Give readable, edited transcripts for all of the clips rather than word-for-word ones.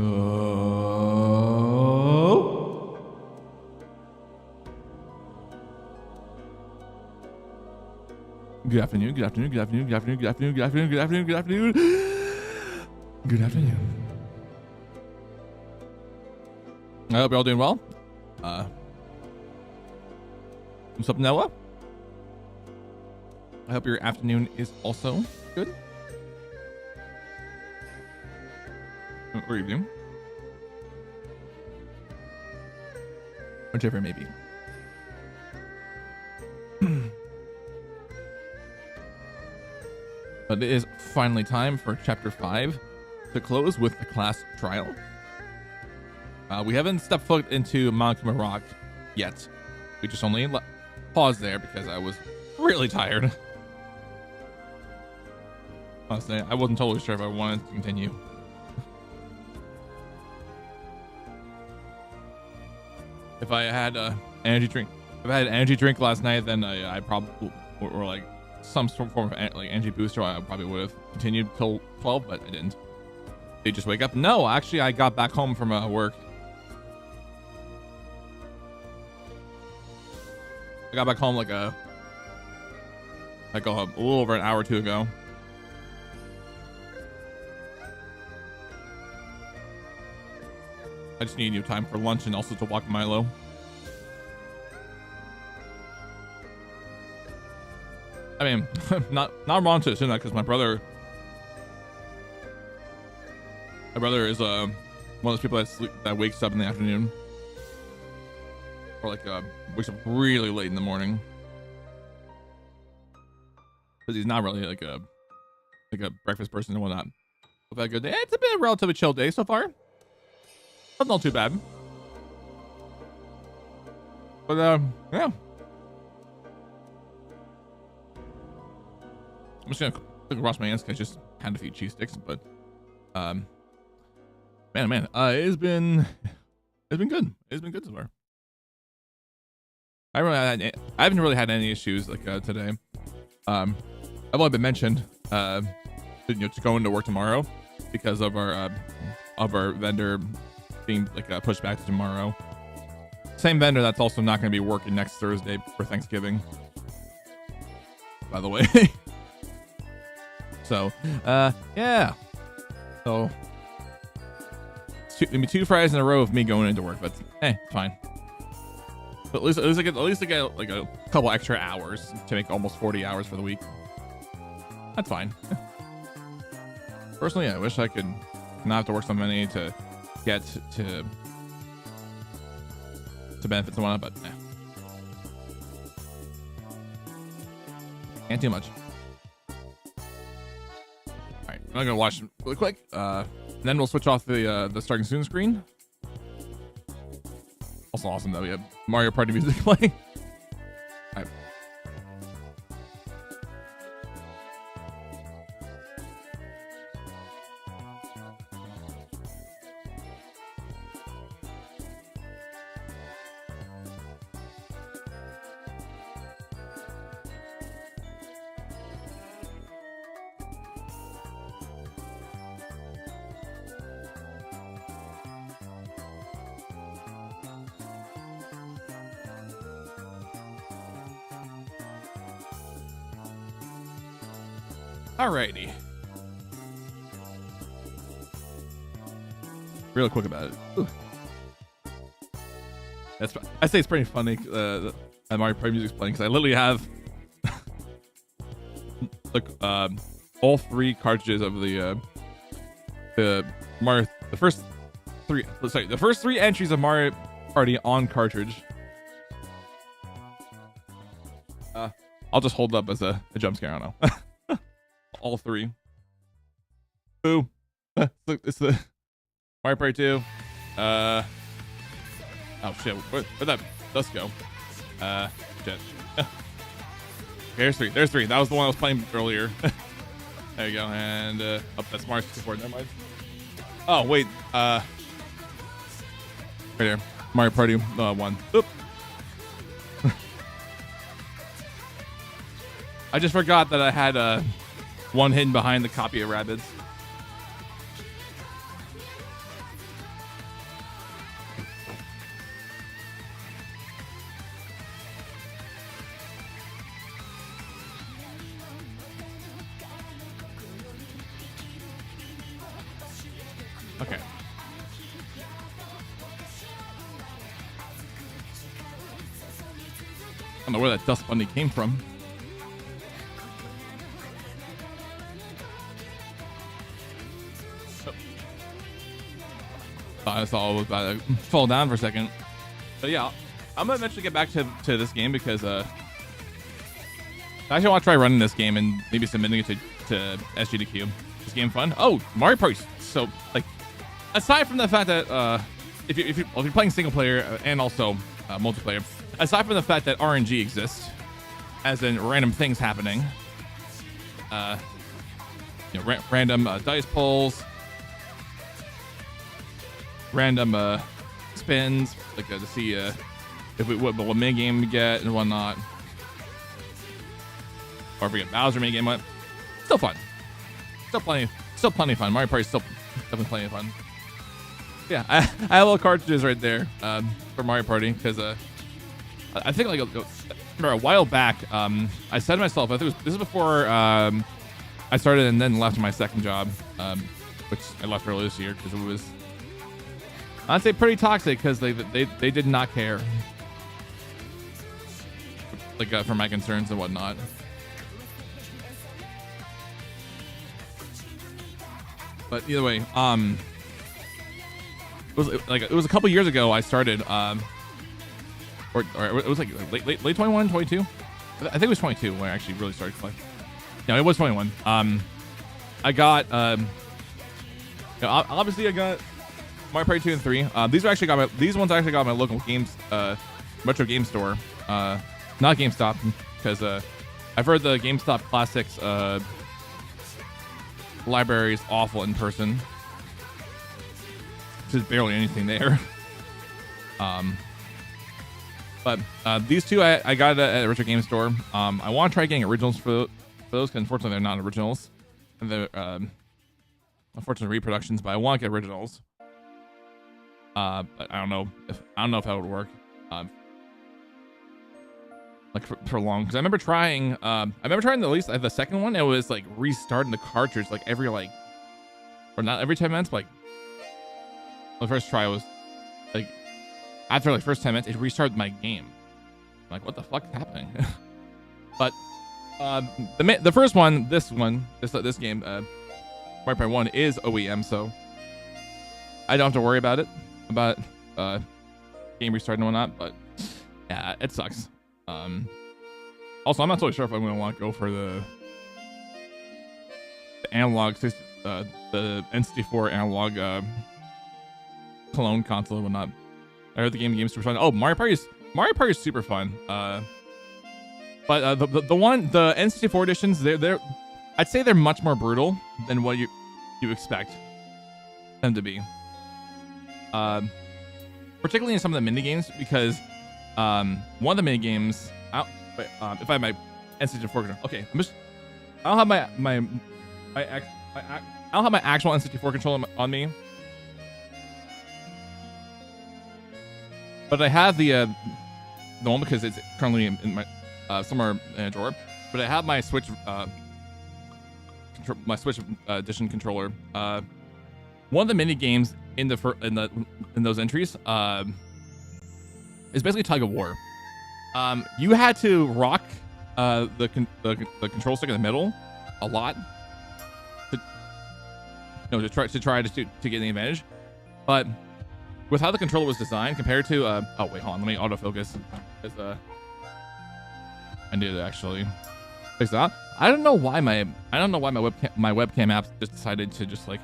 Oh. Good afternoon, good afternoon, good afternoon, good afternoon, good afternoon, good afternoon, good afternoon, good afternoon. Good afternoon. I hope you're all doing well. What's up, Noah? I hope your afternoon is also good. Or evening. Whichever it may be. But it is finally time for chapter 5 to close with the class trial. We haven't stepped foot into Monokuma Rock yet. We just only paused there because I was really tired. Honestly, I wasn't totally sure if I wanted to continue. If I had an energy drink, last night, then I probably or like some form of like energy booster, I probably would have continued till 12, but I didn't. Did you just wake up? No, actually, I got back home from work. I got back home like a little over an hour or two ago. I just need new time for lunch and also to walk Milo. I mean, not wrong to assume that because my brother is one of those people that wakes up in the afternoon, or like wakes up really late in the morning, because he's not really like a breakfast person and whatnot. Hope had a good day. It's been a relatively chill day so far. That's not too bad. But yeah. I'm just gonna look across my hands because I just had a few cheese sticks, but man, it's been good. It's been good so far. I haven't really had any issues like today. I've only been mentioned to go into work tomorrow because of our vendor being like pushed back to tomorrow. Same vendor that's also not going to be working next Thursday for Thanksgiving, by the way. So yeah, so maybe 2 Fridays in a row of me going into work, but it's fine. But at least I get like a couple extra hours to make almost 40 hours for the week. That's fine. Personally, I wish I could not have to work so many to get to benefits and whatnot, but can't do much. All right, I'm gonna watch really quick. Then we'll switch off the starting soon screen. Also awesome that we have Mario Party music playing. All right. Alrighty. Real quick about it. Ooh. I say it's pretty funny that Mario Party music's playing because I literally have like all 3 cartridges of the first 3 entries of Mario Party on cartridge. I'll just hold up as a jump scare. I don't know. All 3. Boo. Look, it's the Mario Party 2. Oh shit, where'd that dust go? Shit. Okay, there's 3. That was the one I was playing earlier. There you go, and that's Mario 64. Never mind. Oh wait, right there, Mario Party 1. Oop. I just forgot that I had one hidden behind the copy of Rabbids. Okay. I don't know where that dust bunny came from. Thought I saw it was about to fall down for a second. But yeah, I'm gonna eventually get back to this game because I actually want to try running this game and maybe submitting it to SGDQ. This game fun? Oh, Mario Party. So like, aside from the fact that if you're playing single player and also multiplayer, aside from the fact that RNG exists, as in random things happening, random dice pulls, random spins, like to see what mini game we get and whatnot, or if we get Bowser mini game, what? Still fun, still plenty of fun. Mario Party still definitely plenty of fun. Yeah, I have little cartridges right there for Mario Party because I think like a while back I said to myself, I think this is before I started and then left my second job, which I left earlier this year because it was, I'd say, pretty toxic because they did not care, like for my concerns and whatnot. But either way, it was a couple years ago I started, or it was like late 21, 22. I think it was 22 when I actually really started playing. No, it was 21. I got obviously I got Mario Party 2 and 3. These ones I actually got my local games retro game store, not GameStop, because I've heard the GameStop Classics library is awful in person. There's barely anything there. But these two I got at a retro game store. I want to try getting originals for those, because unfortunately they're not originals, and they're unfortunately reproductions. But I want to get originals. But I don't know if that would work. Like for long, because I remember trying at least the second one. It was like restarting the cartridge like every or not every 10 minutes, but like the first try was like after like first 10 minutes it restarted my game. I'm like, what the fuck is happening? But the first one, this game, Mario Party 1 is OEM, so I don't have to worry about it, game restarting and whatnot. But yeah, it sucks. Also, I'm not totally sure if I'm going to want to go for the analog, the N64 analog clone console and whatnot. I heard the game's super fun. Oh, Mario Party is super fun. But the N64 editions, they're I'd say they're much more brutal than what you expect them to be. Particularly in some of the mini games, because one of the mini games, if I have my N64 controller, okay, I don't have I don't have my actual N64 controller on me, but I have the one because it's currently in my somewhere in a drawer. But I have my Switch edition controller. One of the mini games in those entries is basically tug of war. You had to rock the control stick in the middle a lot to try to get the advantage. But with how the controller was designed compared to oh wait, hold on, let me autofocus, because I need to actually fix that. I don't know why my webcam app just decided to just like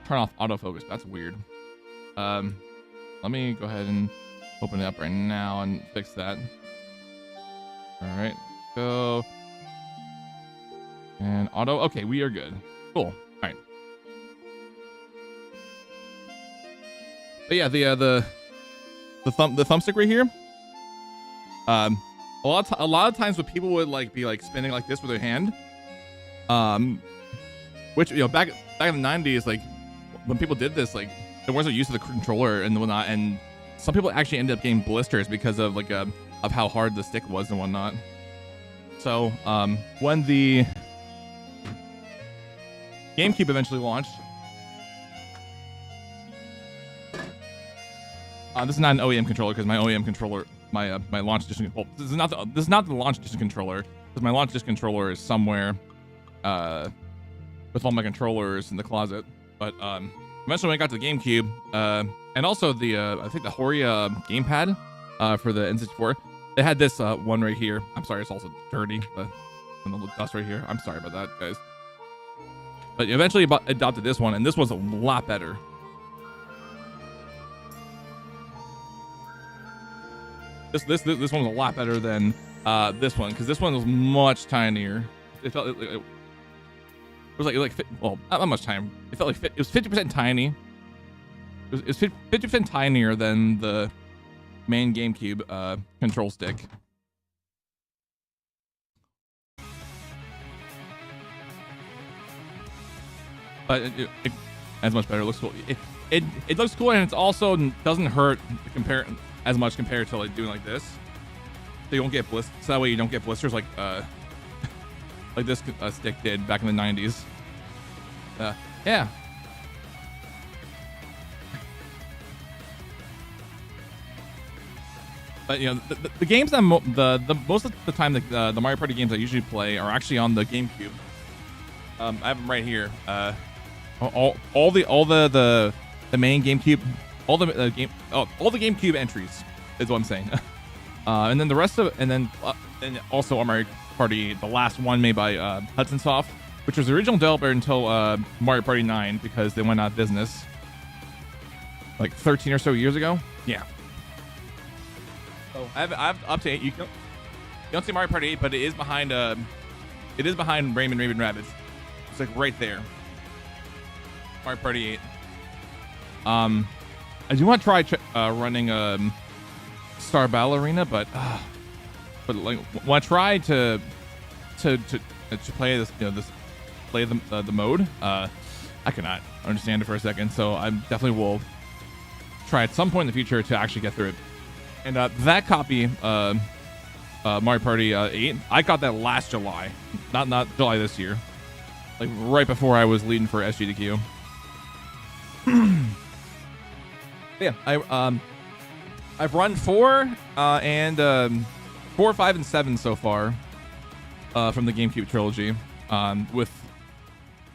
turn off autofocus. That's weird. Let me go ahead and open it up right now and fix that. All right, go and auto. Okay, we are good. Cool. All right. But yeah, the thumbstick right here. A lot of times when people would be spinning like this with their hand, which back in the 90s, like when people did this, like they weren't used to the controller and whatnot, and some people actually ended up getting blisters because of of how hard the stick was and whatnot. So when the GameCube eventually launched, This is not an OEM controller because my OEM controller, my launch edition. Well, this is not the launch edition controller because my launch edition controller is somewhere, with all my controllers in the closet. But eventually when I got to the GameCube, and also the I think the Horia gamepad, for the N64, they had this one right here. I'm sorry, it's also dirty, and the little dust right here. I'm sorry about that, guys. But eventually adopted this one, and this was a lot better. This one was a lot better than this one, because this one was much tinier. It felt it was like well, not much tinier. It felt like it was 50% tiny. It was 50% tinier than the main GameCube control stick. But it's much better. It looks cool. It looks cool, and it's also doesn't hurt as much compared to like doing like this. So you don't get blisters. So that way you don't get blisters like like this stick did back in the 90s. Yeah. But you know, the games that the most of the time the Mario Party games I usually play are actually on the GameCube. I have them right here. All the main GameCube, all the GameCube entries is what I'm saying. And then the rest of it, and also on Mario Party, the last one made by Hudson Soft, which was the original developer until Mario Party 9 because they went out of business like 13 or so years ago. Yeah. So I have up to 8. You don't see Mario Party 8, but it is behind Rayman Rabbids. It's like right there. Mario Party 8. I do want to try running Star Battle Arena, but like when I try to play this, play the mode, I cannot understand it for a second. So I definitely will try at some point in the future to actually get through it. And that copy, Mario Party 8, I got that last July, not July this year, like right before I was leading for SGDQ. Yeah, I've run 4 and 4, 5, and 7 so far from the GameCube trilogy, with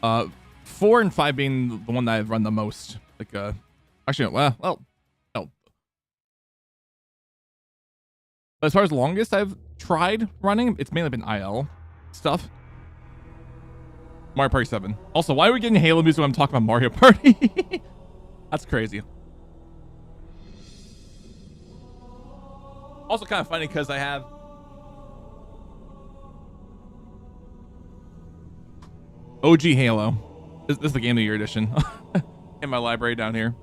4 and 5 being the one that I've run the most. Like, actually, well, no. But as far as the longest I've tried running, it's mainly been IL stuff. Mario Party 7. Also, why are we getting Halo music when I'm talking about Mario Party? That's crazy. Also kind of funny because I have OG Halo. This is the Game of the Year edition in my library down here.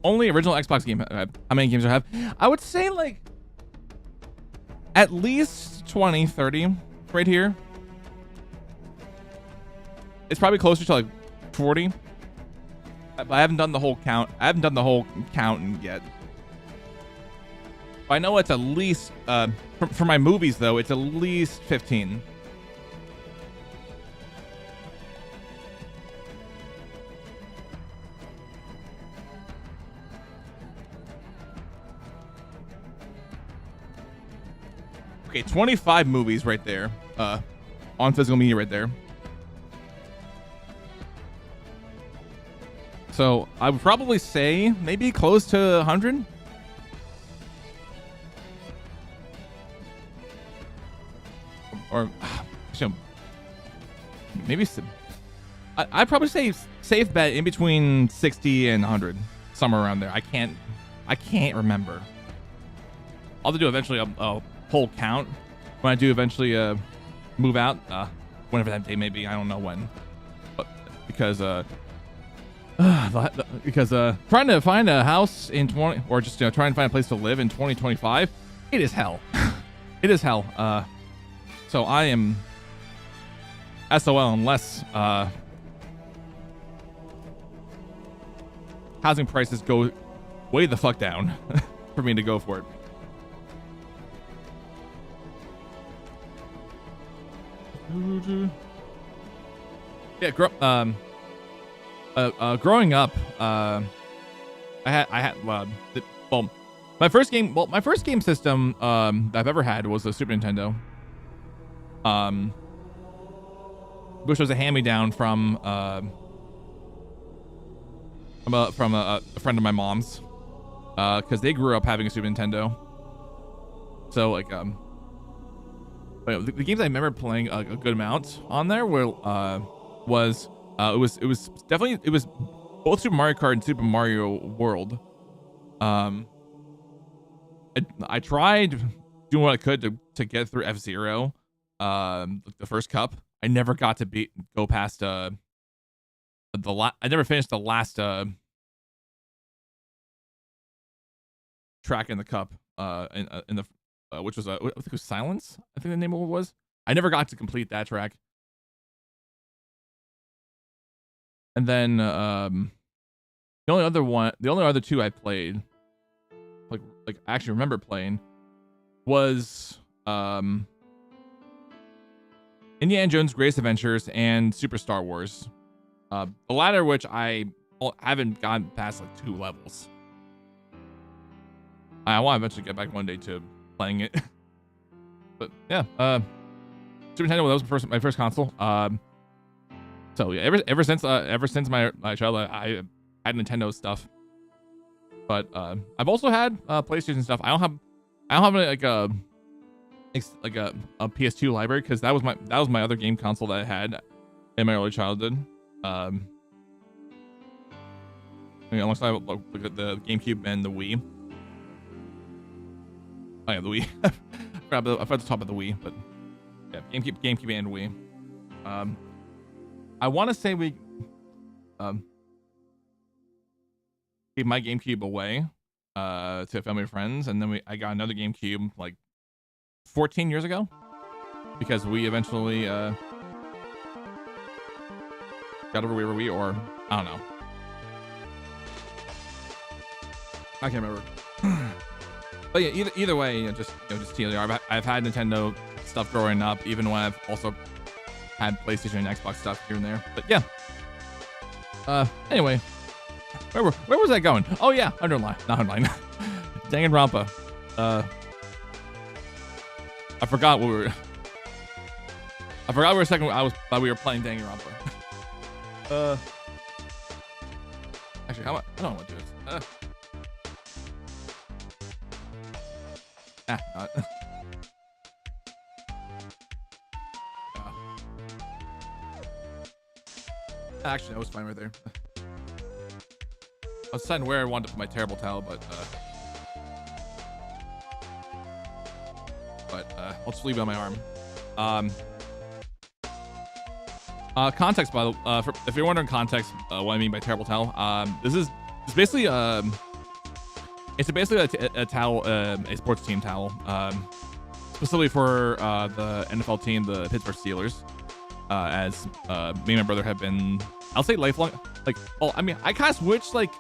Only original Xbox game. How many games do I have? I would say like at least 20, 30 right here. It's probably closer to like 40. I haven't done the whole count. I haven't done the whole count yet. I know it's at least, for my movies though, it's at least 15. Okay, 25 movies right there, on physical media right there. So I would probably say maybe close to 100. Or maybe I'd probably say safe bet in between 60 and 100, somewhere around there. I can't remember. I'll do eventually a whole count when I do eventually move out, whenever that day may be. I don't know when, but because trying to find a house in 20, or just trying to find a place to live in 2025, it is hell. It is hell. So I am SOL unless housing prices go way the fuck down for me to go for it. Yeah, growing up, I had well, my first game system that I've ever had was a Super Nintendo, which was a hand-me-down from a friend of my mom's, because they grew up having a Super Nintendo. So like the games I remember playing a good amount on there were was both Super Mario Kart and Super Mario World. I tried doing what I could to get through F-Zero, the first cup. I never got to go past I never finished the last track in the cup in the which was I think it was Silence. I think the name of it was. I never got to complete that track. And then the only other two I played, like I actually remember playing, was Indiana Jones Greatest Adventures and Super Star Wars. The latter which I haven't gotten past like 2 levels. I want to eventually get back one day to playing it. But yeah, Super Nintendo, that was my first console. So yeah, ever since my childhood, I had Nintendo stuff. But I've also had PlayStation stuff. I don't have like a PS2 library, because that was my other game console that I had in my early childhood. I mean, unless I look at the GameCube and the Wii. Oh yeah, the Wii. I forgot the top of the Wii, but yeah, GameCube and Wii. I want to say we gave my GameCube away to family and friends, and then I got another GameCube like 14 years ago, because we eventually got over where we, or I don't know. I can't remember. But yeah, either way, just TLDR. I've had Nintendo stuff growing up, even when I've also had PlayStation and Xbox stuff here and there. But yeah. Anyway, where was I going? Oh yeah, Underline, not Underline. Danganronpa. I forgot we were a second. We were playing Danganronpa. Actually, I don't want to do this. Not. Actually, that was fine right there. I was deciding where I wanted to put my terrible towel, but I'll just leave it on my arm. Context, by the if you're wondering context, what I mean by terrible towel, it's basically a towel, a sports team towel, specifically for the NFL team, the Pittsburgh Steelers. As me and my brother have been, I'll say lifelong. I mean, I kind of switched like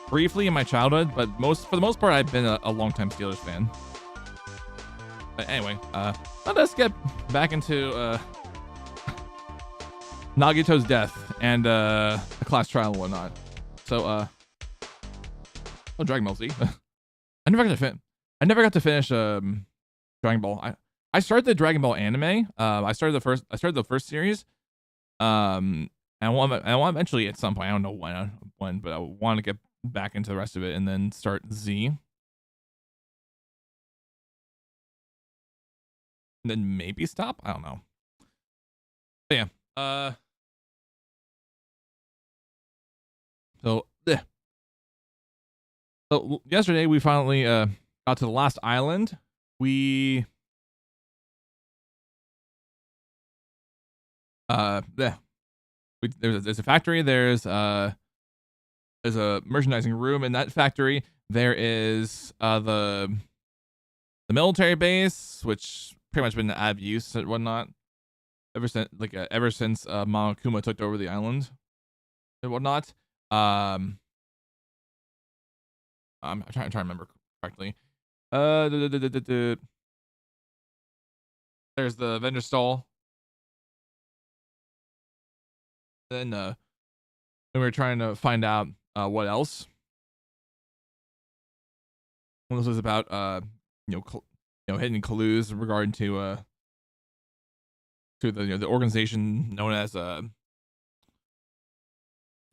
briefly in my childhood, but for the most part, I've been a longtime Steelers fan. But anyway, let us get back into Nagito's death and a class trial and whatnot. So, Dragon Ball Z. I never got to finish Dragon Ball. I started the Dragon Ball anime. I started the first series. And I want eventually at some point, I don't know when, but I want to get back into the rest of it and then start Z. And then maybe stop. I don't know. But yeah. So yesterday we finally got to the last island. There's a factory. There's a merchandising room in that factory. There is the military base, which pretty much been out of use and whatnot ever since Monokuma took over the island and whatnot. I'm trying to remember correctly. There's the vendor stall. Then we were trying to find out what else. One of those was about hidden clues regarding to the organization known as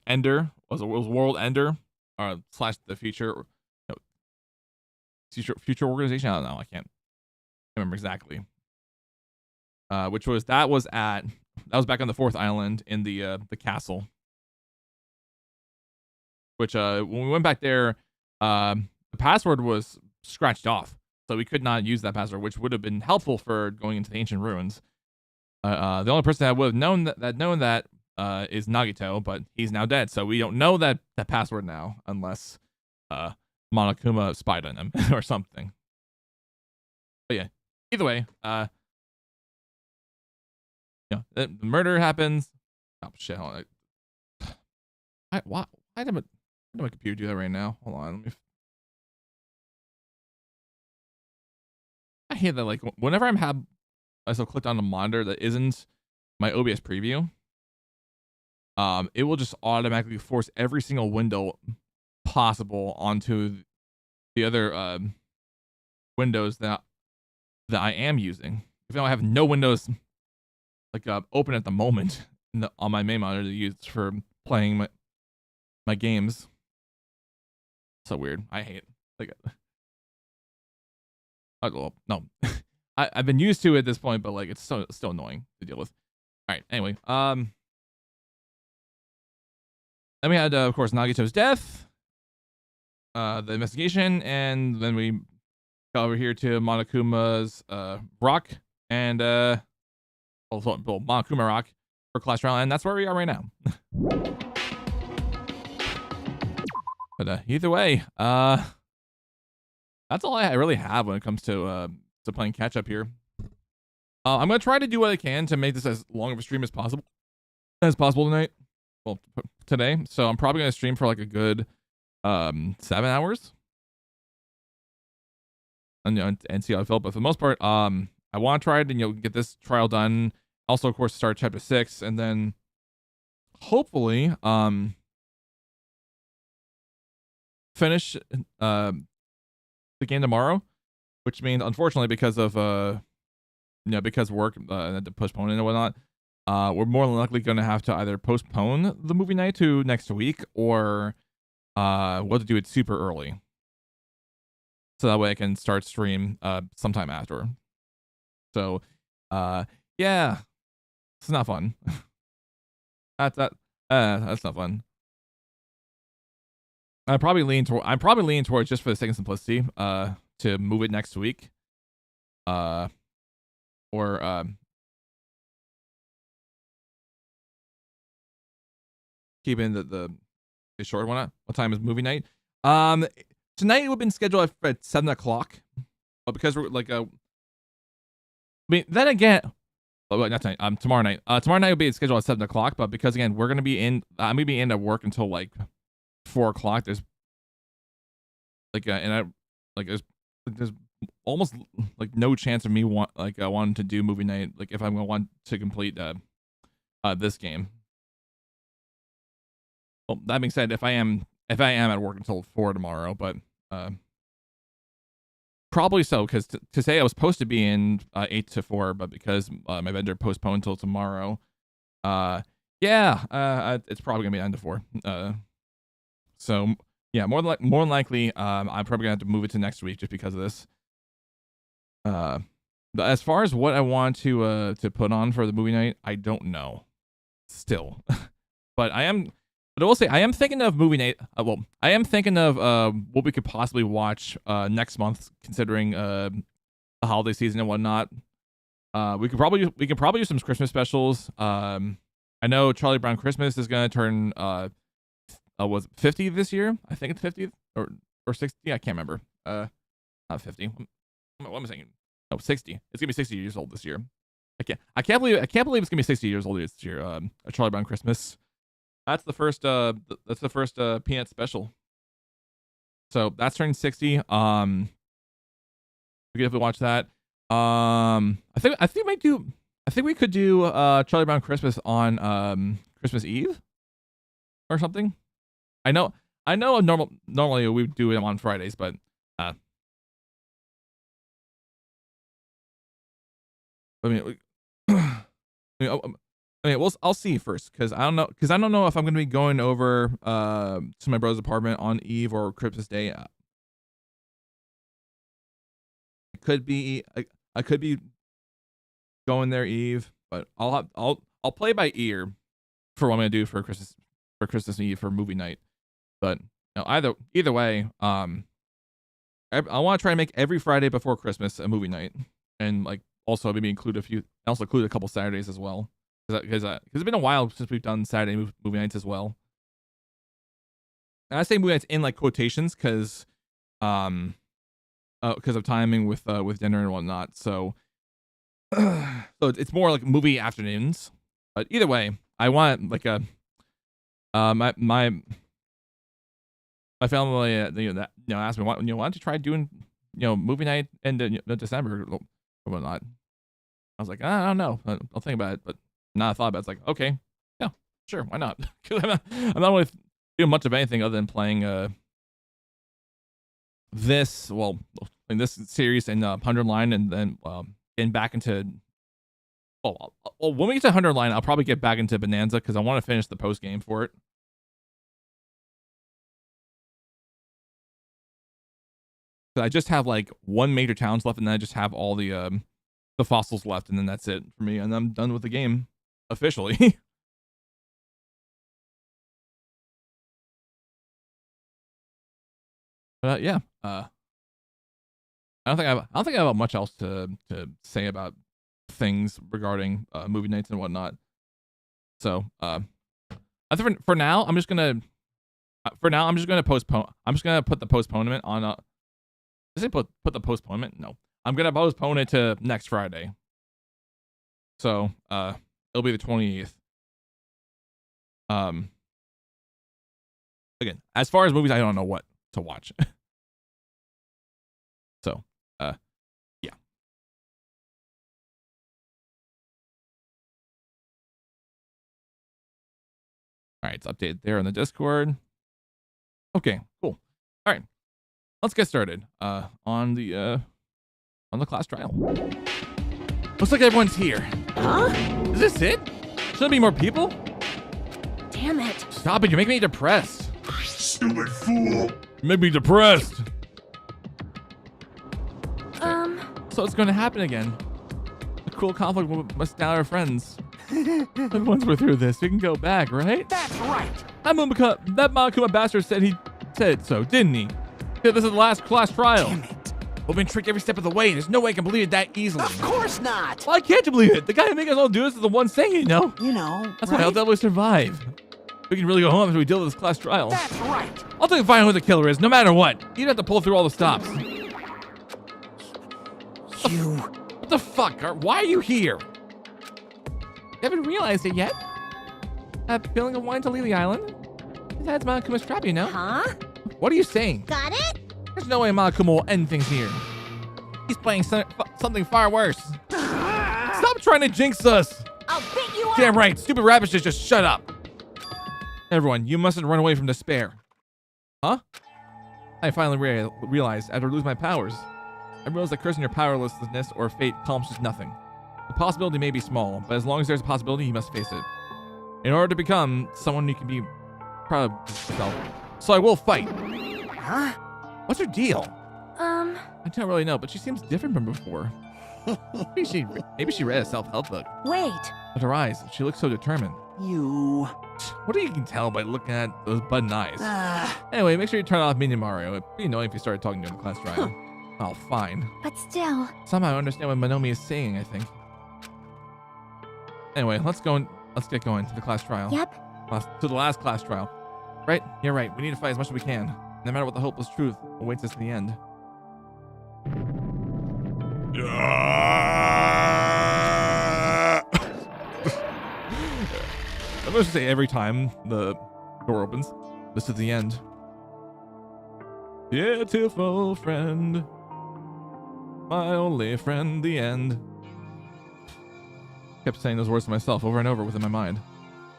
Ender, was World Ender, slash the future future organization. I don't know. I can't remember exactly. Which was that was back on the 4th island in the castle. Which when we went back there, the password was scratched off, so we could not use that password, which would have been helpful for going into the ancient ruins. The only person that would have known that is Nagito, but he's now dead, so we don't know that password now unless Monokuma spied on him or something. But yeah, either way, the murder happens. Oh shit! Hold on. Why did my computer do that right now? Hold on. I hate that. Like whenever I'm myself clicked on a monitor that isn't my OBS preview, it will just automatically force every single window possible onto the other windows that I am using. Even though I have no windows like open at the moment on my main monitor to use for playing my games. So weird. I hate like no. I've been used to it at this point, but like it's still annoying to deal with. All right. Anyway, then we had of course Nagito's death, the investigation, and then we got over here to Monokuma's rock and Monokuma rock for Clash Royale, and that's where we are right now. But either way, that's all I really have when it comes to playing catch up here. I'm gonna try to do what I can to make this as long of a stream as possible tonight. Well, today. So I'm probably gonna stream for like a good 7 hours, and see how I feel. But for the most part, I want to try it and get this trial done. Also, of course, start chapter 6, and then hopefully finish the game tomorrow. Which means, unfortunately, because of because work had to postpone it and whatnot, we're more than likely going to have to either postpone the movie night to next week, or we'll have to do it super early, so that way I can start stream sometime after. So, yeah, it's not fun. That's not fun. I'm probably leaning towards just for the sake of simplicity, to move it next week, or keeping the short one. What time is movie night? Tonight it would have been scheduled at 7 o'clock, but because we're like then again, not tonight. Tomorrow night. Tomorrow night will be scheduled at 7 o'clock, but because again we're gonna be in. I'm gonna be in at work until like 4 o'clock. There's like there's almost like no chance of me wanting to do movie night, like if I'm gonna want to complete this game. Well, that being said, if I am at work until 4 tomorrow, but probably so, because to say I was supposed to be in 8 to 4, but because my vendor postponed until tomorrow, it's probably gonna be 9 to 4. So yeah, more than likely, I'm probably gonna have to move it to next week just because of this. But as far as what I want to put on for the movie night, I don't know still. But I will say I am thinking of movie night. I am thinking of what we could possibly watch next month, considering the holiday season and whatnot. We could probably do some Christmas specials. I know Charlie Brown Christmas is gonna turn was 50 this year? I think it's 50 or 60. I can't remember. Not 50. What am I saying? No, 60. It's gonna be 60 years old this year. I can't believe it's gonna be 60 years old this year. A Charlie Brown Christmas. That's the first Peanut special. So that's turning 60. We could definitely watch that. I think we could do Charlie Brown Christmas on Christmas Eve or something. I know normally we do it on Fridays, but I mean, I'll see first because I don't know if I'm gonna be going over to my brother's apartment on Eve or Christmas Day. It could be I could be going there Eve, but I'll play by ear for what I'm gonna do for Christmas Eve for movie night. But you know, either way, I want to try and make every Friday before Christmas a movie night, and like also maybe include a couple Saturdays as well, because it's been a while since we've done Saturday movie nights as well. And I say movie nights in like quotations because of timing with dinner and whatnot. So it's more like movie afternoons. But either way, I want like a my family asked me why don't you try doing movie night in December or whatnot. I was like, I don't know, I'll think about it. But now I thought about it, it's like, okay, yeah, sure, why not? Because I'm not really doing much of anything other than playing this series in 100 line, and then getting back into when we get to 100 line, I'll probably get back into Bonanza because I want to finish the post game for it. So I just have like one major towns left, and then I just have all the fossils left, and then that's it for me, and I'm done with the game officially. But yeah, I don't think I have much else to say about things regarding movie nights and whatnot. So I think for now I'm just gonna postpone. I'm just gonna put the postponement on. Does it put the postponement? No, I'm gonna postpone it to next Friday. So it'll be the 28th. Again, as far as movies, I don't know what to watch. So yeah. All right, it's updated there on the Discord. Okay, cool. All right, let's get started on the class trial. Looks like everyone's here. Huh? Is this it? Should there be more people? Damn it. Stop it, you're making me depressed. Stupid fool. You make me depressed. So it's going to happen again. A cool conflict must down our friends. Once we're through this, we can go back, right? That's right. That Monokuma bastard said so, didn't he? Yeah, this is the last class trial. Damn it. We've been tricked every step of the way. There's no way I can believe it that easily. Of course not. Why can't you believe it? The guy who made us all do this is the one saying it, You know, That's right? why I'll definitely survive. We can really go home after we deal with this class trial. That's right. I'll take a find out who the killer is, no matter what. You don't have to pull through all the stops. You. What the fuck? Why are you here? You haven't realized it yet? A feeling of wanting to leave the island? That's Monokuma's trap, you know? Huh? What are you saying? Got it? There's no way Monokuma will end things here. He's playing something far worse. Stop trying to jinx us! I'll beat you up. Damn right, stupid rabbits just shut up. Everyone, you mustn't run away from despair. Huh? I finally realized after losing my powers. I realized that cursing your powerlessness or fate accomplishes nothing. The possibility may be small, but as long as there's a possibility, you must face it. In order to become someone you can be proud of yourself. So I will fight. Huh? What's her deal? I I don't really know, but she seems different from before. maybe she read a self-help book. Wait. But her eyes, she looks so determined. You. What do you can tell by looking at those button eyes? Anyway, make sure you turn off Minion Mario. It'd be annoying if you started talking during the class trial. Oh, fine. But still. Somehow I understand what Monomi is saying, I think. Anyway, let's get going to the class trial. Yep. To the last class trial. Right? You're right. We need to fight as much as we can. No matter what the hopeless truth awaits us in the end. I'm going to say every time the door opens, this is the end. Beautiful friend. My only friend, the end. Kept saying those words to myself over and over within my mind.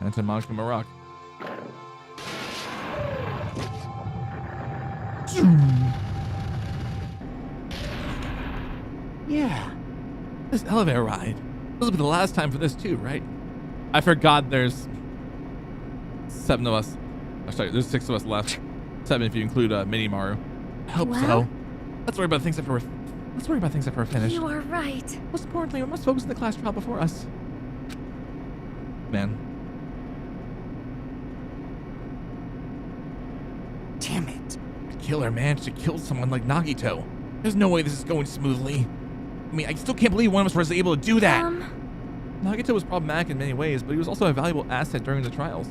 And to Monokuma Rock. Yeah. This elevator ride. This will be the last time for this too, right? I forgot there's 7 of us. Oh, sorry, there's 6 of us left. 7 if you include Mini Maru. I hope so. Let's worry about things after we're finished. You are right. Most importantly, we must focus on the class trial before us. Man. Damn it. The killer managed to kill someone like Nagito. There's no way this is going smoothly. I mean, I still can't believe one of us was able to do that. Nagito was problematic in many ways, but he was also a valuable asset during the trials.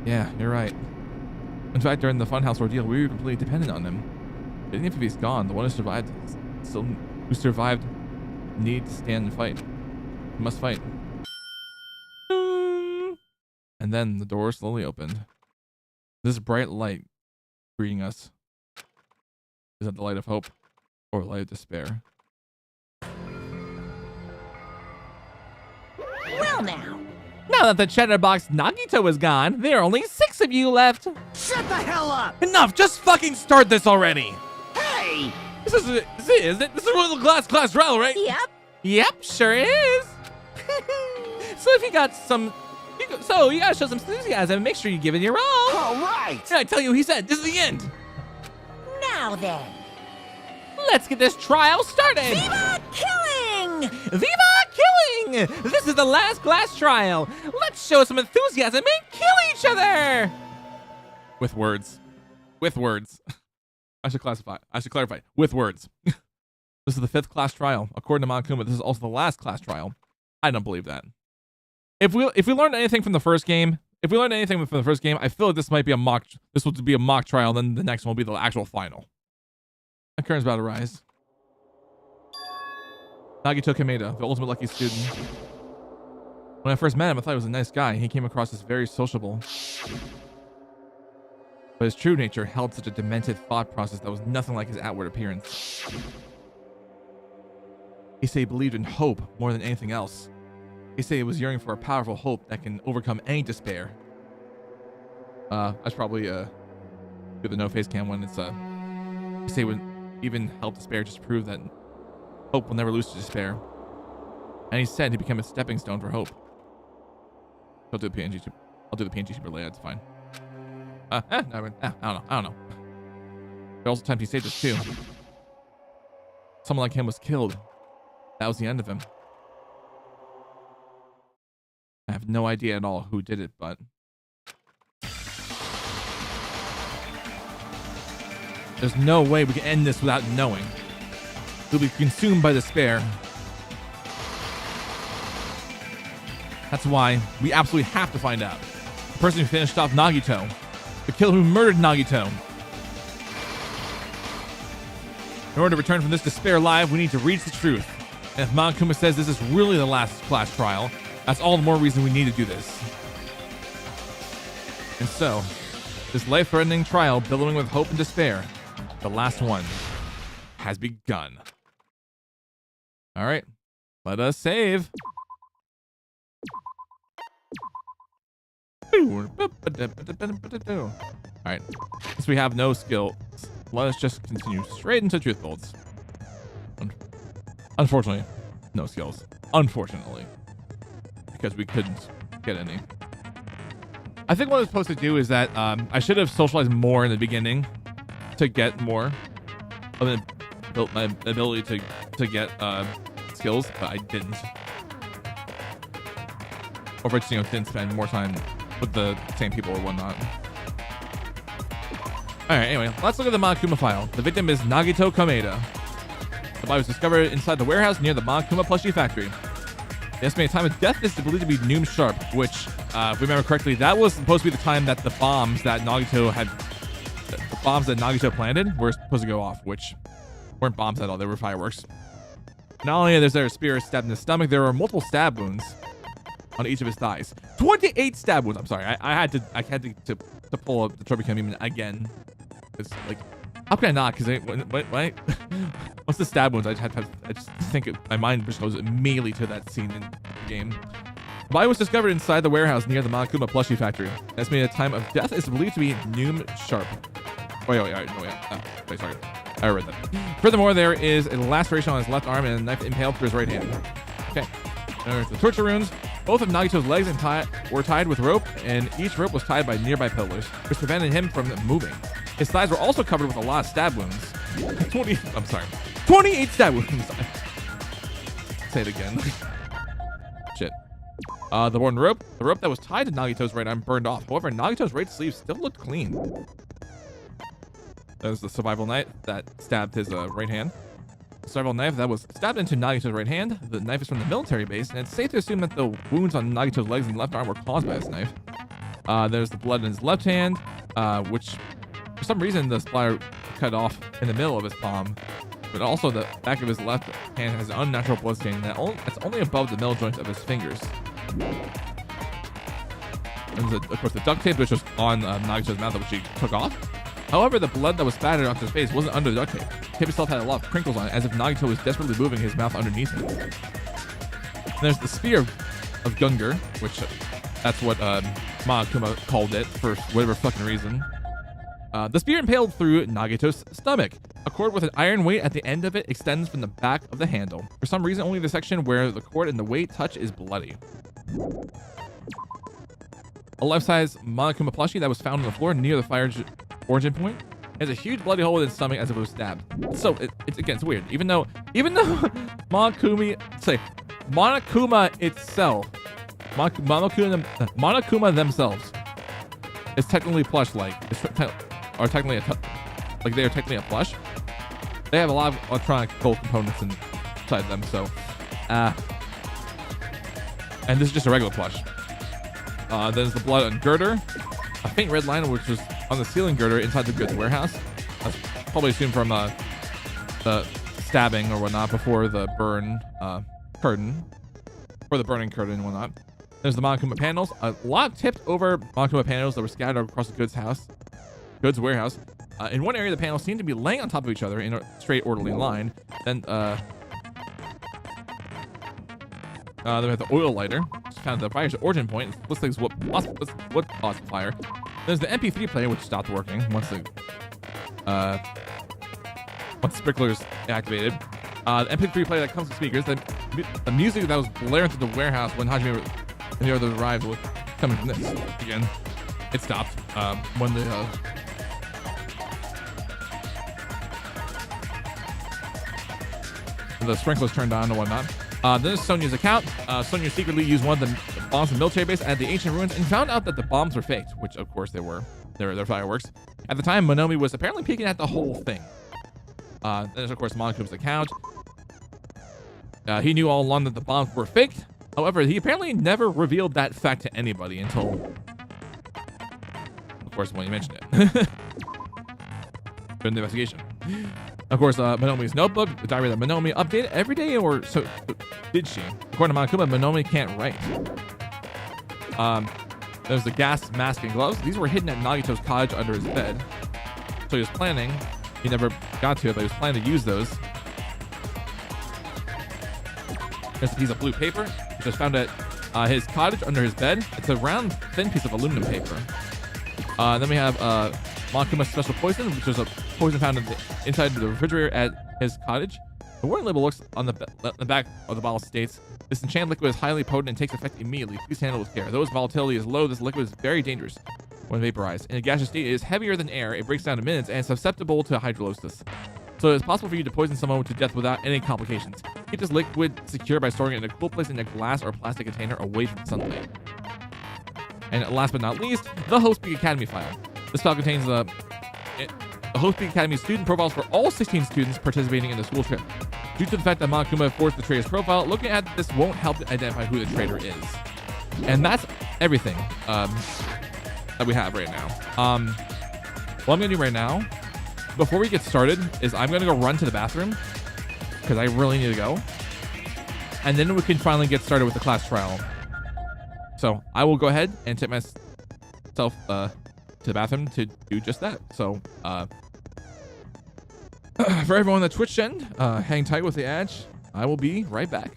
Yeah, you're right. In fact, during the Funhouse ordeal, we were completely dependent on him. But even if he's gone, the one who survived need to stand and fight. He must fight. And then the door slowly opened. This bright light greeting us. Is that the light of hope or light of despair? Well now. Now that the chatterbox Nagito is gone, there are only 6 of you left. Shut the hell up. Enough! Just fucking start this already! Hey. This is it, isn't it? This is one of the class trial, right? Yep. Yep, sure is. So if you got some... So you gotta show some enthusiasm and make sure you give it your all. All right. Yeah, I tell you, he said, this is the end. Now then. Let's get this trial started. Viva killing! Viva killing! This is the last class trial. Let's show some enthusiasm and kill each other. With words. With words. I should clarify. With words. This is the 5th class trial. According to Monokuma, this is also the last class trial. I don't believe that. If we learned anything from the first game, I feel like this might be this will be a mock trial, then the next one will be the actual final. My current's about to rise. Nagito Kameda, the ultimate lucky student. When I first met him, I thought he was a nice guy. He came across as very sociable. But his true nature held such a demented thought process that was nothing like his outward appearance. He said he believed in hope more than anything else. He said he was yearning for a powerful hope that can overcome any despair. I should probably do the no face cam when it's he said it would even help despair just prove that hope will never lose to despair. And he said he became a stepping stone for hope. I'll do the PNG super layout, it's fine. I don't know. There are also times he said this too. Someone like him was killed. That was the end of him. I have no idea at all who did it, but there's no way we can end this without knowing. We'll be consumed by despair. That's why we absolutely have to find out. The person who finished off Nagito. The killer who murdered Nagito. In order to return from this despair alive, we need to reach the truth. And if Monokuma says this is really the last class trial, that's all the more reason we need to do this. And so, this life-threatening trial billowing with hope and despair, the last one, has begun. Alright, let us save. Alright, since we have no skill, let us just continue straight into truth builds. Unfortunately, no skills. Unfortunately. Because we couldn't get any. I think what I was supposed to do is that I should have socialized more in the beginning to get more of my ability to get skills, but I didn't. Or I just, didn't spend more time with the same people or whatnot. Alright, anyway, let's look at the Monokuma file. The victim is Nagito Kameda. The body was discovered inside the warehouse near the Monokuma plushie factory. The estimated time of death is believed to be noon sharp, which, if we remember correctly, that was supposed to be the time that the bombs that Nagito planted were supposed to go off, which weren't bombs at all, they were fireworks. Not only is there a spear stabbed in the stomach, there were multiple stab wounds on each of his thighs. 28 stab wounds. I'm sorry, I had to pull up the trophy cam even again. It's like, how can I not? Because what's the stab wounds? I just think my mind just goes immediately to that scene in the game. The body was discovered inside the warehouse near the Monokuma plushie factory. The estimated time of death is believed to be noon sharp. Wait, sorry. I read that. Furthermore, there is a laceration on his left arm and a knife impaled through his right hand. Okay. There's the torture runes. Both of Nagito's legs were tied with rope, and each rope was tied by nearby pillars, which prevented him from moving. His thighs were also covered with a lot of stab wounds. 28 stab wounds. Say it again. Shit. The rope that was tied to Nagito's right arm burned off. However, Nagito's right sleeve still looked clean. There's the survival knife that stabbed his right hand. The survival knife that was stabbed into Nagito's right hand. The knife is from the military base, and it's safe to assume that the wounds on Nagito's legs and left arm were caused by this knife. There's the blood in his left hand, which for some reason the splatter cut off in the middle of his palm. But also the back of his left hand has an unnatural blood stain that's only above the middle joints of his fingers. And of course the duct tape, which was on Nagito's mouth, which he took off. However, the blood that was spattered onto his face wasn't under the duct tape. The tape itself had a lot of crinkles on it, as if Nagito was desperately moving his mouth underneath it. And there's the spear of Gungar, which that's what Monokuma called it for whatever fucking reason. The spear impaled through Nagito's stomach. A cord with an iron weight at the end of it extends from the back of the handle. For some reason, only the section where the cord and the weight touch is bloody. A life-size Monokuma plushie that was found on the floor near the fire origin point has a huge bloody hole in its stomach as if it was stabbed. So it's weird. Even though Monokuma itself, Monokuma themselves is technically plush-like. They are technically a plush. They have a lot of electronic gold components inside them, so and this is just a regular plush. There's the blood on girder, a faint red line which was on the ceiling girder inside the goods warehouse. That's probably assumed from the stabbing or whatnot before the burning curtain and whatnot. There's the Monokuma panels, a lot tipped over Monokuma panels that were scattered across the goods warehouse. In one area, the panels seemed to be laying on top of each other in a straight, orderly line. Then they have the oil lighter, which is found at the fire's origin point. It looks like it's what caused the fire. There's the MP3 player, which stopped working once the sprinklers activated. The MP3 player that comes with speakers. The music that was blaring through the warehouse when Hajime and the others arrived was coming from this. Again, it stopped when the sprinklers turned on and whatnot. This is Sonya's account. Sonya secretly used one of the bombs in the military base at the ancient ruins and found out that the bombs were faked, which of course they were. They're fireworks. At the time, Monomi was apparently peeking at the whole thing. There's of course Monokuma's account. He knew all along that the bombs were faked. However, he apparently never revealed that fact to anybody until, of course, when he mentioned it during the investigation. Of course, Monomi's notebook, the diary that Monomi updated every day, or so did she. According to Monokuma, Monomi can't write. There's the gas mask and gloves. These were hidden at Nagito's cottage under his bed. So he was planning, he never got to it, but he was planning to use those. There's a piece of blue paper, which was found at his cottage under his bed. It's a round, thin piece of aluminum paper. Then we have Monokuma's special poison, which was a poison found inside the refrigerator at his cottage. The warning label looks on the back of the bottle states, "This enchanted liquid is highly potent and takes effect immediately. Please handle with care. Though its volatility is low, this liquid is very dangerous when vaporized. In a gaseous state, it is heavier than air. It breaks down in minutes and is susceptible to hydrolysis. So it's possible for you to poison someone to death without any complications. Keep this liquid secure by storing it in a cool place in a glass or plastic container away from sunlight." And last but not least, the Hostpeak Academy file. This file contains the Hostpeak Academy student profiles for all 16 students participating in the school trip. Due to the fact that Monokuma forced the traitor's profile, looking at this won't help to identify who the traitor is. And that's everything that we have right now. What I'm gonna do right now, before we get started, is I'm gonna go run to the bathroom because I really need to go, and then we can finally get started with the class trial. So I will go ahead and take myself to the bathroom to do just that. So for everyone on the Twitch end, hang tight with the edge. I will be right back.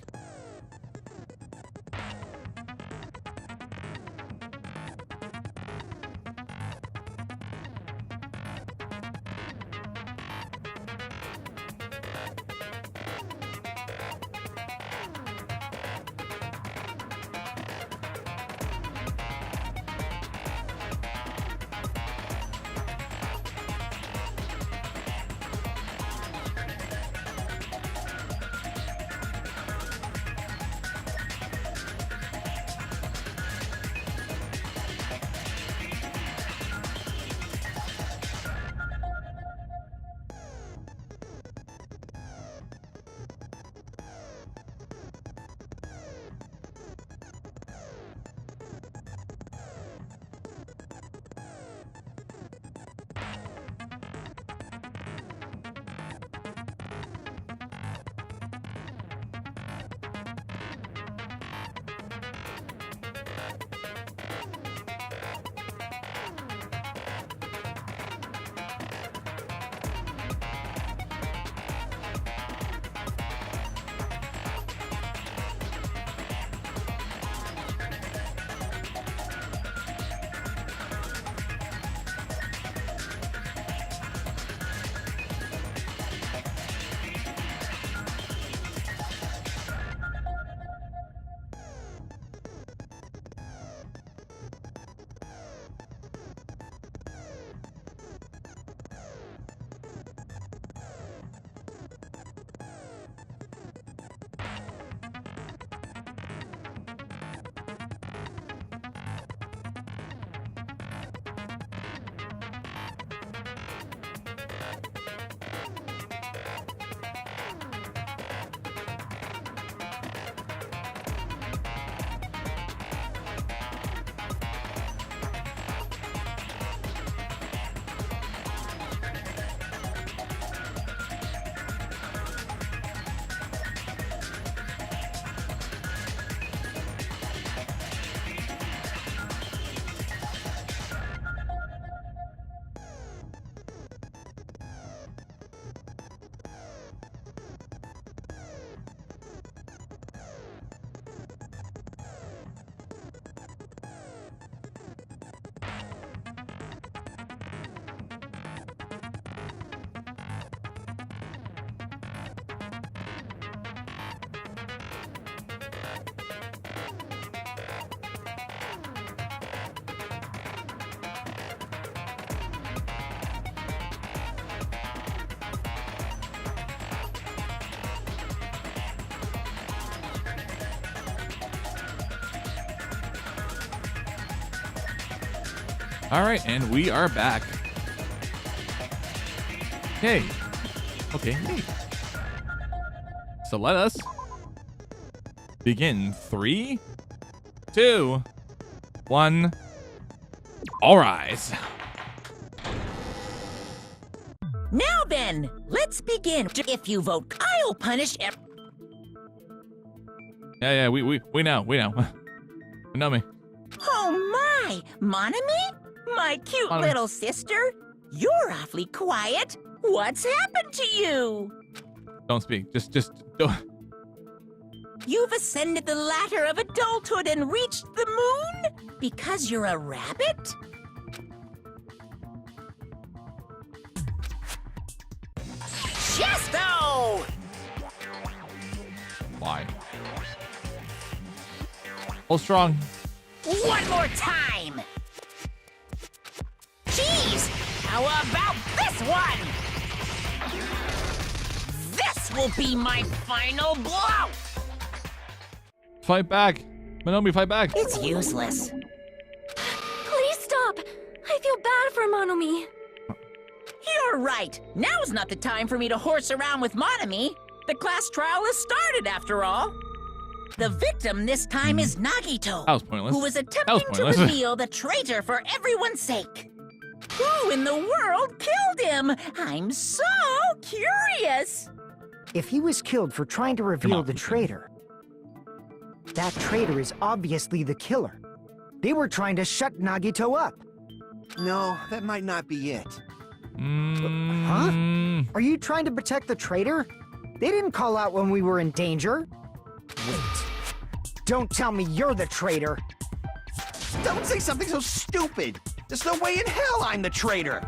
All right, and we are back. Okay. Okay. So let us begin. 3, 2, 1. All rise. Now then, let's begin. If you vote, I'll punish Yeah, we know. We know me. Oh my, Monami? My cute Monami. little sister? You're awfully quiet. What's happened to you? Don't speak. Just don't. You've ascended the ladder of adulthood and reached the moon? Because you're a rabbit? Chesto! Why? Hold strong. One more time! Jeez! How about this one? This will be my final blow! Fight back. Monomi, fight back. It's useless. Please stop! I feel bad for Monomi. You're right. Now's not the time for me to horse around with Monami. The class trial has started, after all. The victim this time is Nagito, That was pointless. who was That was attempting to pointless. reveal the traitor for everyone's sake. Who in the world killed him? I'm so curious. If he was killed for trying to reveal the traitor, that traitor is obviously the killer. They were trying to shut Nagito up. No, that might not be it. Mm, Are you trying to protect the traitor? They didn't call out when we were in danger. Wait. Don't tell me you're the traitor. Don't say something so stupid. There's no way in hell I'm the traitor.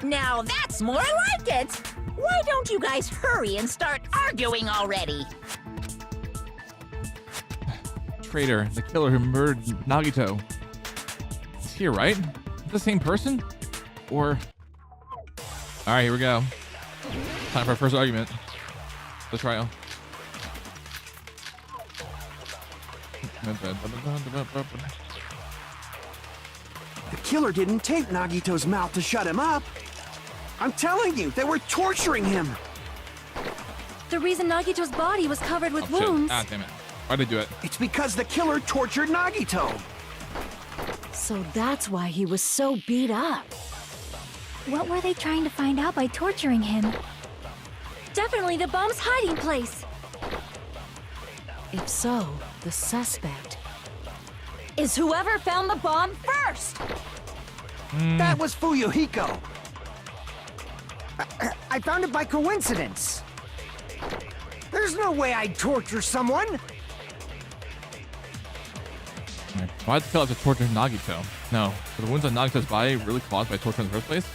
Now that's more like it. Why don't you guys hurry and start arguing already? Traitor, the killer who murdered Nagito. It's here, right? Is the same person? Or... All right, here we go. Time for our first argument. The trial. The killer didn't tape Nagito's mouth to shut him up. I'm telling you, they were torturing him. The reason Nagito's body was covered with Oh, shit. wounds. Ah, damn it. Why'd they do it? It's because the killer tortured Nagito. So that's why he was so beat up. What were they trying to find out by torturing him? Definitely the bomb's hiding place. If so, the suspect is whoever found the bomb first. That was Fuyuhiko. I found it by coincidence. There's no way I'd torture someone. Why'd the killer have to torture Nagito? No. Were the wounds on Nagito's body really caused by torture in the first place?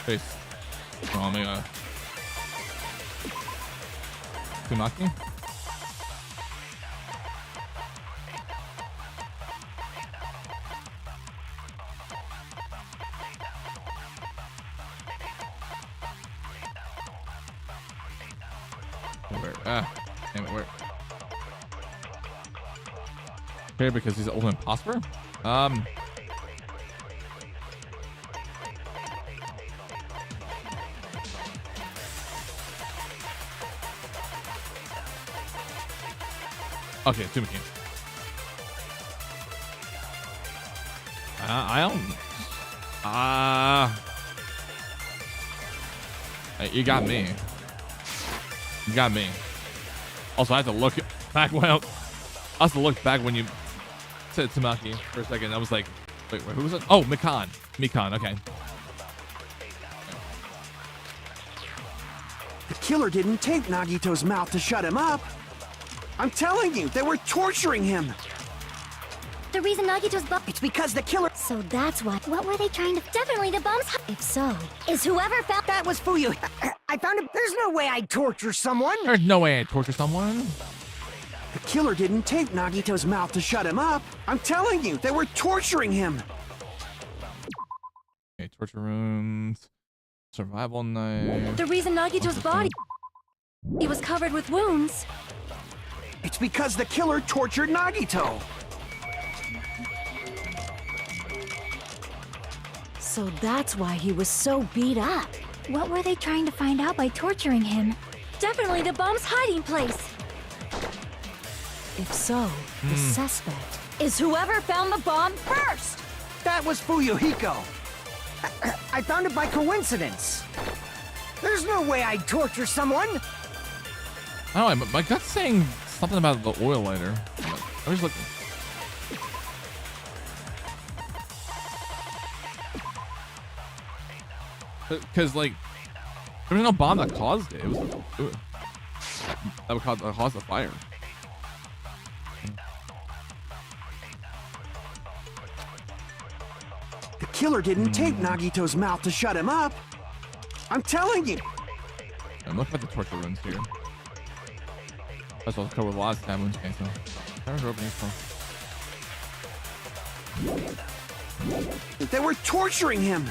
Face. Oh, me, Funaki? Where? Ah, damn it, where? Okay, because he's an old imposter? Okay, Tsumaki. I don't... you got me. You got me. Also, I have to look back when I have to look back when you said Tsumaki for a second. I was like, wait, who was it? Oh, Mikan. Okay. The killer didn't tape Nagito's mouth to shut him up. I'm telling you, they were torturing him. The reason Nagito's body. It's because the killer... So that's why. What were they trying to? Definitely the bomb's. If so, is whoever found. That was Fuyu. I found it. There's no way I'd torture someone. There's no way I'd torture someone. The killer didn't tape Nagito's mouth to shut him up. I'm telling you, they were torturing him. Okay, torture rooms. Survival knife. The reason Nagito's body he was covered with wounds. It's because the killer tortured Nagito. So that's why he was so beat up. What were they trying to find out by torturing him? Definitely the bomb's hiding place. If so, the suspect is whoever found the bomb first. That was Fuyuhiko. I found it by coincidence. There's no way I'd torture someone. Oh, my gut's saying something about the oil lighter. I was looking. Because like, there was no bomb that caused it. It was that would cause the fire. The killer didn't tape Nagito's mouth to shut him up. I'm telling you. I'm looking at the torture runes here. That's what I covered last time. Okay, so I don't know They were torturing him.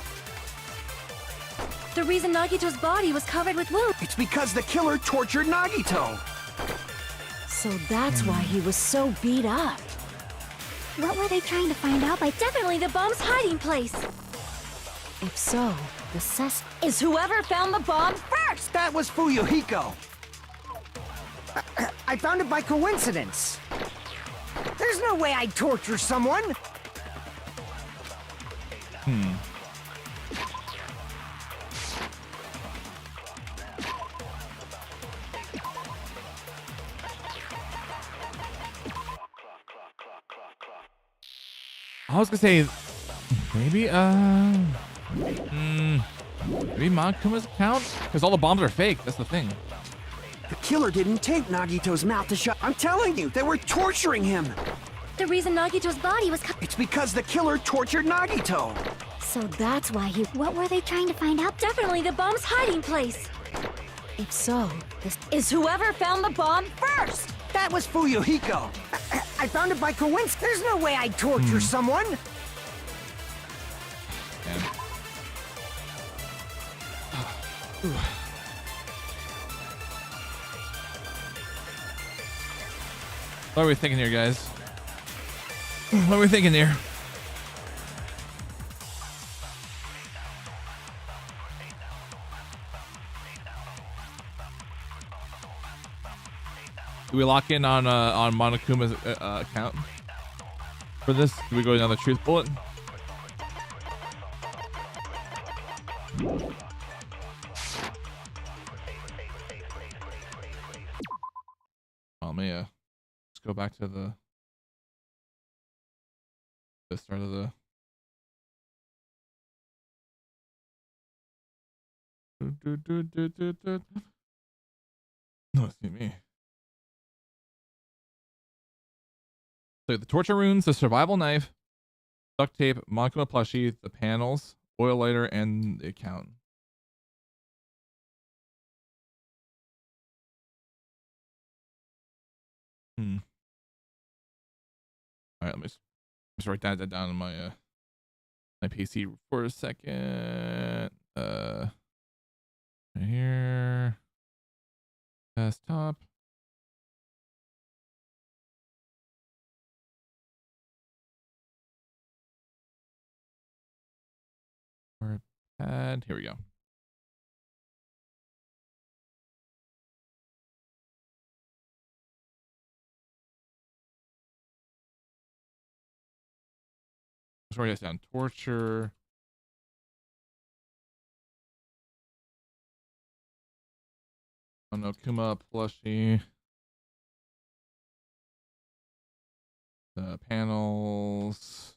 The reason Nagito's body was covered with wounds. It's because the killer tortured Nagito. So that's why he was so beat up. What were they trying to find out by definitely the bomb's hiding place? If so, the suspect is whoever found the bomb first. That was Fuyuhiko. I found it by coincidence. There's no way I'd torture someone. I was gonna say maybe maybe Monkuma's count because all the bombs are fake. That's the thing. The killer didn't tape Nagito's mouth to shut. I'm telling you, they were torturing him. The reason Nagito's body was It's because the killer tortured Nagito. So that's why he. What were they trying to find out? Definitely the bomb's hiding place. If so, this is whoever found the bomb first. That was Fuyuhiko. I found it by coincidence. There's no way I'd torture someone. What are we thinking here, guys? What are we thinking here? Do we lock in on Monokuma's account for this? Do we go down the truth bullet? Oh man, let's go back to the start of the. No, excuse me. So the torture runes, the survival knife, duct tape, Monokuma plushie, the panels, oil lighter, and the account. All right, let me just write that down on my my PC for a second. Right here, desktop. Pad. Here we go. Let's write this down. Torture. Monokuma plushie. The panels.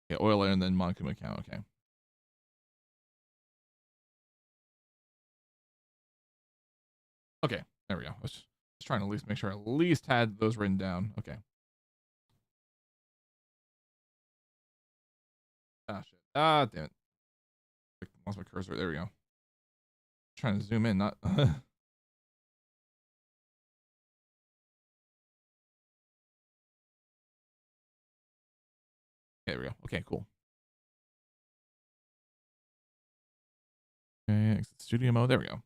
Yeah, oil layer and then Monokuma account. Okay. Okay, there we go. Let's just trying to at least make sure I at least had those written down. Okay. Ah shit. Ah damn it. Lost my cursor. There we go. Trying to zoom in, not there we go. Okay, cool. Okay, exit studio mode. There we go.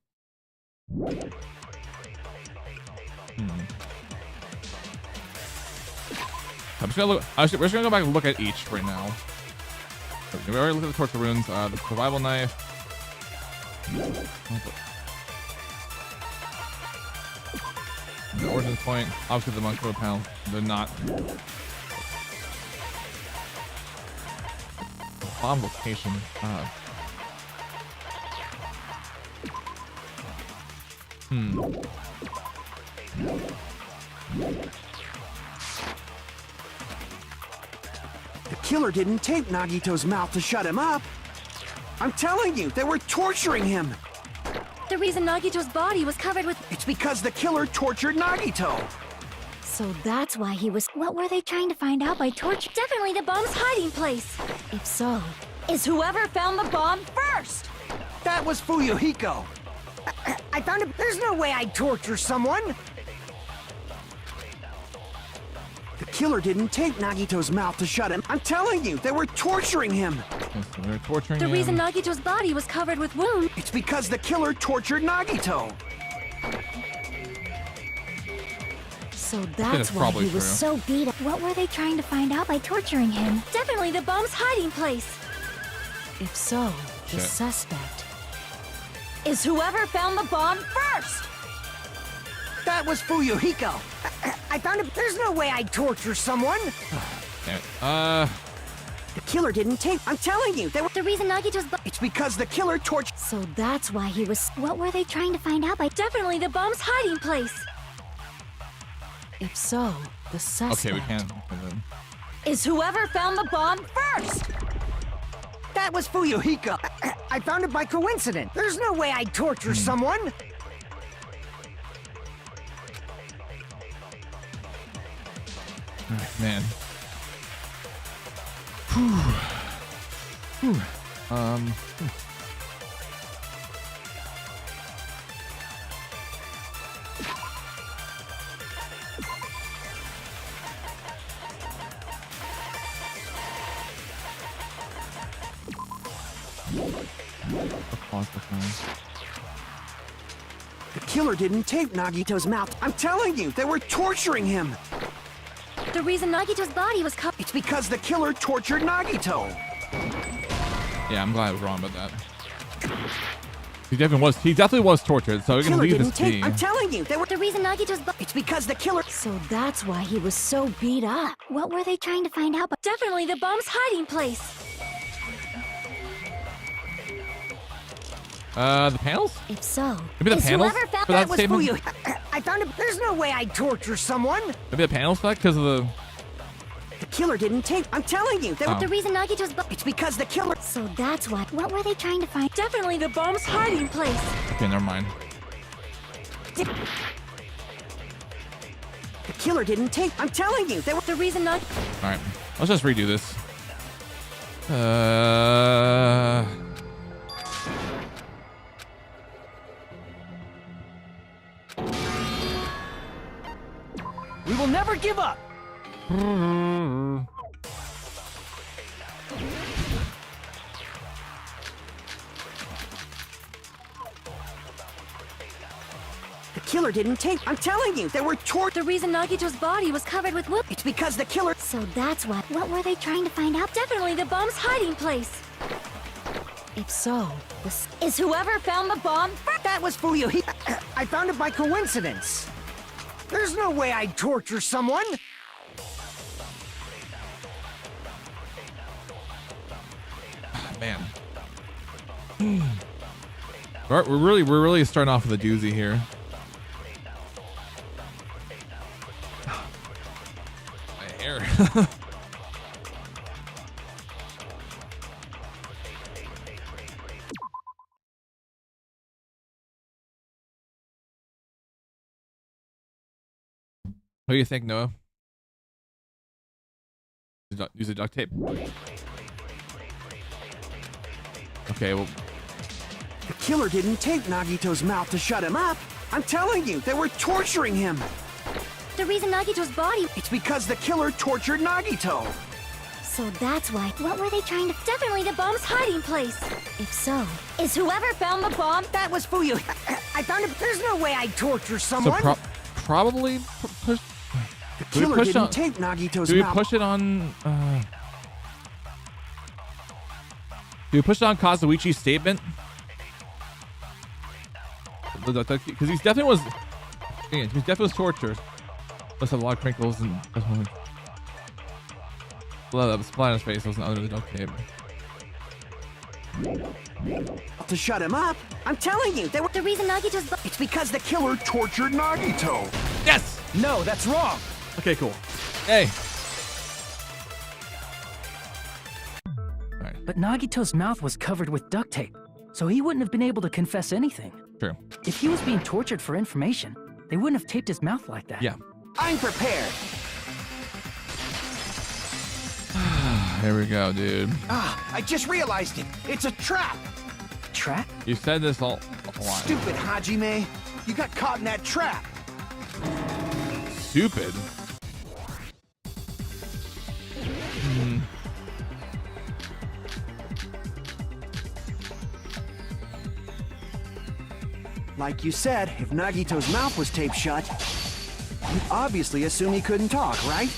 I'm just gonna look. We're just gonna go back and look at each right now. We already looked at the torture runes. The survival knife. The origin point. Obviously, the monk panel. They're not. Bomb location. The killer didn't tape Nagito's mouth to shut him up. I'm telling you, they were torturing him. The reason Nagito's body was covered with... It's because the killer tortured Nagito. So that's why he was... What were they trying to find out by torture? Definitely the bomb's hiding place. If so... Is whoever found the bomb first! That was Fuyuhiko. I found it. There's no way I'd torture someone. The killer didn't tape Nagito's mouth to shut him. I'm telling you, they were torturing him. Okay, so they're torturing The him. reason Nagito's body was covered with wounds... It's because the killer tortured Nagito. So that's why he was so beat up. What were they trying to find out by torturing him? Definitely the bomb's hiding place. If so, the suspect... Is whoever found the bomb first! That was Fuyuhiko. I found it. There's no way I'd torture someone. Damn it. The killer didn't tape. I'm telling you, they were... The reason Nagito's... It's because the killer tortured... So that's why he was... What were they trying to find out by... Definitely the bomb's hiding place. If so, the suspect... Okay, we can. Is whoever found the bomb first! That was Fuyuhiko. I found it by coincidence. There's no way I'd torture someone. Man. The killer didn't tape Nagito's mouth. I'm telling you, they were torturing him. The reason Nagito's body was covered... It's because the killer tortured Nagito. Yeah, I'm glad I was wrong about that. He definitely was tortured, so we're gonna leave this be. I'm telling you, they were... The reason Nagito's... It's because the killer... So that's why he was so beat up. What were they trying to find out? Definitely the bomb's hiding place. The panels? If so... Maybe the panels whoever found for that was statement? I found it. There's no way I'd torture someone. Maybe the panels for that because of the... The killer didn't tape... I'm telling you, they were... Oh. The reason Nagito's... It's because the killer... So that's why... What were they trying to find? Definitely the bomb's hiding place. Okay, never mind. The killer didn't tape... I'm telling you, they were... The reason not... Alright, let's just redo this. We will never give up. The killer didn't tape... I'm telling you, they were The reason Nagito's body was covered with wood. It's because the killer... So that's why... What were they trying to find out? Definitely the bomb's hiding place. If so, this... Is whoever found the bomb first? That was Fuyuhiko. I found it by coincidence. There's no way I'd torture someone. Man. We're really starting off with a doozy here. My hair. What do you think, Noah? Use a duct tape. Okay, well... The killer didn't tape Nagito's mouth to shut him up. I'm telling you, they were torturing him. The reason Nagito's body... It's because the killer tortured Nagito. So that's why. What were they trying to? Definitely the bomb's hiding place. If so, is whoever found the bomb? That was Fuyu. I found it. There's no way I'd torture So someone. probably push. The Do we killer push didn't on- tape Nagito's Do we mouth. push it on? Do we push it on Kazuichi's statement? Because he's definitely was. Yeah, he definitely was tortured. Must have a lot of crinkles and blood that was splat on his face wasn't under the duct tape. To shut him up. I'm telling you, they were. The reason Nagito's. It's because the killer tortured Nagito. Yes. No, that's wrong. Okay, cool. Hey. Alright, But Nagito's mouth was covered with duct tape, so he wouldn't have been able to confess anything. true. If he was being tortured for information, they wouldn't have taped his mouth like that. Yeah. I'm prepared. Here we go, dude. I just realized it. It's a trap. Trap? You said this all a lot. Stupid Hajime. You got caught in that trap. Stupid. Like you said, if Nagito's mouth was taped shut, you'd obviously assume he couldn't talk, right?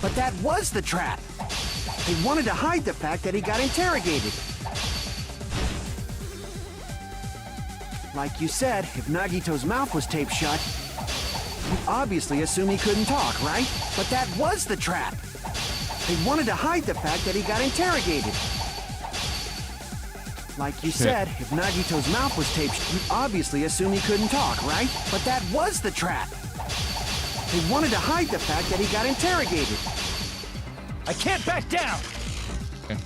But that was the trap. They wanted to hide the fact that he got interrogated. Like you said, if Nagito's mouth was taped shut, you'd obviously assume he couldn't talk, right? But that was the trap. They wanted to hide the fact that he got interrogated. Like you said, if Nagito's mouth was taped, you'd obviously assume he couldn't talk, right? But that was the trap. They wanted to hide the fact that he got interrogated. I can't back down! Okay.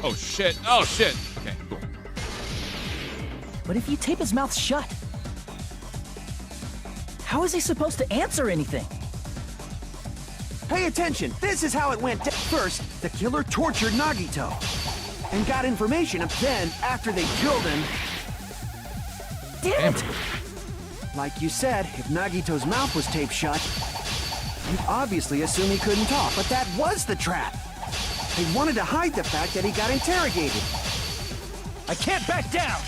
Oh shit. Oh shit. Okay, cool. But if you tape his mouth shut, how is he supposed to answer anything? Pay attention. This is how it went. First, the killer tortured Nagito and got information. Then, after they killed him, Damn it! like you said, if Nagito's mouth was taped shut, you'd obviously assume he couldn't talk. But that was the trap. They wanted to hide the fact that he got interrogated. I can't back down!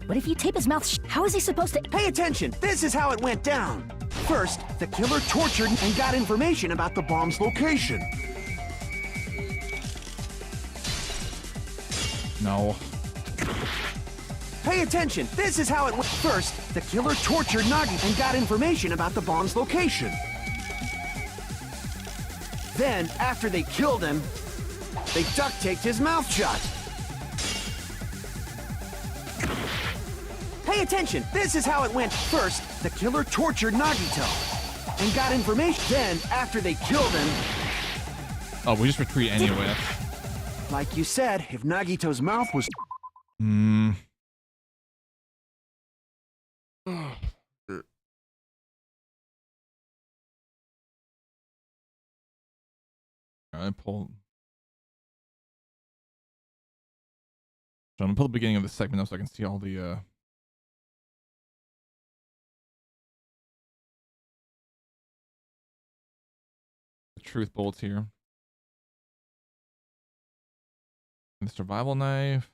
But if you tape his mouth how is he supposed to... Pay attention. This is how it went down. First, the killer tortured and got information about the bomb's location. No. Pay attention. This is how it went. First, the killer tortured Nagi and got information about the bomb's location. Then, after they killed him, they duct taped his mouth shut. Pay attention. This is how it went. First, the killer tortured Nagito and got information. Then, after they killed him, Oh, we just retreat anyway. like you said, if Nagito's mouth was... Hmm. I pull. So I'm gonna pull the beginning of the segment up so I can see all the truth bullets here. And the survival knife.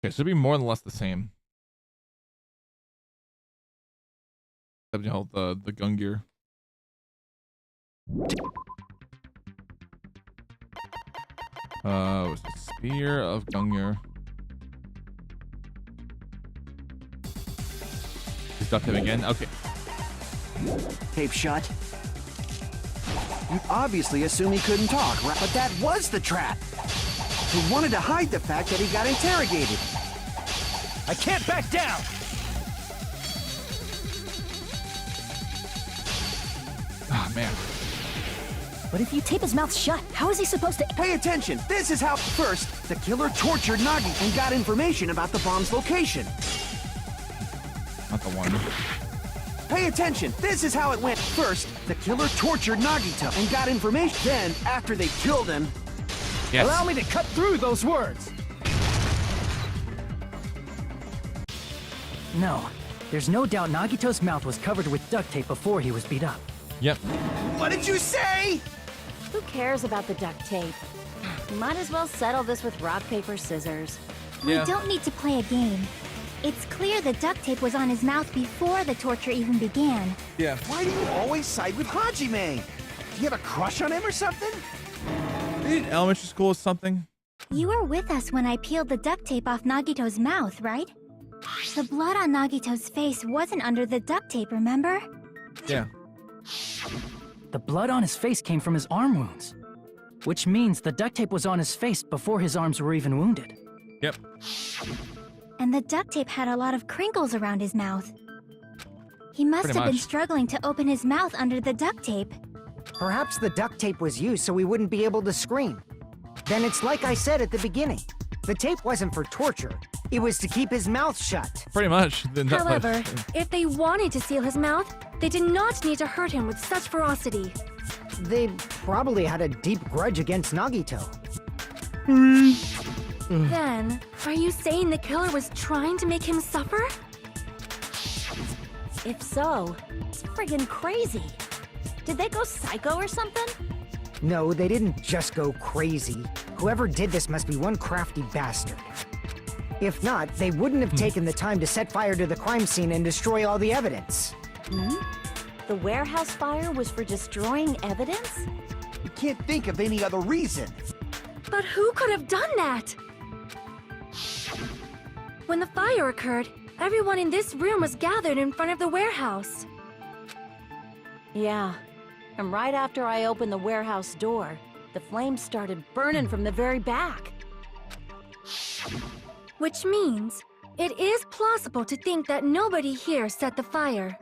Okay, so it'll be more than less the same. Except, you know, the gun gear. Was the spear of Gungnir. He's ducked him again. Okay. tape shut. You'd obviously assume he couldn't talk, right? But that was the trap. He wanted to hide the fact that he got interrogated. I can't back down! Ah, man. But if you tape his mouth shut, how is he supposed to... Pay attention. This is how... First, the killer tortured Nagi and got information about the bomb's location. Not the one. Pay attention. This is how it went. First, the killer tortured Nagito and got information. Then, after they killed him... Yes. Allow me to cut through those words! No. There's no doubt Nagito's mouth was covered with duct tape before he was beat up. Yep. What did you say? Who cares about the duct tape? Might as well settle this with rock, paper, scissors. Yeah. We don't need to play a game. It's clear the duct tape was on his mouth before the torture even began. Yeah. Why do you always side with Hajime? Do you have a crush on him or something? In elementary school or something? You were with us when I peeled the duct tape off Nagito's mouth, right? The blood on Nagito's face wasn't under the duct tape, remember? Yeah. The blood on his face came from his arm wounds. Which means the duct tape was on his face before his arms were even wounded. Yep. And the duct tape had a lot of crinkles around his mouth. He must Pretty have been much. struggling to open his mouth under the duct tape. Perhaps the duct tape was used so we wouldn't be able to scream. Then it's like I said at the beginning. The tape wasn't for torture. It was to keep his mouth shut. Pretty much. However, if they wanted to seal his mouth, they did not need to hurt him with such ferocity. They probably had a deep grudge against Nagito. Then, are you saying the killer was trying to make him suffer? If so, it's friggin' crazy. Did they go psycho or something? No, they didn't just go crazy. Whoever did this must be one crafty bastard. If not, they wouldn't have taken the time to set fire to the crime scene and destroy all the evidence. The warehouse fire was for destroying evidence? You can't think of any other reason. But who could have done that? When the fire occurred, everyone in this room was gathered in front of the warehouse. Yeah. And right after I opened the warehouse door, the flames started burning from the very back. Which means, it is plausible to think that nobody here set the fire.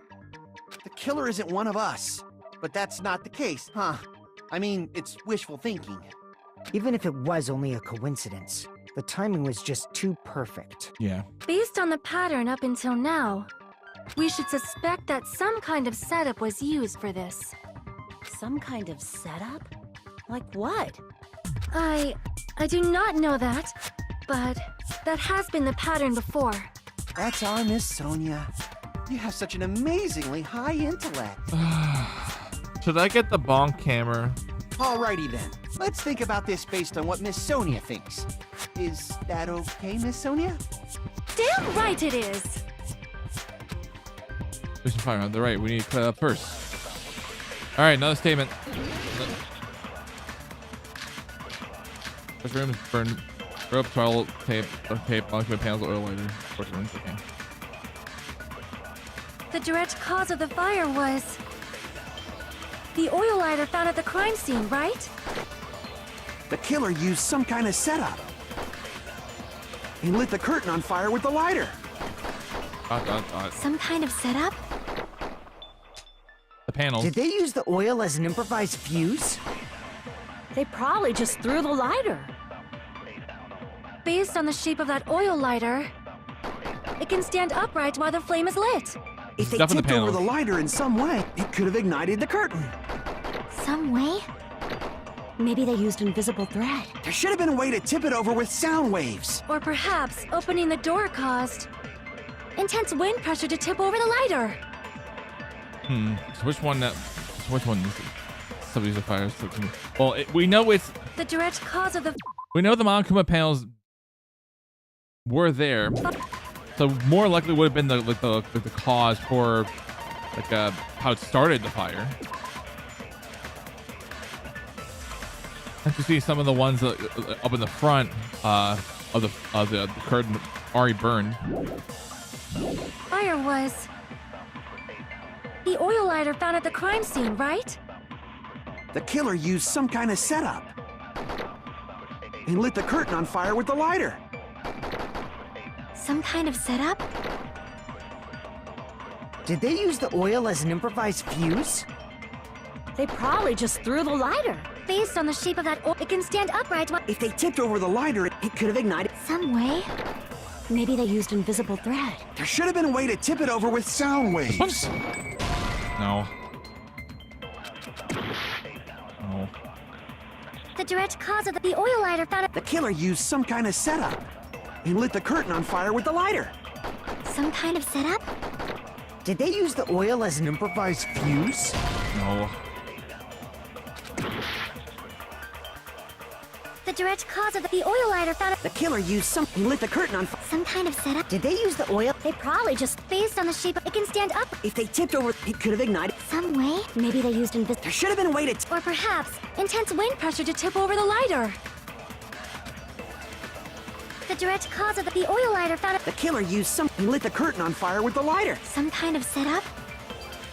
The killer isn't one of us. But that's not the case, huh? I mean, it's wishful thinking. Even if it was only a coincidence, the timing was just too perfect. Yeah. Based on the pattern up until now, we should suspect that some kind of setup was used for this. Some kind of setup? Like what? I do not know that, but that has been the pattern before. That's our Miss Sonia. You have such an amazingly high intellect. Should I get the bonk camera? Alrighty then. Let's think about this based on what Miss Sonia thinks. Is that okay, Miss Sonia? Damn right it is! There's some fire on the right. We need to clear up first. All right, another statement. This room is burned. Rope, toilet tape, occupant panels, oil lighter. Okay. The direct cause of the fire was the oil lighter found at the crime scene, right? The killer used some kind of setup. He lit the curtain on fire with the lighter. Some kind of setup? The panels. Did they use the oil as an improvised fuse? They probably just threw the lighter. Based on the shape of that oil lighter, it can stand upright while the flame is lit. If they Stuff in the tipped over panels. the lighter in some way, it could have ignited the curtain. Some way? Maybe they used invisible thread. There should have been a way to tip it over with sound waves. Or perhaps opening the door caused intense wind pressure to tip over the lighter. So which one is it? Some of these are fires. Well, we know it's. The direct cause of the We know the Monokuma panels were there, so more likely would have been the cause for how it started the fire. And to see some of the ones up in the front of the curtain already burned. fire was the oil lighter found at the crime scene, right? The killer used some kind of setup. He lit the curtain on fire with the lighter. Some kind of setup? Did they use the oil as an improvised fuse? They probably just threw the lighter. Based on the shape of that oil, it can stand upright while If they tipped over the lighter, it could have ignited. Some way? Maybe they used invisible thread. There should have been a way to tip it over with sound waves. No. No. the direct cause of the oil lighter found at The killer used some kind of setup. He lit the curtain on fire with the lighter. Some kind of setup? Did they use the oil as an improvised fuse? No. The direct cause of the oil lighter found The killer used something, lit the curtain on fire. some kind of setup. Did they use the oil? They probably just, based on the shape, it can stand up If they tipped over, it could have ignited. some way. Maybe they used There should have been a way to. or perhaps intense wind pressure to tip over the lighter. The direct cause of the oil lighter found The killer used something, lit the curtain on fire with the lighter. some kind of setup.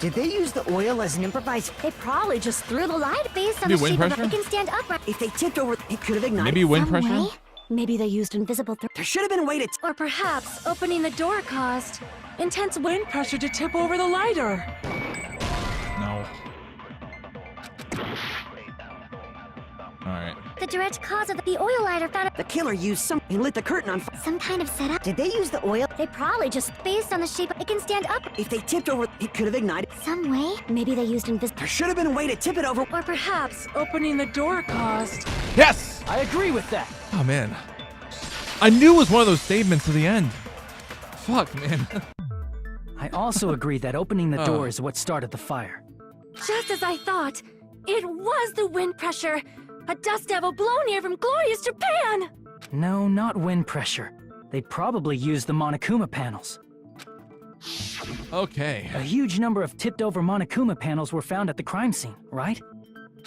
Did they use the oil as an improvised? They probably just threw the light. Based on Maybe the wind shape of pressure? it can stand upright. If they tipped over, it could have ignited. Maybe wind some pressure? way. Maybe they used invisible There should have been a way to. Or perhaps opening the door caused intense wind pressure to tip over the lighter. No. Alright. The direct cause of the oil lighter found The killer used something, lit the curtain on fire. some kind of setup. Did they use the oil? They probably just, based on the shape, it can stand up If they tipped over, it could have ignited. some way. Maybe they used invisible. There should have been a way to tip it over. Or perhaps opening the door caused. Yes! I agree with that. Oh, man. I knew it was one of those statements to the end. Fuck, man. I also agree that opening the Oh. door is what started the fire. Just as I thought. It was the wind pressure. A dust devil blown here from glorious Japan. No, not wind pressure. They probably used the Monokuma panels. Okay. A huge number of tipped-over Monokuma panels were found at the crime scene, right?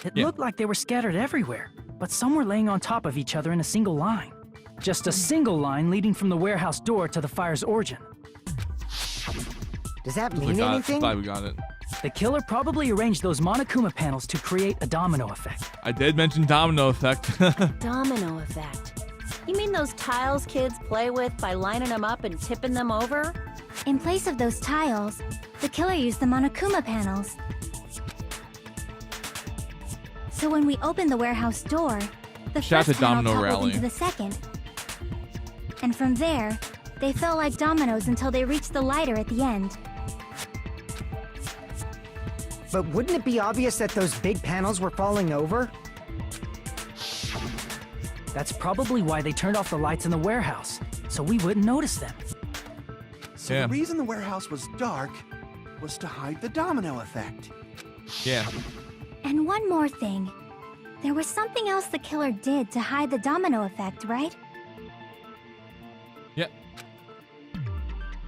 It Yeah. looked like they were scattered everywhere, but some were laying on top of each other in a single line. Just a single line leading from the warehouse door to the fire's origin. Does that We mean got it. anything? Glad we got it. The killer probably arranged those Monokuma panels to create a domino effect. I did mention domino effect. domino effect. You mean those tiles kids play with by lining them up and tipping them over? In place of those tiles, the killer used the Monokuma panels. So when we opened the warehouse door, the Shout out first to panel Domino toppled Rally. into the second. And from there, they fell like dominoes until they reached the lighter at the end. But wouldn't it be obvious that those big panels were falling over? That's probably why they turned off the lights in the warehouse, so we wouldn't notice them. So Yeah. the reason the warehouse was dark was to hide the domino effect. Yeah. And one more thing. There was something else the killer did to hide the domino effect, right? Yep.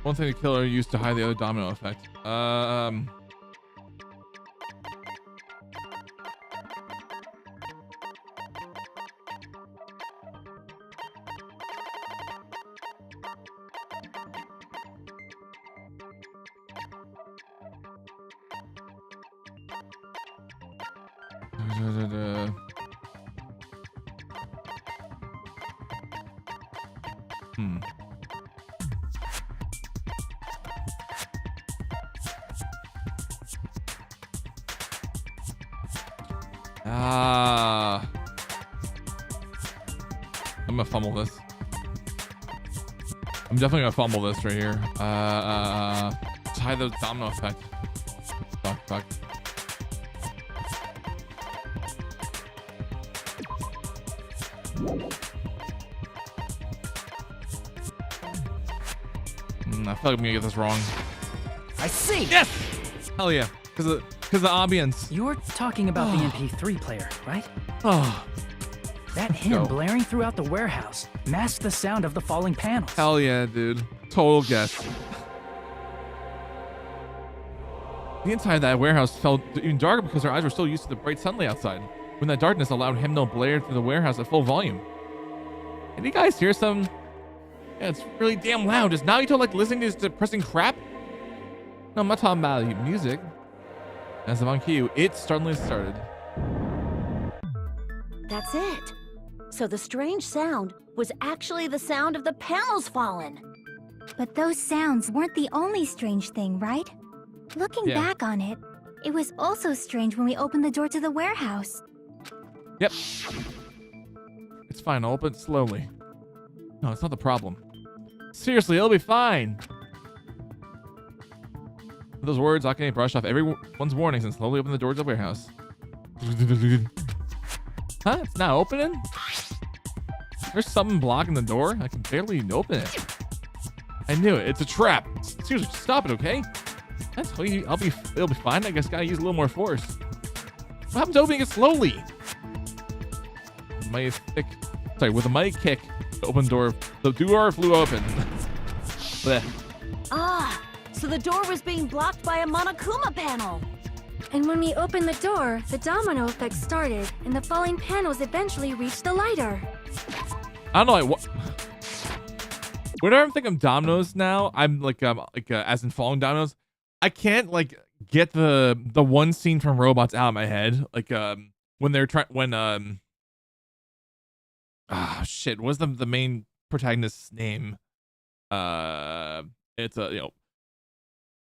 One thing the killer used to hide the other domino effect. Hmm. I'm gonna fumble this. I'm definitely gonna fumble this right here. Tie the domino effect. Fuck. I feel like I'm gonna get this wrong. I see! Yes! Hell yeah. Because of the ambience. You're talking about the MP3 player, right? Oh, That hymn go. blaring throughout the warehouse masked the sound of the falling panels. hell yeah, dude. Total guess. The inside of that warehouse felt even darker because our eyes were still used to the bright sunlight outside, when that darkness allowed hymnal blare through the warehouse at full volume. Can you guys hear some? Yeah, it's really damn loud. Is Nagito like listening to this depressing crap? No, I'm not talking about music. As I'm on cue, it suddenly started. That's it. So the strange sound was actually the sound of the panels falling. But those sounds weren't the only strange thing, right? Looking Yeah. back on it, it was also strange when we opened the door to the warehouse. Yep. It's fine. I'll open it slowly. No, it's not the problem. Seriously, it'll be fine. With those words, Akane brushed off everyone's warnings and slowly opened the door to the warehouse. Huh? It's not opening? There's something blocking the door? I can barely open it. I knew it. It's a trap. Seriously, stop it, okay? That's it'll be fine. I guess gotta use a little more force. What happens to opening it slowly? With a mighty kick, the door flew open. Blech. Ah, so the door was being blocked by a Monokuma panel. And when we opened the door, the domino effect started, and the falling panels eventually reached the lighter. I don't know, whenever I'm thinking of dominoes now, I'm as in falling dominoes, I can't get the one scene from Robots out of my head. When they're shit, what's the main protagonist's name? It's a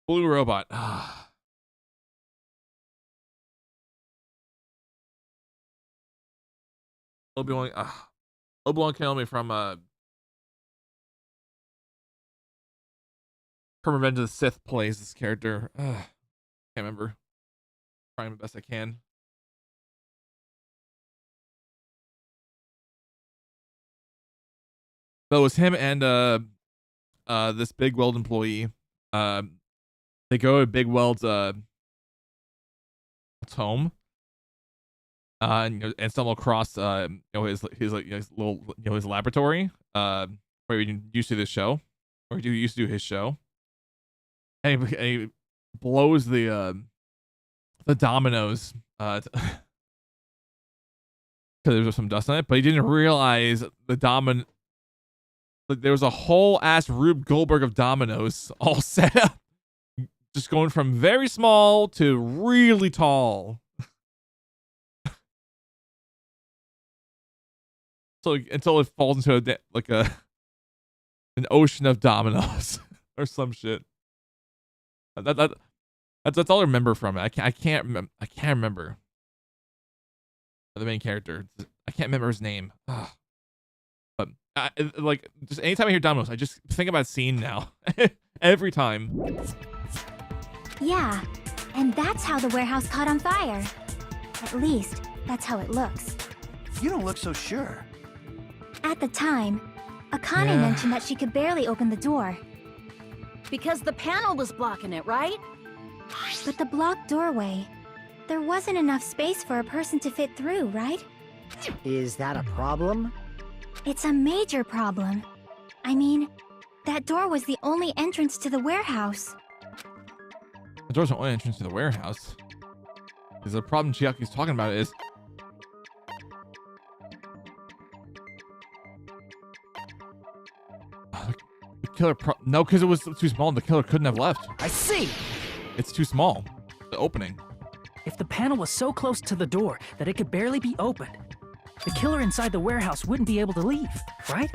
blue robot. Obi-Wan Kenobi from Revenge of the Sith plays this character. Can't remember. Trying the best I can. So it was him and this Big Weld employee. They go to Big Weld's home. And stumble across his little his laboratory where he used to do this show, or he used to do his show, and he blows the dominoes because there was some dust on it, but he didn't realize there was a whole ass Rube Goldberg of dominoes all set up, just going from very small to really tall. So until it falls into an ocean of dominoes or some shit. That's all I remember from it. I can't remember the main character. I can't remember his name. Ugh. But just anytime I hear dominoes, I just think about scene now. Every time. Yeah, and that's how the warehouse caught on fire. At least, that's how it looks. You don't look so sure. At the time, Akane mentioned that she could barely open the door. Because the panel was blocking it, right? But the blocked doorway, there wasn't enough space for a person to fit through, right? Is that a problem? It's a major problem. I mean, that door was the only entrance to the warehouse. The door's the only entrance to the warehouse. Because the problem Chiaki's talking about is the killer. No, because it was too small. The killer couldn't have left. I see. It's too small. The opening. If the panel was so close to the door that it could barely be opened, the killer inside the warehouse wouldn't be able to leave, right?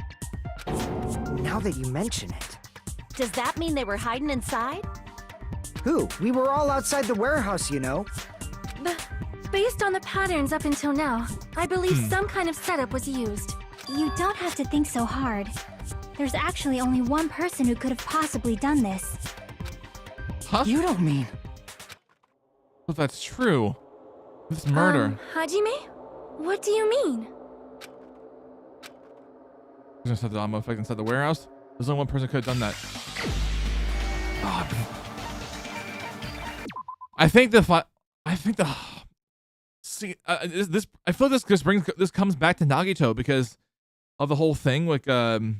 Now that you mention it. Does that mean they were hiding inside? Who? We were all outside the warehouse, you know. Based on the patterns up until now, I believe some kind of setup was used. You don't have to think so hard. There's actually only one person who could have possibly done this. Huh? You don't mean... Well, that's true. This murder. Hajime? What do you mean? There's no set the domino effect inside the warehouse. There's only one person who could have done that. Oh, I think see, I feel this comes back to Nagito because of the whole thing, that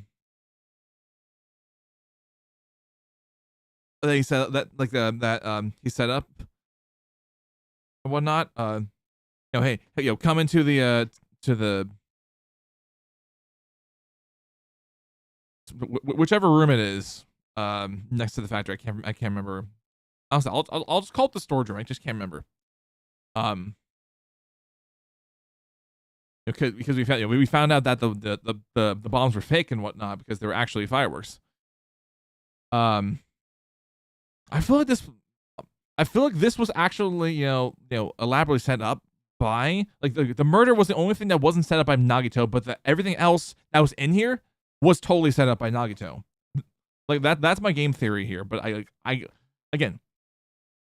he said that he set up and whatnot. Hey, come into the whichever room it is next to the factory. I can't remember. Honestly, I'll just call it the storage room. I just can't remember. Because we found out that the bombs were fake and whatnot because they were actually fireworks. I feel like this was actually elaborately set up by the murder was the only thing that wasn't set up by Nagito, but everything else that was in here was totally set up by Nagito. That's my game theory here. But I again,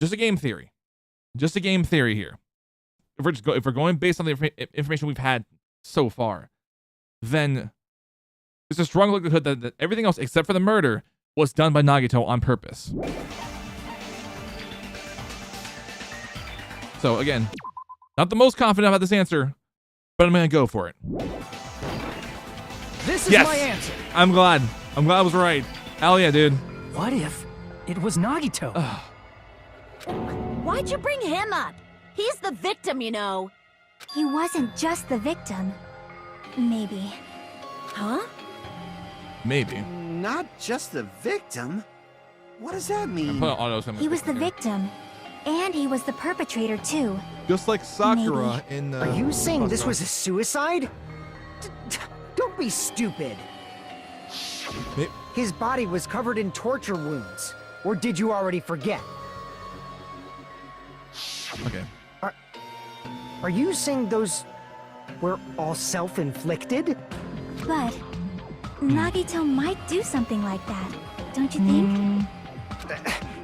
just a game theory here. If we're going based on the information we've had so far, then there's a strong likelihood that everything else except for the murder was done by Nagito on purpose. So again, not the most confident about this answer, but I'm gonna go for it. This is my answer. I'm glad I was right. Hell yeah, dude. What if it was Nagito? Why'd you bring him up? He's the victim, you know. He wasn't just the victim. Maybe. Huh? Maybe. Not just the victim? What does that mean? Put auto He was the victim. And he was the perpetrator, too. Just like Sakura in. Are you saying this was a suicide? Don't be stupid. His body was covered in torture wounds. Or did you already forget? Okay. Are you saying those were all self-inflicted? But Nagito might do something like that, don't you think?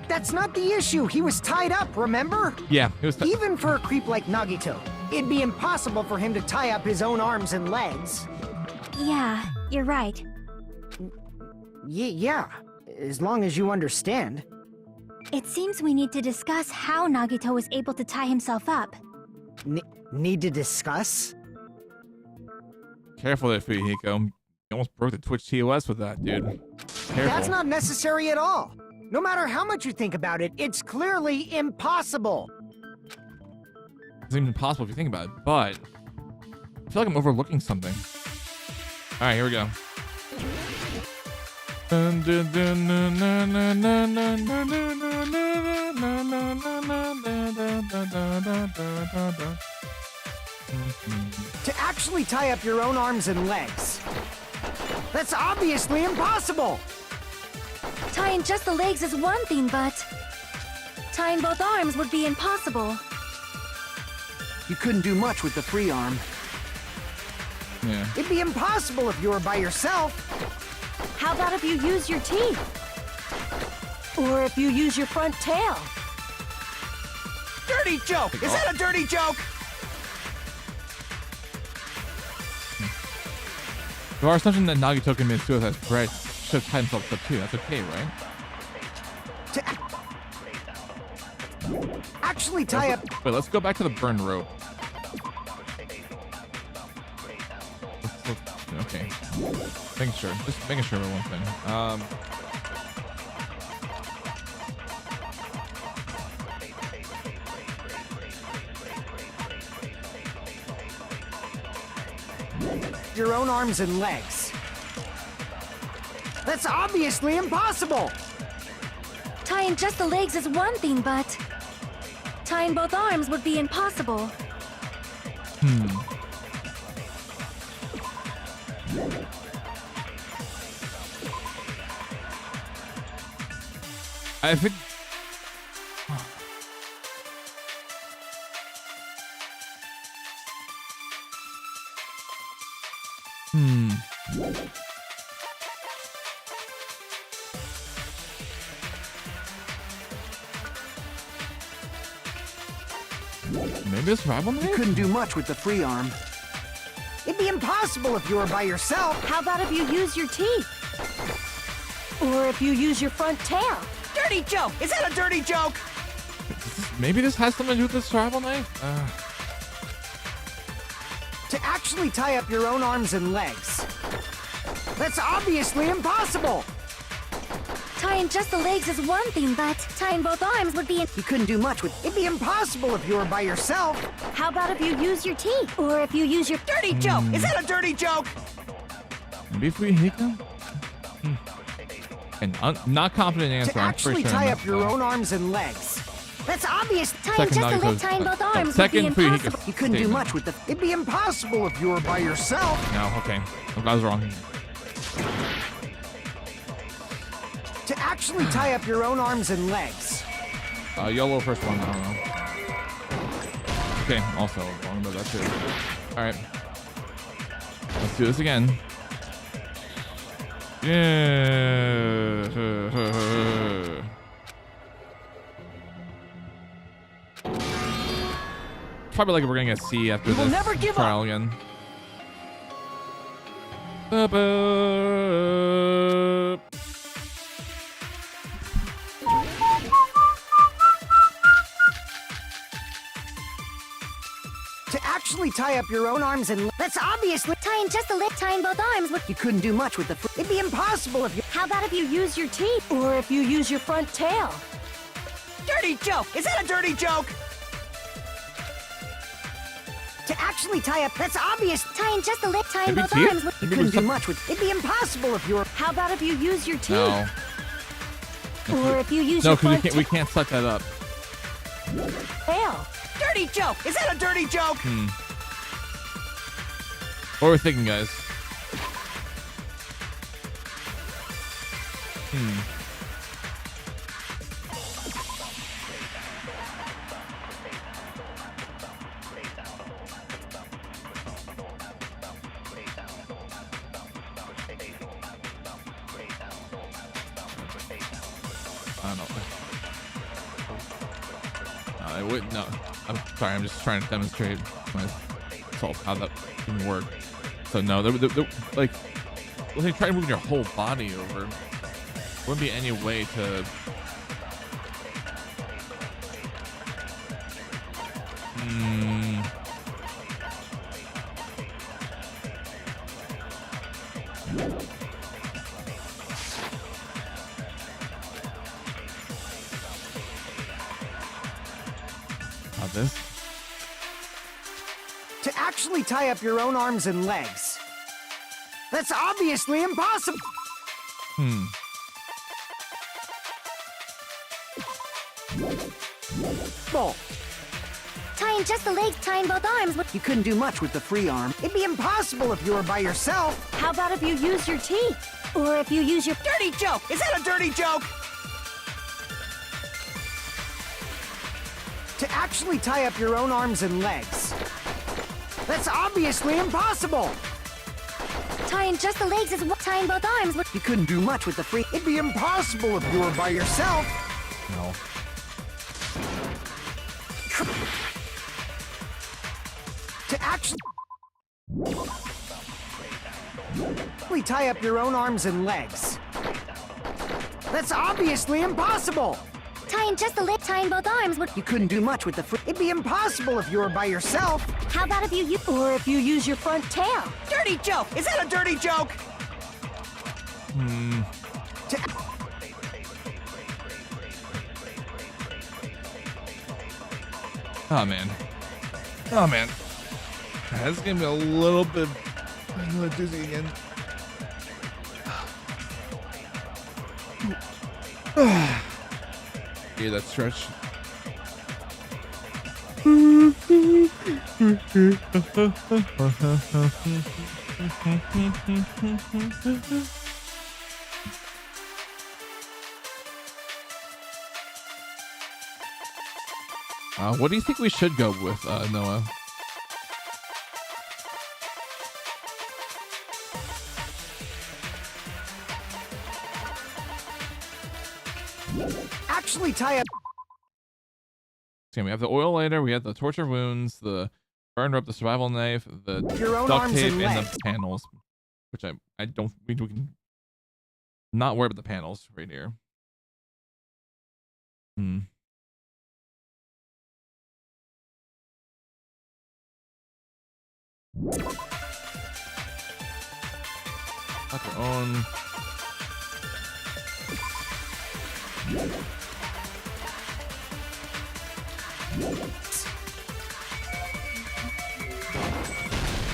That's not the issue. He was tied up, remember? Yeah, it was. Even for a creep like Nagito, it'd be impossible for him to tie up his own arms and legs. Yeah, you're right. Yeah, as long as you understand. It seems we need to discuss how Nagito was able to tie himself up. Need to discuss? Careful there, Fuyuhiko. You almost broke the Twitch TOS with that, dude. Careful. That's not necessary at all. No matter how much you think about it, it's clearly impossible. It's even impossible if you think about it, but I feel like I'm overlooking something. All right, here we go. To actually tie up your own arms and legs. That's obviously impossible! Tying just the legs is one thing, but tying both arms would be impossible. You couldn't do much with the free arm. Yeah. It'd be impossible if you were by yourself. How about if you use your teeth? Or if you use your front tail? Dirty joke! Is that a dirty joke? If our assumption that Nagito committed suicide is correct, should have tied himself up too. That's okay, right? To actually tie up. Wait, let's go back to the burn rope. Okay. Just making sure about one thing. Your own arms and legs. That's obviously impossible! Tying just the legs is one thing, but tying both arms would be impossible. I think. Maybe it's rival You couldn't do much with the free arm. It'd be impossible if you were by yourself. How about if you use your teeth? Or if you use your front tail? Dirty joke! Is that a dirty joke? Maybe this has something to do with this tribal knife? To actually tie up your own arms and legs. That's obviously impossible! Tying just the legs is one thing, but tying both arms would be... You couldn't do much with... It'd be impossible if you were by yourself. How about if you use your teeth? Or if you use your... Dirty joke! Is that a dirty joke? Maybe if we hit them? And not confident answer. To actually tie up your own arms and legs. That's obvious. Tying just the leg, tying both arms would be impossible. You couldn't do much with the... It'd be impossible if you were by yourself. No, okay. I was wrong. To actually tie up your own arms and legs. YOLO first one, I don't know. Okay, also wrong about that too. Alright. Let's do this again. Yeah. Probably like we're gonna get C after this never give trial up. again. actually tie up your own arms and that's obviously Tying just a leg, tying both arms would. You couldn't do much with the it'd be impossible if you. How about if you use your teeth? Or if you use your front tail. Dirty joke! Is that a dirty joke? To actually tie up, that's obvious. Tying just a leg, tying Maybe both teeth? arms would. You couldn't do much with. It'd be impossible if you were. How about if you use your teeth? No. Or if you use No, your because front we can't suck that up. tail. Dirty joke! Is that a dirty joke? What are we thinking, guys? I don't know. I wouldn't. No, I'm sorry. I'm just trying to demonstrate myself how that can work. So no, like, well, they try to move your whole body over. Wouldn't be any way to. Not this. To actually tie up your own arms and legs. That's obviously impossible. Bull. Tying just the legs, tying both arms would. You couldn't do much with the free arm. It'd be impossible if you were by yourself. How about if you use your teeth? Or if you use your. Dirty joke! Is that a dirty joke? To actually tie up your own arms and legs. That's obviously impossible. Tying just the legs is what. Tying both arms would. You couldn't do much with the free. It'd be impossible if you were by yourself. No. To actually tie up your own arms and legs. That's obviously impossible. Tying just the leg, tying both arms would. You couldn't do much with the free. It'd be impossible if you were by yourself. How about if you use. Or if you use your front tail? Dirty joke! Is that a dirty joke? Oh man. Oh man. That's gonna be a little bit dizzy again. Yeah, that stretch. What do you think we should go with, Noah? Actually tie up. Okay, we have the oil lighter, we have the torture wounds, the burn rope, the survival knife, the Your own duct arms tape, and and legs. the panels. Which I don't, we can not worry about the panels right here. Not your own.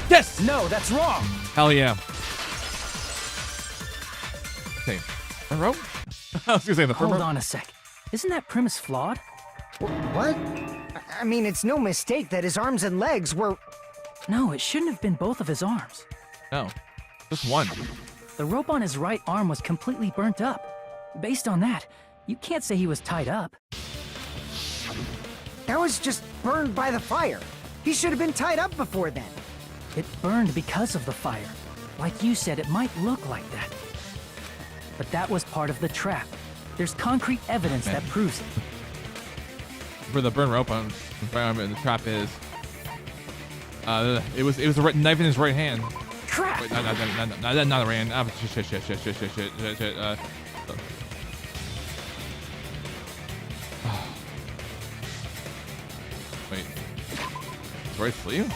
Yes! No, that's wrong. Hell yeah. Okay. Front row? I was gonna say the front Hold row. on a sec. Isn't that premise flawed? What? I mean, it's no mistake that his arms and legs were. No, it shouldn't have been both of his arms. No. Just one. The rope on his right arm was completely burnt up. Based on that, you can't say he was tied up. That was just burned by the fire. He should have been tied up before then. It burned because of the fire. Like you said, it might look like that. But that was part of the trap. There's concrete evidence that proves it. Where the burn rope on the arm and the trap is. It was a knife in his right hand. Crap! Wait, not the right hand. Shit. Wait. Right sleeve?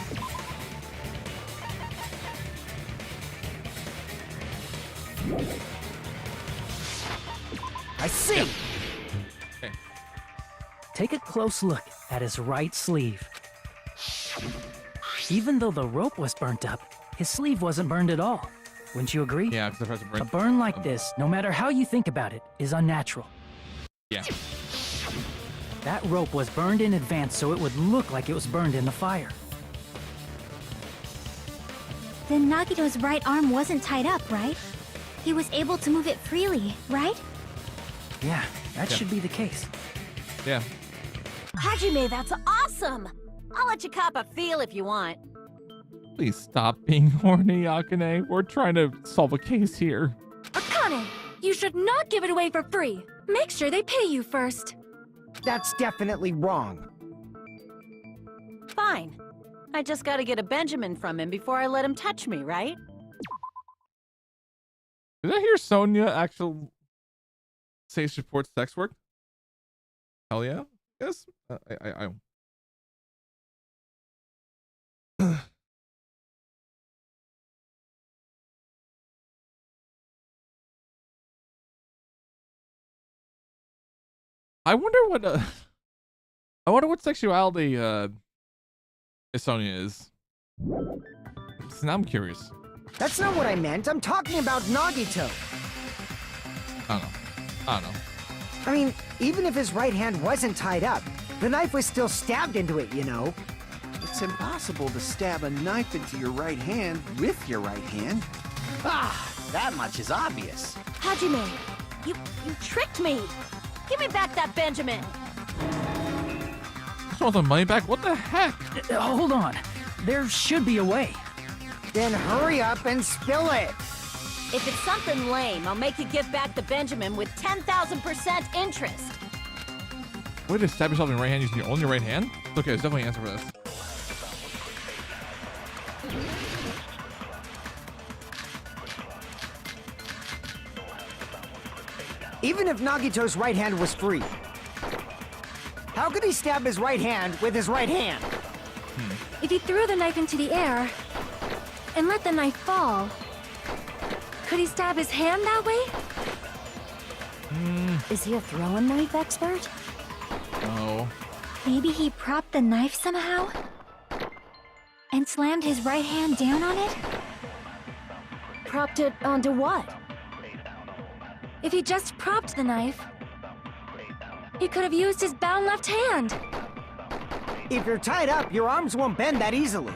take a close look at his right sleeve. Even though the rope was burnt up, his sleeve wasn't burned at all. Wouldn't you agree? Yeah, because I tried to burn. A burn like this, no matter how you think about it, is unnatural. Yeah. That rope was burned in advance so it would look like it was burned in the fire. Then Nagito's right arm wasn't tied up, right? He was able to move it freely, right? Yeah, that should be the case. Yeah. Hajime, that's awesome! I'll let you cop a feel if you want. Please stop being horny, Akane. We're trying to solve a case here. Akane, you should not give it away for free. Make sure they pay you first. That's definitely wrong. Fine. I just gotta get a Benjamin from him before I let him touch me, right? Did I hear Sonia actually say she supports sex work? Hell yeah. Yes. I wonder what sexuality Sonia is. So now I'm curious. That's not what I meant. I'm talking about Nagito. I don't know. I mean, even if his right hand wasn't tied up, the knife was still stabbed into it, you know? It's impossible to stab a knife into your right hand with your right hand. Ah, that much is obvious. Hajime, you tricked me! Give me back that Benjamin! Just want the money back? What the heck? Hold on. There should be a way. Then hurry up and spill it! If it's something lame, I'll make you give back the Benjamin with 10,000% interest. Way to stab yourself in your right hand using your only right hand? Okay, there's definitely an answer for this. Even if Nagito's right hand was free, how could he stab his right hand with his right hand? If he threw the knife into the air and let the knife fall, could he stab his hand that way? Is he a throwing knife expert? No. Maybe he propped the knife somehow and slammed his right hand down on it? Propped it onto what? If he just propped the knife, he could have used his bound left hand. If you're tied up, your arms won't bend that easily.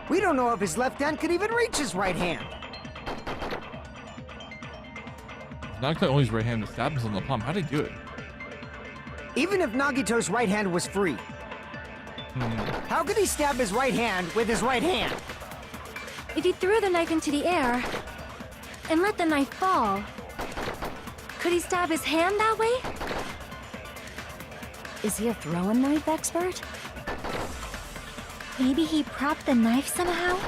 We don't know if his left hand could even reach his right hand. Nagito only his right hand to stab himself in the palm. How did he do it? Even if Nagito's right hand was free, how could he stab his right hand with his right hand? If he threw the knife into the air and let the knife fall, could he stab his hand that way? Is he a throwing knife expert? Maybe he propped the knife somehow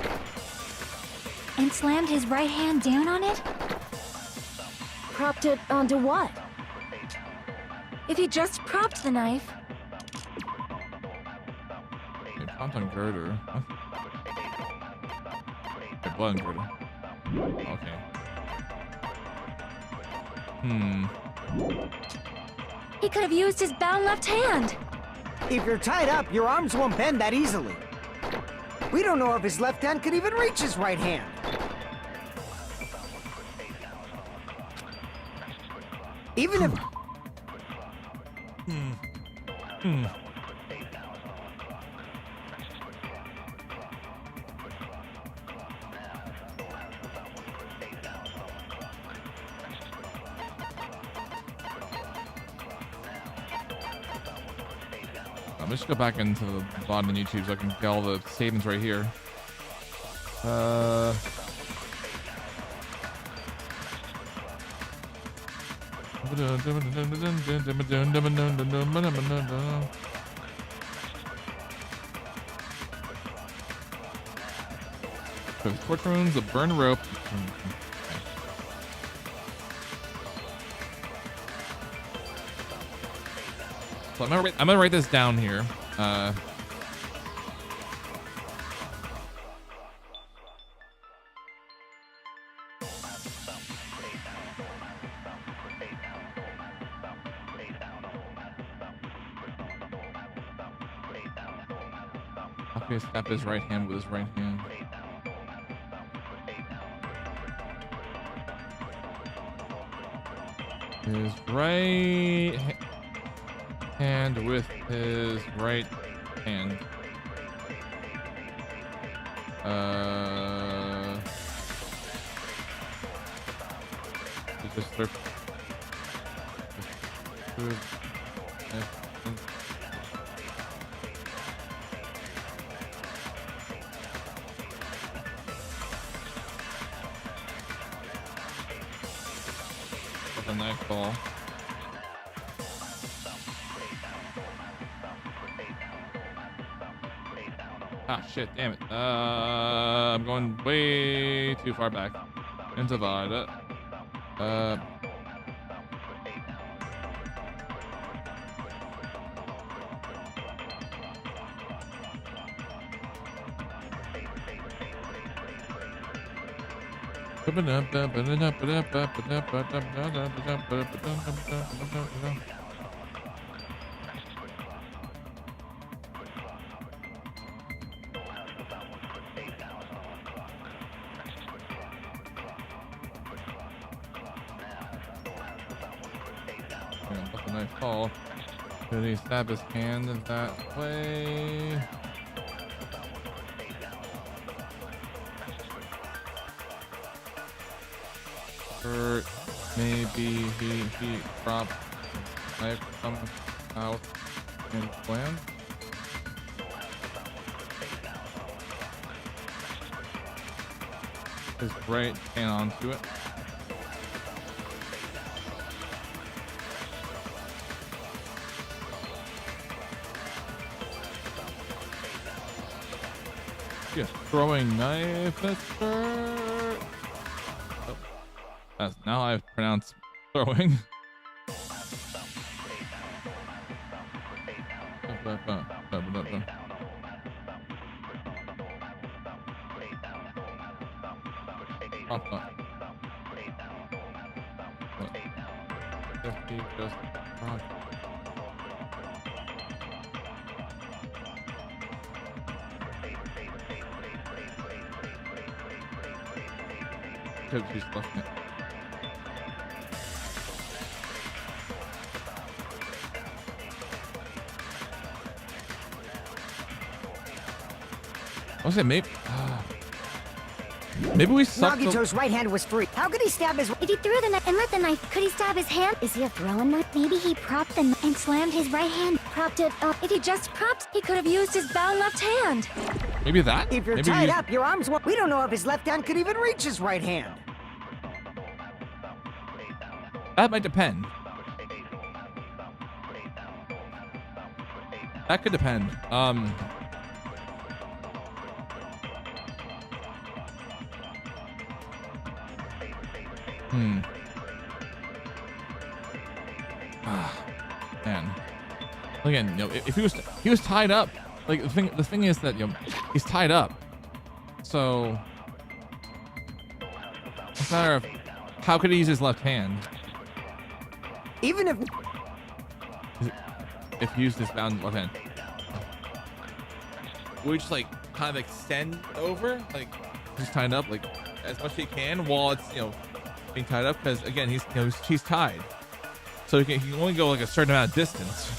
and slammed his right hand down on it? Propped it onto what? If he just propped the knife. Okay, propped on girder. What? Okay, blood on girder. Okay. He could have used his bound left hand. If you're tied up, your arms won't bend that easily. We don't know if his left hand could even reach his right hand. Even if... I'm just go back into the bottom of YouTube so I can get all the statements right here. Torch runes, a burn rope. So I'm gonna write this down here. Okay, stab his right hand with his right hand. His right hand with his right hand. Just start. A knife ball. Ah, shit, damn it. I'm going way too far back. Into Vada. Let the knife fall. Did he stab his hand that way? Or maybe he dropped the knife come out and slammed. His right hand onto it. Yeah, throwing knife at her. Oh. That's now I've pronounced throwing. If he just could she's left it. I'll say maybe. Maybe we sucked. Nagito's right hand was free. How could he stab his? If he threw the knife and let the knife, could he stab his hand? Is he a throwing knife? Maybe he propped the knife and slammed his right hand. Propped it up. If he just propped, he could have used his bound left hand. Maybe that? If you're maybe tied up, your arms won't. We don't know if his left hand could even reach his right hand. That might depend. That could depend. Man. Again, you know, if he was tied up, like the thing is that, you know, he's tied up. So it's a matter of how could he use his left hand? Even if he used his bound left hand, would he just like kind of extend over, like he's tied up, like as much as he can while it's, you know, being tied up, because again he's tied, so he can only go like a certain amount of distance.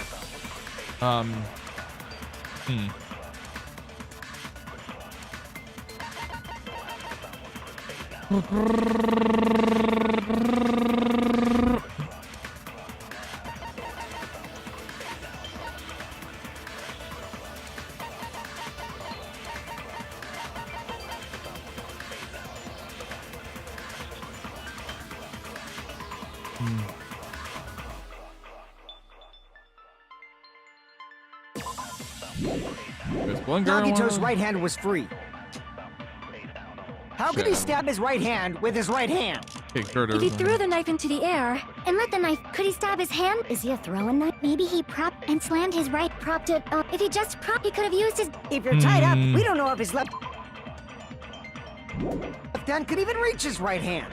Nagito's right hand was free. How could he stab his right hand with his right hand? If he threw the knife into the air and let the knife, could he stab his hand? Is he a throwing knife? Maybe he propped and slammed his right, propped it up. If he just propped, he could have used his. If you're tied up, we don't know if his left hand could even reach his right hand.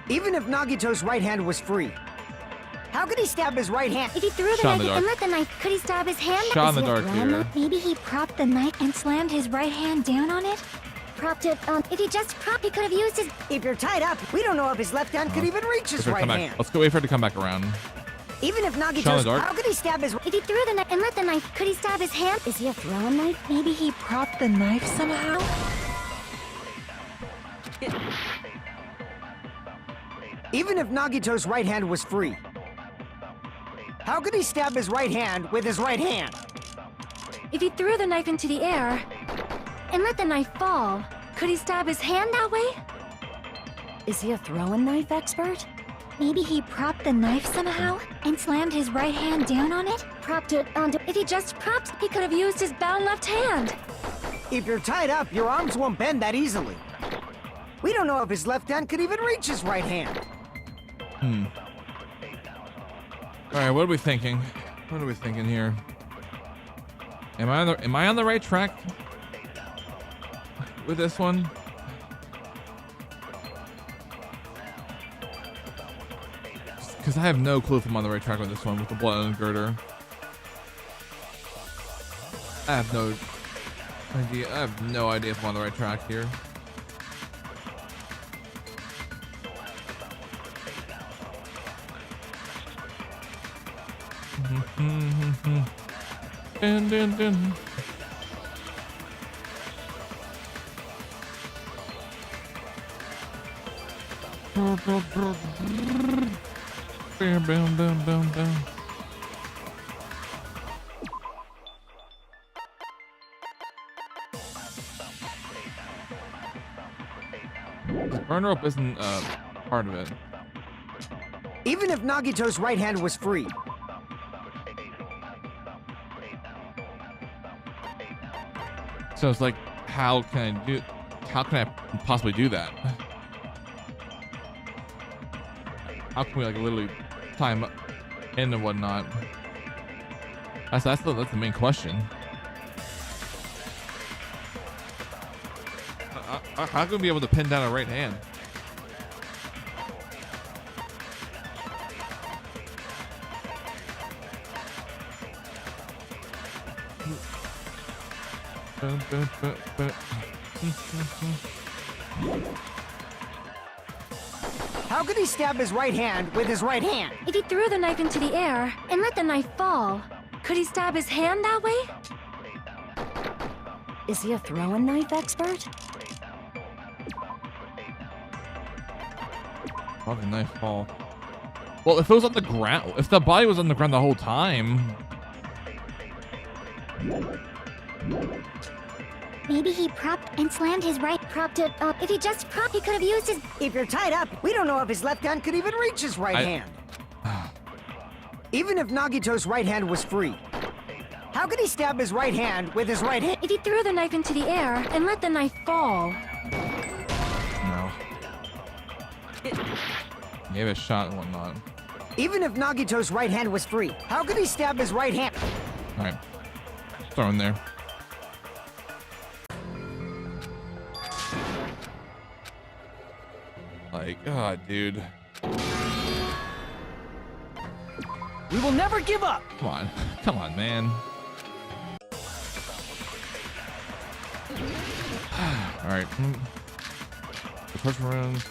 Even if Nagito's right hand was free. How could he stab his right hand? If he threw the Shot in knife the and dark. let the knife, could he stab his hand? Shot in the Is he a dark grown here. up? Maybe he propped the knife and slammed his right hand down on it? Propped it, if he just propped, he could have used his... If you're tied up, we don't know if his left hand could even reach his right hand. Let's go wait for it to come back around. Even if Shot in the Nagito's... dark. How could he stab his... If he threw the knife and let the knife, could he stab his hand? Is he a throwing knife? Maybe he Propped the knife somehow? Even if Nagito's right hand was free, how could he stab his right hand with his right hand? If he threw the knife into the air and let the knife fall, could he stab his hand that way? Is he a throwing knife expert? Maybe he propped the knife somehow and slammed his right hand down on it? Propped it onto... If he just propped, he could have used his bound left hand. If you're tied up, your arms won't bend that easily. We don't know if his left hand could even reach his right hand. All right, what are we thinking? What are we thinking here? Am I on the right track with this one? Because I have no clue if I'm on the right track with this one with the blood and girder. I have no idea. I have no idea if I'm on the right track here. Dun, dun, dun. Bam, bam, bam, bam, bam. This burn rope isn't part of it. Even if Nagito's right hand was free, So it's like, how can I possibly do that? How can we like literally time in and whatnot? That's the main question. How can we be able to pin down a right hand? how could he stab his right hand with his right hand? If he threw the knife into the air and let the knife fall, could he stab his hand that way? Is he a throwing knife expert? Why did the knife fall? Well, if it was on the ground, if the body was on the ground the whole time. Maybe he propped and slammed his right, propped it up. If he just propped, he could have used his... If you're tied up, we don't know if his left hand could even reach his right hand. Even if Nagito's right hand was free, how could he stab his right hand with his right hand? If he threw the knife into the air and let the knife fall. No. Gave it a shot and whatnot. Even if Nagito's right hand was free, how could he stab his right hand? All right. Throw in there. Like, God, dude. We will never give up. Come on. Come on, man. All right. The first round.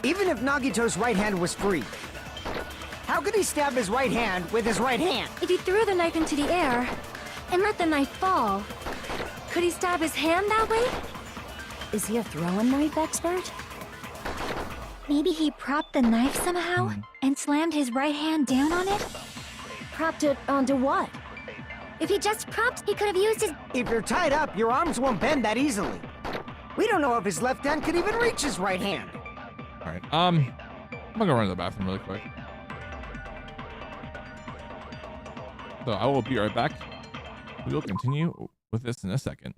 Even if Nagito's right hand was free, how could he stab his right hand with his right hand? If he threw the knife into the air and let the knife fall, could he stab his hand that way? Is he a throwing knife expert? Maybe he propped the knife somehow and slammed his right hand down on it? Propped it onto what? If he just propped, he could have used his... If you're tied up, your arms won't bend that easily. We don't know if his left hand could even reach his right hand. All right. I'm gonna go run to the bathroom really quick. So I will be right back. We will continue with this in a second.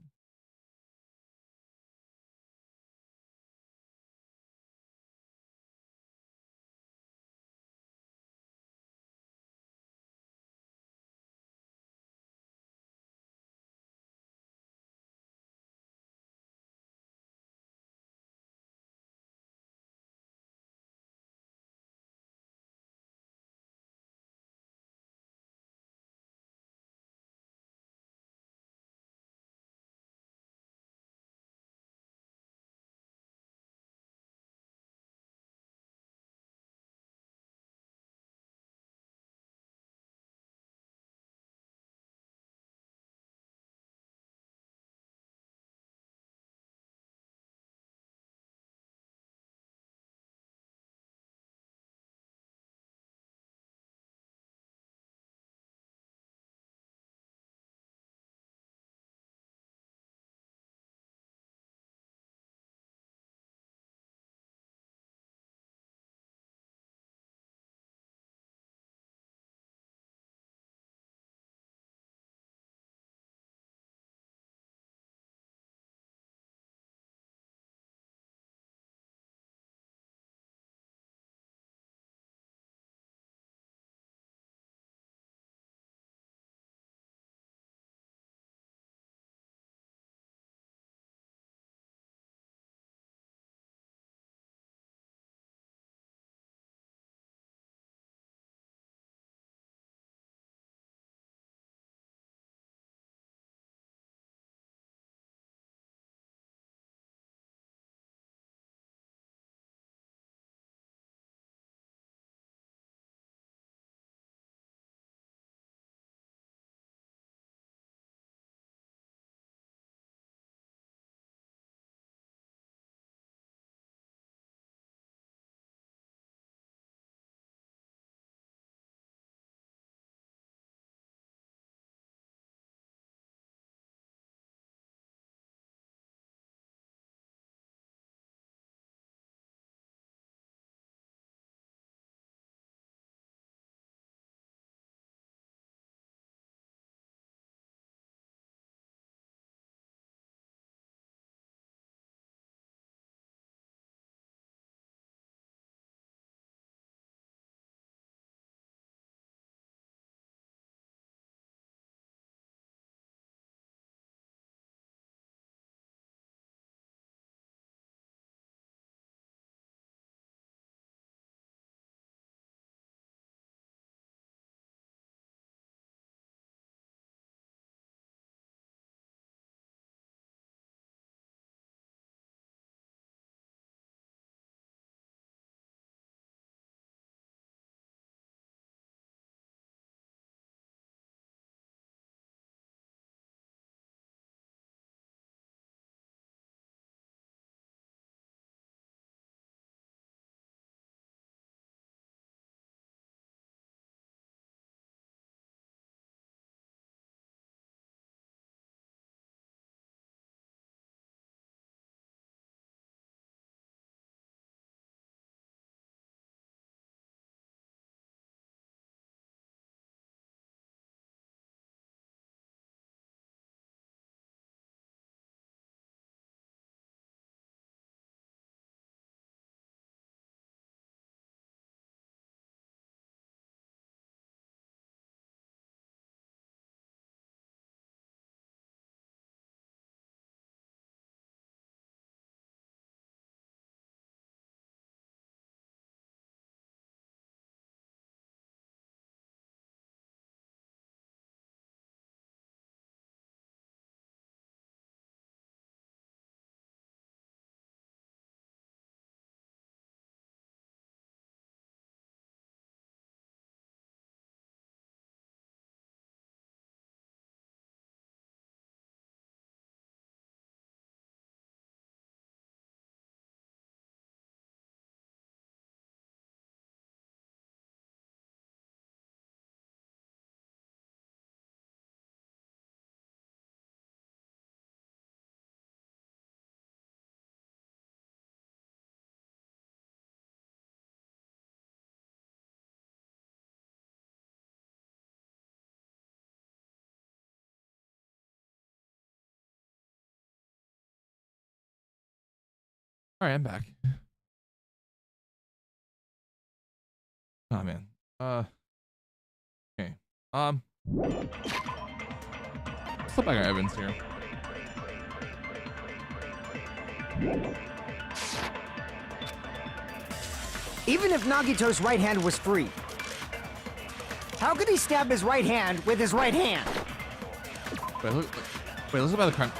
All right, I'm back. Oh man. Okay. Let's flip back our evidence here. Even if Nagito's right hand was free, how could he stab his right hand with his right hand? Wait, let's go by the crime.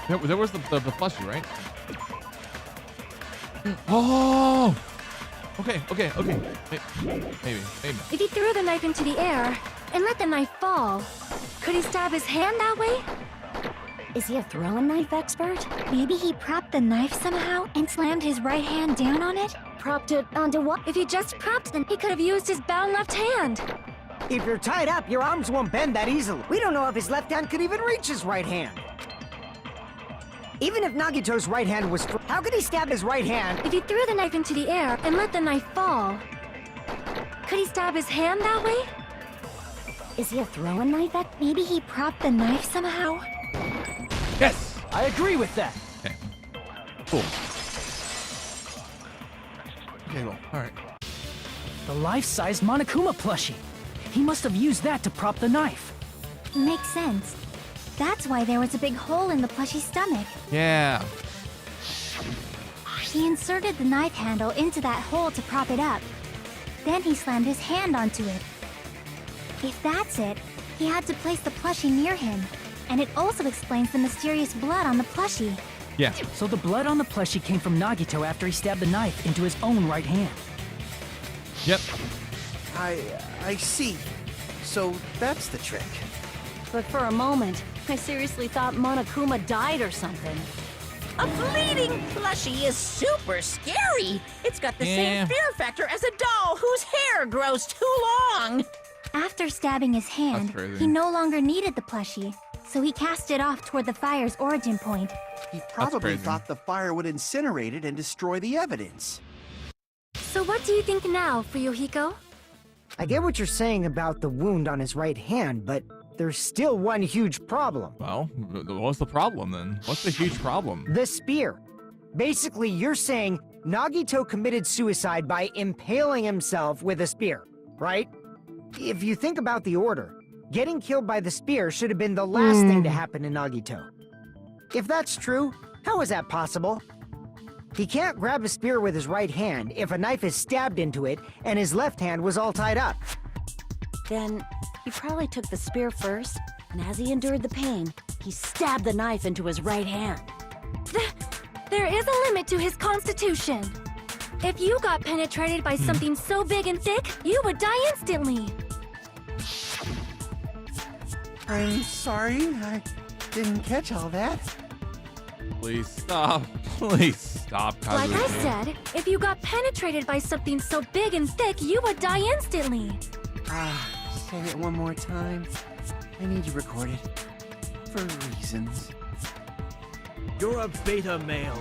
There was the plushie, right? Oh! Okay. Maybe. If he threw the knife into the air and let the knife fall, could he stab his hand that way? Is he a throwing knife expert? Maybe he propped the knife somehow and slammed his right hand down on it? Propped it onto what? If he just propped them, he could have used his bound left hand. If you're tied up, your arms won't bend that easily. We don't know if his left hand could even reach his right hand. Even if Nagito's right hand was free, how could he stab his right hand? If he threw the knife into the air and let the knife fall, could he stab his hand that way? Is he a throwing knife expert? Maybe he propped the knife somehow? Yes! I agree with that. Okay. Cool. Okay, cool. Alright. The life-size Monokuma plushie. He must have used that to prop the knife. Makes sense. That's why there was a big hole in the plushie's stomach. Yeah. He inserted the knife handle into that hole to prop it up. Then he slammed his hand onto it. If that's it, he had to place the plushie near him. And it also explains the mysterious blood on the plushie. Yeah. So the blood on the plushie came from Nagito after he stabbed the knife into his own right hand. Yep. I see. So that's the trick. But for a moment, I seriously thought Monokuma died or something. A bleeding plushie is super scary. It's got the same fear factor as a doll whose hair grows too long. After stabbing his hand, he no longer needed the plushie, so he cast it off toward the fire's origin point. He probably thought the fire would incinerate it and destroy the evidence. So what do you think now, Fuyuhiko? I get what you're saying about the wound on his right hand, but there's still one huge problem. Well, what's the problem then? What's the huge problem? The spear. Basically, you're saying Nagito committed suicide by impaling himself with a spear, right? If you think about the order, getting killed by the spear should have been the last thing to happen to Nagito. If that's true, how is that possible? He can't grab a spear with his right hand if a knife is stabbed into it and his left hand was all tied up. Then, he probably took the spear first, and as he endured the pain, he stabbed the knife into his right hand. There is a limit to his constitution. If you got penetrated by something so big and thick, you would die instantly. I'm sorry, I didn't catch all that. Please stop. Please stop, Kazuki. Like I said, if you got penetrated by something so big and thick, you would die instantly. Say it one more time. I need you recorded. For reasons. You're a beta male.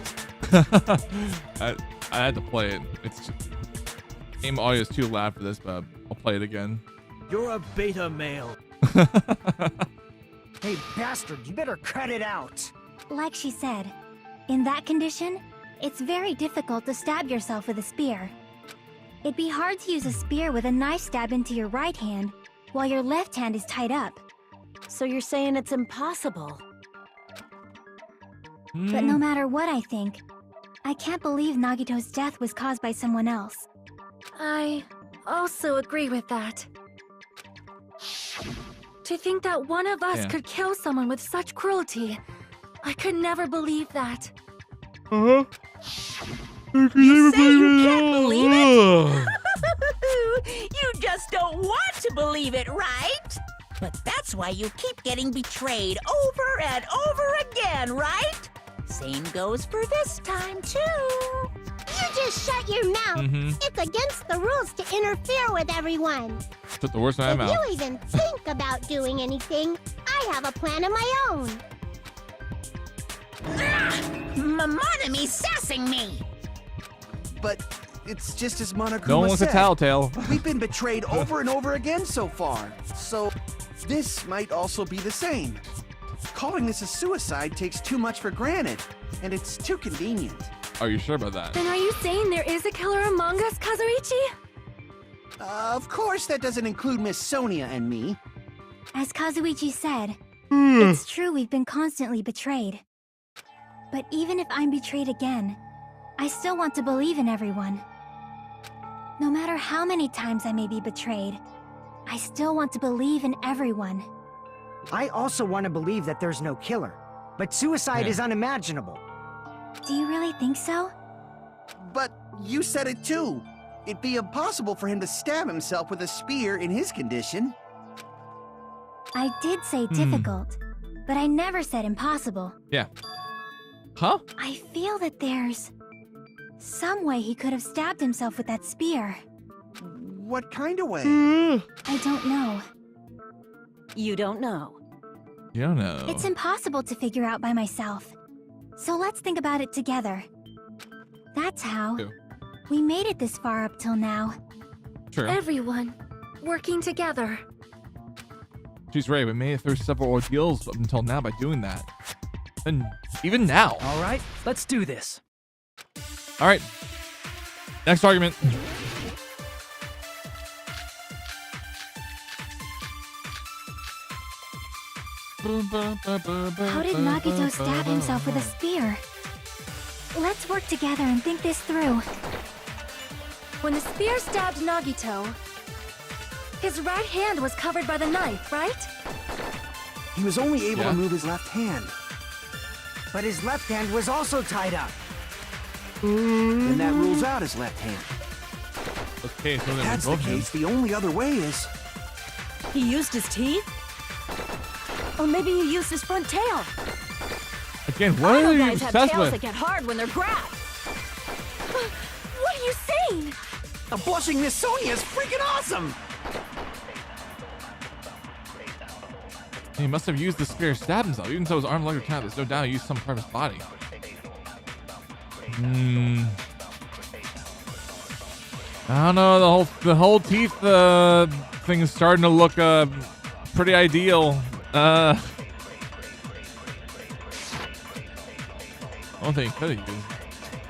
I had to play it. It's just, game audio is too loud for this, but I'll play it again. You're a beta male. Hey, bastard, you better cut it out. Like she said, in that condition, it's very difficult to stab yourself with a spear. It'd be hard to use a spear with a knife stab into your right hand while your left hand is tied up. So you're saying it's impossible? But no matter what I think, I can't believe Nagito's death was caused by someone else. I also agree with that. To think that one of us could kill someone with such cruelty, I could never believe that. You say you can't believe it? You just don't want to believe it, right? But that's why you keep getting betrayed over and over again, right? Same goes for this time, too. You just shut your mouth. It's against the rules to interfere with everyone. Took the worst out of my mouth. If you even think about doing anything, I have a plan of my own. Monome's sassing me. But it's just as Monokuma No one wants a said. tattletale. We've been betrayed over and over again so far. So this might also be the same. Calling this a suicide takes too much for granted, and it's too convenient. Are you sure about that? Then are you saying there is a killer among us, Kazuichi? Of course, that doesn't include Miss Sonia and me. As Kazuichi said, it's true we've been constantly betrayed. But even if I'm betrayed again, I still want to believe in everyone. No matter how many times I may be betrayed, I still want to believe in everyone. I also want to believe that there's no killer, but suicide is unimaginable. Do you really think so? But you said it too. It'd be impossible for him to stab himself with a spear in his condition. I did say difficult, but I never said impossible. Yeah. Huh? I feel that there's some way he could have stabbed himself with that spear. What kind of way? I don't know. You don't know. You don't know. It's impossible to figure out by myself. So let's think about it together. That's how we made it this far up till now. True. Everyone working together. She's right. We made it through several ordeals up until now by doing that. And even now. All right, let's do this. All right. Next argument. How did Nagito stab himself with a spear? Let's work together and think this through. When the spear stabbed Nagito, his right hand was covered by the knife, right? He was only able to move his left hand. But his left hand was also tied up. Then that rules out his left hand. Okay, so then That's the case. The only other way is... He used his teeth? Or maybe he used his front tail. Again, what are you guys have obsessed tails with? that get hard when they're grabbed. What are you saying? The blushing Miss Sonia is freaking awesome! He must have used the spear to stab himself. Even though his arm, leg, or cat, there's no doubt he used some part of his body. I don't know. The whole teeth thing is starting to look pretty ideal. I don't think he could have used.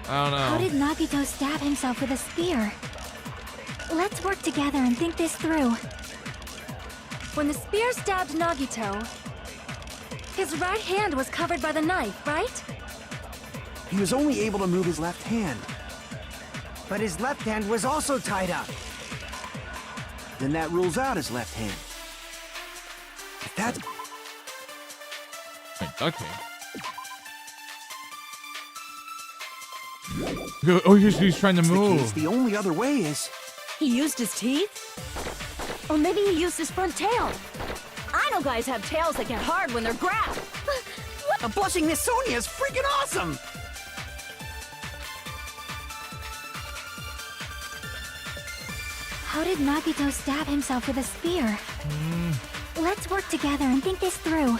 I don't know. How did Nagito stab himself with a spear? Let's work together and think this through. When the spear stabbed Nagito, his right hand was covered by the knife, right? He was only able to move his left hand. But his left hand was also tied up. Then that rules out his left hand. If that's... Wait, okay. Oh, he's trying to move. The only other way is... He used his teeth? Or maybe he used his front tail. I know guys have tails that get hard when they're grabbed. The blushing Miss Sonia is freaking awesome! How did Nagito stab himself with a spear? Let's work together and think this through.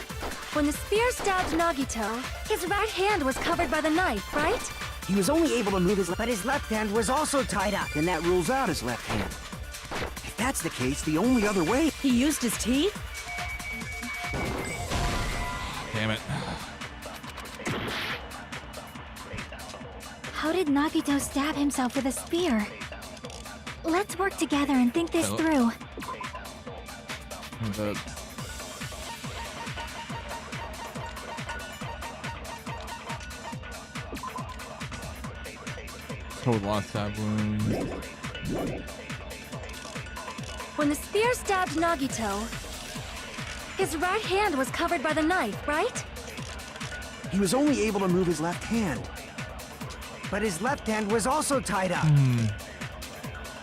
When the spear stabbed Nagito, his right hand was covered by the knife, right? He was only able to move his... But his left hand was also tied up. Then that rules out his left hand. If that's the case, the only other way... He used his teeth? Damn it. How did Nagito stab himself with a spear? Let's work together and think this through. Total lost stab wound. When the spear stabbed Nagito, his right hand was covered by the knife, right? He was only able to move his left hand. But his left hand was also tied up.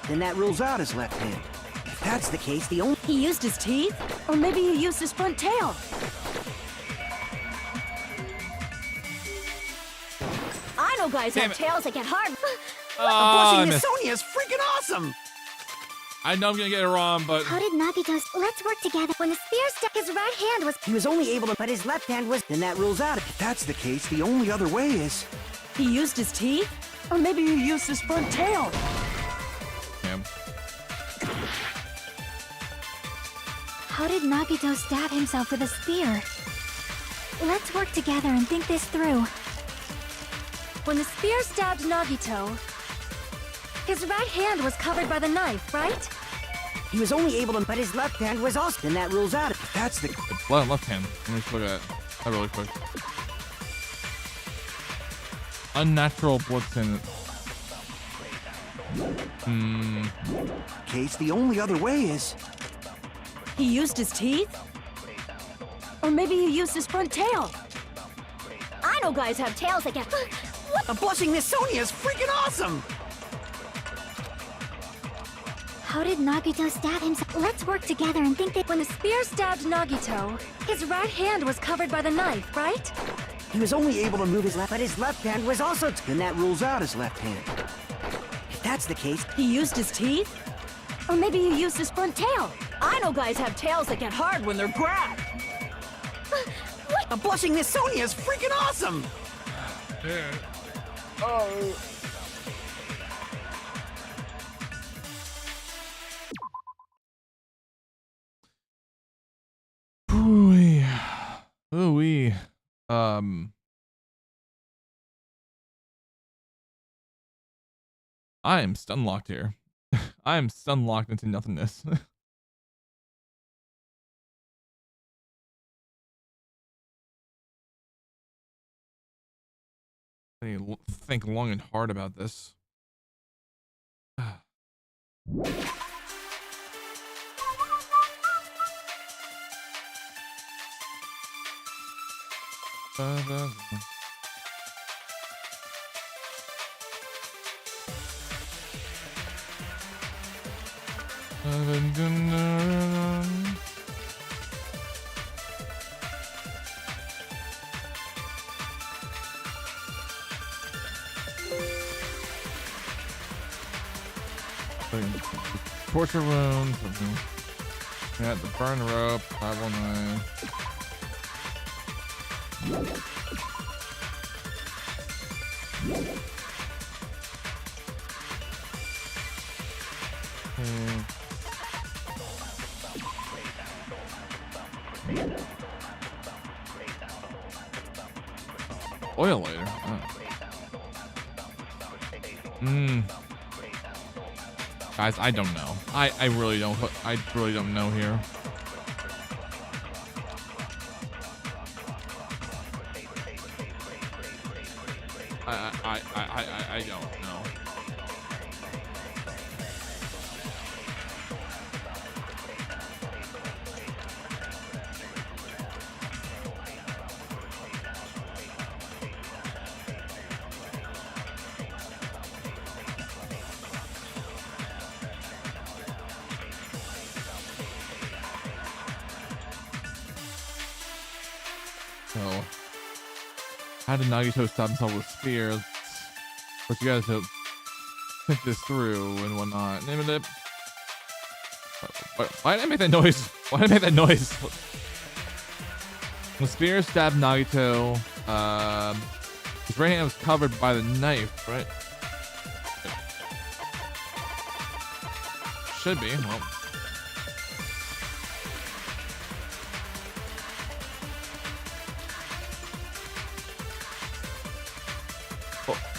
Then that rules out his left hand. If that's the case, the only... He used his teeth? Or maybe he used his front tail. I know guys have tails that get hard. Blushing Miss Sonia is freaking awesome! I know I'm gonna get it wrong, but... How did Nagito... Let's work together. When the spear stuck, his right hand was... He was only able to... But his left hand was... Then that rules out. If that's the case, the only other way is... He used his teeth? Or maybe he used his front tail. Damn. How did Nagito stab himself with a spear? Let's work together and think this through. When the spear stabbed Nagito, his right hand was covered by the knife, right? He was only able to, but his left hand was also. Then that rules out. That's the. Blood on left hand. Let me just look at that really quick. Unnatural blood stain. Case, the only other way is. He used his teeth? Or maybe he used his front tail. I know guys have tails that get... A blushing Miss Sonia is freaking awesome! How did Nagito stab himself? Let's work together and think that When the spear stabbed Nagito, his right hand was covered by the knife, right? He was only able to move his left, but his left hand was also. Then that rules out his left hand. If that's the case, He used his teeth? Or maybe he used his front tail. I know guys have tails that get hard when they're grabbed. a blushing Miss Sonia is freaking awesome! Ooh-wee. Ooh-wee. I am stun locked here. I am stun locked into nothingness. I need to think long and hard about this. Torture wounds. Yeah, the burn rope. 519. Oil later. Guys, I don't know. I really don't know here. I don't know. So, how did Nagito stop himself with spears? But you guys to think this through and whatnot. Why did I make that noise? Why did I make that noise? The spear stabbed Nagito. His right hand was covered by the knife, right? Should be. Well.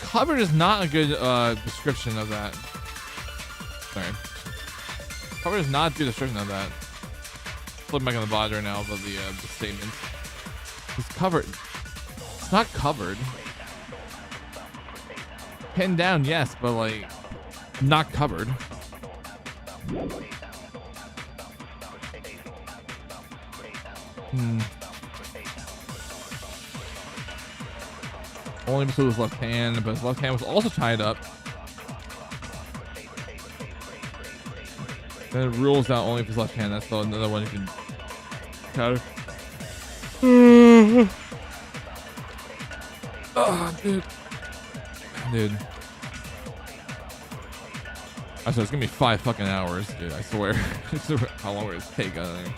Covered is not a good description of that. Sorry. Covered is not a good description of that. Flipping back on the VOD right now about the statement. It's covered. It's not covered. Pinned down, yes, but like not covered. Only with his left hand, but his left hand was also tied up. Then it rules out only with his left hand. That's the another one you can counter. Oh, dude. I said it's gonna be 5 fucking hours, dude. I swear. How long would it take? I don't know.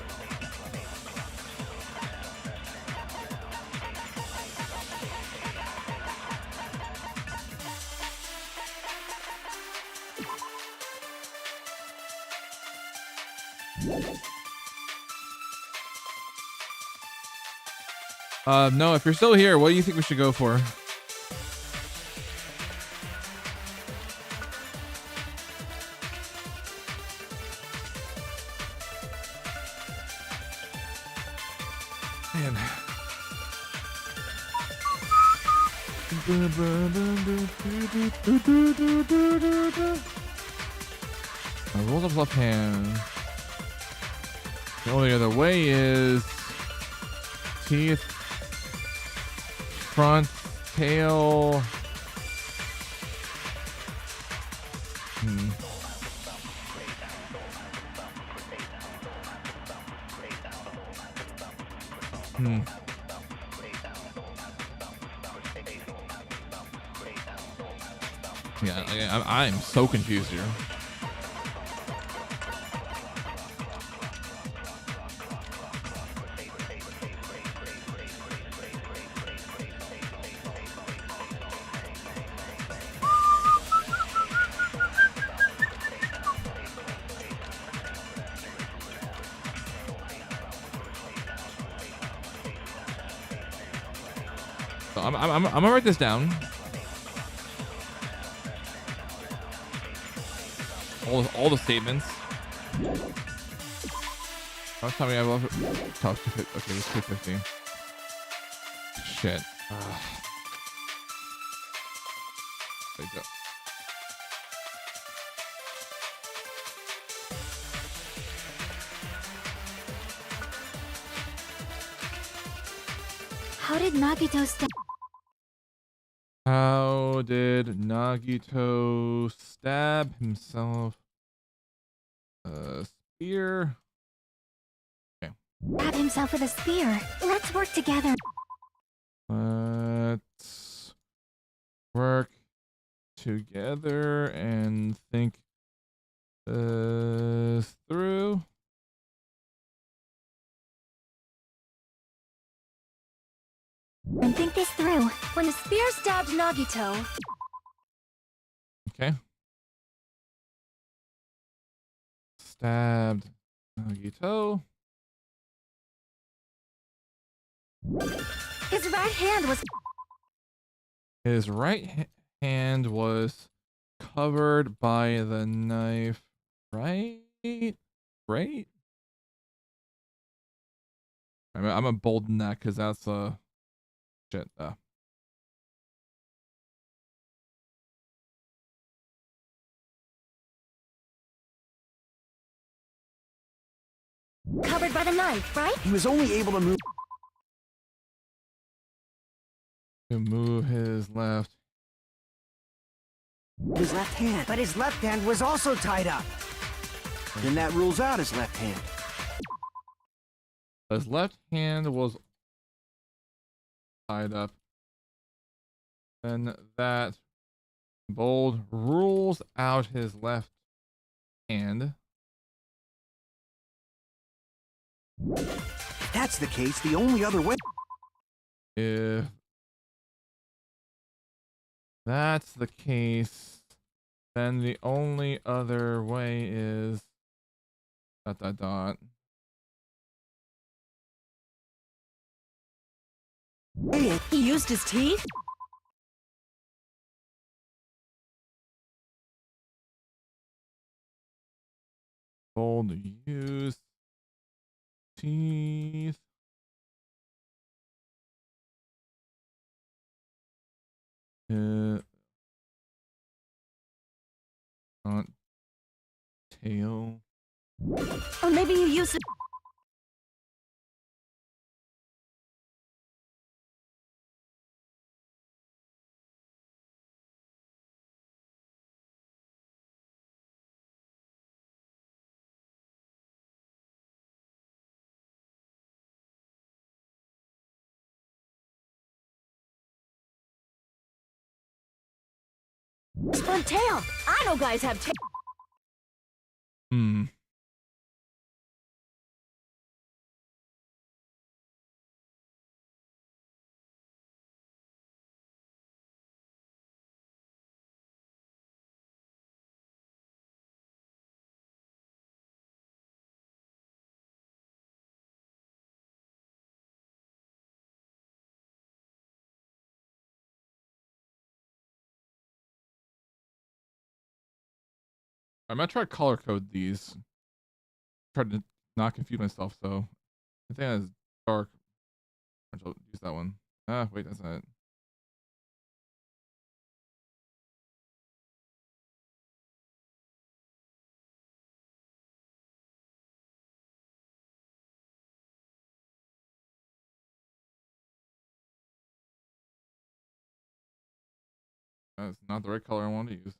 No, if you're still here, what do you think we should go for? Man. Rolls up left hand. The only other way is teeth, front, tail. Yeah, I'm so confused here. So I'm gonna write this down. All the statements. Last time we have okay, it's 250. Shit. There you go. How did Nagito stab? How did Nagito stab himself? Spear. Okay. Stab himself with a spear. Let's work together. Let's work together and think this through. And think this through. When the spear stabbed Nagito, Okay. Stabbed Nagito. his right hand was His right hand was covered by the knife, right? Right? I'm gonna bolden that because that's shit. covered by the knife, right? He was only able to move his left. his left hand. But his left hand was also tied up. Then that rules out his left hand. His left hand was tied up. Then that bold rules out his left hand. If that's the case, the only other way. If that's the case, then the only other way is ... He used his teeth? Bold use teeth. Front tail. Or maybe you used it. Front tail. I know guys have tail. I'm gonna try to color code these. Try to not confuse myself, so I think that's dark I'll use that one. Ah, wait, that's not it. That's not the right color I wanted to use.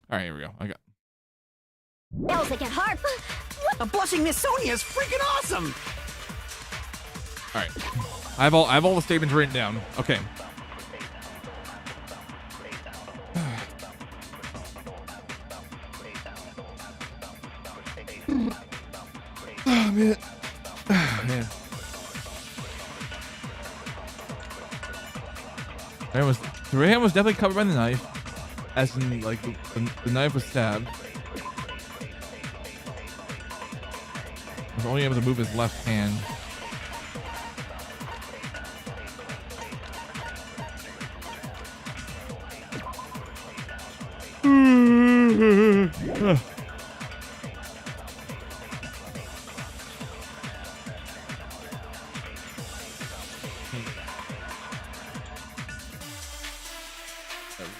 All right, here we go. I got. Bells that get hard. A blushing Miss Sonia is freaking awesome. All right, I have all the statements written down. Okay. Oh man. Oh, man. The right hand was definitely covered by the knife, as in like the knife was stabbed. He was only able to move his left hand.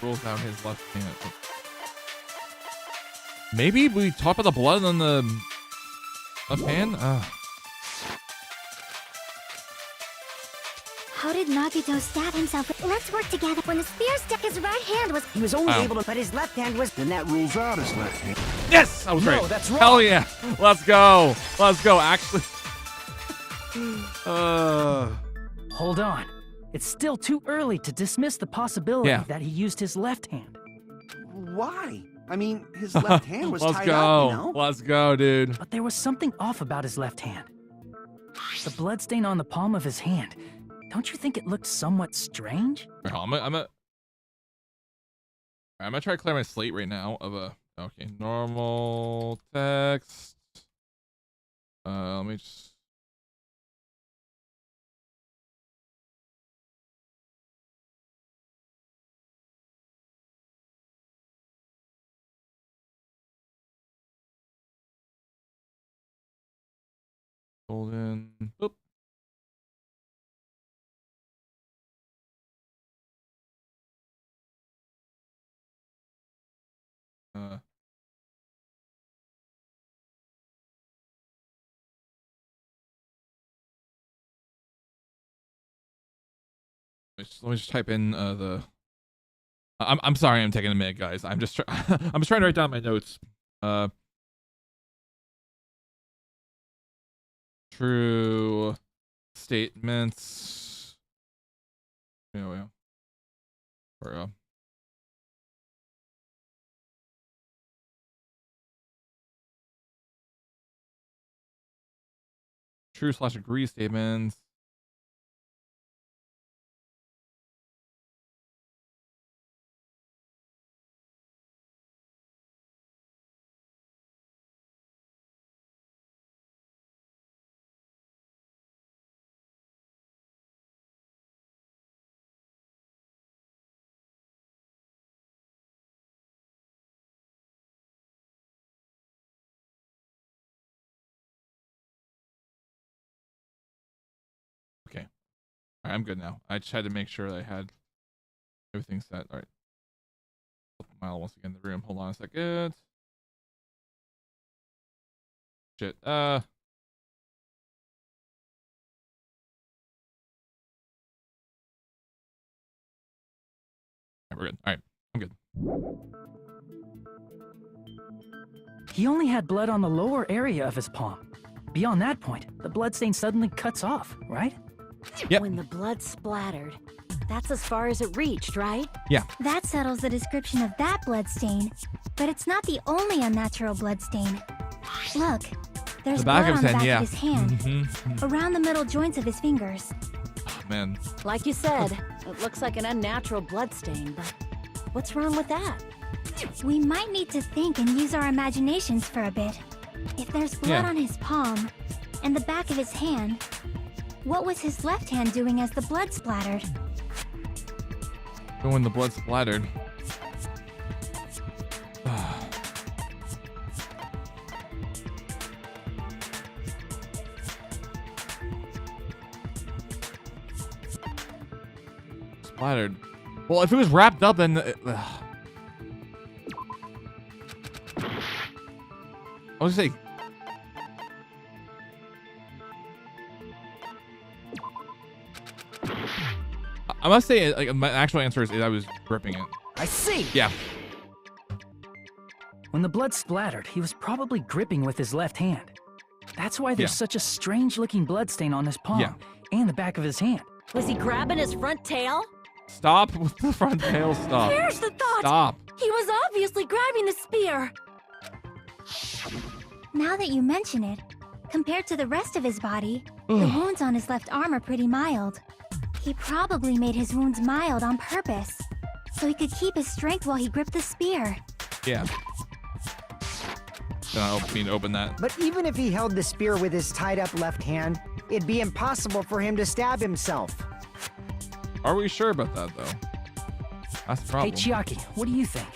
Rolls out his left hand. Maybe we talk about the blood on the left hand? How did Nagito stab himself? Let's work together. When the spear stuck, his right hand was... He was only able to... But his left hand was... Then that rules out his left hand. Yes! I was right. No, that's wrong. Hell yeah. Let's go. Let's go. Actually. Hold on. It's still too early to dismiss the possibility that he used his left hand. Why? I mean, his left hand was Let's tied go. up, you know? Let's go, dude. But there was something off about his left hand. The bloodstain on the palm of his hand. Don't you think it looked somewhat strange? I'm gonna try to clear my slate right now of a okay normal text. Let me just. Golden. Oop. Let me just type in the. I'm sorry, I'm taking a minute, guys. I'm just I'm just trying to write down my notes. True statements. Yeah. Or true/agree statements. Okay. All right, I'm good now. I just had to make sure that I had everything set. All right. Mile once again in the room. Hold on a second. Shit. Right, we're good. All right. I'm good. He only had blood on the lower area of his palm. Beyond that point, the bloodstain suddenly cuts off, right? Yep. When the blood splattered, that's as far as it reached, right? Yeah. That settles the description of that bloodstain. But it's not the only unnatural bloodstain. Look, there's blood on the back of his hand, around the middle joints of his fingers. Oh, man. Like you said, it looks like an unnatural bloodstain, but what's wrong with that? We might need to think and use our imaginations for a bit. If there's blood on his palm and the back of his hand, What was his left hand doing as the blood splattered? When the blood splattered. Splattered. Well, if it was wrapped up, then I was gonna say. I must say, like, my actual answer is I was gripping it. I see. Yeah. When the blood splattered, he was probably gripping with his left hand. That's why there's such a strange-looking bloodstain on his palm and the back of his hand. Was he grabbing his front tail? Stop with the front tail stuff. Here's the thought. Stop. He was obviously grabbing the spear. Now that you mention it, compared to the rest of his body, the wounds on his left arm are pretty mild. He probably made his wounds mild on purpose, so he could keep his strength while he gripped the spear. Yeah. Then I don't mean to open that. But even if he held the spear with his tied-up left hand, it'd be impossible for him to stab himself. Are we sure about that, though? That's the problem. Hey, Chiaki, what do you think?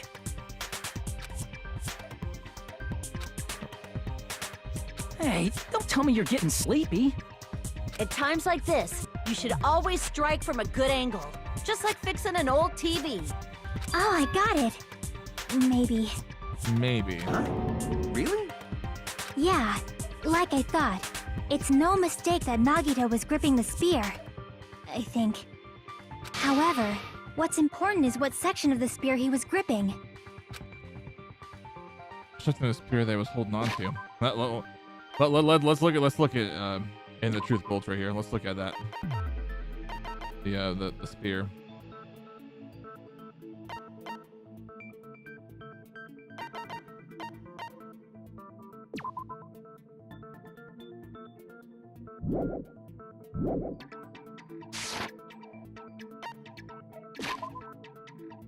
Hey, don't tell me you're getting sleepy. At times like this, you should always strike from a good angle. Just like fixing an old TV. Oh, I got it. Maybe. Maybe. Huh? Really? Yeah, like I thought. It's no mistake that Nagito was gripping the spear, I think. However, what's important is what section of the spear he was gripping. Just the spear that I was holding on to. Let's look at in the truth bolts right here. Let's look at that. The spear.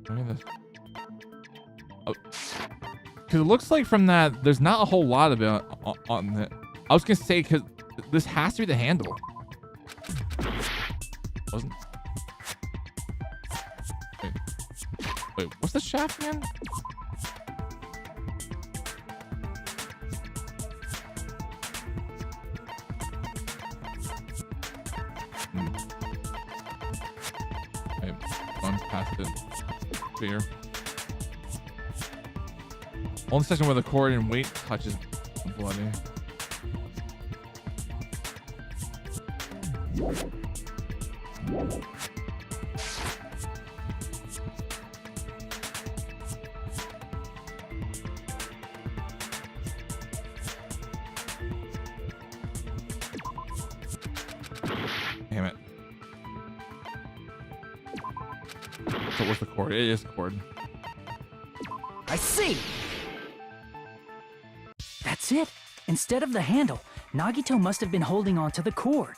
Look at this. Oh, because it looks like from that, there's not a whole lot of it on it. I was gonna say, because this has to be the handle. Wasn't? Wait, what's the shaft again? Okay, I'm past it. Spear. Only section where the cord and weight touches bloody. Damn it. So what's the cord? It is the cord. I see! That's it. Instead of the handle, Nagito must have been holding on to the cord.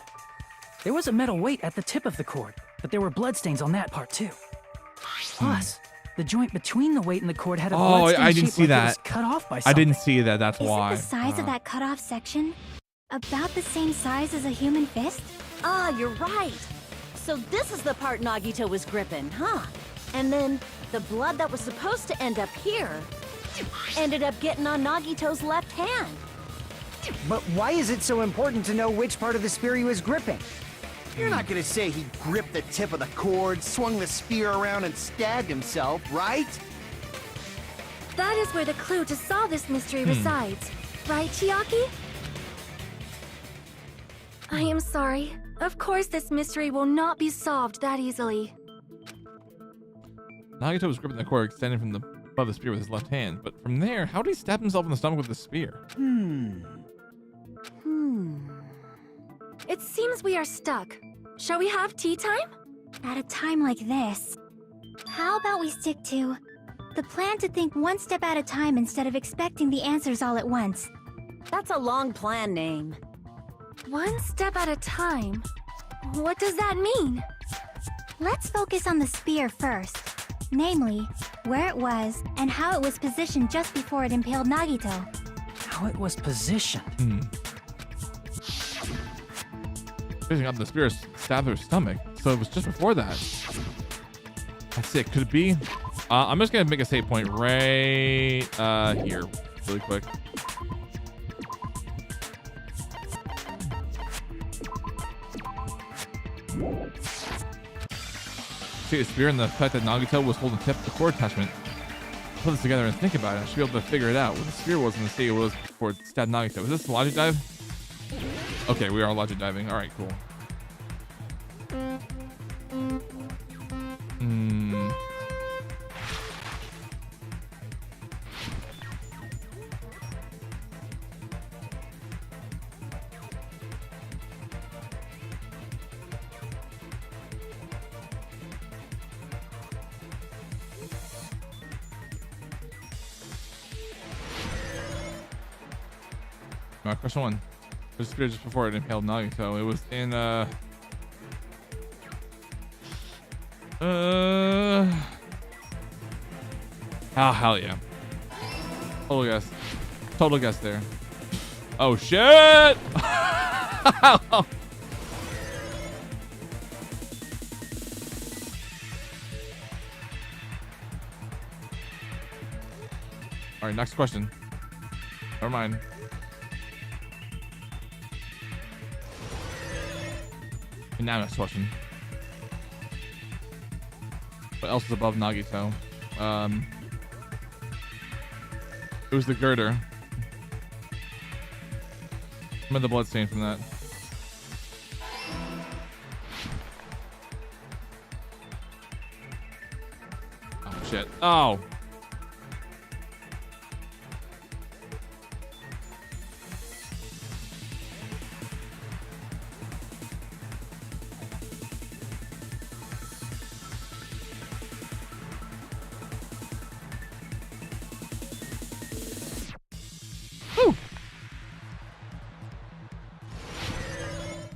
There was a metal weight at the tip of the cord, but there were bloodstains on that part too. Plus, the joint between the weight and the cord had a bloodstain I didn't shape see like that. it was cut off by something. I didn't see that. That's why. Isn't the size of that cut-off section about the same size as a human fist? Ah, you're right. So this is the part Nagito was gripping, huh? And then the blood that was supposed to end up here ended up getting on Nagito's left hand. But why is it so important to know which part of the spear he was gripping? You're not gonna say he gripped the tip of the cord, swung the spear around, and stabbed himself, right? That is where the clue to solve this mystery resides. Right, Chiaki? I am sorry. Of course this mystery will not be solved that easily. Nagito was gripping the cord extending from the above the spear with his left hand, but from there, how did he stab himself in the stomach with the spear? It seems we are stuck. Shall we have tea time? At a time like this, how about we stick to the plan to think one step at a time instead of expecting the answers all at once? That's a long plan name. One step at a time? What does that mean? Let's focus on the spear first. Namely, where it was and how it was positioned just before it impaled Nagito. How it was positioned. Facing up, the spear stabbed her stomach, so it was just before that. That's it. Could it be? I'm just gonna make a save point right here, really quick. See the spear and the fact that Nagito was holding the cord attachment. Put this together and think about it. I should be able to figure it out. What the spear was in the sea was before it stabbed Nagito. Is this a logic dive? Okay, we are logic diving. All right, cool. Question one. The spear just before it impaled Nagito. It was in oh hell yeah. Total guess there. Oh shit. All right, next question. Never mind. Now next question. What else is above Nagito? It was the girder. Remember the blood stain from that. Oh shit. Oh.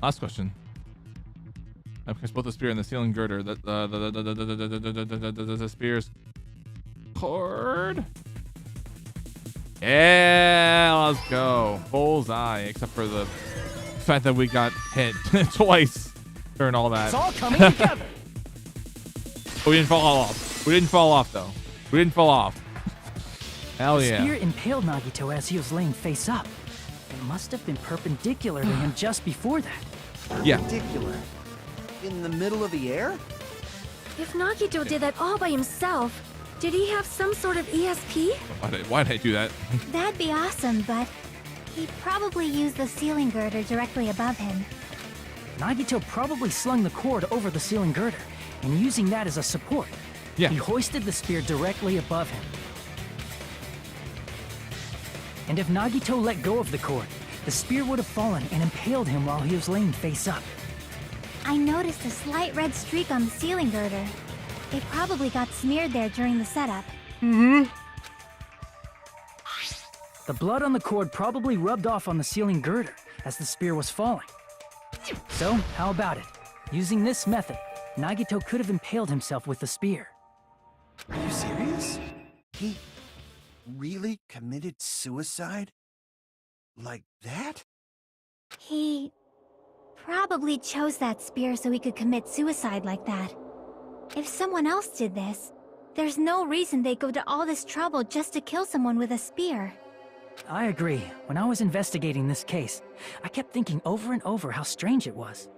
Last question. I pressed both the spear and the ceiling girder. The spear's cord. Yeah, let's go. Bullseye. Except for the fact that we got hit twice during all that. It's all coming together. We didn't fall off. We didn't fall off though. We didn't fall off. Hell yeah. The spear impaled Nagito as he was laying face up. It must have been perpendicular to him just before that. Yeah. Perpendicular? In the middle of the air? If Nagito did that all by himself, did he have some sort of ESP? Why did I do that? That'd be awesome, but he probably used the ceiling girder directly above him. Nagito probably slung the cord over the ceiling girder, and using that as a support, yeah. He hoisted the spear directly above him. And if Nagito let go of the cord, the spear would have fallen and impaled him while he was laying face up. I noticed a slight red streak on the ceiling girder. It probably got smeared there during the setup. The blood on the cord probably rubbed off on the ceiling girder as the spear was falling. So, how about it? Using this method, Nagito could have impaled himself with the spear. Are you serious? He really committed suicide? Like that? He probably chose that spear so he could commit suicide like that. If someone else did this, there's no reason they'd go to all this trouble just to kill someone with a spear. I agree. When I was investigating this case, I kept thinking over and over how strange it was.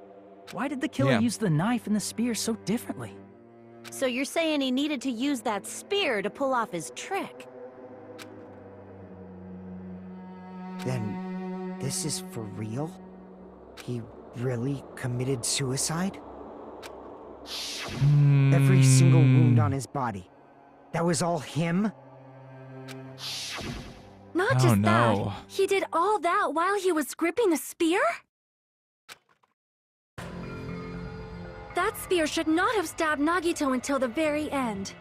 Why did the killer use the knife and the spear so differently? So you're saying he needed to use that spear to pull off his trick? Then, this is for real? He really committed suicide? Every single wound on his body. That was all him? Not just that. He did all that while he was gripping the spear? That spear should not have stabbed Nagito until the very end.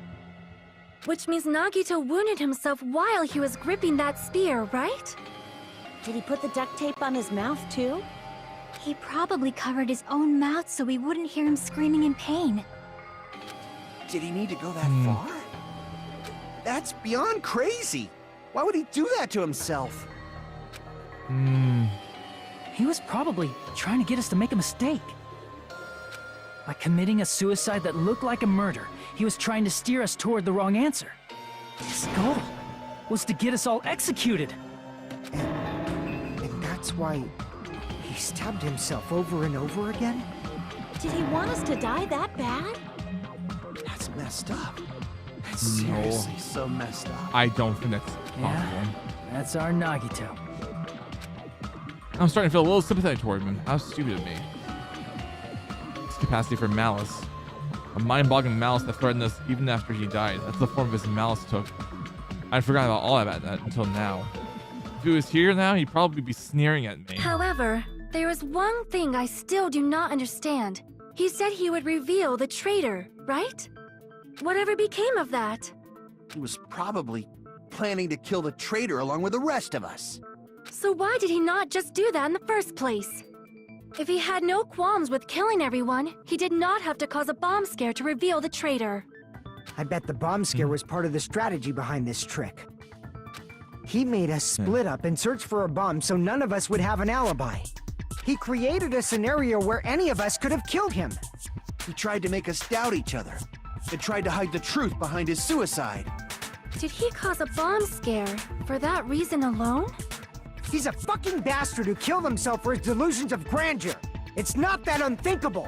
Which means Nagito wounded himself while he was gripping that spear, right? Did he put the duct tape on his mouth too? He probably covered his own mouth so we wouldn't hear him screaming in pain. Did he need to go that far? That's beyond crazy. Why would he do that to himself? He was probably trying to get us to make a mistake. By committing a suicide that looked like a murder, he was trying to steer us toward the wrong answer. His goal was to get us all executed. And that's why he stabbed himself over and over again? Did he want us to die that bad? That's messed up. That's seriously so messed up. I don't think that's possible. Yeah, that's our Nagito. I'm starting to feel a little sympathetic toward him. How stupid of me. His capacity for malice. A mind-boggling malice that threatened us even after he died. That's the form his malice took. I'd forgotten about all about that until now. If he was here now, he'd probably be sneering at me. However, there is one thing I still do not understand. He said he would reveal the traitor, right? Whatever became of that? He was probably planning to kill the traitor along with the rest of us. So why did he not just do that in the first place? If he had no qualms with killing everyone, he did not have to cause a bomb scare to reveal the traitor. I bet the bomb scare was part of the strategy behind this trick. He made us split up and search for a bomb so none of us would have an alibi. He created a scenario where any of us could have killed him. He tried to make us doubt each other and tried to hide the truth behind his suicide. Did he cause a bomb scare for that reason alone? He's a fucking bastard who killed himself for his delusions of grandeur. It's not that unthinkable.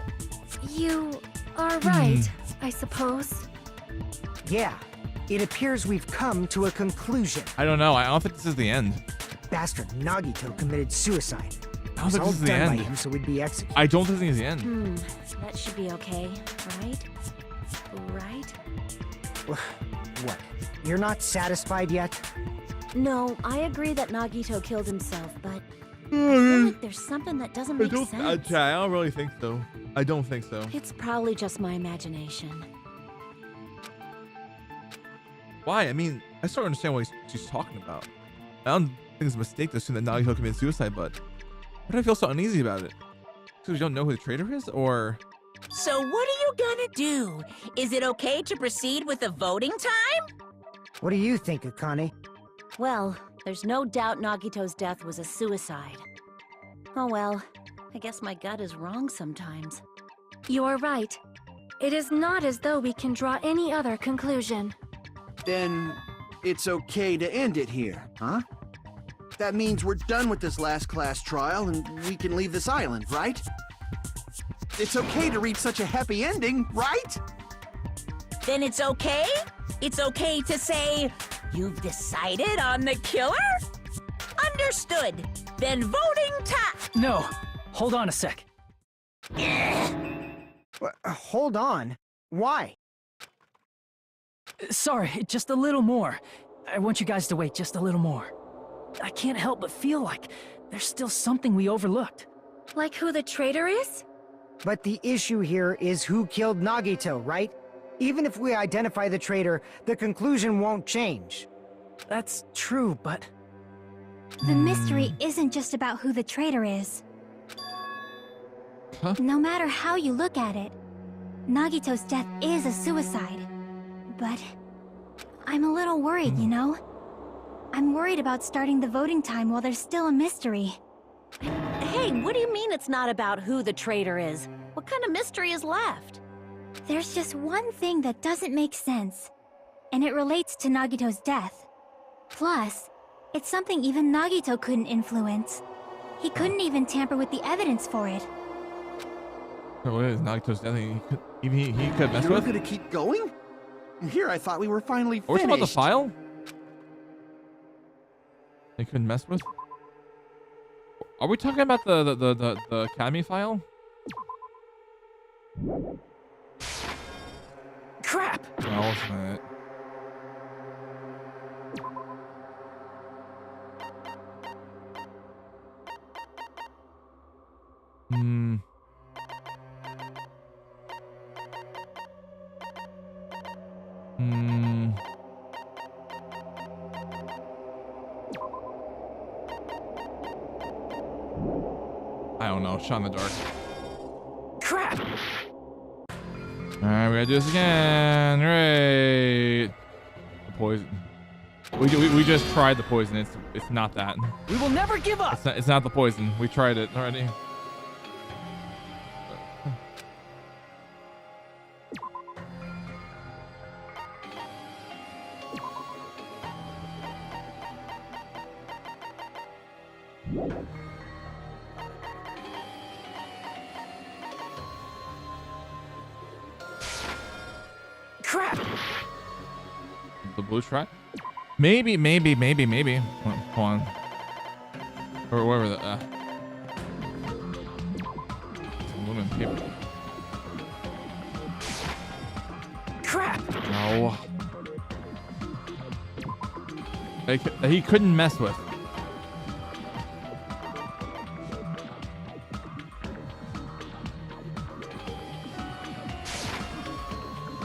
You are right, I suppose. Yeah, it appears we've come to a conclusion. I don't know. I don't think this is the end. Bastard Nagito committed suicide. I don't think this is the done by end. him, so we'd be executed. I don't think this is the end. That should be okay, right? Right? What? You're not satisfied yet? No, I agree that Nagito killed himself, but I feel like there's something that doesn't make sense. I don't really think so. I don't think so. It's probably just my imagination. Why? I mean, I still don't understand what she's talking about. I don't think it's a mistake to assume that Nagito committed suicide, but why do I feel so uneasy about it? Because we don't know who the traitor is, or? So what are you gonna do? Is it okay to proceed with the voting time? What do you think, Akane? Well, there's no doubt Nagito's death was a suicide. Oh well, I guess my gut is wrong sometimes. You're right. It is not as though we can draw any other conclusion. Then it's okay to end it here, huh? That means we're done with this last class trial and we can leave this island, right? It's okay to reach such a happy ending, right? Then it's okay? It's okay to say, you've decided on the killer? Understood. Then voting time. No, hold on a sec. Hold on. Why? Sorry, just a little more. I want you guys to wait just a little more. I can't help but feel like there's still something we overlooked. Like who the traitor is? But the issue here is who killed Nagito, right? Even if we identify the traitor, the conclusion won't change. That's true, but... The mystery isn't just about who the traitor is. Huh? No matter how you look at it, Nagito's death is a suicide. But I'm a little worried, you know? I'm worried about starting the voting time while there's still a mystery. Hey, what do you mean it's not about who the traitor is? What kind of mystery is left? There's just one thing that doesn't make sense, and it relates to Nagito's death. Plus, it's something even Nagito couldn't influence. He couldn't even tamper with the evidence for it. So what is Nagito's death? He could mess You're with? gonna keep going? Here I thought we were finally Are we finished. talking about the file? They couldn't mess with? Are we talking about the Academy file? Crap! No, it's not. I don't know. Shot in the dark. Crap! Alright, we gotta do this again. Right. The poison. We just tried the poison. It's not that. We will never give up. It's not the poison. We tried it already. Crap. The blue try? Maybe. Hold on. Or wherever the aluminum paper. Crap. No. He couldn't mess with.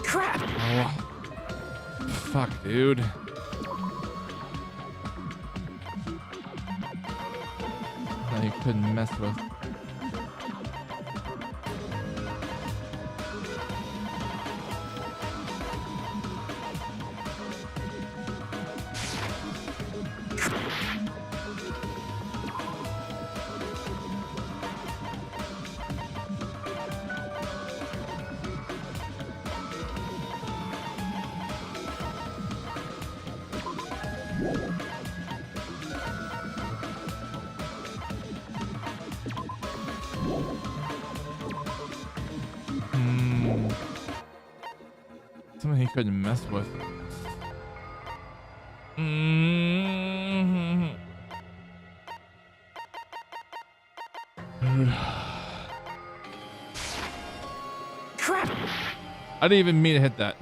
Crap. Oh. Fuck, dude. That he couldn't mess with. Something he couldn't mess with. Crap. I didn't even mean to hit that.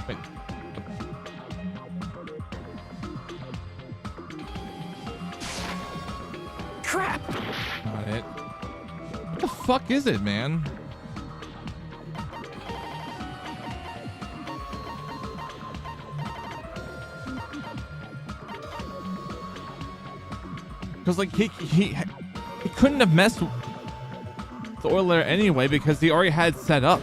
Wait. Crap. Not it. What the fuck is it, man? Because like he couldn't have messed with the oil layer anyway because he already had set up.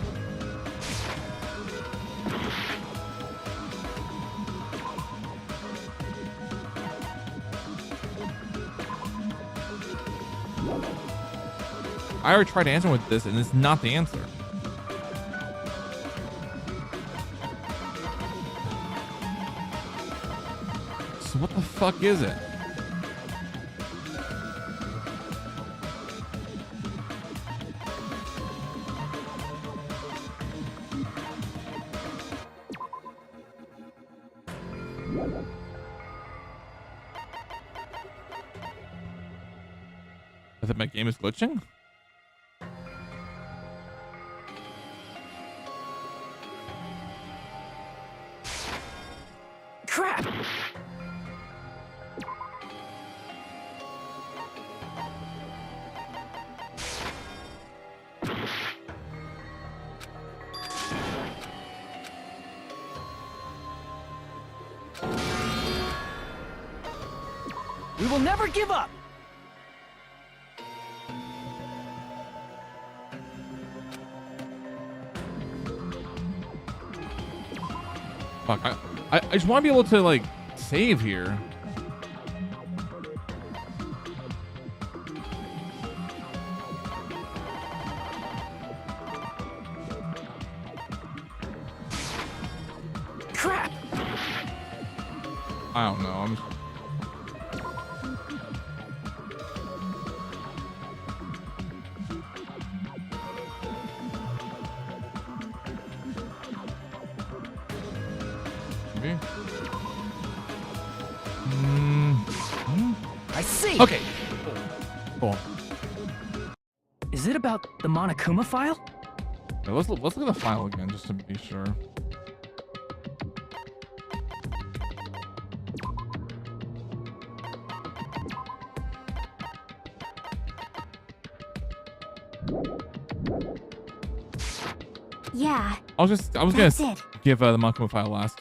I already tried answering with this and it's not the answer. So what the fuck is it? I think my game is glitching. Crap. We will never give up. Fuck, I just want to be able to like save here. Crap. I don't know. Maybe. I see. Okay. Cool. Is it about the Monokuma file? Okay, let's look at the file again just to be sure. Yeah. I was gonna That's it. give the Monokuma file last.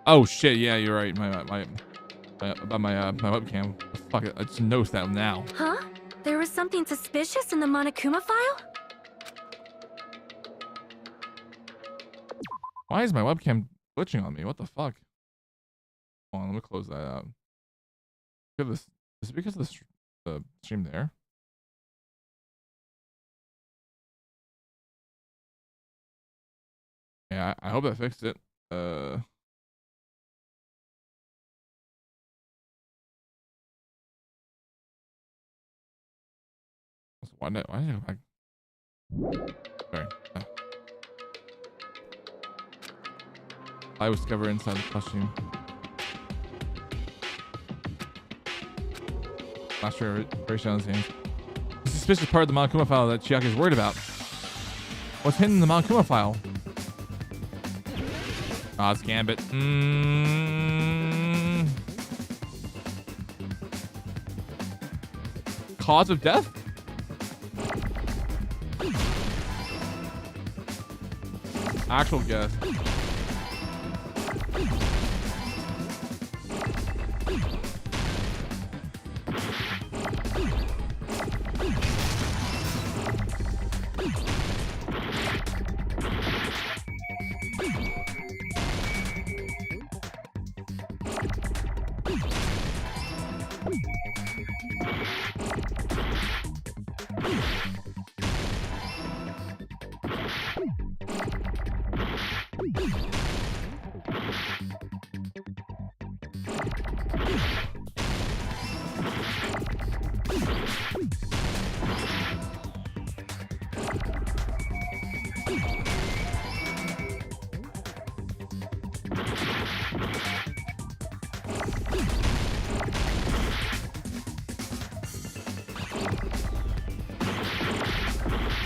Oh shit! Yeah, you're right. My webcam. Fuck it. I just noticed that now. Huh? There was something suspicious in the Monokuma file? Why is my webcam glitching on me? What the fuck? Hold on, let me close that out. Look at this. Is it because of the stream there? Yeah, I hope that fixed it. Why did I go back? Sorry. I was discovered inside the costume. Not sure. Very shallow hands. The suspicious part of the Monokuma file that Chiaki is worried about. What's hidden in the Monokuma file? It's Gambit. Cause of death? Actual guess.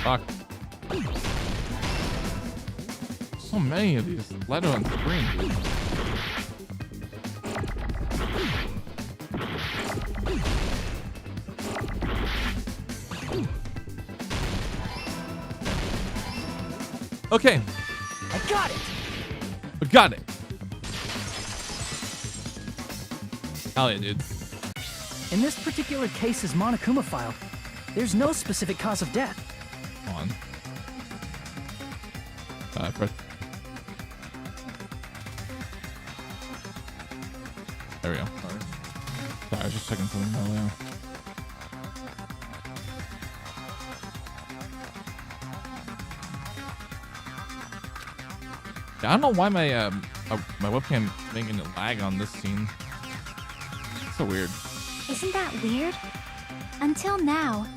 Fuck. So many of these letters on screen, dude. Okay. I got it. I got it. Hell yeah, dude. In this particular case's Monokuma file, there's no specific cause of death. On. Press. There we go. Sorry, I was just checking something earlier. Yeah, I don't know why my webcam making it lag on this scene. It's so weird. Isn't that weird? Until now,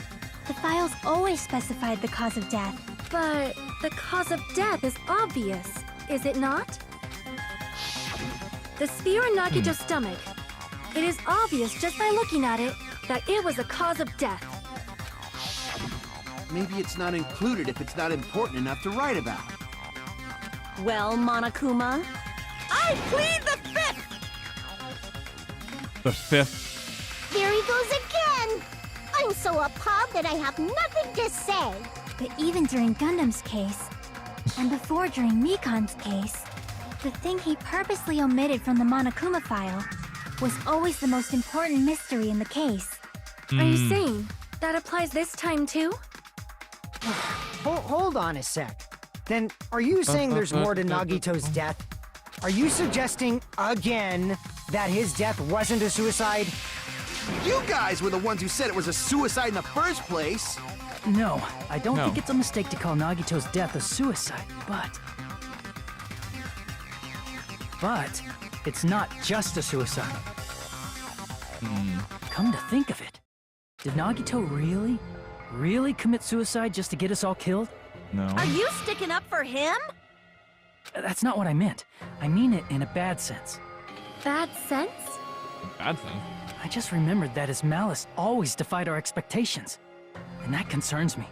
the files always specified the cause of death. But the cause of death is obvious, is it not? The spear in Nagito's stomach. It is obvious just by looking at it that it was a cause of death. Maybe it's not included if it's not important enough to write about. Well, Monokuma, I plead the fifth! The fifth. There he goes again! I'm so appalled that I have nothing to say. But even during Gundam's case, and before during Mikan's case, the thing he purposely omitted from the Monokuma file was always the most important mystery in the case. Are you saying that applies this time too? Hold on a sec. Then, are you saying there's more to Nagito's death? Are you suggesting, again, that his death wasn't a suicide? You guys were the ones who said it was a suicide in the first place. No, I don't think it's a mistake to call Nagito's death a suicide, but it's not just a suicide. Come to think of it, did Nagito really commit suicide just to get us all killed? No. Are you sticking up for him? That's not what I meant. I mean it in a bad sense. Bad sense? Bad sense? I just remembered that his malice always defied our expectations, and that concerns me.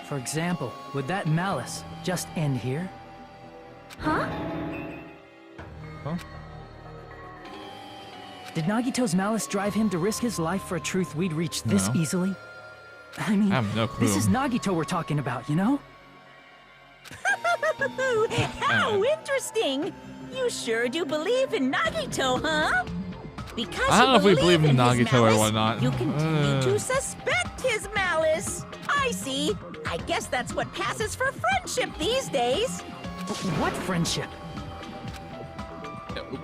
For example, would that malice just end here? Huh? Huh? Did Nagito's malice drive him to risk his life for a truth we'd reach this easily? I mean, I have no clue. this is Nagito we're talking about, you know? How interesting! You sure do believe in Nagito, huh? Because I don't know if we believe in his Nagito or malice, whatnot. You continue to suspect his malice. I see. I guess that's what passes for friendship these days. What friendship?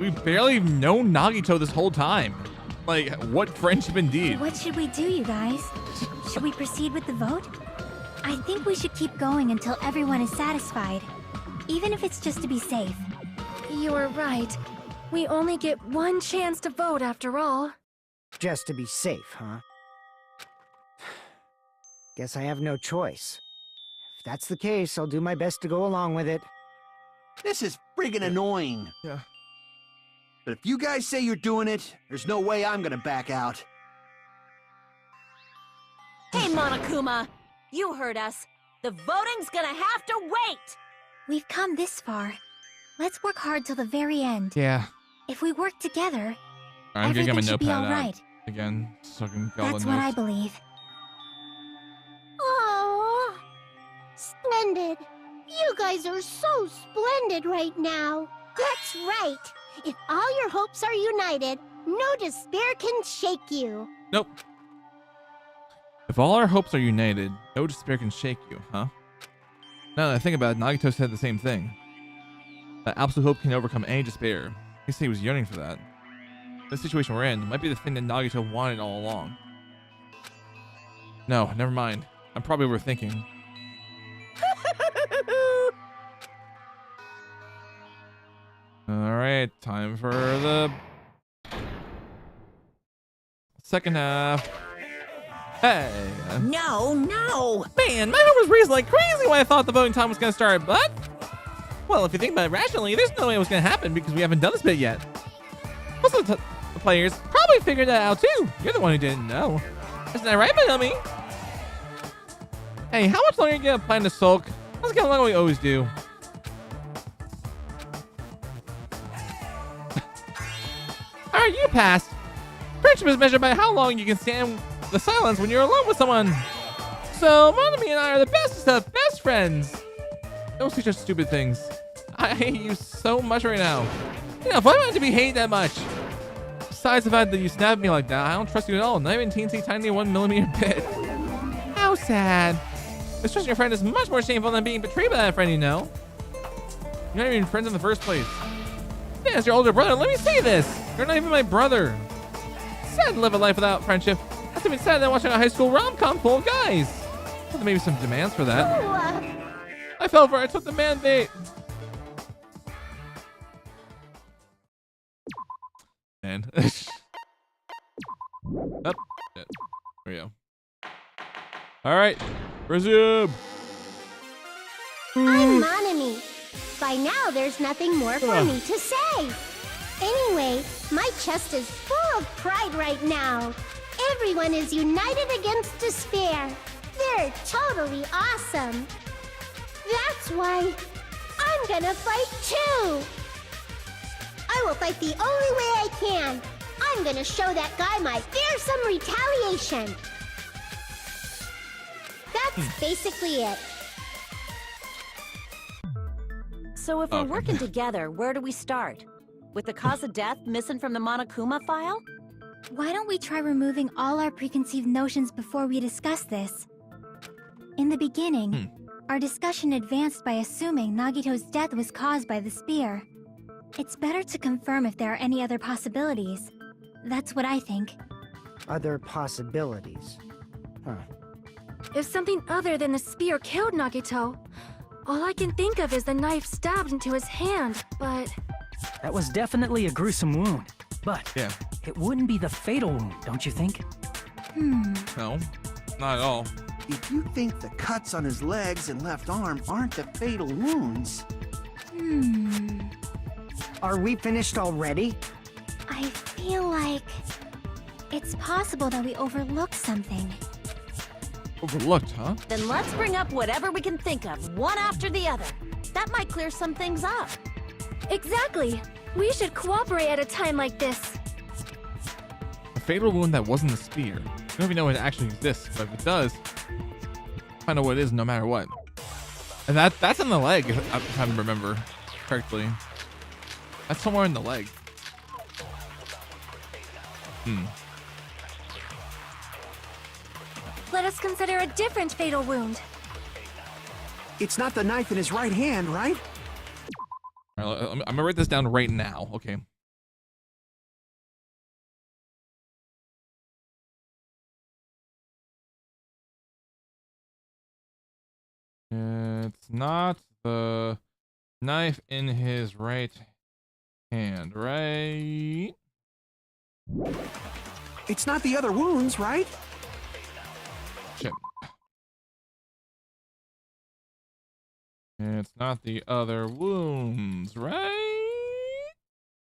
We barely known Nagito this whole time. Like, what friendship indeed? What should we do, you guys? Should we proceed with the vote? I think we should keep going until everyone is satisfied, even if it's just to be safe. You're right. We only get one chance to vote after all. Just to be safe, huh? Guess I have no choice. If that's the case, I'll do my best to go along with it. This is friggin' annoying. Yeah. But if you guys say you're doing it, there's no way I'm gonna back out. Hey, Monokuma! You heard us. The voting's gonna have to wait! We've come this far. Let's work hard till the very end. Yeah. If we work together, I'm gonna get my everything should be notepad all out right. again, so I can get all That's the what I notes. believe. Oh, splendid. You guys are so splendid right now. That's right. If all your hopes are united, no despair can shake you. Nope. If all our hopes are united, no despair can shake you, huh? Now that I think about it, Nagito said the same thing. That absolute hope can overcome any despair. He said he was yearning for that. This situation we're in might be the thing that Nagito wanted all along. No, never mind. I'm probably overthinking. Alright, time for the second half. Hey. No. Man, my heart was racing like crazy when I thought the voting time was going to start, but... Well, if you think about it rationally, there's no way it was going to happen because we haven't done this bit yet. Most of the players probably figured that out too. You're the one who didn't know. Isn't that right, my dummy? Hey, how much longer are you going to plan to sulk? Let's get along like we always do. Alright, you passed. Friendship is measured by how long you can stand the silence when you're alone with someone. So, Monami and I are the bestest of best friends. Don't say such stupid things. I hate you so much right now. You know, if I wanted to be hated that much. Besides the fact that you snapped me like that, I don't trust you at all. Not even teensy tiny 1 millimeter bit. How sad. Mistrusting your friend is much more shameful than being betrayed by that friend, you know. You're not even friends in the first place. Yeah, as your older brother, let me say this. You're not even my brother. Sad to live a life without friendship. That's even sad than watching a high school rom-com full of guys. Well, there may be some demands for that. I fell for it. I took the mandate. Man. Oh, shit. There we go. All right. Resume. I'm Monami. By now, there's nothing more for me to say. Anyway, my chest is full of pride right now. Everyone is united against despair. They're totally awesome. That's why I'm gonna fight too. I will fight the only way I can. I'm gonna show that guy my fearsome retaliation. That's basically it. So if we're working together, where do we start? With the cause of death missing from the Monokuma file? Why don't we try removing all our preconceived notions before we discuss this? In the beginning, our discussion advanced by assuming Nagito's death was caused by the spear. It's better to confirm if there are any other possibilities. That's what I think. Other possibilities. Huh. If something other than the spear killed Nagito, all I can think of is the knife stabbed into his hand, but... That was definitely a gruesome wound, but it wouldn't be the fatal wound, don't you think? No, not at all. If you think the cuts on his legs and left arm aren't the fatal wounds... Are we finished already? I feel like... it's possible that we overlooked something. Overlooked, huh? Then let's bring up whatever we can think of, one after the other. That might clear some things up. Exactly. We should cooperate at a time like this. A fatal wound that wasn't a spear. I don't even know if it actually exists, but if it does, Find out what it is no matter what. And that's in the leg, if I remember correctly. That's somewhere in the leg. Let us consider a different fatal wound. It's not the knife in his right hand, right? All right, I'm gonna write this down right now. Okay. It's not the knife in his right hand, right? It's not the other wounds, right? Shit. It's not the other wounds, right?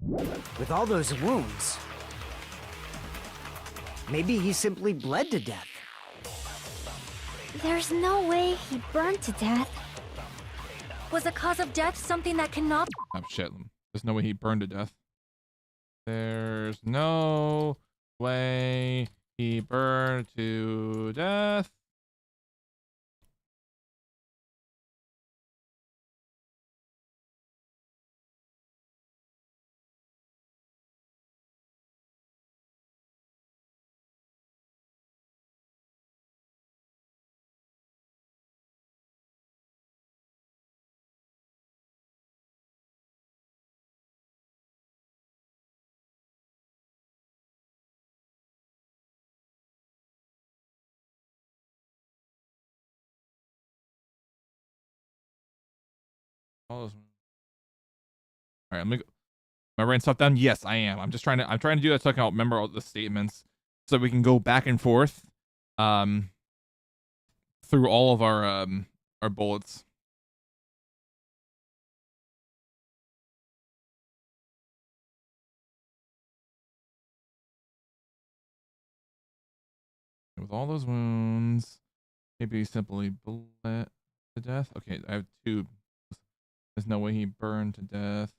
With all those wounds, maybe he simply bled to death. There's no way he burned to death. Was the cause of death something that cannot... Oh shit. There's no way he burned to death. There's no way he burned to death. All right, am I writing stuff down? Yes, I am. I'm trying to do that so I can remember all the statements so we can go back and forth through all of our bullets. With all those wounds, maybe simply bled to death. Okay, I have two. There's no way he burned to death.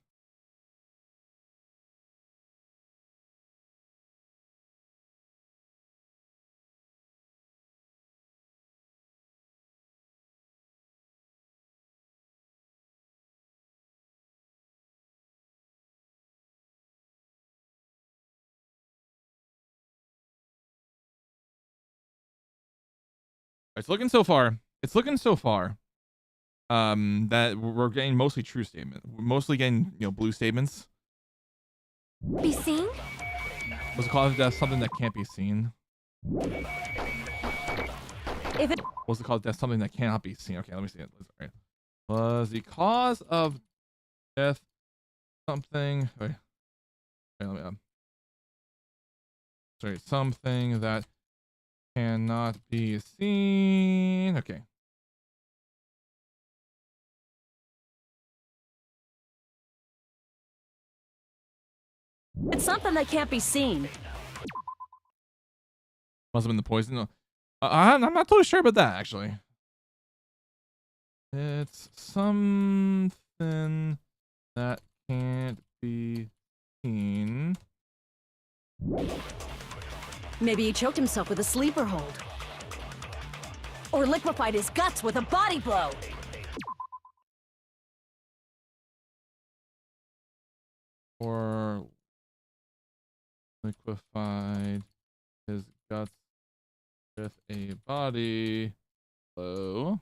It's looking so far. It's looking so far. That we're getting mostly true statement. We're mostly getting, blue statements. Be seen? Was the cause of death something that can't be seen? If it Was the cause of death something that cannot be seen? Okay, let me see it. All right. Was the cause of death something? Wait. Let me. Sorry, something that cannot be seen. Okay. It's something that can't be seen. Must have been the poison. I'm not totally sure about that, actually. It's something that can't be seen. Maybe he choked himself with a sleeper hold. Or liquefied his guts with a body blow. Or liquefied his guts with a body blow.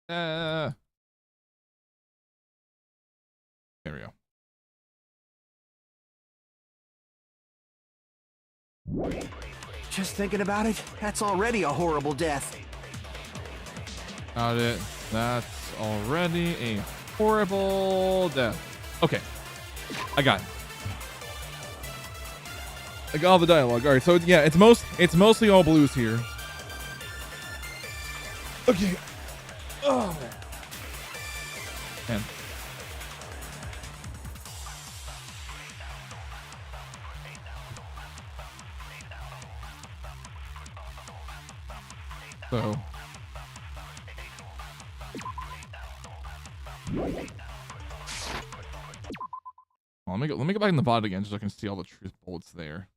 There we go. Just thinking about it, that's already a horrible death. Got it. That's already a horrible death. Okay. I got it. I got all the dialogue. All right, so yeah, it's mostly all blues here. Okay. Oh man. So. Well, let me go back in the bot again so I can see all the truth bullets there.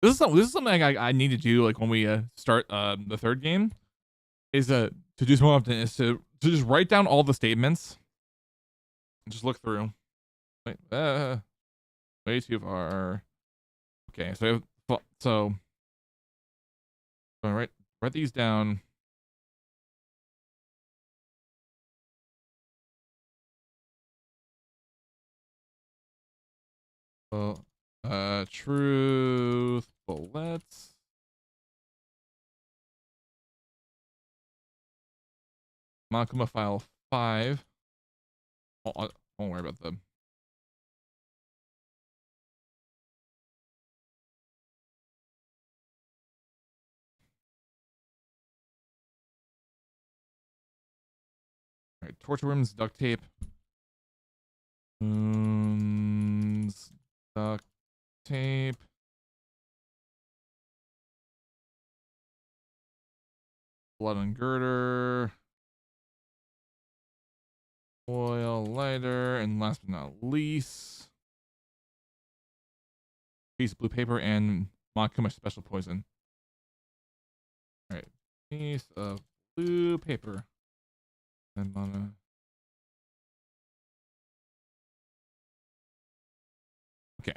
This is something I need to do like when we start the third game, is to do more often, is to just write down all the statements and just look through. Wait, way too far. Okay, so write these down. Well, truth bullets. Makuma file 5. Oh, don't worry about them. All right, torture rooms, duct tape. Duct tape. Blood and girder. Oil, lighter, and last but not least, piece of blue paper and Makuma special poison. All right, piece of blue paper. And okay.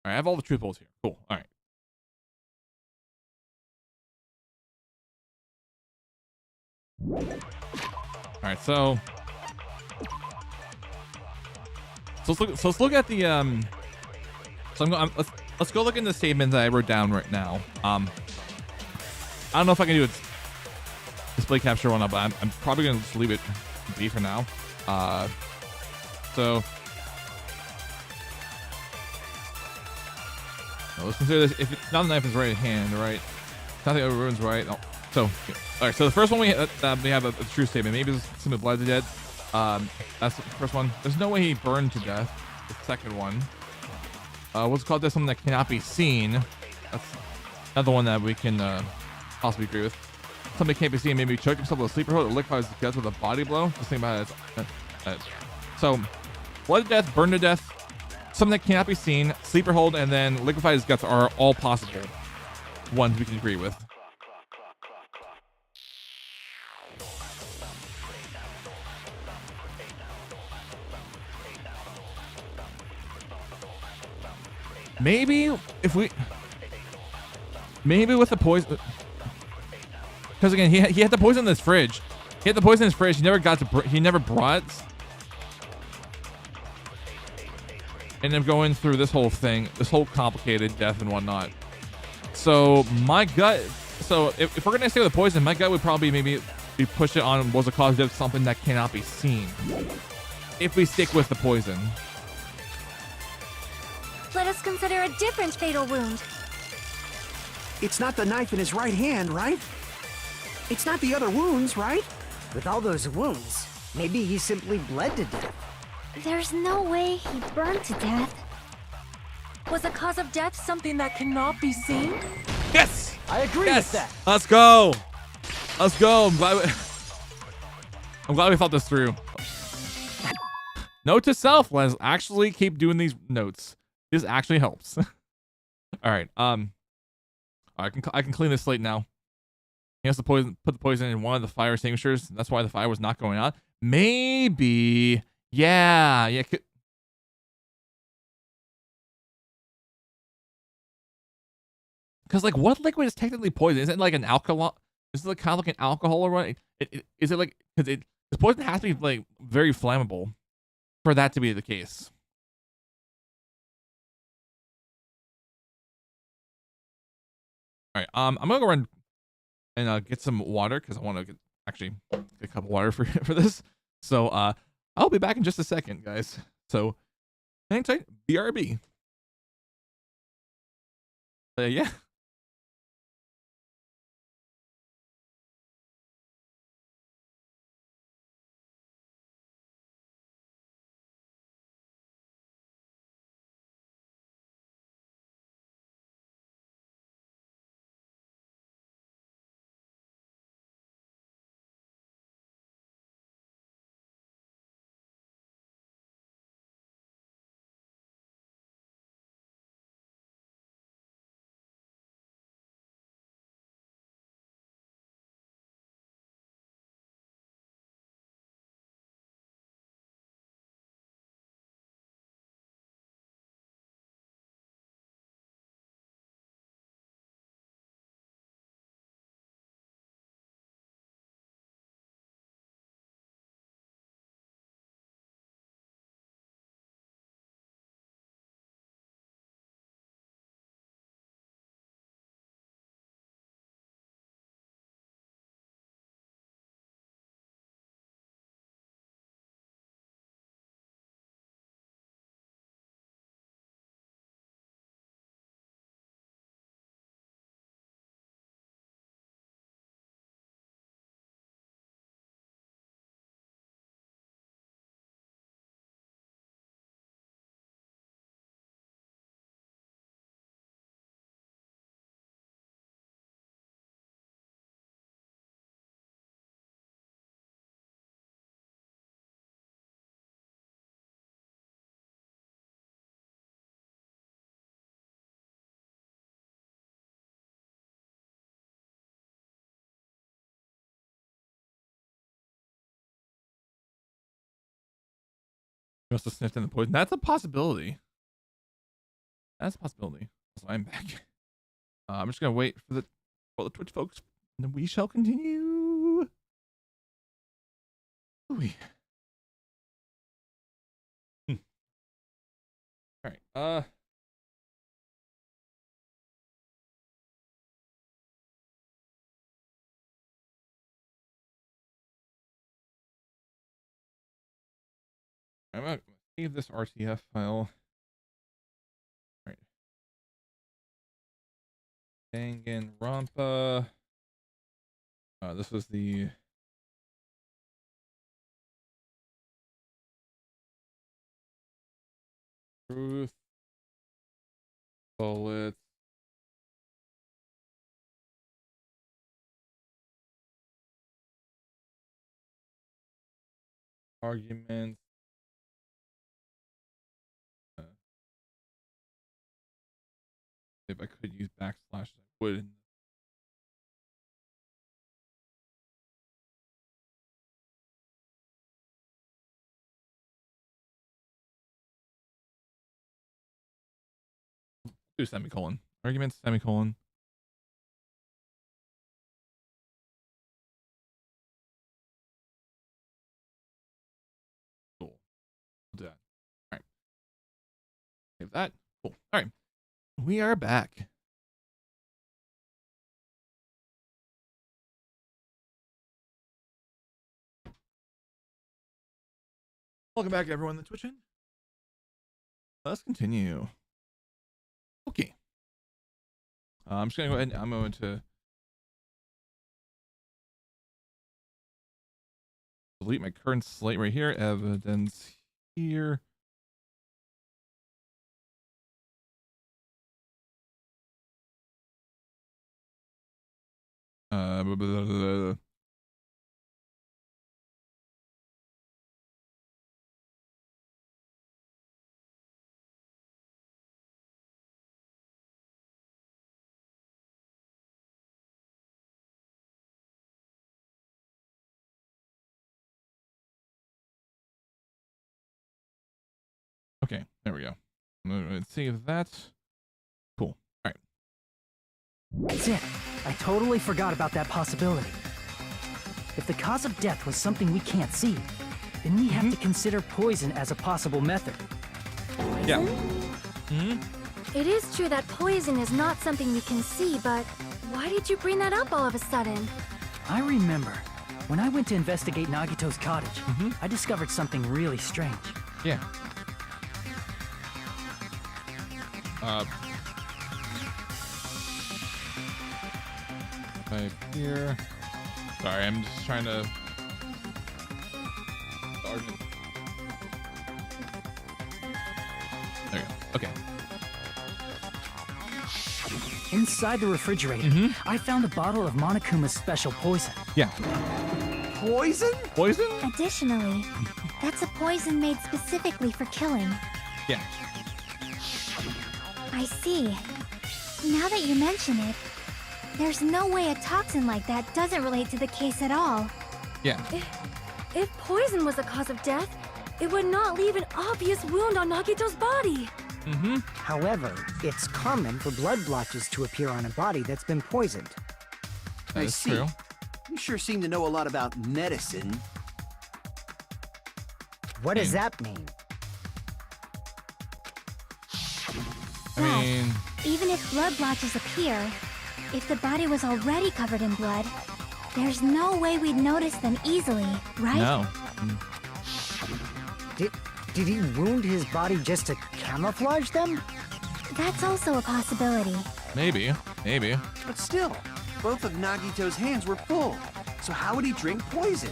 All right, I have all the truth bullets here. Cool. All right. All right, so let's look at the so let's go look in the statement that I wrote down right now. I don't know if I can do a display capture one up, but I'm probably gonna just leave it be for now. So let's consider this. If it's not the knife in his right hand, right? It's not the other ruins, right? Oh, so, all right. So the first one we have a true statement. Maybe it's simply blood to death. That's the first one. There's no way he burned to death. The second one. What's called this? Something that cannot be seen. That's another one that we can possibly agree with. Something that can't be seen. Maybe he choked himself with a sleeper hold or liquefied his guts with a body blow. Just think about it. So, blood to death, burn to death. Something that cannot be seen, sleeper hold, and then liquefy his guts are all possible ones we can agree with. Maybe with the poison, because again he had the poison in his fridge. He had the poison in his fridge. He never brought. And I'm going through this whole thing, this whole complicated death and whatnot. So my gut, so if we're gonna stay with the poison, my gut would probably maybe be push it on was the cause of death something that cannot be seen. If we stick with the poison. Let us consider a different fatal wound. It's not the knife in his right hand, right? It's not the other wounds, right? With all those wounds, maybe he simply bled to death. There's no way he burned to death. Was the cause of death something that cannot be seen? Yes! I agree with that. Let's go. Let's go. I'm glad we thought this through. Note to self, let's actually keep doing these notes. This actually helps. All right. I can clean this slate now. He has to put the poison in one of the fire extinguishers. That's why the fire was not going out. Maybe. Yeah. Because like, what liquid is technically poison? Is it like an alcohol? Is it like kind of like an alcohol or what? Is it like because the poison has to be like very flammable for that to be the case. All right, I'm gonna go run and get some water because I want to get a cup of water for this. So I'll be back in just a second, guys. So hang tight, BRB. Yeah. You also sniffed in the poison. That's a possibility. That's a possibility. So I'm back. I'm just gonna wait for the Twitch folks, and then we shall continue. Ooh. All right. I'm gonna save this RTF file. All right. Danganronpa. This was the truth bullets. Arguments. If I could use backslash, I would. Do semicolon. Arguments, semicolon. Cool. I'll do that. All right. Save that. Cool. All right. We are back. Welcome back, everyone that's Twitching. Let's continue. Okay. I'm just gonna go ahead and I'm going to delete my current slate right here. Evidence here. Blah, blah, blah. Okay, there we go. Let's see if that's cool. All right. That's it. I totally forgot about that possibility. If the cause of death was something we can't see, then we have to consider poison as a possible method. Yeah. It is true that poison is not something we can see, but why did you bring that up all of a sudden? I remember when I went to investigate Nagito's cottage, I discovered something really strange. Yeah. Right here. Sorry, I'm just trying to. Sergeant. There you go. Okay. Inside the refrigerator, I found a bottle of Monokuma's special poison. Yeah. Poison? Poison? Additionally, that's a poison made specifically for killing. Yeah. I see. Now that you mention it, there's no way a toxin like that doesn't relate to the case at all. Yeah. If poison was the cause of death, it would not leave an obvious wound on Nagito's body. However, it's common for blood blotches to appear on a body that's been poisoned. That I is see. true. You sure seem to know a lot about medicine. What does that mean? I mean, Even if blood blotches appear, if the body was already covered in blood, there's no way we'd notice them easily, right? no. Did he wound his body just to camouflage them? That's also a possibility. Maybe. Maybe. But still, both of Nagito's hands were full. So how would he drink poison?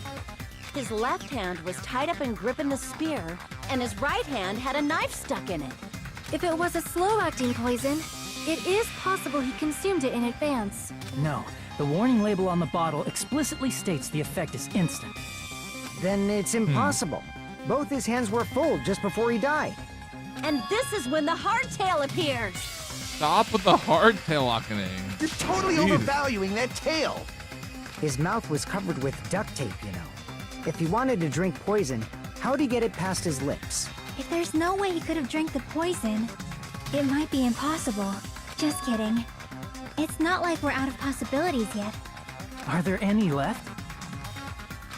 His left hand was tied up and gripping the spear, and his right hand had a knife stuck in it. If it was a slow-acting poison, it is possible he consumed it in advance. No, the warning label on the bottle explicitly states the effect is instant. Then it's impossible. Both his hands were full just before he died. And this is when the hardtail appears. Stop with the hardtail opening. You're totally overvaluing that tail. His mouth was covered with duct tape, you know. If he wanted to drink poison, how'd he get it past his lips? If there's no way he could have drank the poison, it might be impossible. Just kidding. It's not like we're out of possibilities yet. Are there any left?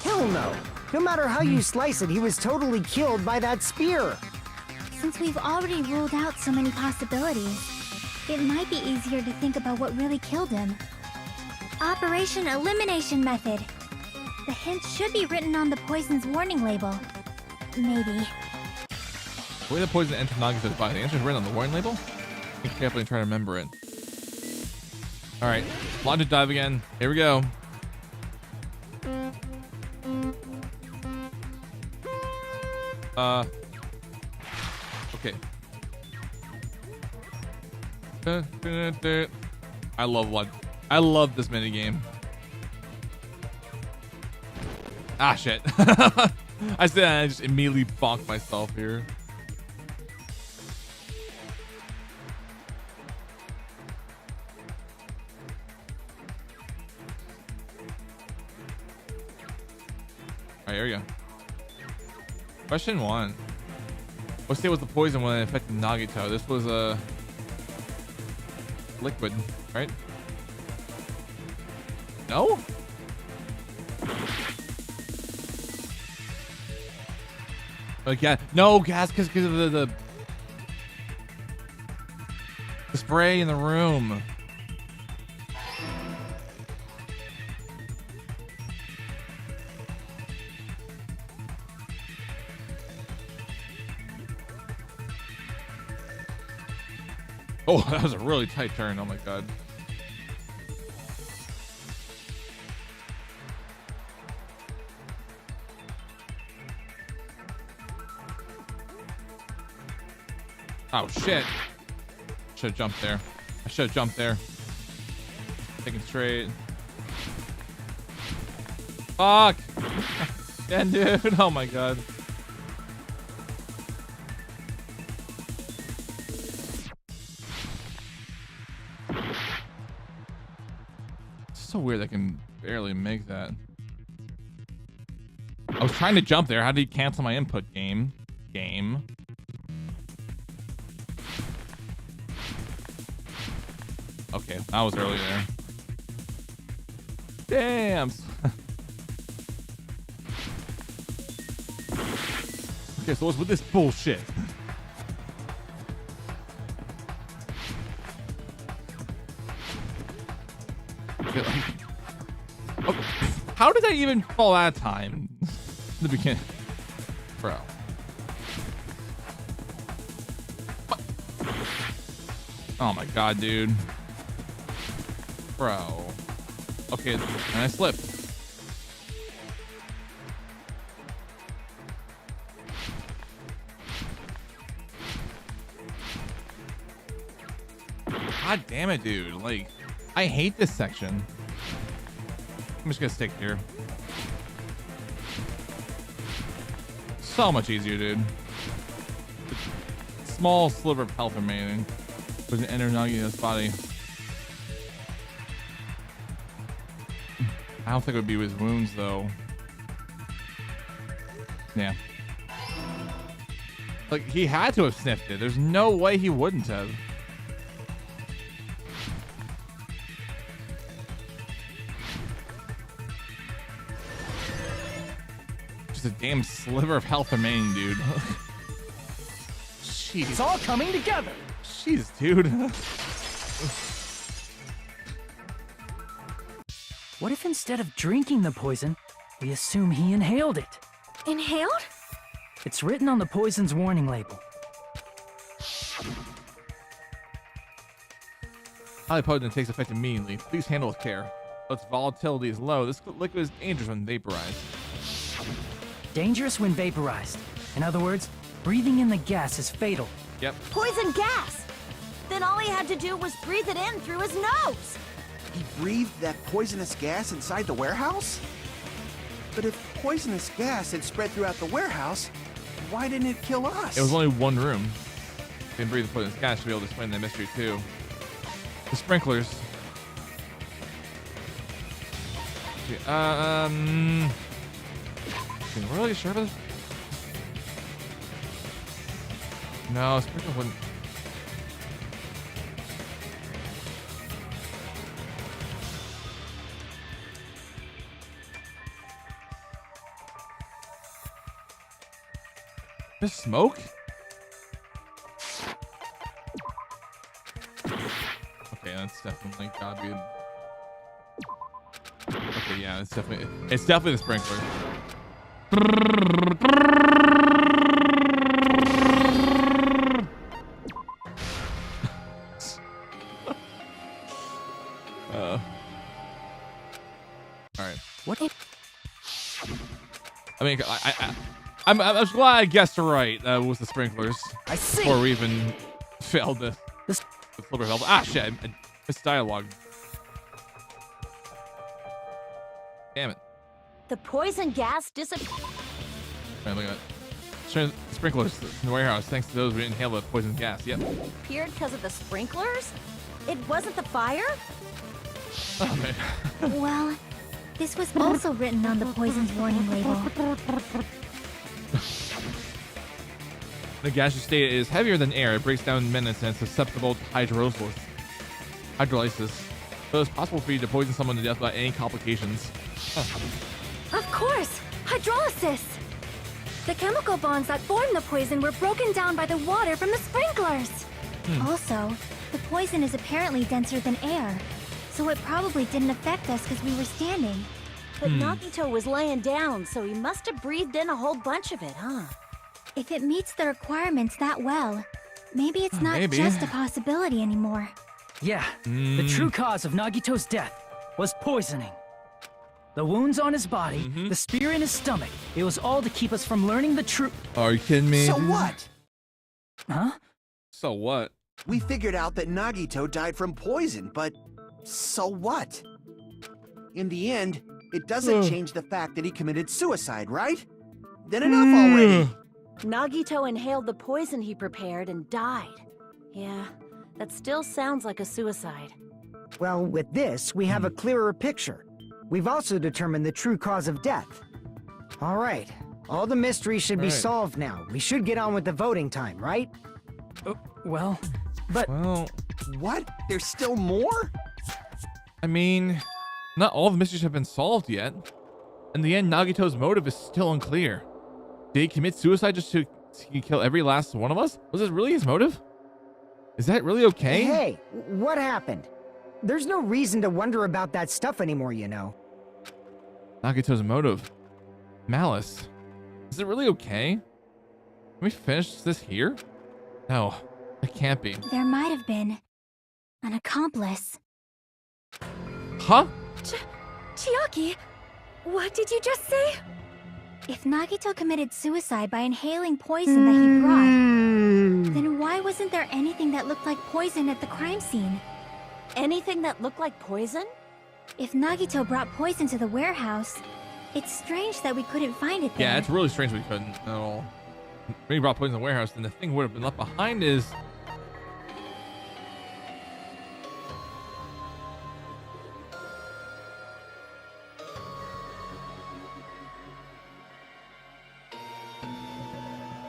Hell no. No matter how you slice it, he was totally killed by that spear. Since we've already ruled out so many possibilities, it might be easier to think about what really killed him. Operation Elimination Method. The hint should be written on the poison's warning label. Maybe. The way the poison entered Nagito's body. The answer is written on the warning label? Think carefully and try to remember it. Alright. Logic dive again. Here we go. Okay. I love this minigame. Ah, shit. I just immediately bonked myself here. Alright, here we go. Question 1. What state was the poison when it affected Nagito? This was a liquid, right? No? Yeah, no gas because of the spray in the room. Oh, that was a really tight turn. Oh my god. Oh shit. Should have jumped there. I should have jumped there. Taking straight. Fuck. Yeah, dude. Oh my god. It's so weird I can barely make that. I was trying to jump there. How did he cancel my input? Game. Okay, that was earlier. Damn. Okay, so what's with this bullshit? Okay. How did I even fall that time? In the beginning. Bro. What? Oh my god, dude. Bro. Okay, and I slipped. God damn it, dude. Like, I hate this section. I'm just gonna stick here. So much easier, dude. Small sliver of health remaining with an enter Nagito's body. I don't think it would be with wounds, though. Yeah. Like, he had to have sniffed it. There's no way he wouldn't have. Just a damn sliver of health remaining, dude. Jeez. It's all coming together. Jeez, dude. What if instead of drinking the poison, we assume he inhaled it? Inhaled? It's written on the poison's warning label. Highly potent takes effect immediately. Please handle with care. Its volatility is low. This liquid is dangerous when vaporized. Dangerous when vaporized. In other words, breathing in the gas is fatal. Yep. Poison gas! Then all he had to do was breathe it in through his nose. He breathed that poisonous gas inside the warehouse? But if poisonous gas had spread throughout the warehouse, why didn't it kill us? It was only one room. You can breathe the poisonous gas to be able to explain the mystery too. The sprinklers. Okay, we're really sure about this? No, sprinkler wouldn't. There's smoke? Okay, that's definitely gotta be. Okay, yeah, it's definitely the sprinkler. All right. What? I mean, I'm glad I guessed right. Was the sprinklers. I see. Before we even failed the flipper health. Ah, shit! I missed dialogue. Damn it! The poison gas disappeared. Right, look at that. Sprinklers in the warehouse. Thanks to those, we didn't inhale the poison gas. Yep. Appeared because of the sprinklers? It wasn't the fire? Oh man. Well, this was also written on the poison's warning label. The gaseous state is heavier than air. It breaks down in minutes and is susceptible to hydrolysis. So it's possible for you to poison someone to death without any complications. Of course! Hydrolysis! The chemical bonds that form the poison were broken down by the water from the sprinklers. Also, the poison is apparently denser than air, so it probably didn't affect us because we were standing. But Nagito was laying down, so he must have breathed in a whole bunch of it, huh? If it meets the requirements that well, maybe it's not just a possibility anymore. Yeah, the true cause of Nagito's death was poisoning. The wounds on his body, the spear in his stomach, it was all to keep us from learning the truth. Are you kidding me? So what? Huh? So what? We figured out that Nagito died from poison, but so what? In the end, it doesn't change the fact that he committed suicide, right? Then enough already. Nagito inhaled the poison he prepared and died. Yeah, that still sounds like a suicide. Well, with this, we have a clearer picture. We've also determined the true cause of death. All right, all the mysteries should be solved now. We should get on with the voting time, right? Well, but... Well, What? There's still more? I mean, not all the mysteries have been solved yet. In the end, Nagito's motive is still unclear. Did he commit suicide just to kill every last one of us? Was this really his motive? Is that really okay? Hey, what happened? There's no reason to wonder about that stuff anymore, you know. Nagito's motive. Malice. Is it really okay? Can we finish this here? No, it can't be. There might have been an accomplice. Huh? Chiaki, what did you just say? If Nagito committed suicide by inhaling poison that he brought, then why wasn't there anything that looked like poison at the crime scene? Anything that looked like poison? If Nagito brought poison to the warehouse, it's strange that we couldn't find it there. Yeah, it's really strange we couldn't at all. When he brought poison to the warehouse, then the thing would have been left behind is...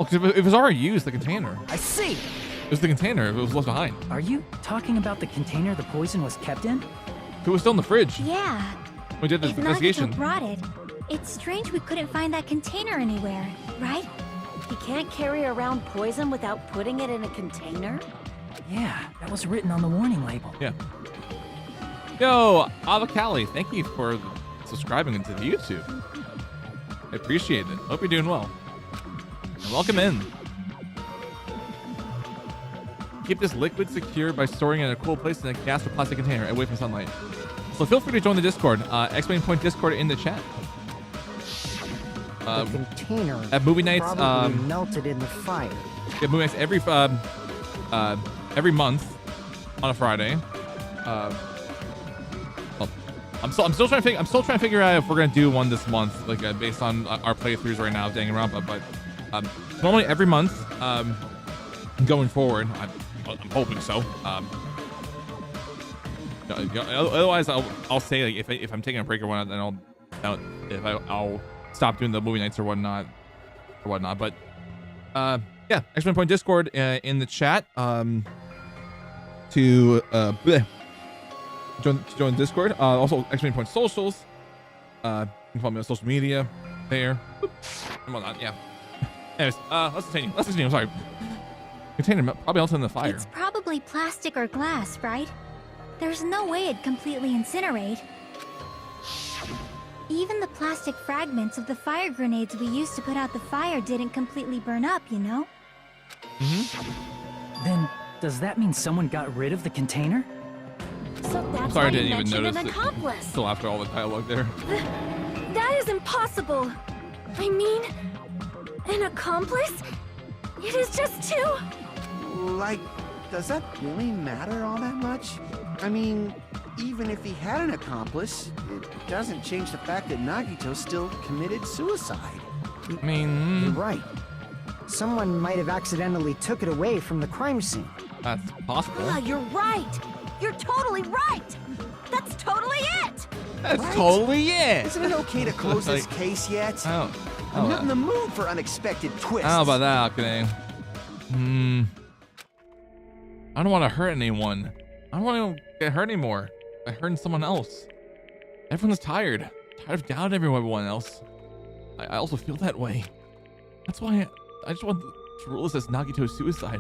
Oh, because if it was already used, the container. I see. It was the container. It was left behind. Are you talking about the container the poison was kept in? It was still in the fridge. Yeah. We did the If investigation. Nagito brought it, it's strange we couldn't find that container anywhere, right? He can't carry around poison without putting it in a container? Yeah, that was written on the warning label. Yeah. Yo, Avakali, thank you for subscribing into the YouTube. I appreciate it. Hope you're doing well. And welcome in. Keep this liquid secure by storing it in a cool place in a gas or plastic container away from sunlight. So feel free to join the Discord. Explain point Discord in the chat. The container at movie nights, probably melted in the fire. Yeah, movie nights every month on a Friday. Well, I'm still trying to figure out if we're gonna do one this month, like based on our playthroughs right now of Danganronpa. But normally every month, going forward, I'm hoping so. Otherwise, I'll say like if I'm taking a break or whatnot, then I'll stop doing the movie nights or whatnot. But yeah, X-Men Point Discord in the chat to join Discord. Also X-Men Point socials. You can follow me on social media there. And whatnot. Yeah. Anyways, let's continue. I'm sorry. Container probably also in the fire. It's probably plastic or glass, right? There's no way it'd completely incinerate. Even the plastic fragments of the fire grenades we used to put out the fire didn't completely burn up, you know? Then, does that mean someone got rid of the container? So that's I'm sorry I why you didn't even mentioned notice an it. accomplice. Still after all the dialogue there. That is impossible. I mean, an accomplice? It is just too... Like, does that really matter all that much? I mean, even if he had an accomplice, it doesn't change the fact that Nagito still committed suicide. I mean... You're right. Someone might have accidentally took it away from the crime scene. That's possible. Yeah, you're right. You're totally right. That's totally it. That's Right? totally it. Isn't it okay to close this case yet? I'm not in the mood for unexpected twists. How about that, okay? I don't want to hurt anyone. I don't want to get hurt anymore by hurting someone else. Everyone's tired of doubting everyone else. I also feel that way. That's why I just want to rule this as Nagito's suicide.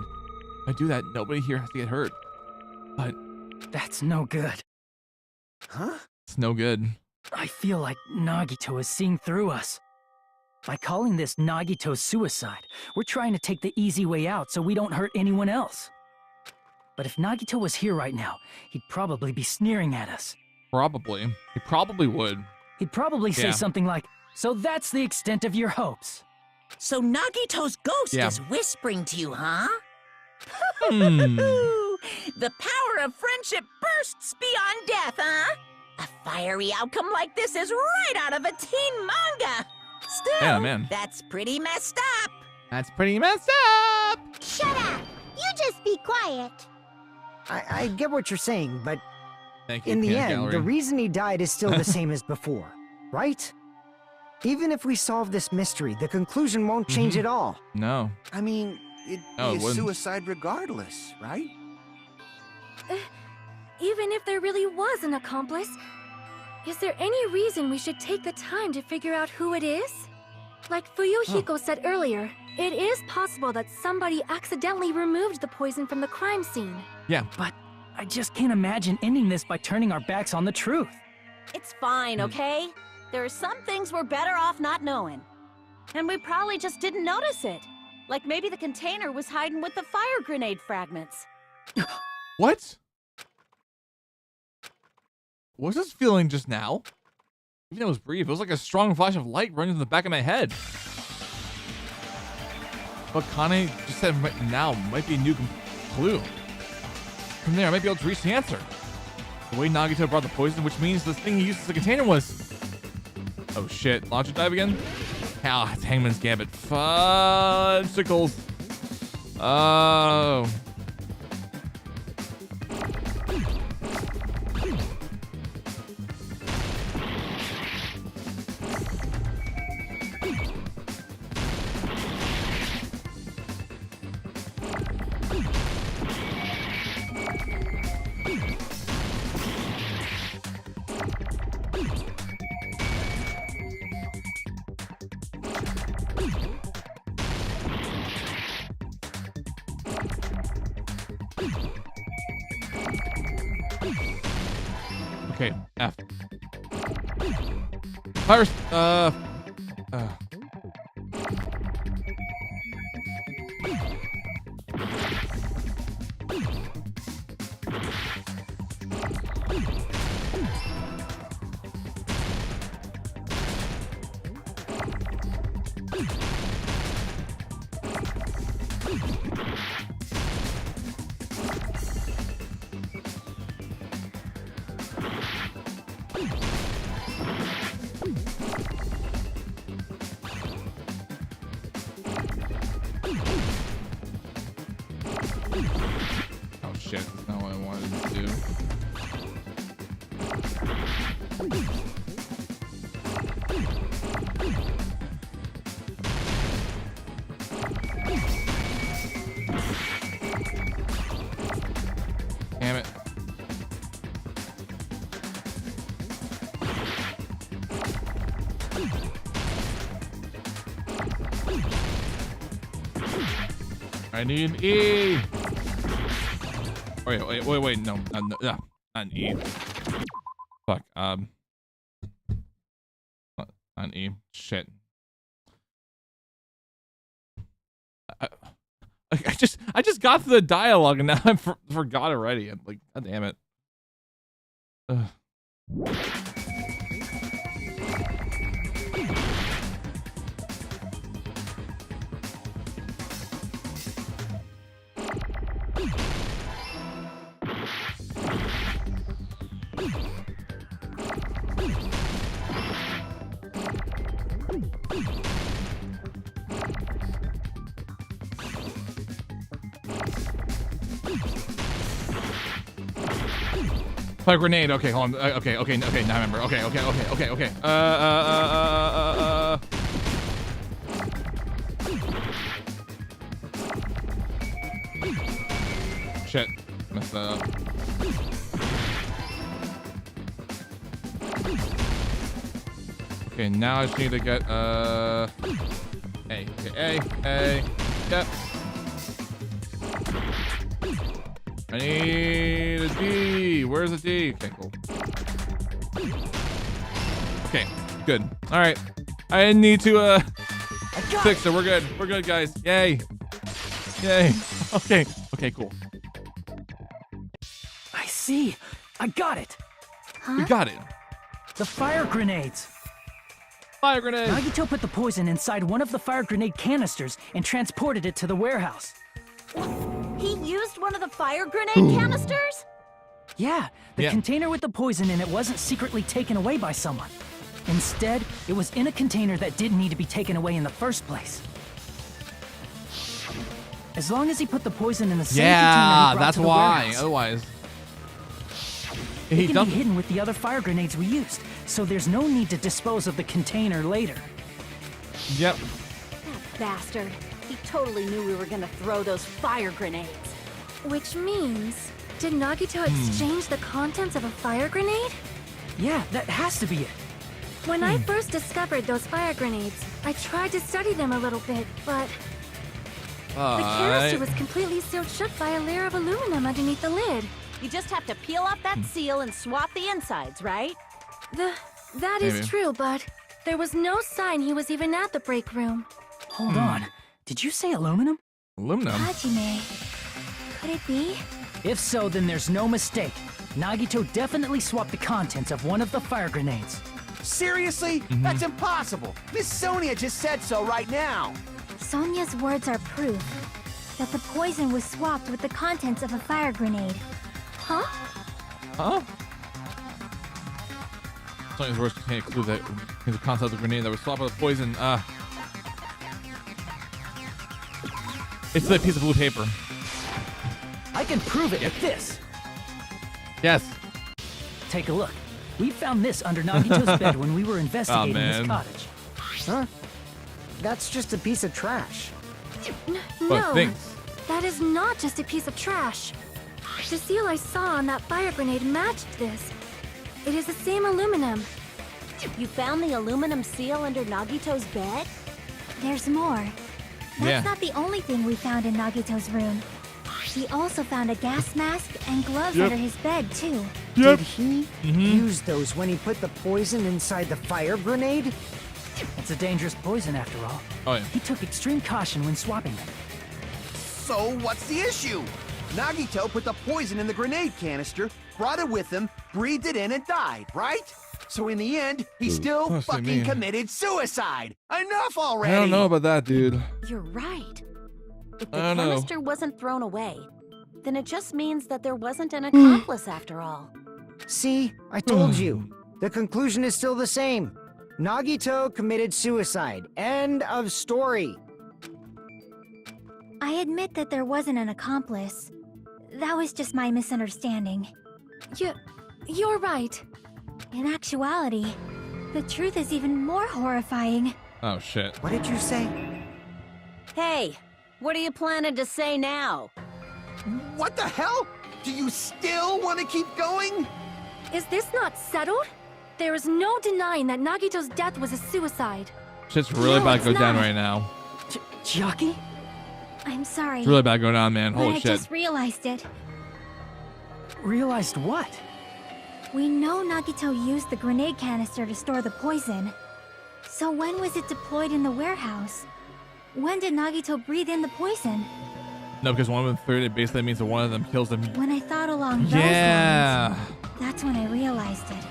If I do that, nobody here has to get hurt. But that's no good. Huh? It's no good. I feel like Nagito is seeing through us. By calling this Nagito's suicide, we're trying to take the easy way out so we don't hurt anyone else. But if Nagito was here right now, he'd probably be sneering at us. Probably. He probably would. He'd probably say something like, "So that's the extent of your hopes." So Nagito's ghost Yeah. is whispering to you, huh? Hmm. The power of friendship bursts beyond death, huh? A fiery outcome like this is right out of a teen manga. Still, Yeah, man. that's pretty messed up. That's pretty messed up. Shut up! You just be quiet. I get what you're saying, but Thank you, in the Peanut end, Gallery. the reason he died is still the same as before, right? Even if we solve this mystery, the conclusion won't change at all. No. I mean, it'd No, it be a wouldn't. suicide regardless, right? Even if there really was an accomplice, is there any reason we should take the time to figure out who it is? Like Fuyuhiko said earlier, it is possible that somebody accidentally removed the poison from the crime scene. Yeah. But I just can't imagine ending this by turning our backs on the truth. It's fine, okay? There are some things we're better off not knowing. And we probably just didn't notice it. Like maybe the container was hiding with the fire grenade fragments. What? What's this feeling just now? Even though it was brief, it was like a strong flash of light running in the back of my head. What Kane just said right now might be a new clue. From there, I might be able to reach the answer. The way Nagito brought the poison, which means the thing he used as a container was... Oh shit, launcher dive again? Ah, it's Hangman's Gambit. Fudgesicles. Oh. Okay, F. Virus, oh shit, that's not what I wanted to do. Damn it. I need E. Oh, wait, no, not an E. Fuck, an E. Shit. I just got through the dialogue and now I forgot already. I'm like, god damn it. Ugh. Fire grenade. Okay, hold on. Okay. Now I remember. Okay. Shit. Messed that up. Okay, now I just need to get A. Okay, A. Yep. I need a D. Where's the D? Okay, cool. Okay, good. All right. I didn't need to fix it. We're good. We're good, guys. Yay. Okay, cool. I see. I got it. You got it. The fire grenades. Fire grenade. Nagito put the poison inside one of the fire grenade canisters and transported it to the warehouse. He used one of the fire grenade canisters? Yeah, the container with the poison in it wasn't secretly taken away by someone. Instead, it was in a container that didn't need to be taken away in the first place. As long as he put the poison in the same container he brought that's to the why. warehouse. Otherwise, it can be hidden with the other fire grenades we used, so there's no need to dispose of the container later. Yep. That bastard. He totally knew we were gonna throw those fire grenades. Which means Did Nagito exchange the contents of a fire grenade? Yeah, that has to be it. When I first discovered those fire grenades, I tried to study them a little bit, but the canister was completely sealed shut by a layer of aluminum underneath the lid. You just have to peel off that seal and swap the insides, right? That is true, but there was no sign he was even at the break room. Hold on. Did you say aluminum? Aluminum? Hajime. Could it be? If so, then there's no mistake. Nagito definitely swapped the contents of one of the fire grenades. Seriously? That's impossible. Miss Sonia just said so right now. Sonia's words are proof that the poison was swapped with the contents of a fire grenade. Huh? Huh? Sonia's words contain a clue that the concept of the grenade that was swapped with poison. It's the piece of blue paper. I can prove it with this. Yes. Take a look. We found this under Nagito's bed when we were investigating this cottage. Huh? That's just a piece of trash. No, that is not just a piece of trash. The seal I saw on that fire grenade matched this. It is the same aluminum. You found the aluminum seal under Nagito's bed? There's more. That's not the only thing we found in Nagito's room. He also found a gas mask and gloves under his bed, too. Did he use those when he put the poison inside the fire grenade? It's a dangerous poison after all. Oh, yeah. He took extreme caution when swapping them. So what's the issue? Nagito put the poison in the grenade canister, brought it with him, breathed it in, and died, right? So in the end, he still fucking committed suicide. Enough already! I don't know about that, dude. You're right. If the canister wasn't thrown away, then it just means that there wasn't an accomplice after all. See, I told you. The conclusion is still the same. Nagito committed suicide. End of story. I admit that there wasn't an accomplice. That was just my misunderstanding. You're right. In actuality, the truth is even more horrifying. Oh, shit. What did you say? Hey, what are you planning to say now? What the hell? Do you still want to keep going? Is this not settled? There is no denying that Nagito's death was a suicide. Shit's really about to go down right now. Chiaki? I'm sorry. It's really about to go down, man. Holy I shit. just realized it. Realized what? We know Nagito used the grenade canister to store the poison. So when was it deployed in the warehouse? When did Nagito breathe in the poison? No, because one of them third, it basically means that one of them kills them. When I thought along those lines, that's when I realized it.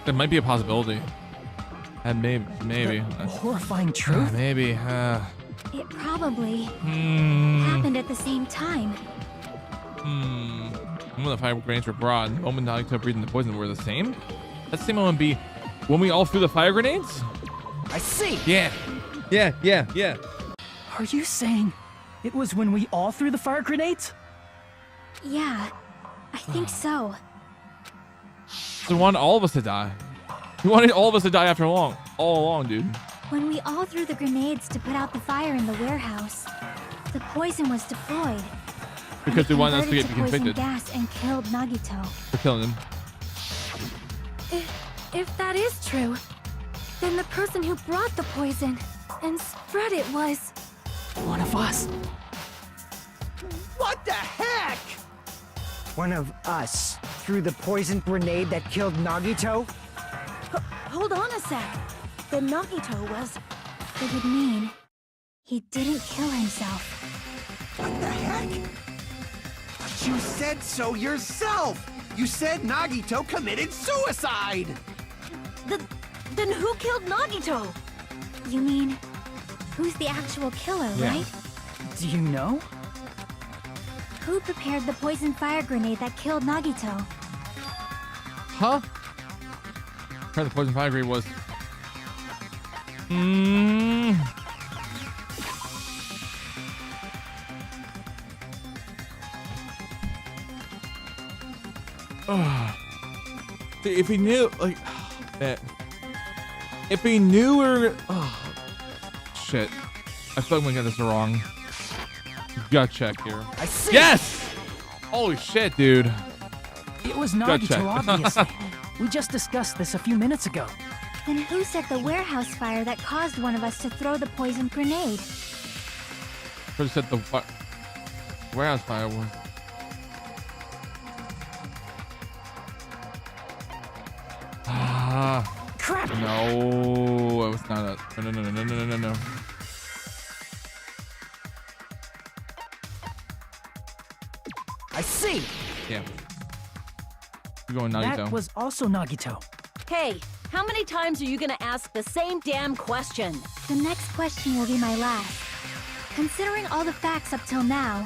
There might be a possibility. And maybe. Horrifying truth? Maybe. It probably happened at the same time. When the fire grenades were brought, and the moment Nagito breathed in the poison were the same? That same moment be when we all threw the fire grenades? I see. Yeah. Are you saying it was when we all threw the fire grenades? Yeah, I think so. So he wanted all of us to die. He wanted all of us to die after all along, dude. When we all threw the grenades to put out the fire in the warehouse, the poison was deployed. Because they wanted us to converted get convicted. Gas and killed Nagito. For killing him. If that is true, then the person who brought the poison and spread it was one of us. What the heck? One of us threw the poison grenade that killed Nagito? Hold on a sec. Then Nagito was... It would mean he didn't kill himself. What the heck? But you said so yourself! You said Nagito committed suicide! Then who killed Nagito? You mean, who's the actual killer, right? Do you know? Who prepared the poison fire grenade that killed Nagito? Huh? The poison fire grenade was... See, if he knew, like, man, if he knew we were, shit, I feel like I'm gonna get this wrong. Gut check here. I see. Yes. Holy shit, dude. It was Good Nagito, check. obviously. We just discussed this a few minutes ago. Then who set the warehouse fire that caused one of us to throw the poison grenade? First said the warehouse fire was. Crap! No, it was not a. No. I see. Yeah. You're going Nagito. That was also Nagito. Hey, how many times are you gonna ask the same damn question? The next question will be my last. Considering all the facts up till now,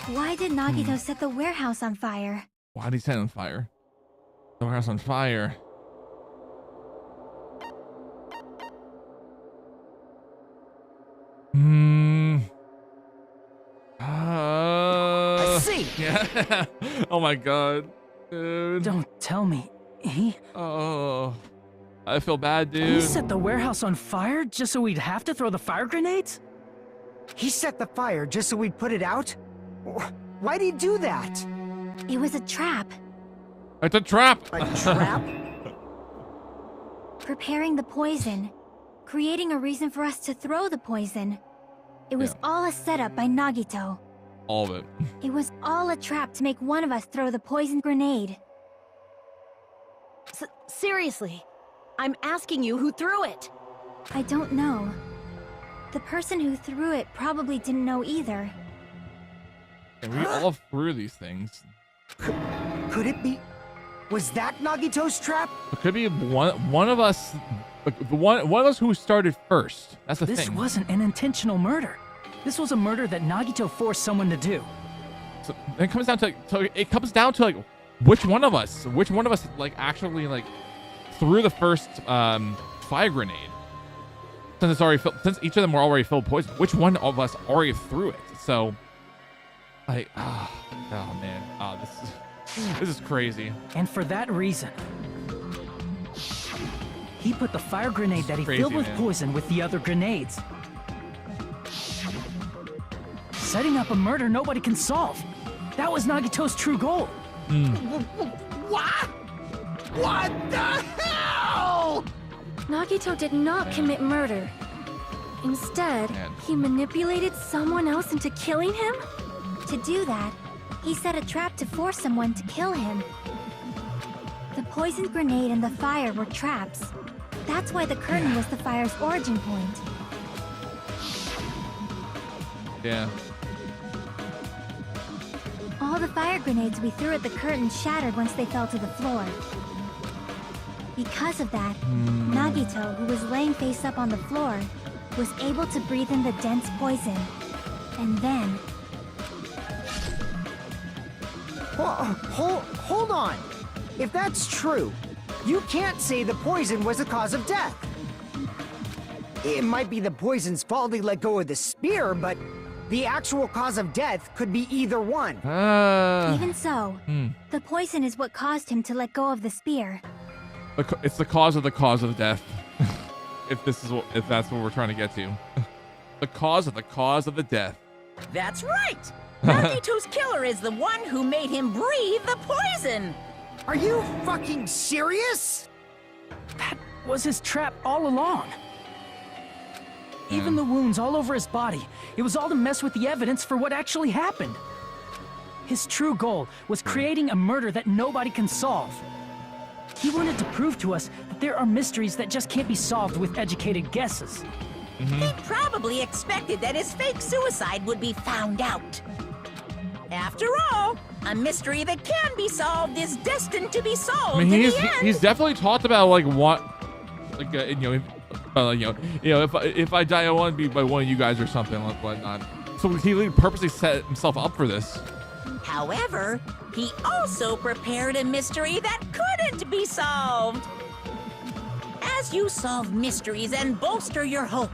why did Nagito set the warehouse on fire? Why did he set it on fire? The warehouse on fire. I see. Yeah. Oh my god, dude. Don't tell me. Oh, I feel bad, He dude. set the warehouse on fire just so we'd have to throw the fire grenades? He set the fire just so we'd put it out? Why'd he do that? It was a trap. It's a trap. A trap? Preparing the poison. Creating a reason for us to throw the poison. It was all a setup by Nagito. All of it. It was all a trap to make one of us throw the poison grenade. Seriously, I'm asking you who threw it. I don't know. The person who threw it probably didn't know either. And we all threw these things. Could it be? Was that Nagito's trap? It could be one of us. Like, one of us who started first. That's the This thing. wasn't an intentional murder. This was a murder that Nagito forced someone to do. So it comes down to like which one of us like actually like threw the first fire grenade. Since it's already since each of them were already filled with poison, which one of us already threw it? So like oh man, this is crazy. And for that reason, he put the fire grenade that he Crazy, filled with man. poison with the other grenades. Setting up a murder nobody can solve. That was Nagito's true goal. What? What the hell? Nagito did not commit murder. Instead, he manipulated someone else into killing him? To do that, he set a trap to force someone to kill him. The poison grenade and the fire were traps. That's why the curtain was the fire's origin point. Yeah. All the fire grenades we threw at the curtain shattered once they fell to the floor. Because of that, Nagito, who was laying face up on the floor, was able to breathe in the dense poison. And then... Hold on. If that's true, you can't say the poison was the cause of death. It might be the poison's fault he let go of the spear, but the actual cause of death could be either one. Even so, the poison is what caused him to let go of the spear. It's the cause of death. if that's what we're trying to get to. The cause of the death. That's right! Nagito's killer is the one who made him breathe the poison! Are you fucking serious? That was his trap all along. Even the wounds all over his body, it was all to mess with the evidence for what actually happened. His true goal was creating a murder that nobody can solve. He wanted to prove to us that there are mysteries that just can't be solved with educated guesses. He probably expected that his fake suicide would be found out. After all, a mystery that can be solved is destined to be solved I mean, in he's the end. he's definitely talked about like what, like if I die, I want to be by one of you guys or something like whatnot. So he purposely set himself up for this. However, he also prepared a mystery that couldn't be solved. As you solve mysteries and bolster your hope,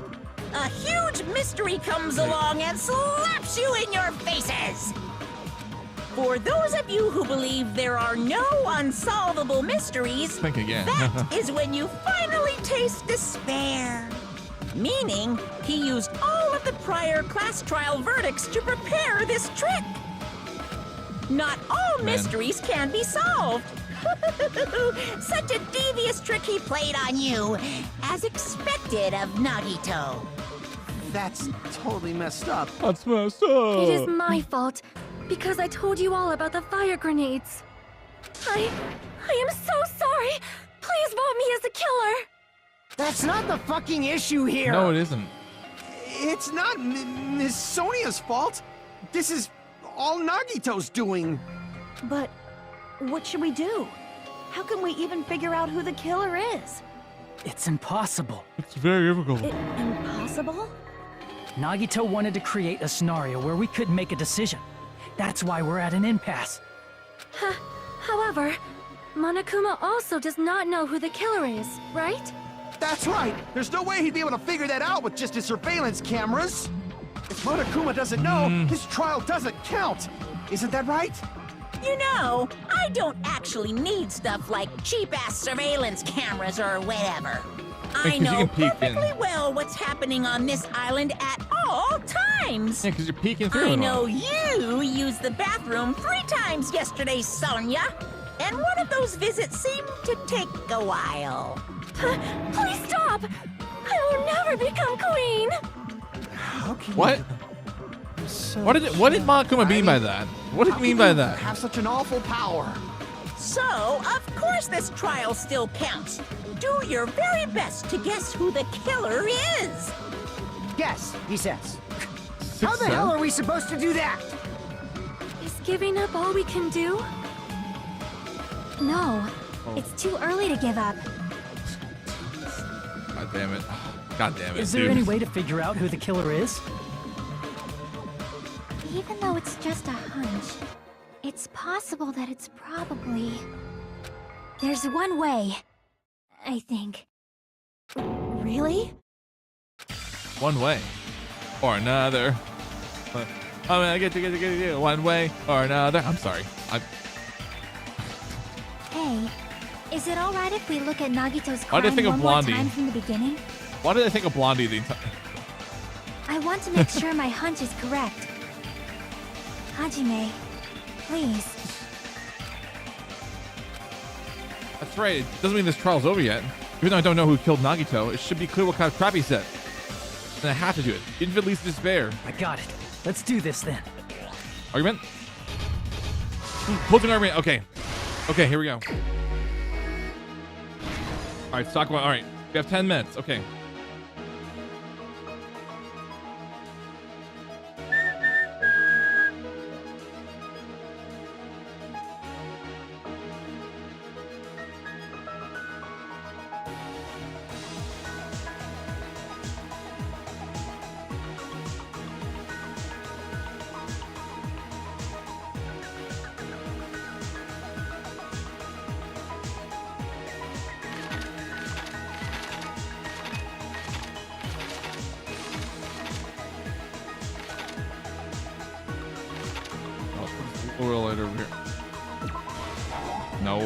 a huge mystery comes along and slaps you in your faces. For those of you who believe there are no unsolvable mysteries, Think again. that is when you finally taste despair. Meaning, he used all of the prior class trial verdicts to prepare this trick. Not all mysteries can be solved. Such a devious trick he played on you, as expected of Nagito. That's totally messed up. That's messed up. It is my fault, because I told you all about the fire grenades. I am so sorry. Please vote me as the killer. That's not the fucking issue here. No, it isn't. It's not Miss Sonia's fault. This is all Nagito's doing. But what should we do? How can we even figure out who the killer is? It's impossible. It's very difficult. Impossible? Nagito wanted to create a scenario where we couldn't make a decision. That's why we're at an impasse. However, Monokuma also does not know who the killer is, right? That's right. There's no way he'd be able to figure that out with just his surveillance cameras. If Monokuma doesn't know, his trial doesn't count. Isn't that right? You know, I don't actually need stuff like cheap-ass surveillance cameras or whatever. I 'cause you know can peek in. perfectly well what's happening on this island at all times. Yeah, because you're peeking through I it know all. you used the bathroom 3 times yesterday, Sonia. And one of those visits seemed to take a while. Please stop! I will never become queen! How can What? What did Monokuma mean by that? What did he mean by that? Have such an awful power. So, of course this trial still counts. Do your very best to guess who the killer is. Guess, he says. How the hell are we supposed to do that? Is giving up all we can do? No, it's too early to give up. God damn it. God damn it, Is there dude. any way to figure out who the killer is? Even though it's just a hunch, it's possible that it's probably... There's one way, I think. Really? One way or another. I mean, I get to one way or another. I'm sorry. Hey, is it alright if we look at Nagito's Why crime did I think of one more Blondie? time from the beginning? Why did I think of Blondie the entire... I want to make sure my hunch is correct. Hajime, please. That's right. It doesn't mean this trial's over yet. Even though I don't know who killed Nagito, it should be clear what kind of crap he said. And I have to do it. Even if it leads to despair. I got it. Let's do this then. Argument? Closing argument. Okay. Okay, here we go. All right, talk about. All right, we have 10 minutes. Okay. Oil light over here. No.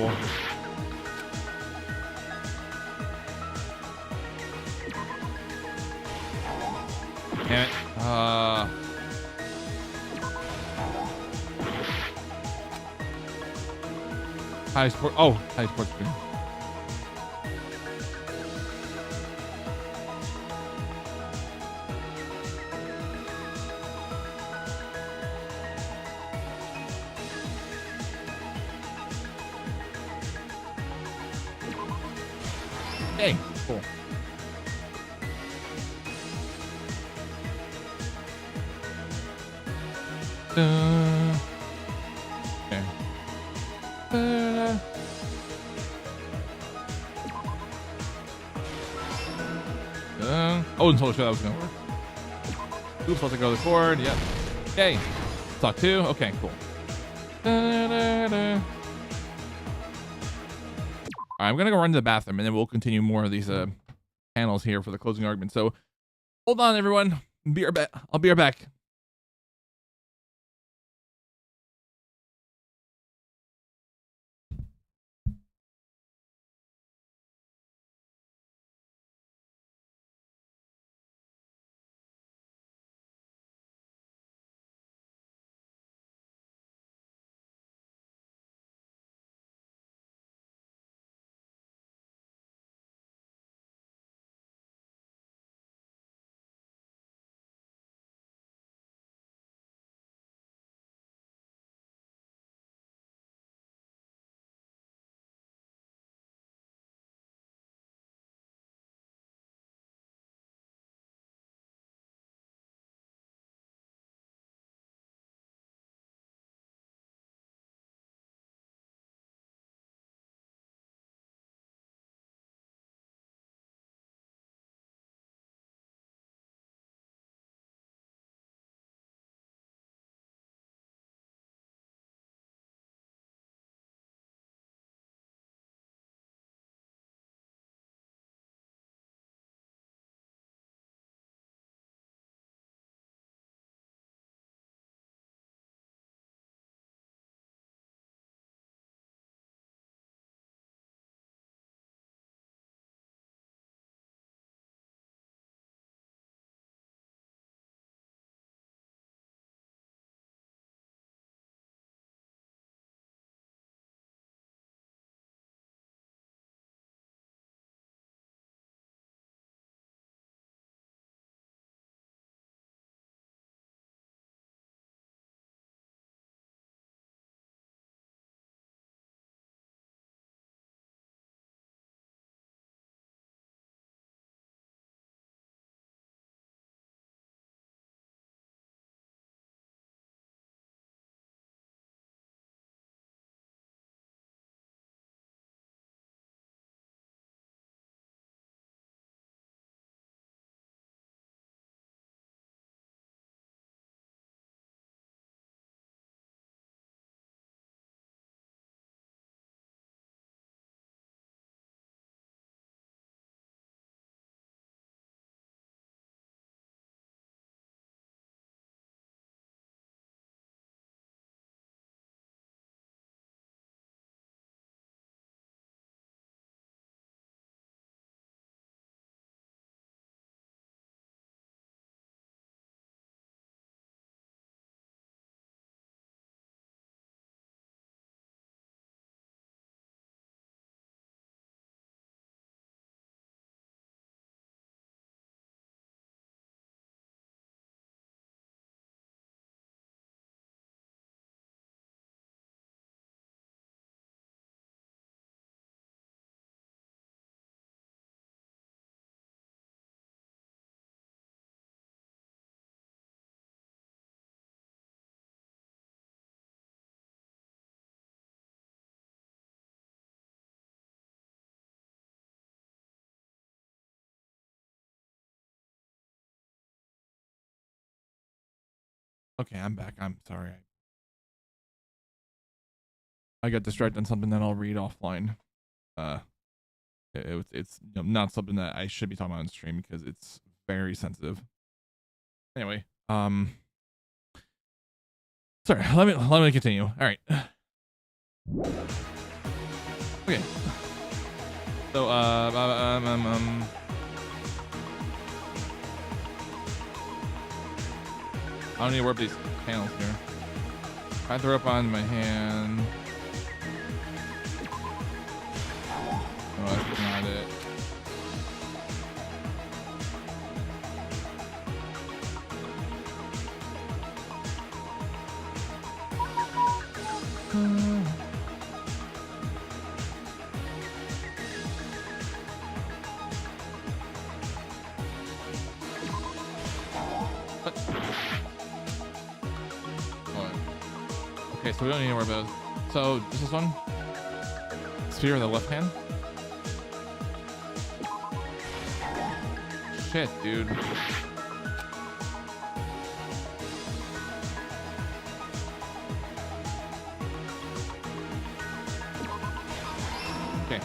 Damn it. High sport. Oh, high sports screen. Hey, cool. Okay. I wasn't totally sure that was gonna work. Oops, I'll take go to the cord. Yep. Okay. Talk 2. Okay, cool. Alright, I'm gonna go run to the bathroom and then we'll continue more of these panels here for the closing argument. So hold on, everyone. I'll be right back. Okay, I'm back. I'm sorry. I got distracted on something that I'll read offline. It's you know, not something that I should be talking about on stream because it's very sensitive. Anyway, sorry. Let me continue. All right. Okay. So I don't need to work these panels here. I throw up on my hand. Oh, that's not it. Okay, so we don't need to worry about it. So this is one sphere in the left hand. Shit, dude. Okay.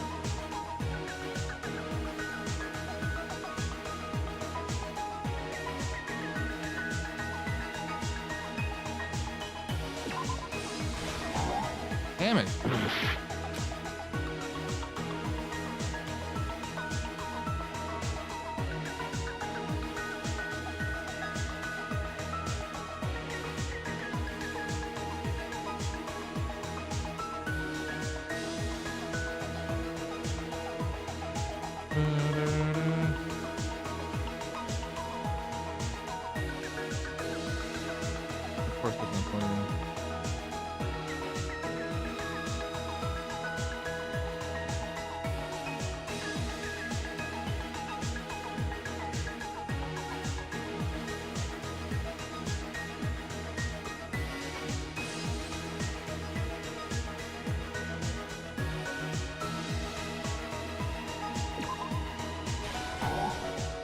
Damn it. Of course, there's no point in it.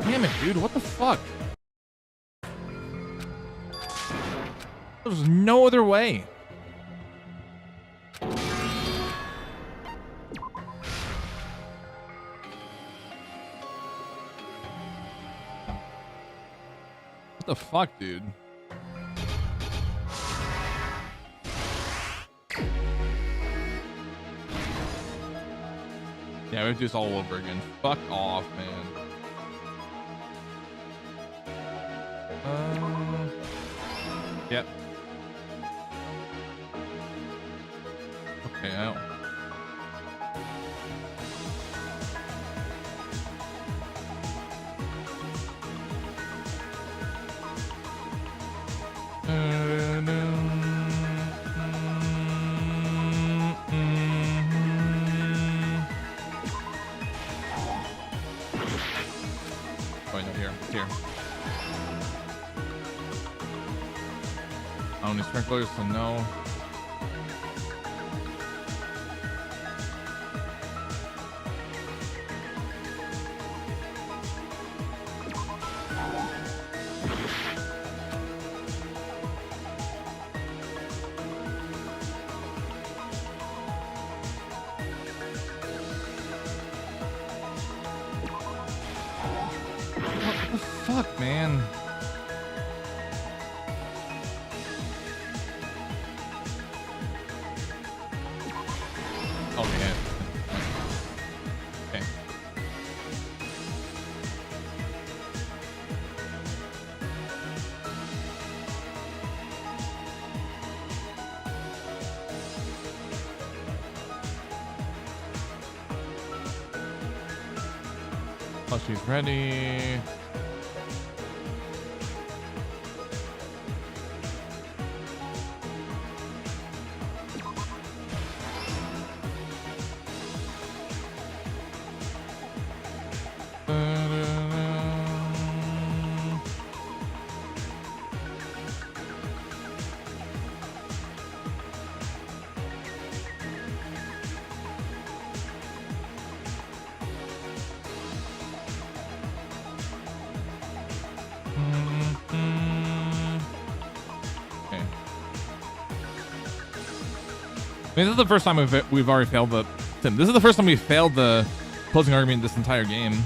Damn it, dude. What the fuck? There's no other way. What the fuck, dude? Yeah, we have to do this all over again. Fuck off, man. Yep. Okay, out. Oh, no, here. Here. I don't need sprinklers, so no. What the fuck, man? Okay. Okay. Oh, she's ready. mean, this is the first time we've already failed the... This is the first time we've failed the closing argument this entire game.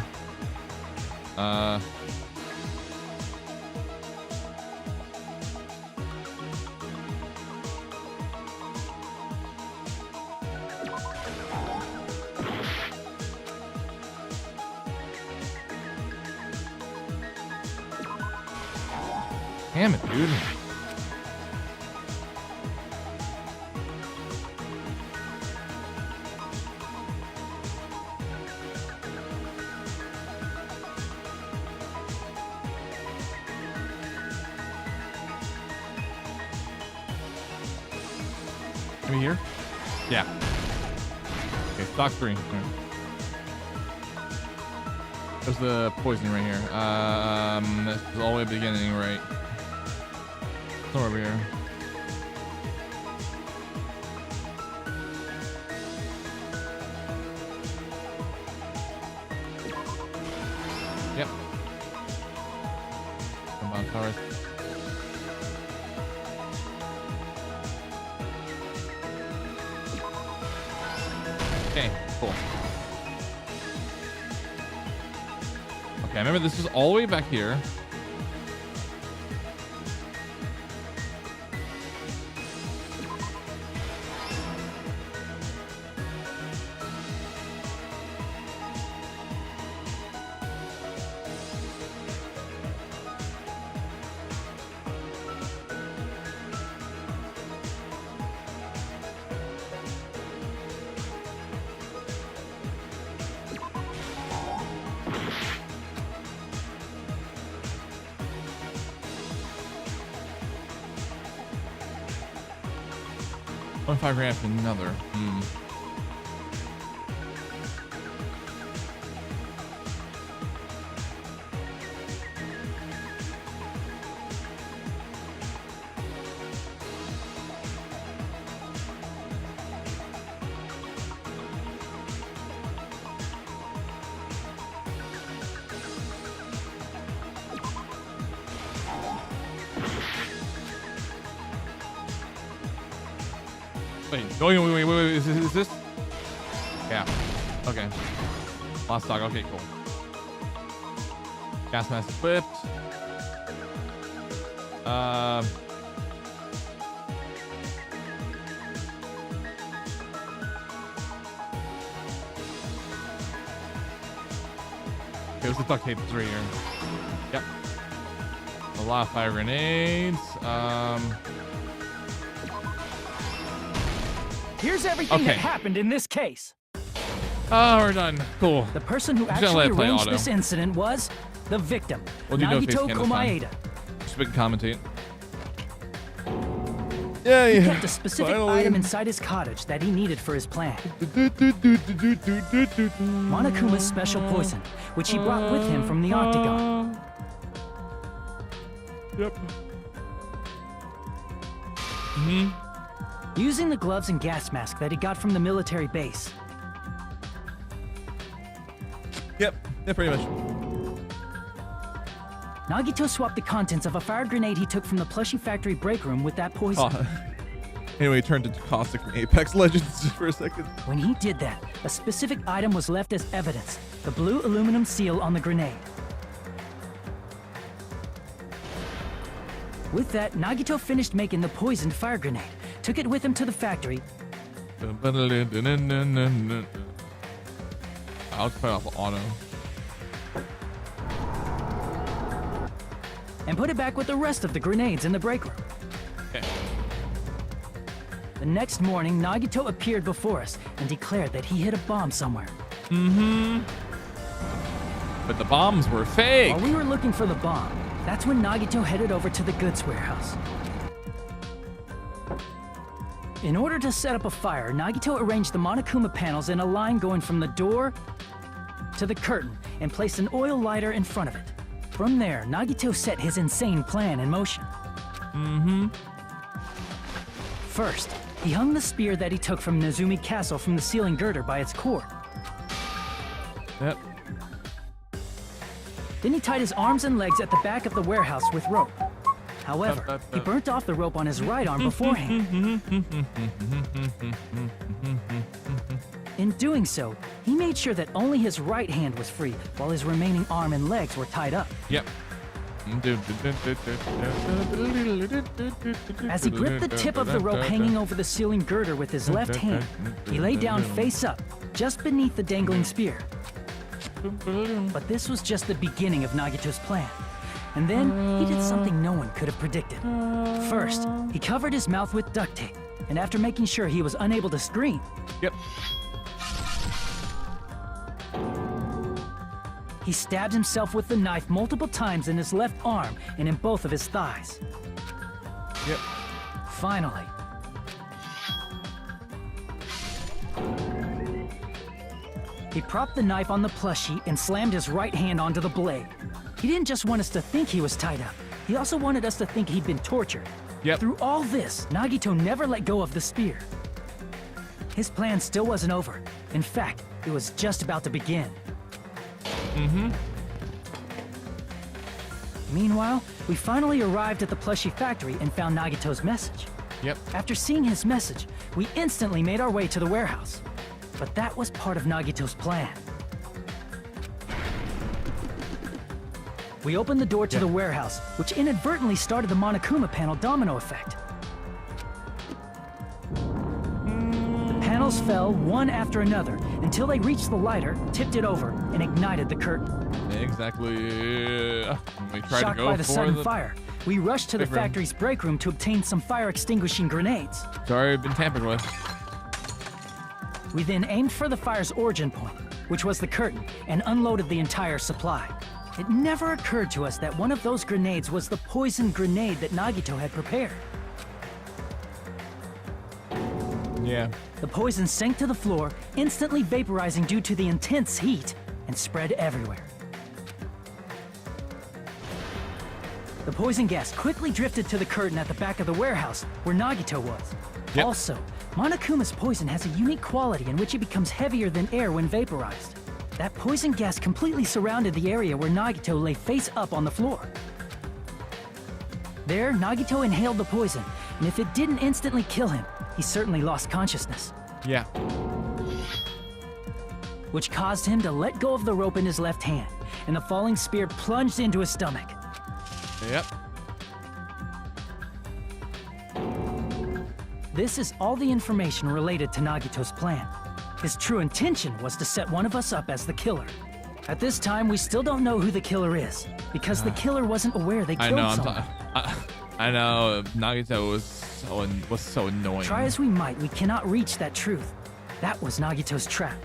Damn it, dude. Are we here? Yeah. Okay, stock 3. Here. There's the poisoning right here. This is all the way at the beginning, right? Somewhere over here. Yep. Come on, towers. Okay, cool. Okay, remember this is all the way back here. $5 for another. Wait. Is this? Yeah. Okay. Lost stock. Okay, cool. Gas mask equipped. Okay, what's the duct tape? It's right here. Yep. A lot of fire grenades. Here's everything that happened in this case. Oh, we're done. Cool. The person who actually arranged this incident was the victim, Nagito Komaeda. Just we can commentate. He kept a specific item inside his cottage that he needed for his plan. Monokuma's special poison, which he brought with him from the Octagon. Yep. Using the gloves and gas mask that he got from the military base. Yep, pretty much. Nagito swapped the contents of a fire grenade he took from the plushie factory break room with that poison. Anyway, he turned into Caustic from Apex Legends for a second. When he did that, a specific item was left as evidence, the blue aluminum seal on the grenade. With that, Nagito finished making the poisoned fire grenade, took it with him to the factory. I'll put off auto. And put it back with the rest of the grenades in the break room. Okay. The next morning, Nagito appeared before us and declared that he hid a bomb somewhere. But the bombs were fake. While we were looking for the bomb, that's when Nagito headed over to the goods warehouse. In order to set up a fire, Nagito arranged the Monokuma panels in a line going from the door to the curtain and placed an oil lighter in front of it. From there, Nagito set his insane plan in motion. First, he hung the spear that he took from Nezumi Castle from the ceiling girder by its cord. Yep. Then he tied his arms and legs at the back of the warehouse with rope. However, he burnt off the rope on his right arm beforehand. In doing so, he made sure that only his right hand was free, while his remaining arm and legs were tied up. Yep. As he gripped the tip of the rope hanging over the ceiling girder with his left hand, he lay down face up, just beneath the dangling spear. But this was just the beginning of Nagito's plan. And then, he did something no one could have predicted. First, he covered his mouth with duct tape, and after making sure he was unable to scream, Yep. he stabbed himself with the knife multiple times in his left arm and in both of his thighs. Yep. Finally, he propped the knife on the plushie and slammed his right hand onto the blade. He didn't just want us to think he was tied up. He also wanted us to think he'd been tortured. Yep. Through all this, Nagito never let go of the spear. His plan still wasn't over. In fact, it was just about to begin. Meanwhile, we finally arrived at the plushie factory and found Nagito's message. Yep. After seeing his message, we instantly made our way to the warehouse. But that was part of Nagito's plan. We opened the door to the warehouse, which inadvertently started the Monokuma panel domino effect. The panels fell one after another until they reached the lighter, tipped it over, and ignited the curtain. Exactly. We tried Shocked to go by the for sudden the fire, we rushed to the break room. factory's break room to obtain some fire-extinguishing grenades. Sorry, been tampered with. We then aimed for the fire's origin point, which was the curtain, and unloaded the entire supply. It never occurred to us that one of those grenades was the poison grenade that Nagito had prepared. Yeah. The poison sank to the floor, instantly vaporizing due to the intense heat, and spread everywhere. The poison gas quickly drifted to the curtain at the back of the warehouse, where Nagito was. Yep. Also, Monokuma's poison has a unique quality in which it becomes heavier than air when vaporized. That poison gas completely surrounded the area where Nagito lay face up on the floor. There, Nagito inhaled the poison, and if it didn't instantly kill him, he certainly lost consciousness. Yeah. Which caused him to let go of the rope in his left hand, and the falling spear plunged into his stomach. Yep. This is all the information related to Nagito's plan. His true intention was to set one of us up as the killer. At this time, we still don't know who the killer is, because the killer wasn't aware they killed someone. I know. Nagito was so annoying. Try as we might, we cannot reach that truth. That was Nagito's trap.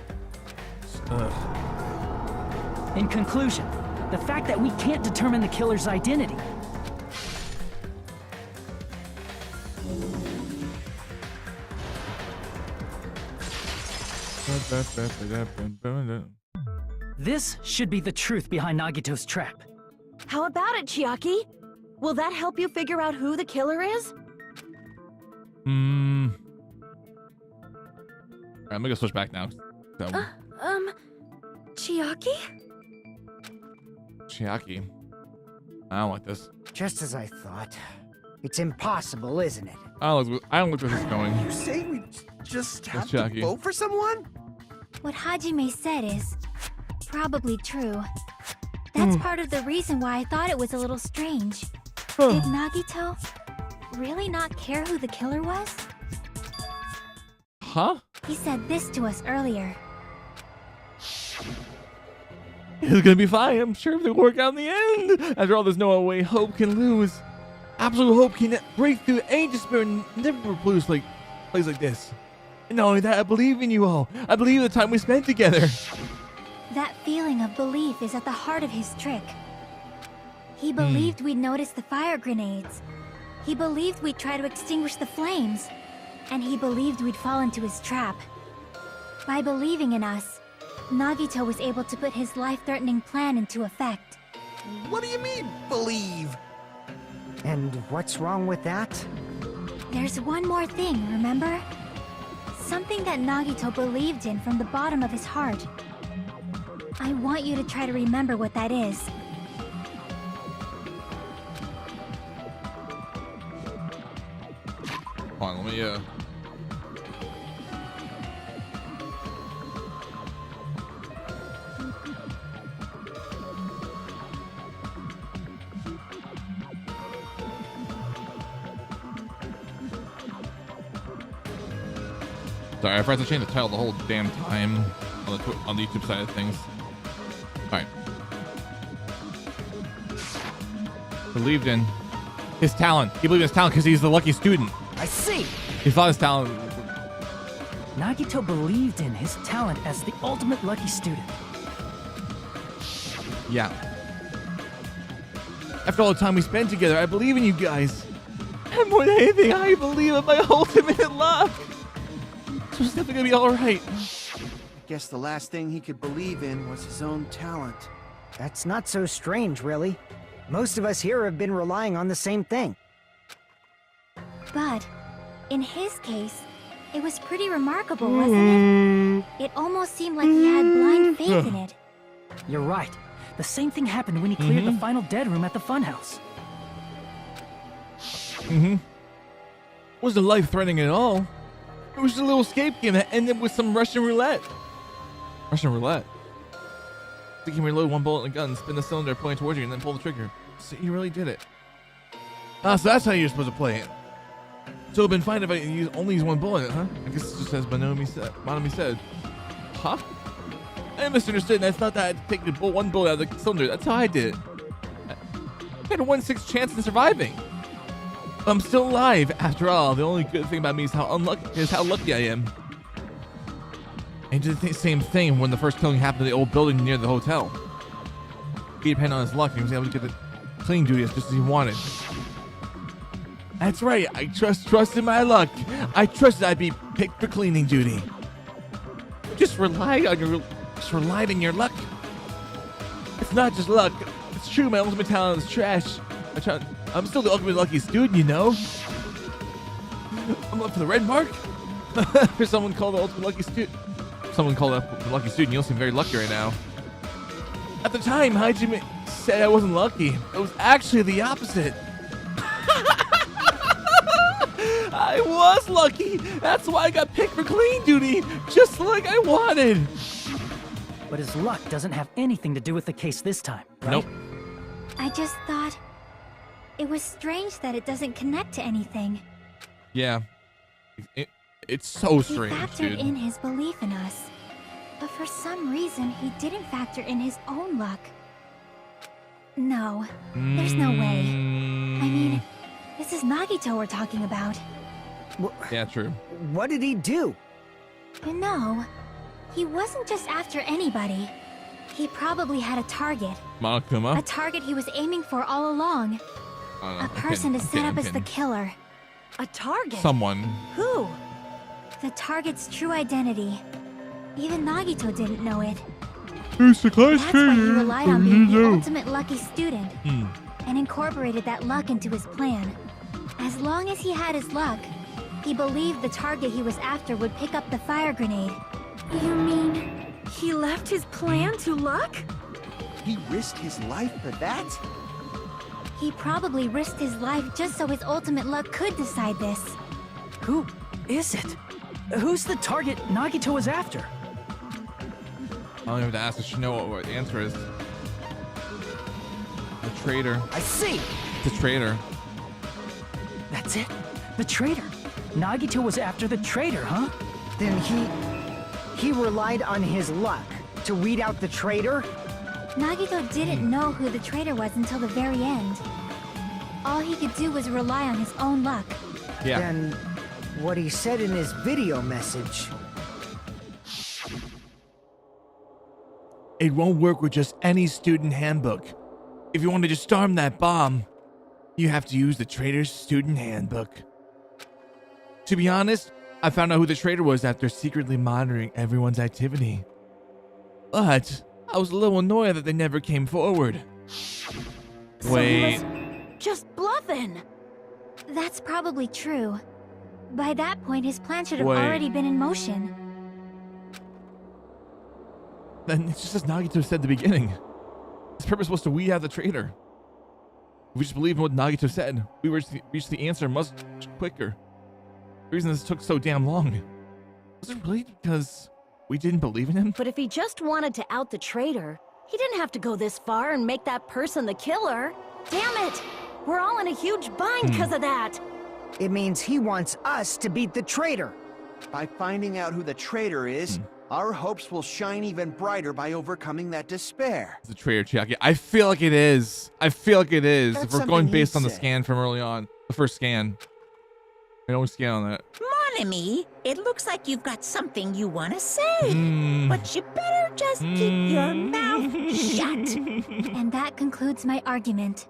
In conclusion, the fact that we can't determine the killer's identity this should be the truth behind Nagito's trap. How about it, Chiaki? Will that help you figure out who the killer is? I'm gonna switch back now. So, Chiaki? Chiaki. I don't like this. Just as I thought. It's impossible, isn't it? I don't look where this is going. You say we just have to Chiaki. vote for someone? What Hajime said is probably true. That's part of the reason why I thought it was a little strange. Did Nagito really not care who the killer was? Huh? He said this to us earlier. It's gonna be fine. I'm sure everything will work out in the end. After all, there's no way hope can lose. Absolute hope can break through ancient spirit and never produce like plays like this. And not only that, I believe in you all. I believe in the time we spent together. That feeling of belief is at the heart of his trick. He believed we'd notice the fire grenades. He believed we'd try to extinguish the flames. And he believed we'd fall into his trap. By believing in us, Nagito was able to put his life-threatening plan into effect. What do you mean, believe? And what's wrong with that? There's one more thing, remember? Something that Nagito believed in from the bottom of his heart. I want you to try to remember what that is. Hold on, let me sorry, I forgot to change the title the whole damn time on the YouTube side of things. All right. Believed in his talent. He believed in his talent because he's the lucky student. I see. He thought his talent. Nagito believed in his talent as the ultimate lucky student. Yeah. After all the time we spent together, I believe in you guys. And more than anything, I believe in my ultimate luck. So it's definitely gonna be all right. I guess the last thing he could believe in was his own talent. That's not so strange, really. Most of us here have been relying on the same thing. But, in his case, it was pretty remarkable, wasn't it? It almost seemed like he had blind faith in it. You're right. The same thing happened when he cleared the final dead room at the funhouse. Wasn't life-threatening at all. It was just a little escape game that ended with some Russian roulette. Russian roulette? So you can reload one bullet in the gun, spin the cylinder pointing towards you, and then pull the trigger. So you really did it. Ah, so that's how you're supposed to play it. So it'd been fine if I only use one bullet, huh? I guess it's just as Monomi said. Huh? I misunderstood. That's not that I had to take one bullet out of the cylinder. That's how I did it. I had a 1/6 chance in surviving. But I'm still alive. After all, the only good thing about me is how lucky I am. And did the same thing when the first killing happened in the old building near the hotel. He depended on his luck and he was able to get the cleaning duties just as he wanted. That's right. I trusted my luck. I trusted I'd be picked for cleaning duty. Just relied on your luck. It's not just luck. It's true. My ultimate talent is trash. I'm still the ultimate lucky student, you know. I'm up for the red mark. For someone called the ultimate lucky student. Someone called up the lucky student. You don't seem very lucky right now. At the time, Hajime said I wasn't lucky. It was actually the opposite. I was lucky. That's why I got picked for clean duty, just like I wanted. But his luck doesn't have anything to do with the case this time, right? Nope. I just thought it was strange that it doesn't connect to anything. Yeah. It's so strange, He factored dude. in his belief in us, but for some reason he didn't factor in his own luck. No, there's no way. I mean, this is Nagito we're talking about. Yeah, true. What did he do? You know, he wasn't just after anybody. He probably had a target. Monokuma? A target he was aiming for all along. A person to set up as the killer. A target? Someone. Who? The target's true identity. Even Nagito didn't know it. Who's the class That's why he relied on being the ultimate lucky student. And incorporated that luck into his plan. As long as he had his luck, he believed the target he was after would pick up the fire grenade. You mean he left his plan to luck? He risked his life for that? He probably risked his life just so his ultimate luck could decide this. Who is it? Who's the target Nagito was after? I don't even have to ask. I should know what the answer is. The traitor. I see. The traitor. That's it. The traitor. Nagito was after the traitor, huh? Then he relied on his luck to weed out the traitor? Nagito didn't know who the traitor was until the very end. All he could do was rely on his own luck. Yeah. Then what he said in his video message. It won't work with just any student handbook. If you want to just storm that bomb, you have to use the traitor's student handbook. To be honest, I found out who the traitor was after secretly monitoring everyone's activity. But I was a little annoyed that they never came forward. So Wait. he was just bluffing. That's probably true. By that point, his plan should have Wait. already been in motion. Then it's just as Nagito said at the beginning. His purpose was to weed out the traitor. If we just believed in what Nagito said, we would reach the answer much quicker. The reason this took so damn long. Was it really because we didn't believe in him? But if he just wanted to out the traitor, he didn't have to go this far and make that person the killer. Damn it! We're all in a huge bind because of that. It means he wants us to beat the traitor. By finding out who the traitor is, our hopes will shine even brighter by overcoming that despair. It's a traitor, Chiaki. I feel like it is. I feel like it is. That's If we're going something based he'd on the say. scan from early on, the first scan. I always scan on that. Mon ami, it looks like you've got something you want to say. But you better just keep your mouth shut. And that concludes my argument.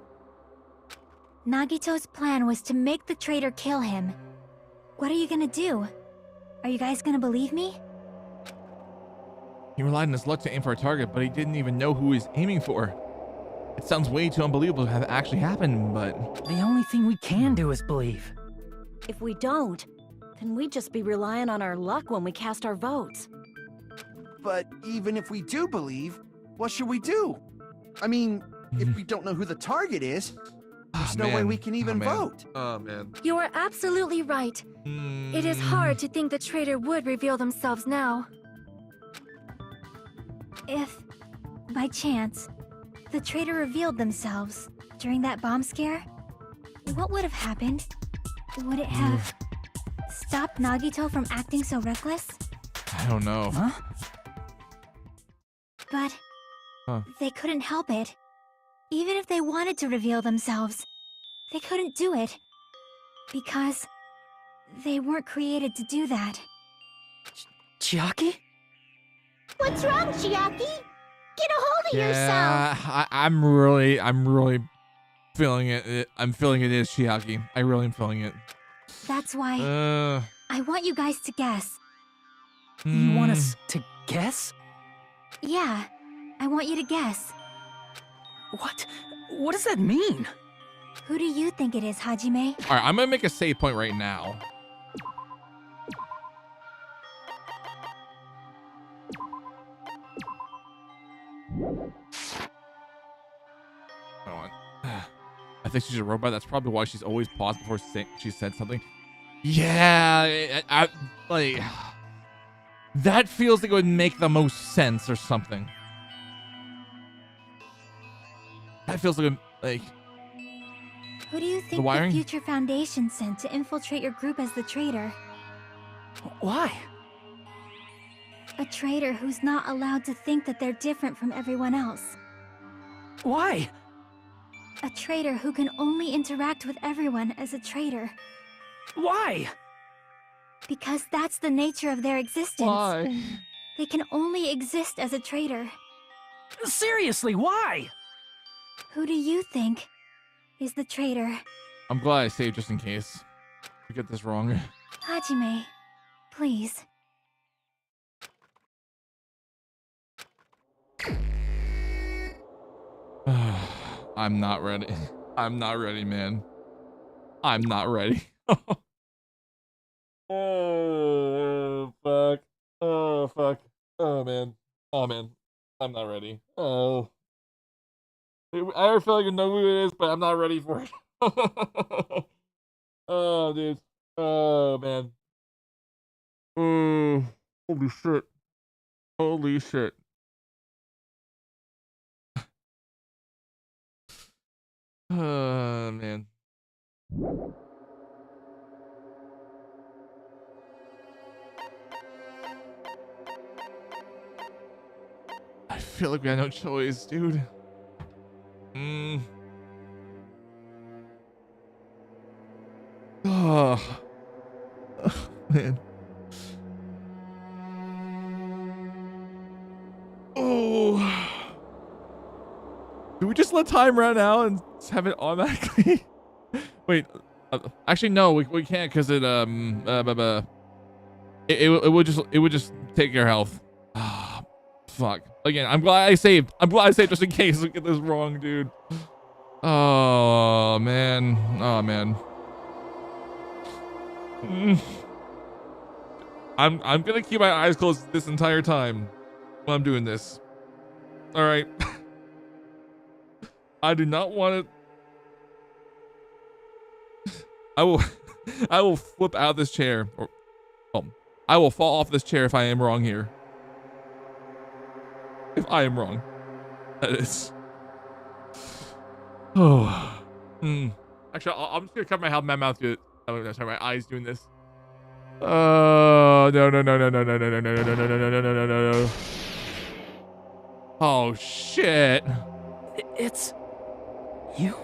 Nagito's plan was to make the traitor kill him. What are you gonna do? Are you guys gonna believe me? He relied on his luck to aim for a target, but he didn't even know who he was aiming for. It sounds way too unbelievable to have actually happened, but... The only thing we can do is believe. If we don't, then we'd just be relying on our luck when we cast our votes. But even if we do believe, what should we do? I mean, if we don't know who the target is, there's no way we can even vote. Oh, man. You are absolutely right. It is hard to think the traitor would reveal themselves now. If, by chance, the traitor revealed themselves during that bomb scare, what would have happened? Would it have stopped Nagito from acting so reckless? I don't know. Huh? But Huh. they couldn't help it. Even if they wanted to reveal themselves, they couldn't do it. Because they weren't created to do that. Chiaki? What's wrong, Chiaki? Get a hold of yourself! Yeah, I'm really feeling it. I'm feeling it is Chiaki. I really am feeling it. That's why I want you guys to guess. You want us to guess? Yeah, I want you to guess. What? What does that mean? Who do you think it is, Hajime? All right, I'm gonna make a save point right now. Hold on. I think she's a robot. That's probably why she's always paused before she said something. Yeah, like that feels like it would make the most sense or something. That feels like Who do you think the wiring? Future Foundation sent to infiltrate your group as the traitor? Why? A traitor who's not allowed to think that they're different from everyone else. Why? A traitor who can only interact with everyone as a traitor. Why? Because that's the nature of their existence. Why? They can only exist as a traitor. Seriously, why? Who do you think is the traitor? I'm glad I saved just in case we get this wrong. Hajime, please. I'm not ready. I'm not ready, man. I'm not ready. Oh, fuck. Oh, fuck. Oh, man. Oh, man. I'm not ready. Oh. I feel like I know who it is, but I'm not ready for it. Oh, dude. Oh, man. Oh, holy shit. Holy shit. Oh, man. I feel like we had no choice, dude. Oh, man. Oh. Do we just let time run out and have it automatically? Wait, actually no, we can't because it it would just take your health. Ah, fuck. Again, I'm glad I saved. I'm glad I saved just in case we get this wrong, dude. Oh man. Oh man. I'm gonna keep my eyes closed this entire time while I'm doing this. All right. I do not want to. I will flip out of this chair. Or, I will fall off this chair if I am wrong here. If I am wrong. That is. Oh. Actually, I'm just gonna cover my mouth. Sorry, my eyes doing this. Oh no. Oh shit. It's you?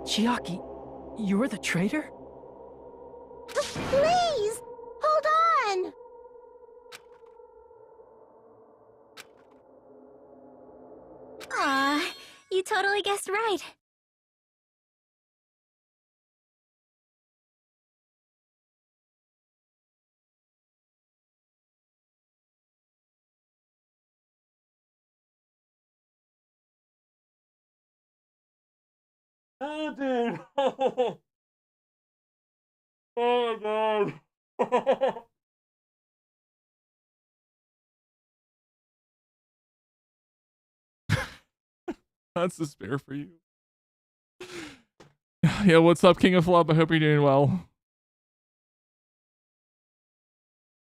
Chiaki, you're the traitor? Please, hold on. Aw, you totally guessed right. Oh, dude. Oh my god. That's despair for you. Yeah, what's up, King of Flop? I hope you're doing well.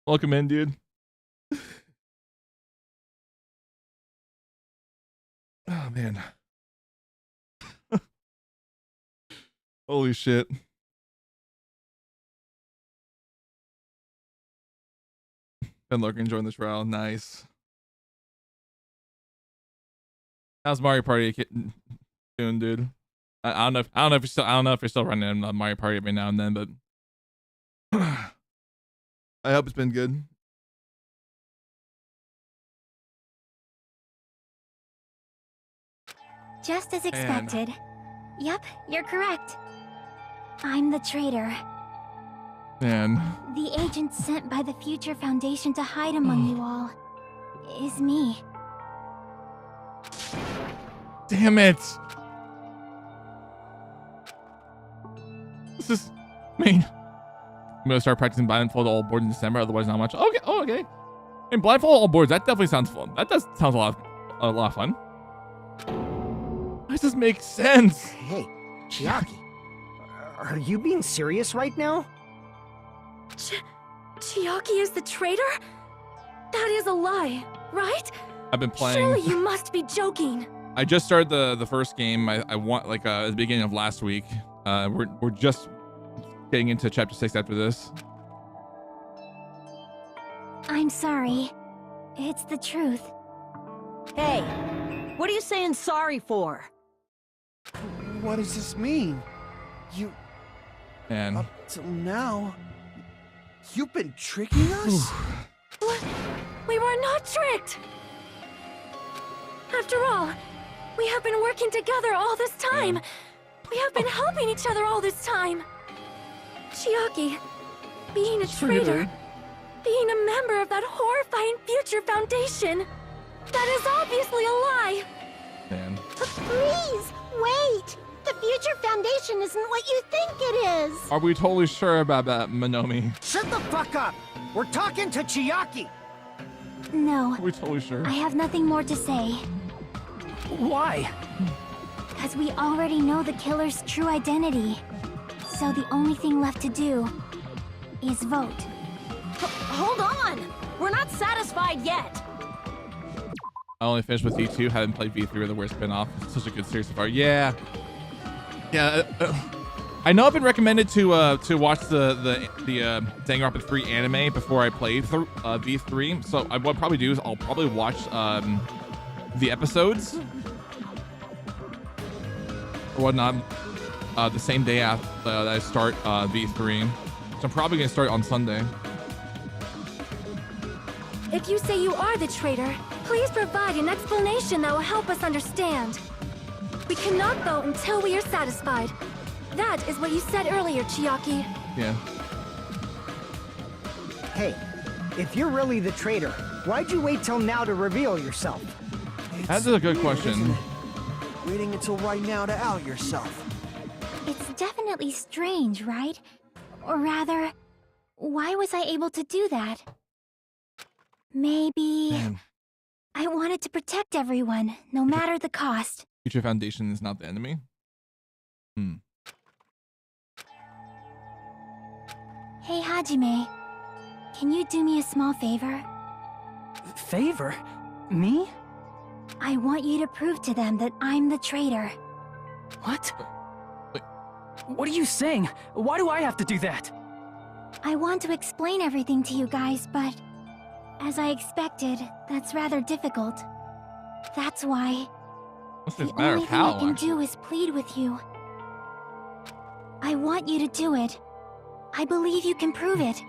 Welcome in, dude. Oh, man. Holy shit. Ben Lurkin joined the trial. Nice. How's Mario Party doing, dude? I don't know if you're still running Mario Party every now and then, but I hope it's been good. Just as expected. Yep, you're correct. I'm the traitor. Man. The agent sent by the Future Foundation to hide among you all is me. Damn it. This is mean. I'm gonna start practicing blindfold all boards in December, otherwise not much. Okay, oh, okay. And blindfold all boards, that definitely sounds fun. That does sounds a lot of fun. This does make sense. Hey, Chiaki, are you being serious right now? Chiaki is the traitor? That is a lie, right? I've been playing. Surely you must be joking. I just started the first game. I want like at the beginning of last week. We're just getting into chapter 6 after this. I'm sorry. It's the truth. Hey, what are you saying sorry for? What does this mean? You... And up till now... You've been tricking us? What? We were not tricked! After all, we have been working together all this time. We have been helping each other all this time. Chiaki, being a traitor, being a member of that horrifying Future Foundation, that is obviously a lie. Man. Please, wait! The Future Foundation isn't what you think it is! Are we totally sure about that, Monomi? Shut the fuck up! We're talking to Chiaki! No. Are we totally sure? I have nothing more to say. Why? Because we already know the killer's true identity. So the only thing left to do is vote. Hold on! We're not satisfied yet! I only finished with V2, haven't played V3 or the worst spin-off. It's such a good series so far. Yeah. Yeah. I know I've been recommended to watch the Danganronpa 3 anime before I played V3. So what I'll probably do is I'll probably watch the episodes or whatnot the same day after that I start V3. So I'm probably gonna start on Sunday. If you say you are the traitor, please provide an explanation that will help us understand. We cannot vote until we are satisfied. That is what you said earlier, Chiaki. Yeah. Hey, if you're really the traitor, why'd you wait till now to reveal yourself? That's a good question. Waiting until right now to out yourself. It's definitely strange, right? Or rather, why was I able to do that? Maybe... Man. I wanted to protect everyone, no matter the cost. Future Foundation is not the enemy. Hey, Hajime. Can you do me a small favor? Favor? Me? I want you to prove to them that I'm the traitor. What? What are you saying? Why do I have to do that? I want to explain everything to you guys, but as I expected, that's rather difficult. That's why the only thing I can do is plead with you. I want you to do it. I believe you can prove it.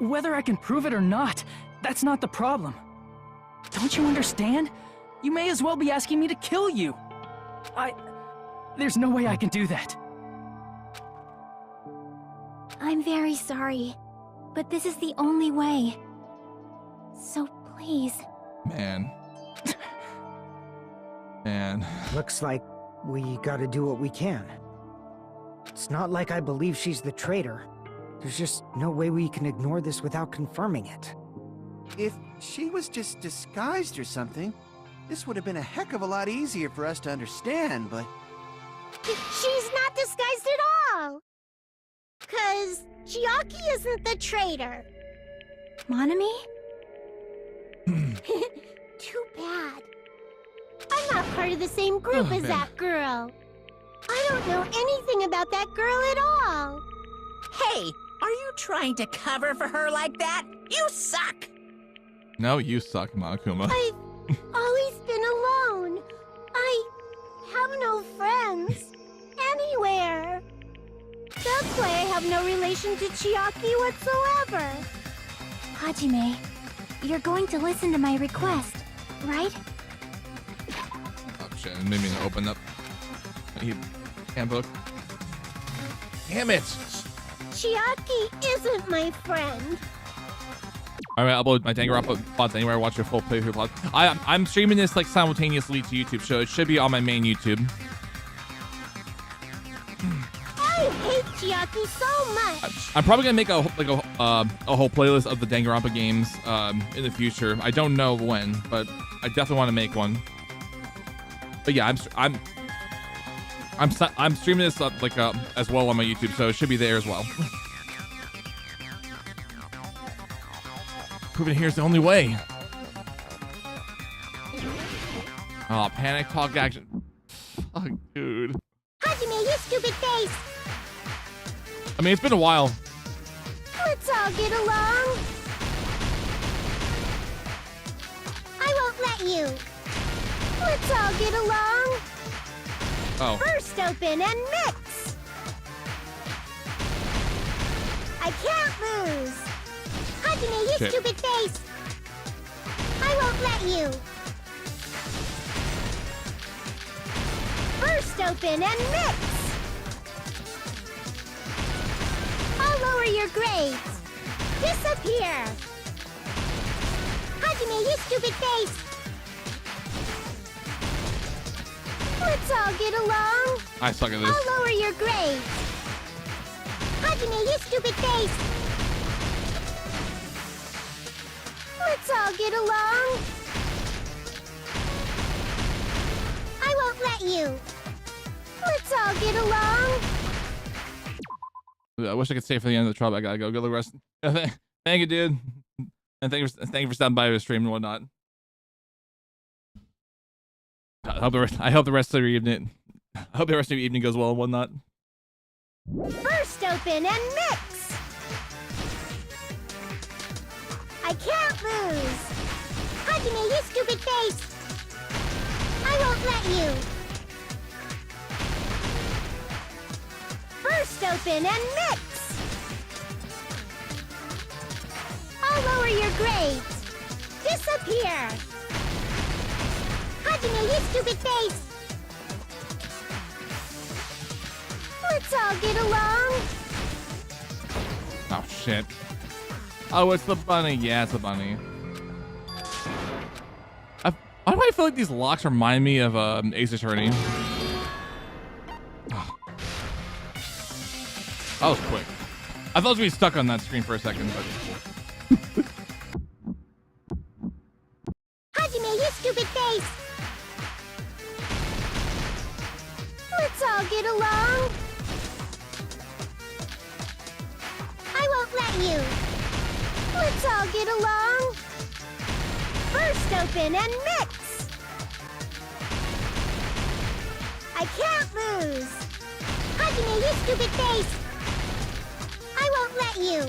Whether I can prove it or not, that's not the problem. Don't you understand? You may as well be asking me to kill you. There's no way I can do that. I'm very sorry, but this is the only way. So please. Man. Man. Looks like we gotta do what we can. It's not like I believe she's the traitor. There's just no way we can ignore this without confirming it. If she was just disguised or something, this would have been a heck of a lot easier for us to understand, but... She's not disguised at all! 'Cause Chiaki isn't the traitor. Monami? Too bad. I'm not part of the same group as that girl. I don't know anything about that girl at all. Hey, are you trying to cover for her like that? You suck! No, you suck, Monokuma. I've always been alone. I have no friends anywhere. That's why I have no relation to Chiaki whatsoever. Hajime, you're going to listen to my request, right? Oh shit, it made me open up the handbook. Damn it! Chiaki isn't my friend. Alright, I'll upload my Danganronpa VODs anywhere. I watch your full playthrough VOD. I'm streaming this like simultaneously to YouTube, so it should be on my main YouTube. I hate Chiaki so much. I'm probably gonna make a whole playlist of the Danganronpa games in the future. I don't know when, but I definitely want to make one. But yeah, I'm streaming this up like as well on my YouTube, so it should be there as well. Proving here's the only way. Oh, panic talk action. Oh, dude. Hajime, you stupid face. I mean, it's been a while. Let's all get along. I won't let you. Let's all get along. Oh. First open and mix. I can't lose. Hajime, you Shit. stupid face. I won't let you. First open and mix. I'll lower your grades. Disappear. Hajime, you stupid face. Let's all get along. I suck at this. I'll lower your grades. Hajime, you stupid face. Let's all get along. I won't let you. Let's all get along. I wish I could stay for the end of the trial, but I gotta go. Good luck, rest. Thank you, dude, and thank you for stopping by the stream and whatnot. I hope the rest of your evening. I hope the rest of your evening goes well and whatnot. First open and mix. I can't lose. Hajime, you stupid face. I won't let you. First open and mix. I'll lower your grades. Disappear. Hajime, you stupid face. Let's all get along. Oh shit. Oh, it's the bunny. Yeah, it's the bunny. Why do I feel like these locks remind me of Ace Attorney? Oh. That was quick. I thought I was gonna be stuck on that screen for a second, but Hajime, you stupid face. Let's all all get along. I won't let you. Let's all get along. First open and mix. I can't lose. Hajime, you stupid face. I won't let you.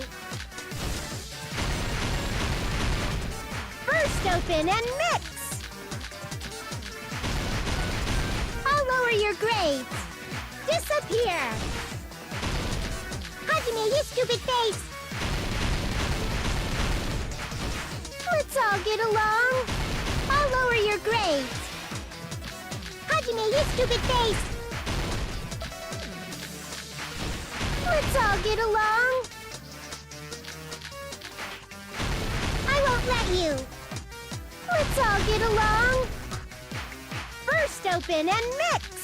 First open and mix. I'll lower your grades. Disappear. Hajime, you stupid face. Let's all get along. I'll lower your grades. Hajime, you stupid face. Let's all get along. I won't let you. Let's all get along. First open and mix.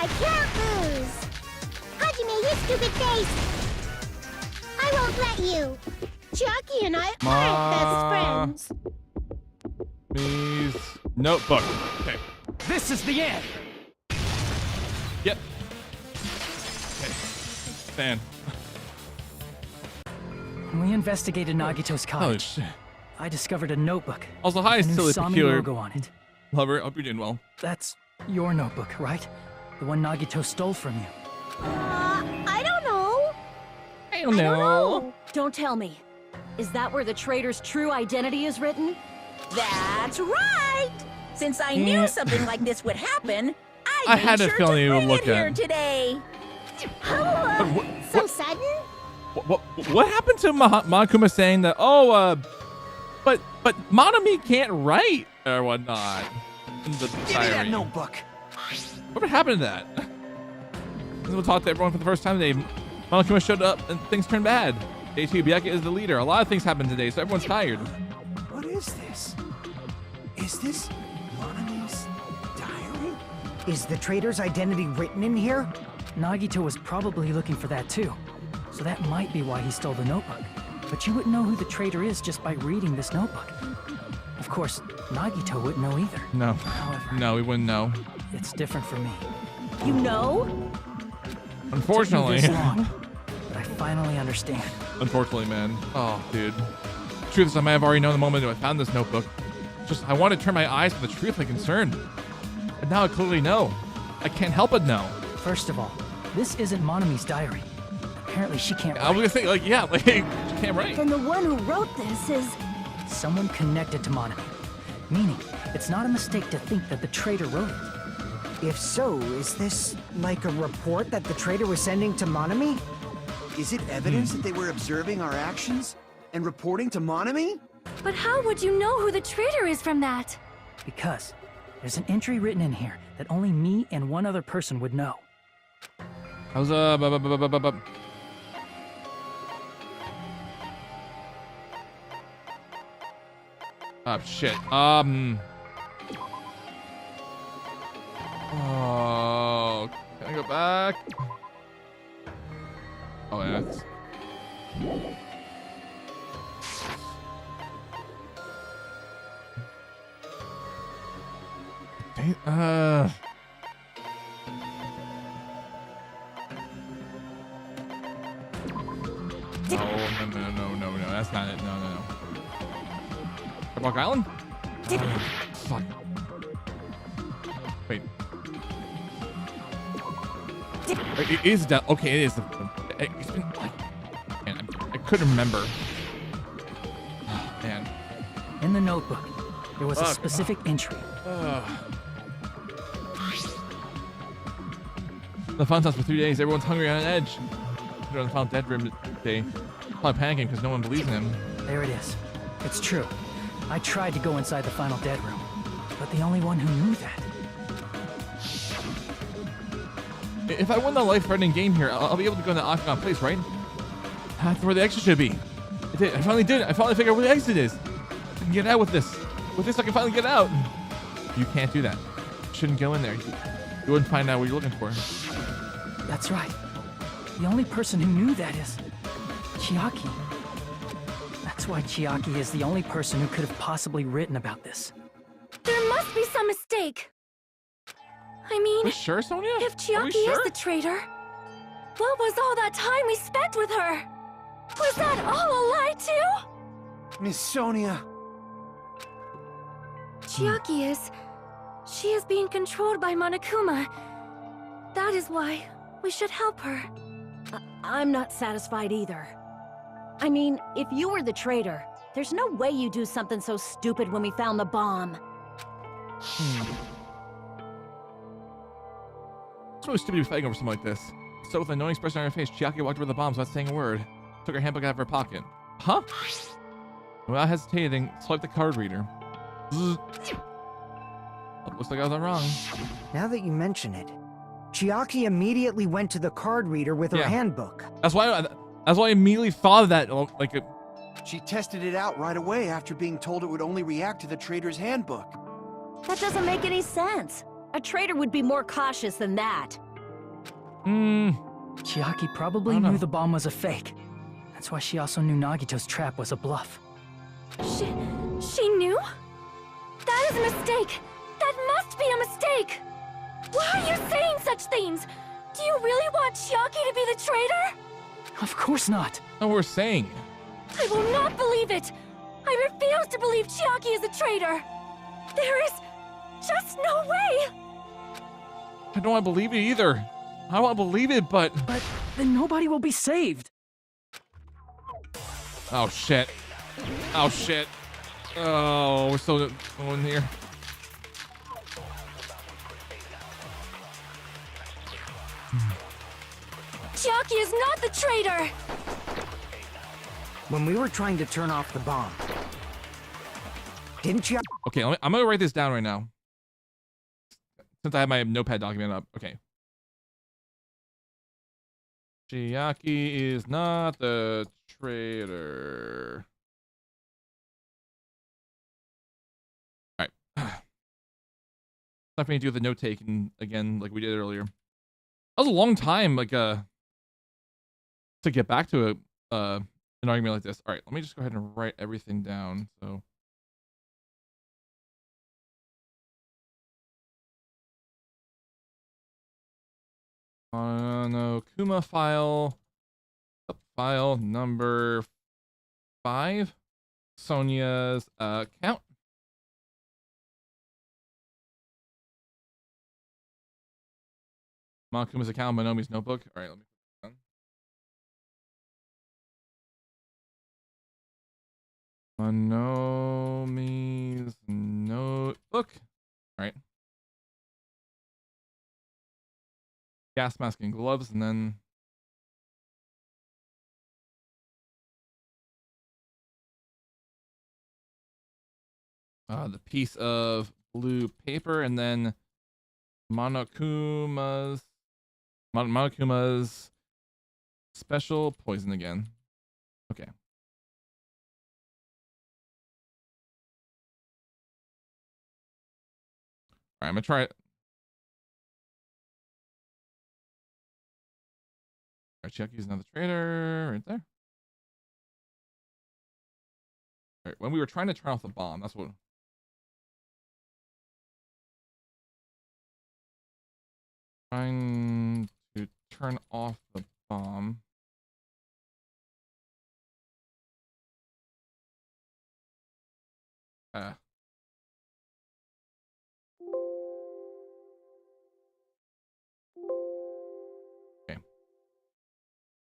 I can't lose. Hajime, you stupid face. I won't let you. Chiaki and I aren't best friends. Please. Notebook. Okay. This is the end. Yep. Okay. Stand. When we investigated Nagito's Oh cottage, shit. I discovered a notebook. Also, hi, with a new silly Sami peculiar logo on it. lover. Hope you're doing well. That's your notebook, right? The one Nagito stole from you. I don't know. I don't know. Don't tell me. Is that where the traitor's true identity is written? That's right. Since I knew something like this would happen, I made had a sure feeling to you would bring look it here at it. today. So sudden? What happened to Monokuma saying that? Oh, but Monami can't write or whatnot. In the Give me diary. that notebook. What happened to that? We'll talk to everyone for the first time today. Monokuma showed up and things turned bad. Day 2, Byakuya is the leader. A lot of things happened today, so everyone's tired. What is this? Is this Monami's diary? Is the traitor's identity written in here? Nagito was probably looking for that too. So that might be why he stole the notebook. But you wouldn't know who the traitor is just by reading this notebook. Of course, Nagito wouldn't know either. No. However, No, we wouldn't know. it's different for me. You know? Unfortunately. Took me this long, but I finally understand. Unfortunately, man. Oh, dude. Truth is, I might have already known the moment that I found this notebook. Just, I want to turn my eyes to the truth I'm concerned. But now I clearly know. I can't help but know. First of all, this isn't Monami's diary. Apparently she can't I was gonna think, like, yeah, like, she can't write. Then the one who wrote this is... someone connected to Monami. Meaning, it's not a mistake to think that the traitor wrote it. If so, is this like a report that the traitor was sending to Monami? Is it evidence that they were observing our actions and reporting to Monami? But how would you know who the traitor is from that? Because there's an entry written in here that only me and one other person would know. How's Oh shit. Oh, can I go back? Oh, yeah. It's... No, that's not it. No. Rock Island? Fuck. Wait. It is that. Okay, it is. It's been like. Man, I couldn't remember. Oh, man. In the notebook, there was a specific entry. The fun house for 3 days. Everyone's hungry on edge. They're on the final dead room today. Probably panicking because no one believes in him. There it is. It's true. I tried to go inside the final dead room, but the only one who knew that. If I win the life-threatening game here, I'll be able to go into Octagon Place, right? That's where the exit should be. I did. I finally did. I finally figured out where the exit is. I can get out with this. With this, I can finally get out. You can't do that. You shouldn't go in there. You wouldn't find out what you're looking for. That's right. The only person who knew that is Chiaki. That's why Chiaki is the only person who could have possibly written about this. There must be some mistake. I mean, You sure, Sonia? if Are we Chiaki sure? is the traitor, what was all that time we spent with her? Was that all a lie too? Miss Sonia. Chiaki is... She is being controlled by Monokuma. That is why we should help her. I'm not satisfied either. I mean, if you were the traitor, there's no way you do something so stupid when we found the bomb. It's really stupid to be fighting over something like this. So with an annoying expression on her face, Chiaki walked over the bombs without saying a word. Took her handbook out of her pocket. Huh? Without hesitating, swiped the card reader. Zzz. Oh, looks like I was wrong. Now that you mention it, Chiaki immediately went to the card reader with her handbook. That's why I immediately thought of that. Like, She tested it out right away after being told it would only react to the traitor's handbook. That doesn't make any sense. A traitor would be more cautious than that. Chiaki probably knew the bomb was a fake. That's why she also knew Nagito's trap was a bluff. She knew? That is a mistake! That must be a mistake! Why are you saying such things? Do you really want Chiaki to be the traitor? Of course not. No, we're saying. I will not believe it! I refuse to believe Chiaki is a traitor! There is just no way! I don't want to believe it either. I don't want to believe it, but then nobody will be saved. Oh shit. Oh shit. Oh, we're still going here. Chiaki is not the traitor! When we were trying to turn off the bomb, didn't you? Okay, I'm gonna write this down right now. Since I have my notepad document up. Okay. Chiaki is not the traitor. Alright. Not for me to do the note taking again like we did earlier. That was a long time, like to get back to an argument like this. Alright, let me just go ahead and write everything down. So Monokuma file number 5, Sonia's account. Monokuma's account, Monomi's notebook. All right, let me put this down. Monomi's notebook. All right. Gas mask and gloves, and then the piece of blue paper, and then Monokuma's special poison again. Okay. All right, I'm gonna try it. Alright, Chiaki's another traitor right there. Alright, when we were trying to turn off the bomb, that's what. Trying to turn off the bomb.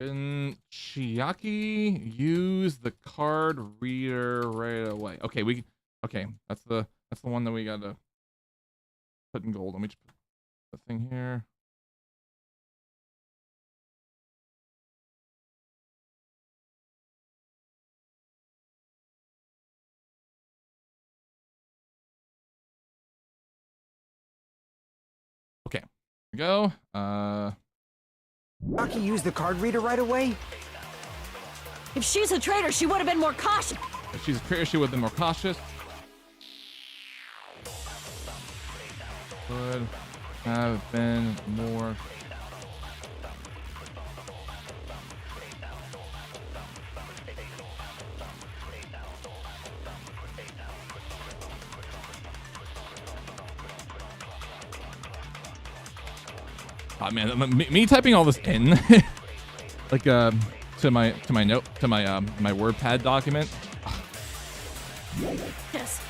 Can Chiaki use the card reader right away? Okay, okay, that's the one that we gotta put in gold. Let me just put the thing here. Okay, here we go. Chiaki used the card reader right away? If she's a traitor, she would have been more cautious. If she's a traitor, she would have been more cautious. Would have been more. Oh man, me typing all this in, like to my WordPad document. Yes.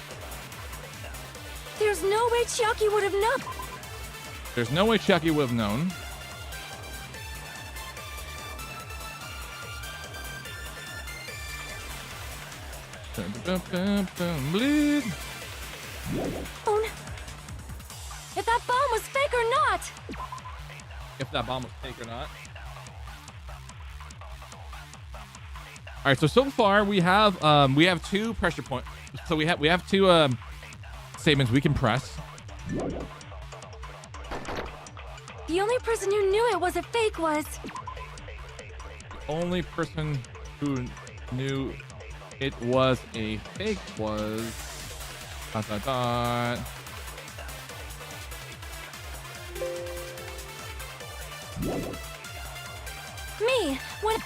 There's no way Chiaki would have known. There's no way Chiaki would have known. Bleed. Oh, no. If that bomb was fake or not. If that bomb was fake or not. All right, so far we have 2 pressure points. So we have 2 statements we can press. The only person who knew it was a fake was. The only person who knew it was a fake was. ... Me. When.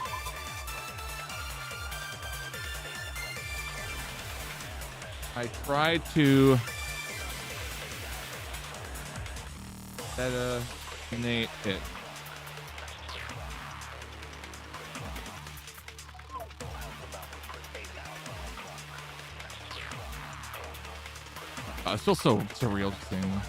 I tried to detonate it. It's still so surreal just seeing them.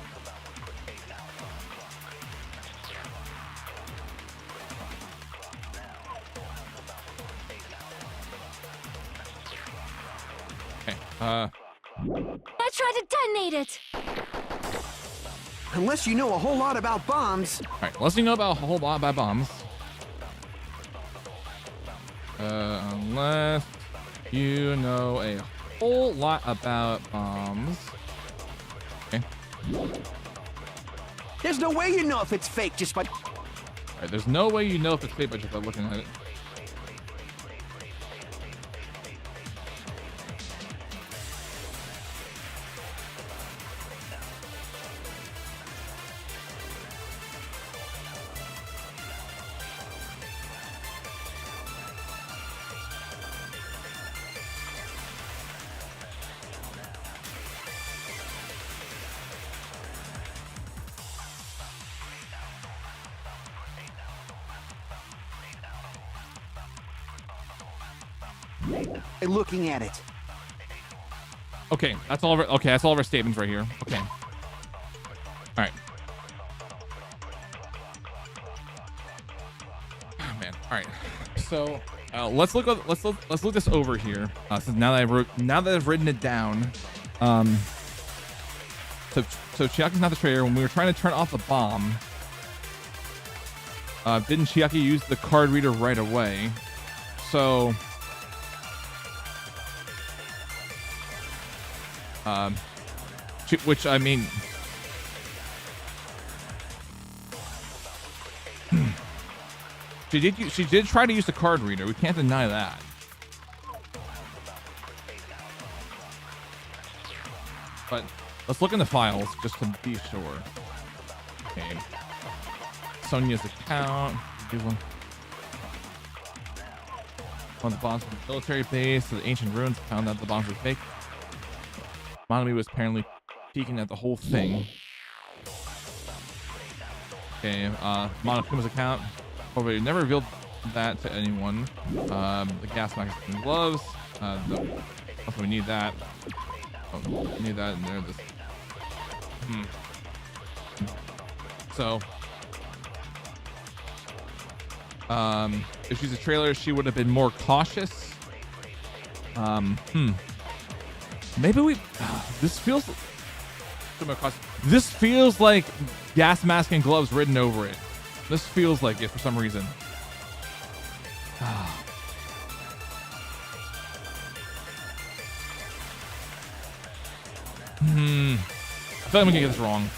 Okay, I tried to detonate it. Unless you know a whole lot about bombs. Alright, unless you know about a whole lot about bombs. Unless you know a whole lot about bombs. Okay. There's no way you know if it's fake just by... Alright, there's no way you know if it's fake by just by looking at it. Looking at it. Okay, that's all of our statements right here. Okay. All right. Oh man. All right. So let's look this over here. So now that I've written it down. So Chiaki's not the traitor. When we were trying to turn off the bomb, didn't Chiaki use the card reader right away? So. Which I mean, she did try to use the card reader. We can't deny that. But let's look in the files just to be sure. Okay. Sonia's account. One of the bombs from the military base to the ancient ruins, found out the bombs were fake. Monami was apparently peeking at the whole thing. Okay, Monokuma's account. However, never revealed that to anyone. The gas mask and gloves. Also, we need that. Oh, we need that in there. So, if she's a trailer, she would have been more cautious. Maybe we. This feels like gas mask and gloves written over it. This feels like it for some reason. I feel like we can get this wrong.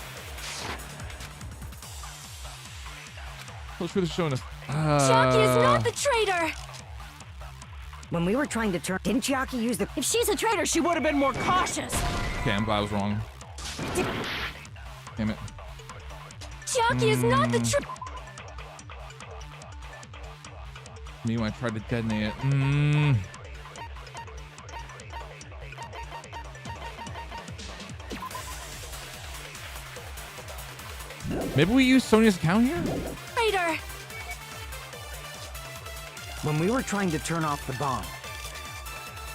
What's really showing us? Chiaki is not the traitor. When we were trying to turn, didn't Chiaki use the... If she's a traitor, she would have been more cautious. Okay, I'm glad I was wrong. Damn it. Chiaki is not the traitor. Me when I tried to detonate it. Maybe we use Sonia's account here? Traitor! When we were trying to turn off the bomb,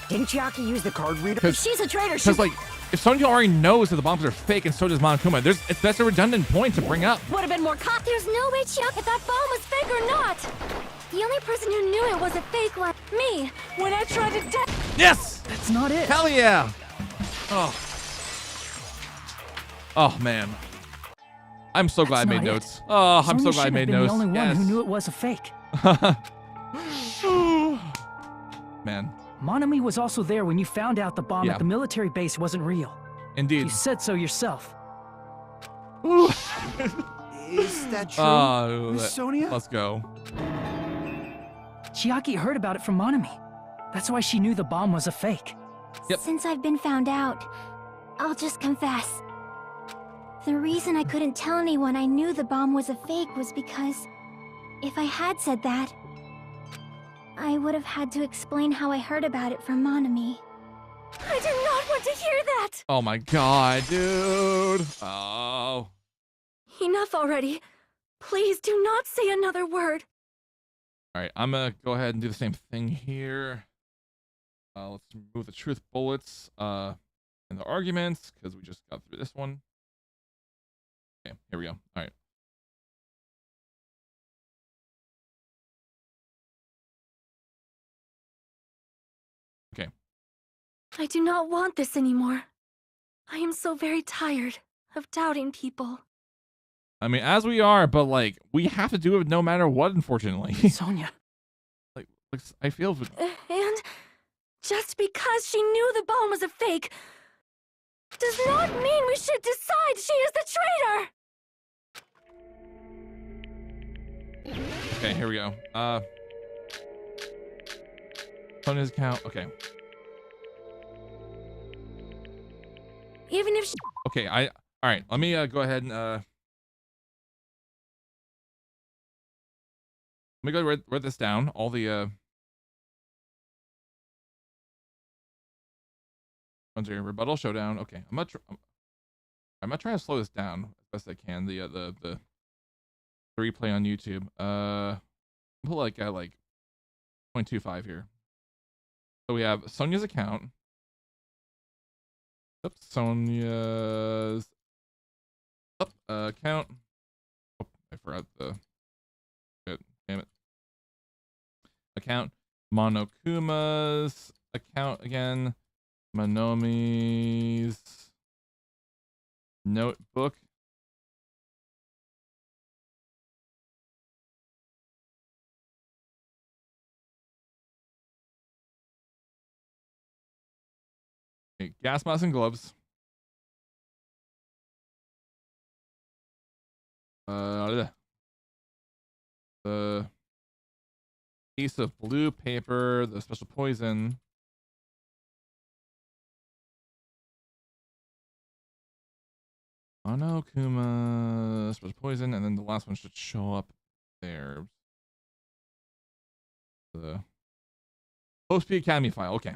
didn't Chiaki use the card reader? If she's a traitor, she... Because, like, if Sonia already knows that the bombs are fake and so does Monokuma, that's a redundant point to bring up. Would have been more There's no way Chiaki if that bomb was fake or not. The only person who knew it was a fake was me when I tried to Yes! That's not it. Hell yeah! Oh. Oh, man. I'm so glad I made notes. Oh, I'm so glad I made notes. The only one Yes. who knew it was a fake. Man. Monami was also there when you found out the bomb Yeah. at the military base wasn't real. Indeed. You said so yourself. Is that true, Miss Let's Sonia? go. Chiaki heard about it from Monami. That's why she knew the bomb was a fake. Yep. Since I've been found out, I'll just confess. The reason I couldn't tell anyone I knew the bomb was a fake was because if I had said that, I would have had to explain how I heard about it from Monami. I did not want to hear that! Oh my god, dude. Oh. Enough already. Please do not say another word. Alright, I'm gonna go ahead and do the same thing here. Let's remove the truth bullets and the arguments, because we just got through this one. Okay, here we go. Alright. Okay. I do not want this anymore. I am so very tired of doubting people. I mean, as we are, but like, we have to do it no matter what, unfortunately. Sonia. like, I feel... And just because she knew the bomb was a fake does not mean we should decide she is the traitor! Okay, here we go. Sonia's account. Okay. Even if she... Okay, alright, let me go ahead and let me go write this down. All the ones are rebuttal showdown. Okay, I'm gonna try to slow this down as best I can. The replay on YouTube. Put like 0.25 here. So we have Sonia's account. Oops, Sonia's account. Oh, I forgot the. Damn it. Account. Monokuma's account again. Monomi's notebook. Okay, gas mask and gloves. The piece of blue paper, the special poison. Monokuma, special poison, and then the last one should show up there. The Post-P Academy file. Okay.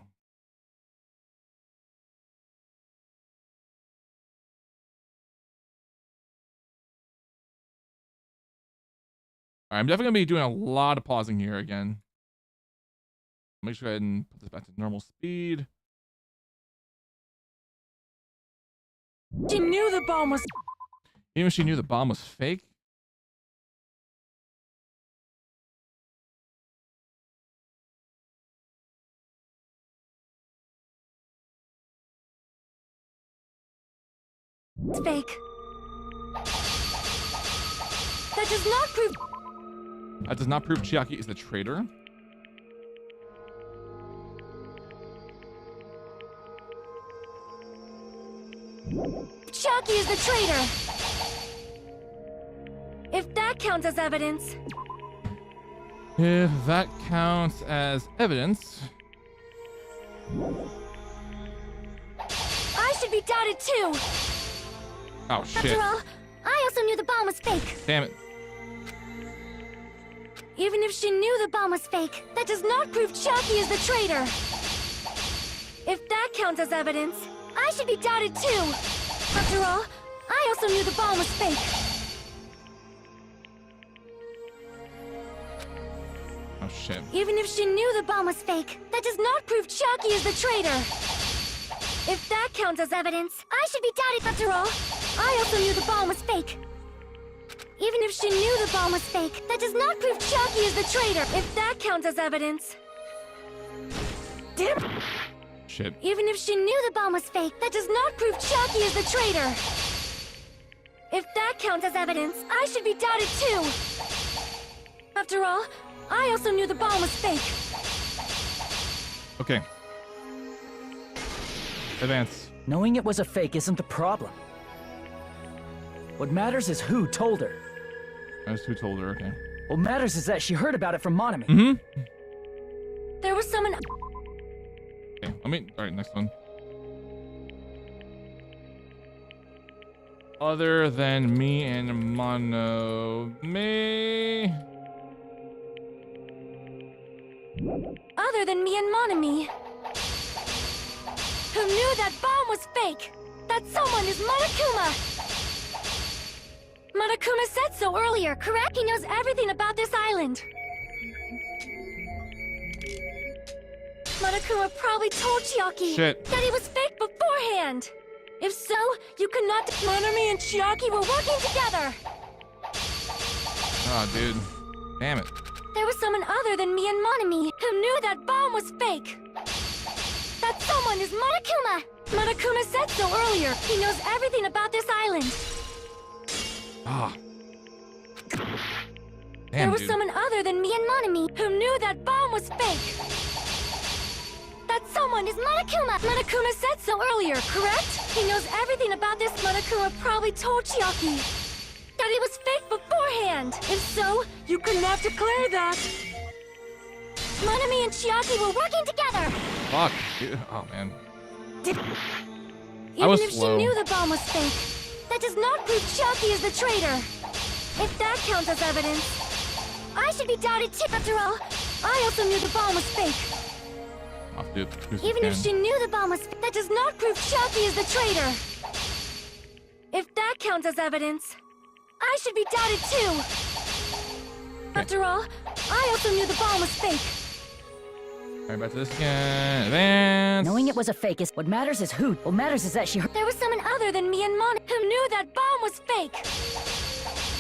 Alright, I'm definitely gonna be doing a lot of pausing here again. Make sure I go ahead and put this back to normal speed. She knew the bomb was... Even if she knew the bomb was fake. It's fake. That does not prove... That does not prove Chiaki is the traitor. Chiaki is the traitor! If that counts as evidence... If that counts as evidence... I should be doubted too! Oh, shit. After all, I also knew the bomb was fake. Damn it. Even if she knew the bomb was fake, that does not prove Chiaki is the traitor! If that counts as evidence, I should be doubted too! After all, I also knew the bomb was fake. Oh shit. Even if she knew the bomb was fake, that does not prove Chucky is the traitor. If that counts as evidence, I should be doubted. After all, I also knew the bomb was fake. Even if she knew the bomb was fake, that does not prove Chucky is the traitor. If that counts as evidence. Damn. Shit. Even if she knew the bomb was fake, that does not prove Chucky is the traitor. If that counts as evidence, I should be doubted too. After all, I also knew the bomb was fake. Okay. Advance. Knowing it was a fake isn't the problem. What matters is who told her. That's who told her, okay. What matters is that she heard about it from Monami. Mm-hmm. There was someone... Okay, alright, next one. Other than me and Monami. Other than me and Monami. Who knew that bomb was fake? That someone is Monokuma! Monokuma said so earlier, correct? He knows everything about this island. Monokuma probably told Chiaki that he was fake beforehand. If so, you could not... Monami and Chiaki were working together! Oh, dude. Damn it. There was someone other than me and Monami who knew that bomb was fake. That someone is Monokuma! Monokuma said so earlier. He knows everything about this island. Ah. There was someone other than me and Monami who knew that bomb was fake. That someone is Monokuma! Monokuma said so earlier, correct? He knows everything about this. Monokuma probably told Chiaki that he was fake beforehand. If so, you couldn't have declared that. Monami and Chiaki were working together. Fuck. Dude. Oh, man. Even if she knew the bomb was fake, that does not prove Chiaki is the traitor. If that counts as evidence, I should be doubted too. After all, I also knew the bomb was fake. Off, dude. Even if she knew the bomb was fake, that does not prove Chiaki is the traitor. If that counts as evidence, I should be doubted too. After all, I also knew the bomb was fake. Alright, back to this again. Advance. Knowing it was a fake is what matters is who. What matters is that she heard. There was someone other than me and Mon who knew that bomb was fake.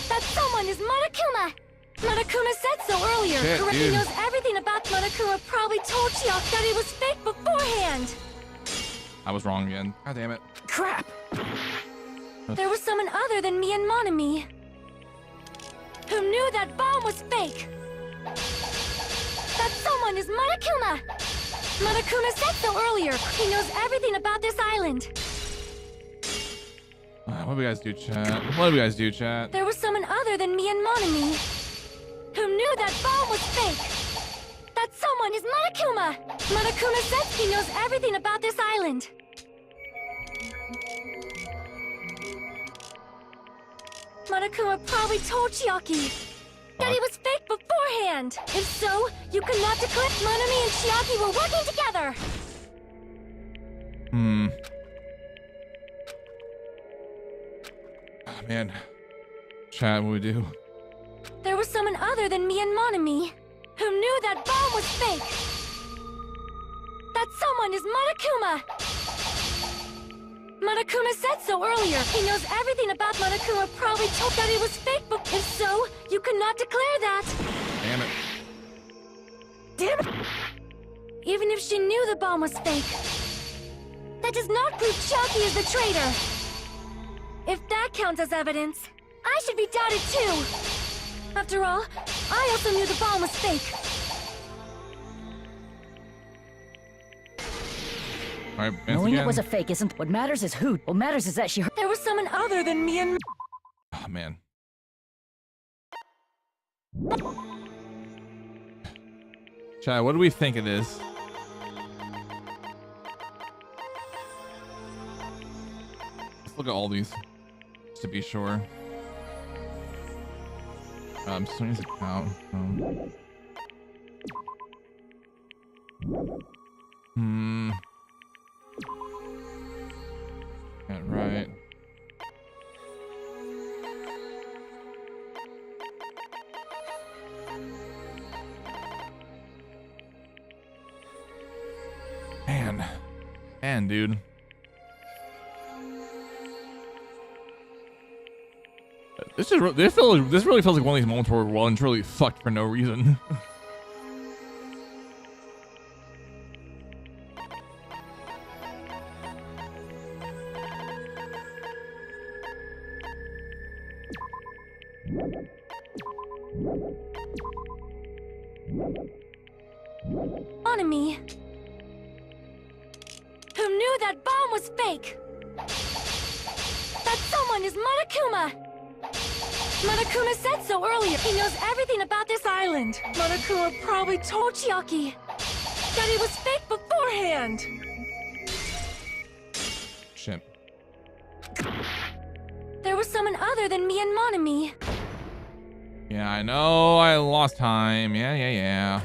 That someone is Monokuma. Monokuma said so earlier. Shit, correct? dude. He knows everything about Monokuma. Probably told Chiaki that he was fake beforehand. I was wrong again. God damn it. Crap. There was someone other than me and Monami who knew that bomb was fake. That someone is Monokuma! Monokuma said so earlier. He knows everything about this island. What do we guys do, chat? What do we guys do, chat? There was someone other than me and Monami who knew that bomb was fake. That someone is Monokuma! Monokuma said he knows everything about this island. Monokuma probably told Chiaki that he was fake beforehand. If so, you could not declare. Monami and Chiaki were working together. Oh, man. Chat, what do we do? There was someone other than me and Monami who knew that bomb was fake. That someone is Monokuma. Monokuma said so earlier. He knows everything about Monokuma. Probably told that he was fake, but if so, you could not declare that. Damn it. Damn it! Even if she knew the bomb was fake, that does not prove Chiaki is the traitor. If that counts as evidence, I should be doubted too. After all, I also knew the bomb was fake. All right, Knowing again. it was a fake isn't what matters is who. What matters is that she heard. There was someone other than me and... Oh, man. Chat, what do we think of this? Let's look at all these, just to be sure. Sony's account. Yeah, right. on, dude. This really feels like one of these moments where we're truly fucked for no reason. Enemy. Who knew that bomb was fake? That someone is Monokuma! Monokuma said so earlier. He knows everything about this island. Monokuma probably told Chiaki that it was fake beforehand. Shit. There was someone other than me and Monami. Yeah, I know. I lost time. Yeah.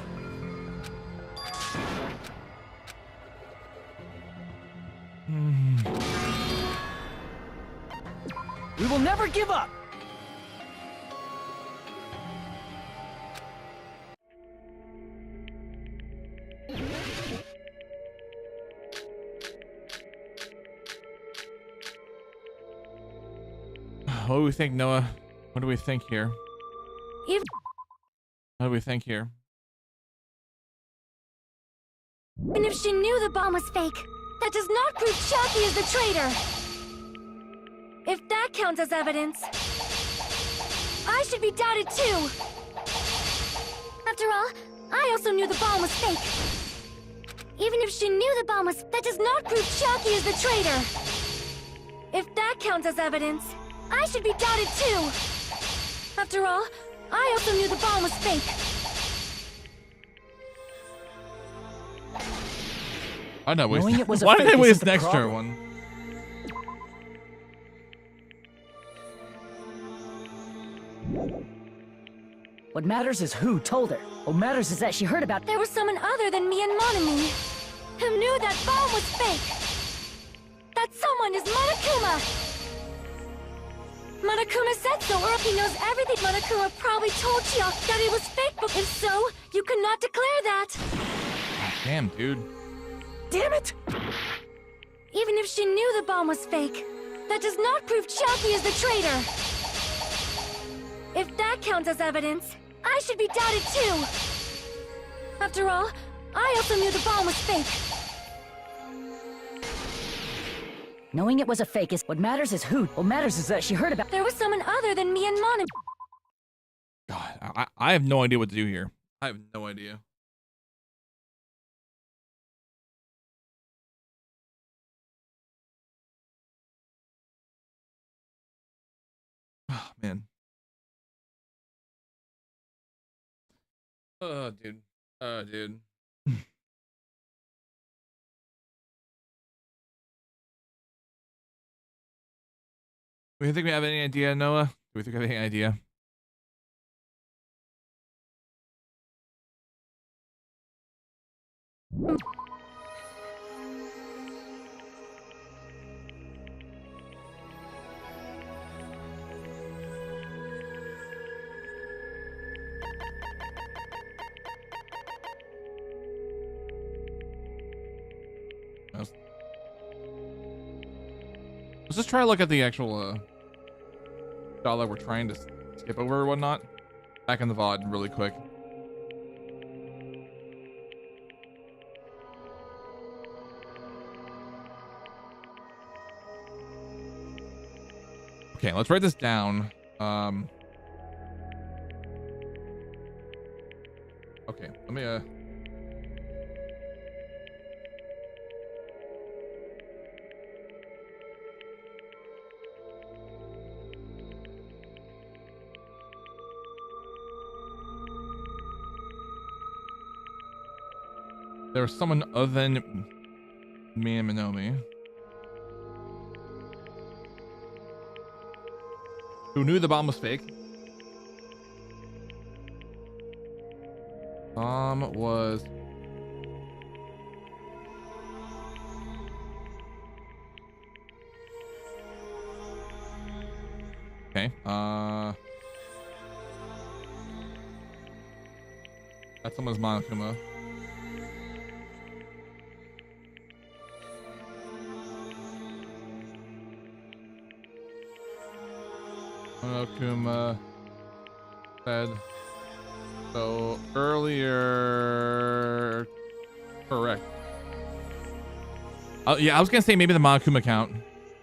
We will never give up. What do we think, Noah? What do we think here? If What do we think here? Even if she knew the bomb was fake, that does not prove Chiaki is the traitor. If that counts as evidence, I should be doubted too. After all, I also knew the bomb was fake. Even if she knew the bomb was, that does not prove Chiaki is the traitor. If that counts as evidence, I should be doubted too. After all, I also knew the bomb was fake. I know. Knowing it was a Why did fake they waste isn't the the extra problem. one? What matters is who told her. What matters is that she heard about. There was someone other than me and Monami who knew that bomb was fake. That someone is Monokuma. Monokuma said so, or he knows everything. Monokuma probably told Chiaki that it was fake, but if so, you could not declare that. Damn, dude. Damn it! Even if she knew the bomb was fake, that does not prove Chiaki is the traitor. If that counts as evidence, I should be doubted too. After all, I also knew the bomb was fake. Knowing it was a fake is what matters is who. What matters is that she heard about. There was someone other than me and Monami. God, I have no idea what to do here. I have no idea. Oh, man. Oh, dude. Oh, dude. Do you think we have any idea, Noah? Do we think we have any idea? Let's just try to look at the actual style that we're trying to skip over or whatnot. Back in the VOD really quick. Okay, let's write this down. Okay, let me there was someone other than me and Minomi who knew the bomb was fake. Bomb was okay. That someone's Monokuma. Monokuma said so earlier. Correct. Yeah, I was gonna say maybe the Monokuma count.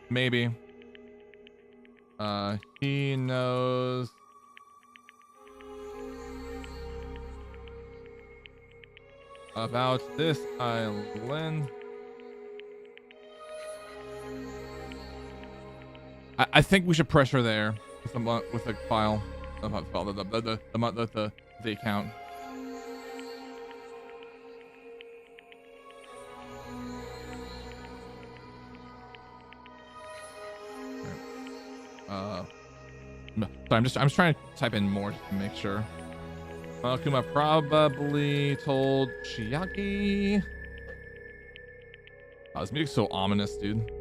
Maybe. He knows about this island. I think we should pressure there with the file, the account. Sorry, I'm just trying to type in more just to make sure. Kuma probably told Chiaki. Oh, this music's so ominous, dude.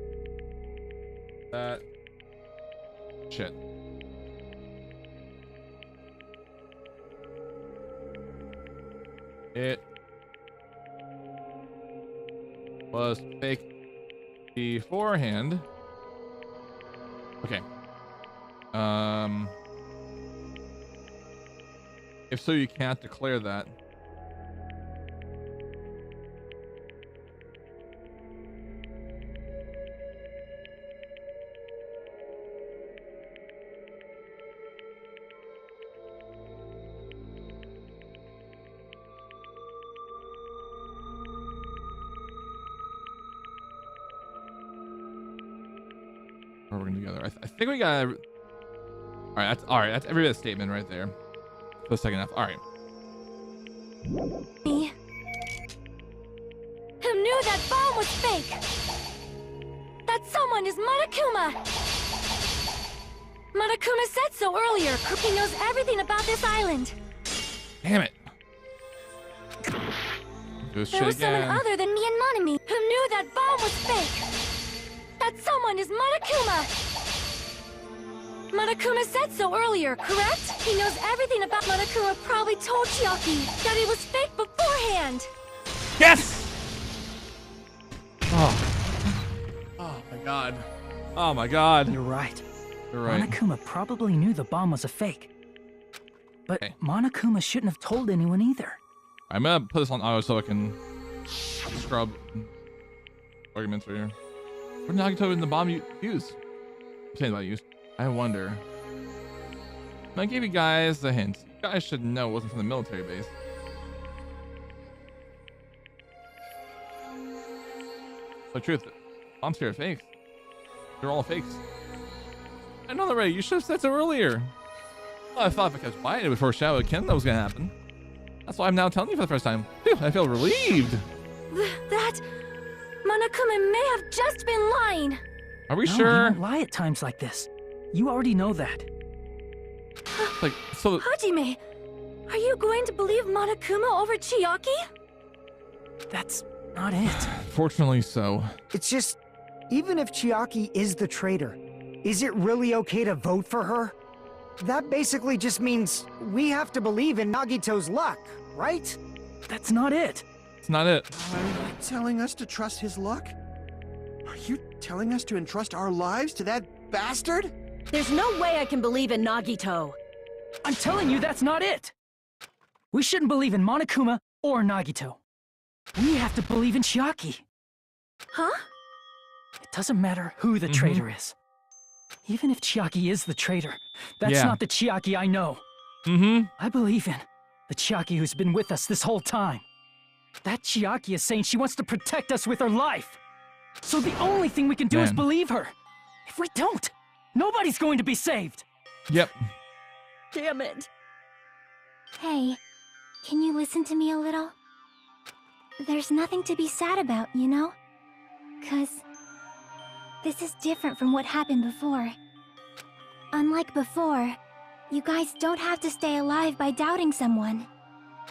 That shit. It was fake beforehand. Okay. If so, you can't declare that. We're working together. I think we got. All right. That's every bit of statement right there. For the second half. All right. Me. Who knew that bomb was fake? That someone is Monokuma. Monokuma said so earlier. He knows everything about this island. Damn it. Do this There shit was someone again. other than me and Monami who knew that bomb was fake. That someone is Monokuma. Monokuma said so earlier, correct? He knows everything about Monokuma. Probably told Chiaki that it was fake beforehand. Yes! Oh my god. Oh my god. You're right. You're right. Monokuma probably knew the bomb was a fake. But Monokuma shouldn't have told anyone either. I'm gonna put this on auto so I can scrub arguments right here. What did Nagito in the bomb use? I'm saying about use. I wonder. I gave you guys a hint. You guys should know it wasn't from the military base. The truth, bombs here are fakes. They're all fakes. I know that, right? You should have said so earlier. Well, I thought because Wyatt would foreshadow Ken that was gonna happen. That's why I'm now telling you for the first time. Phew, I feel relieved. That Monokuma may have just been lying. Are we No, sure? You don't lie at times like this. You already know that. Like, so. Hajime, are you going to believe Monokuma over Chiaki? That's not it. Fortunately so. It's just, even if Chiaki is the traitor, is it really okay to vote for her? That basically just means we have to believe in Nagito's luck, right? That's not it. It's not it. Are you telling us to trust his luck? Are you telling us to entrust our lives to that bastard? There's no way I can believe in Nagito. I'm telling you that's not it. We shouldn't believe in Monokuma or Nagito. We have to believe in Chiaki. Huh? It doesn't matter who the traitor is. Even if Chiaki is the traitor, that's not the Chiaki I know. I believe in the Chiaki who's been with us this whole time. That Chiaki is saying she wants to protect us with her life. So the only thing we can do is believe her. If we don't, nobody's going to be saved. Yep. Damn it. Hey, can you listen to me a little? There's nothing to be sad about, you know? 'Cause this is different from what happened before. Unlike before, you guys don't have to stay alive by doubting someone.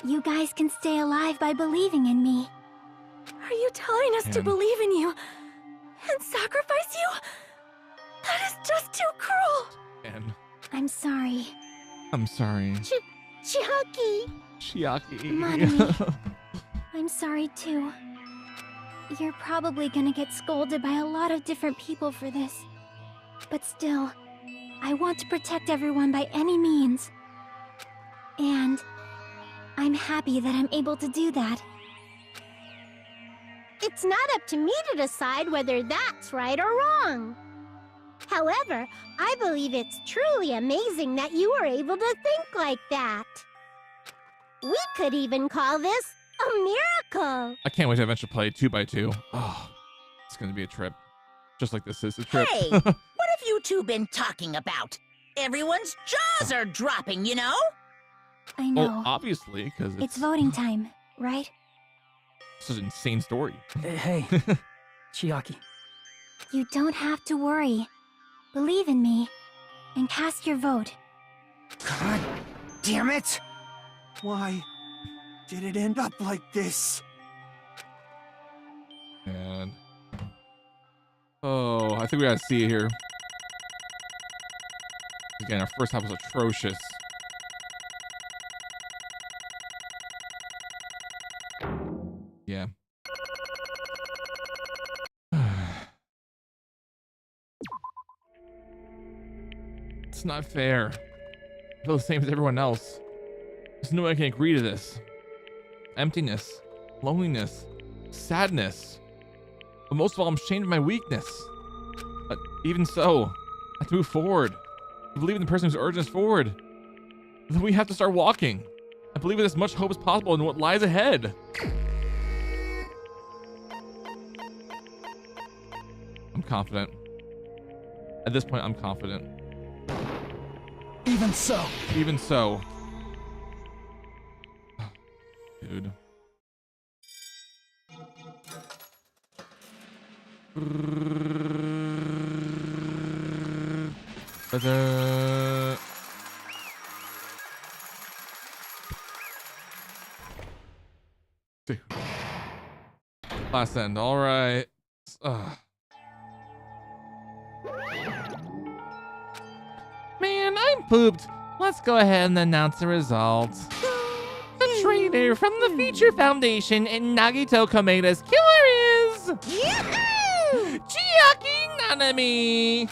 You guys can stay alive by believing in me. Are you telling us to believe in you and sacrifice you? That is just too cruel. I'm sorry. I'm sorry. Chiaki! Chiaki. Mommy. I'm sorry too. You're probably gonna get scolded by a lot of different people for this. But still, I want to protect everyone by any means. And I'm happy that I'm able to do that. It's not up to me to decide whether that's right or wrong. However, I believe it's truly amazing that you were able to think like that. We could even call this a miracle. I can't wait to eventually play 2x2. Oh, it's gonna be a trip. Just like this is a trip. Hey, what have you two been talking about? Everyone's jaws are dropping, you know? I know. Well, obviously, because It's voting time, right? It's such an insane story. Hey, Chiaki. You don't have to worry. Believe in me, and cast your vote. God damn it! Why did it end up like this? And oh, I think we gotta see it here. Again, our first half was atrocious. Yeah. It's not fair. I feel the same as everyone else. There's no way I can agree to this. Emptiness, loneliness, sadness. But most of all, I'm ashamed of my weakness. But even so, I have to move forward. I believe in the person who's urging us forward. Then we have to start walking. I believe with as much hope as possible in what lies ahead. I'm confident. At this point, I'm confident. Even so. Even so. Dude. Last end. All right. Man, I'm pooped. Let's go ahead and announce the results. The traitor from the Feature Foundation and Nagito Komeda's killer is... Yahoo! Chiaki Nanami!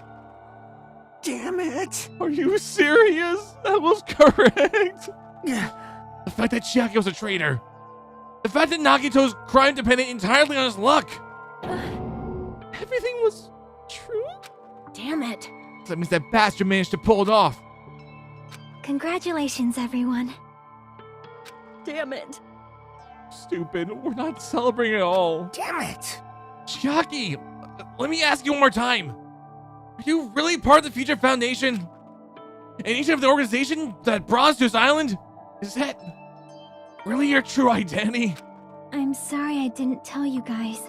Damn it! Are you serious? That was correct. The fact that Chiaki was a traitor. The fact that Nagito's crime depended entirely on his luck. Everything was true? Damn it. That means that bastard managed to pull it off. Congratulations, everyone. Damn it. Stupid. We're not celebrating at all. Damn it! Chiaki, let me ask you one more time. Are you really part of the Future Foundation? And agent of the organization that brought us to this island? Is that really your true identity? I'm sorry I didn't tell you guys.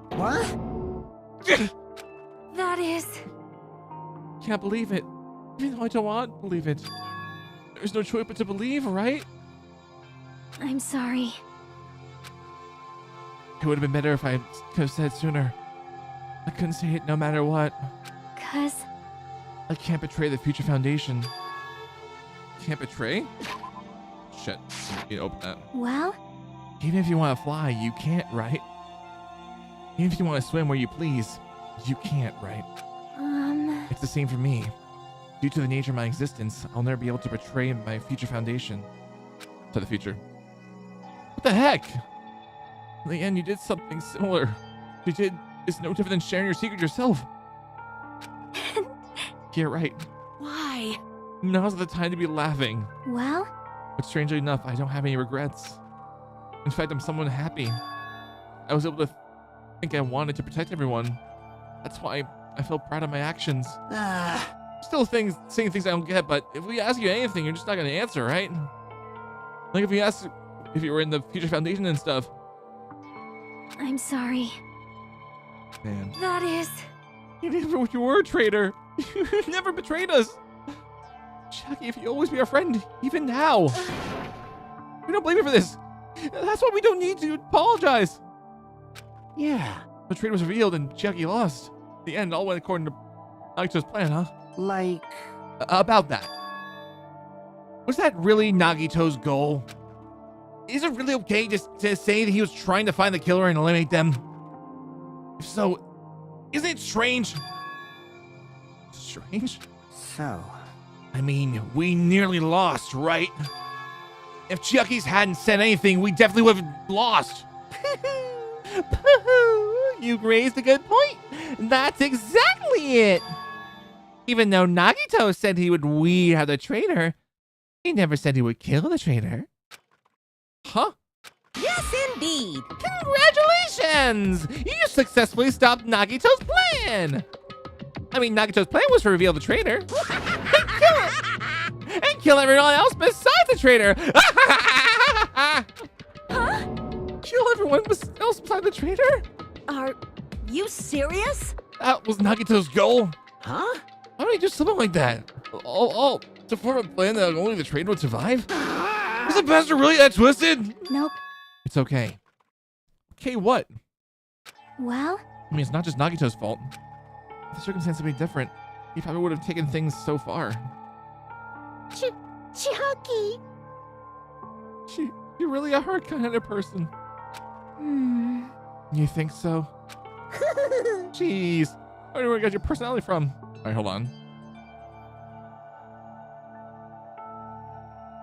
What? That is... Can't believe it. Even though I don't want to believe it. There's no choice but to believe, right? I'm sorry. It would have been better if I could have said it sooner. I couldn't say it no matter what. 'Cause... I can't betray the Future Foundation. Can't betray? Shit. You open that. Well? Even if you want to fly, you can't, right? Even if you want to swim where you please, you can't, right? It's the same for me. Due to the nature of my existence, I'll never be able to betray my Future Foundation. To the future. What the heck? In the end, you did something similar. You did is no different than sharing your secret yourself. You're right. Why? Now's the time to be laughing. Well? But strangely enough, I don't have any regrets. In fact, I'm somewhat happy. I was able to think I wanted to protect everyone. That's why I feel proud of my actions. Still saying things I don't get, but if we ask you anything, you're just not gonna answer, right? Like if we asked if you were in the Future Foundation and stuff. I'm sorry. Man. That is... You were a traitor. You never betrayed us. Chiaki, if you always be our friend, even now. We don't blame you for this. That's why we don't need to apologize. Yeah. The traitor was revealed and Chiaki lost. The end all went according to Nagito's plan, huh? Like... About that. Was that really Nagito's goal? Is it really okay just to say that he was trying to find the killer and eliminate them? If so, isn't it strange? Strange? so. I mean, we nearly lost, right? If Chucky's hadn't said anything, we definitely would have lost. You raised a good point. That's exactly it. Even though Nagito said he would weed out the traitor, he never said he would kill the traitor. Huh? Yes, indeed. Congratulations! You successfully stopped Nagito's plan. I mean, Nagito's plan was to reveal the traitor and kill everyone else besides the traitor. Huh? Kill everyone else besides the traitor? Are you serious? That was Nagito's goal. Huh? Why would he do something like that? Oh, to form a plan that only the traitor would survive? Was the bastard really that twisted? Nope. It's okay. Okay, what? Well? I mean, it's not just Nagito's fault. If the circumstances would be different, he probably would have taken things so far. Chucky! You're really a hard kind of person. You think so? Jeez. Where do I get your personality from? Alright, hold on.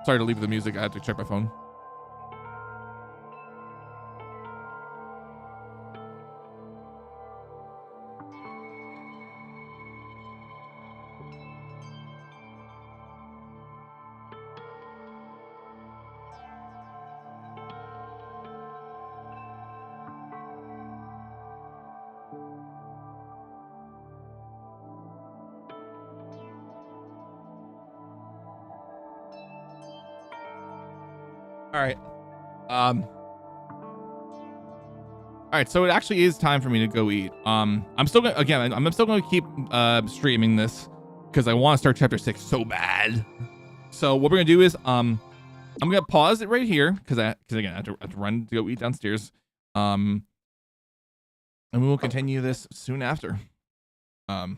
Sorry to leave the music. I had to check my phone. All right. All right, so it actually is time for me to go eat. I'm still gonna, again, I'm still gonna keep streaming this because I want to start chapter 6 so bad. So what we're gonna do is I'm gonna pause it right here because again I have to run to go eat downstairs. And we will continue this soon after. I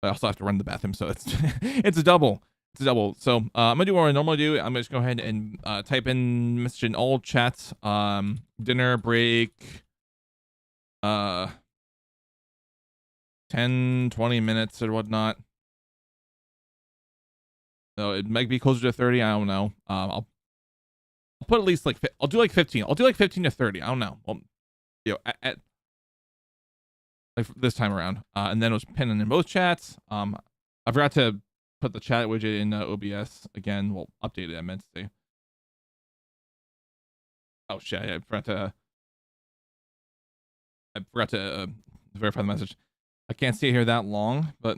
also have to run to the bathroom, so it's it's a double. It's a double. So I'm gonna do what I normally do. I'm gonna just go ahead and type in message in all chats. Dinner break. 10-20 minutes or whatnot. So it might be closer to 30. I don't know. I'll put at least like I'll do like 15. I'll do like 15 to 30. I don't know. Well, you know, at like this time around. And then it was pinned in both chats. I forgot to put the chat widget in OBS again. We'll update it. I meant to say. Oh shit! I forgot to verify the message. I can't stay here that long, but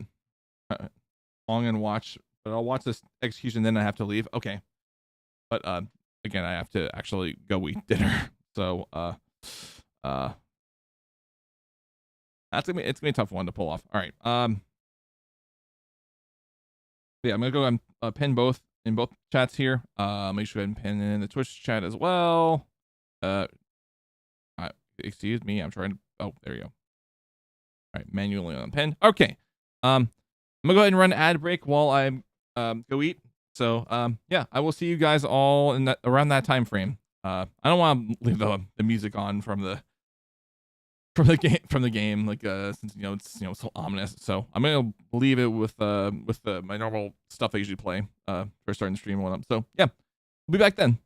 long and watch. But I'll watch this execution, then I have to leave. Okay. But again, I have to actually go eat dinner. So it's gonna be a tough one to pull off. All right. Yeah, I'm gonna go and pin both in both chats here. Make sure I pin in the Twitch chat as well. Excuse me, I'm trying to. Oh, there you go. All right, manually unpin. Okay. I'm gonna go ahead and run an ad break while I go eat. So yeah, I will see you guys all in that around that time frame. I don't want to leave the music on from the game like since it's so ominous. So I'm gonna leave it with my normal stuff I usually play for starting the stream and whatnot. So yeah, we'll be back then.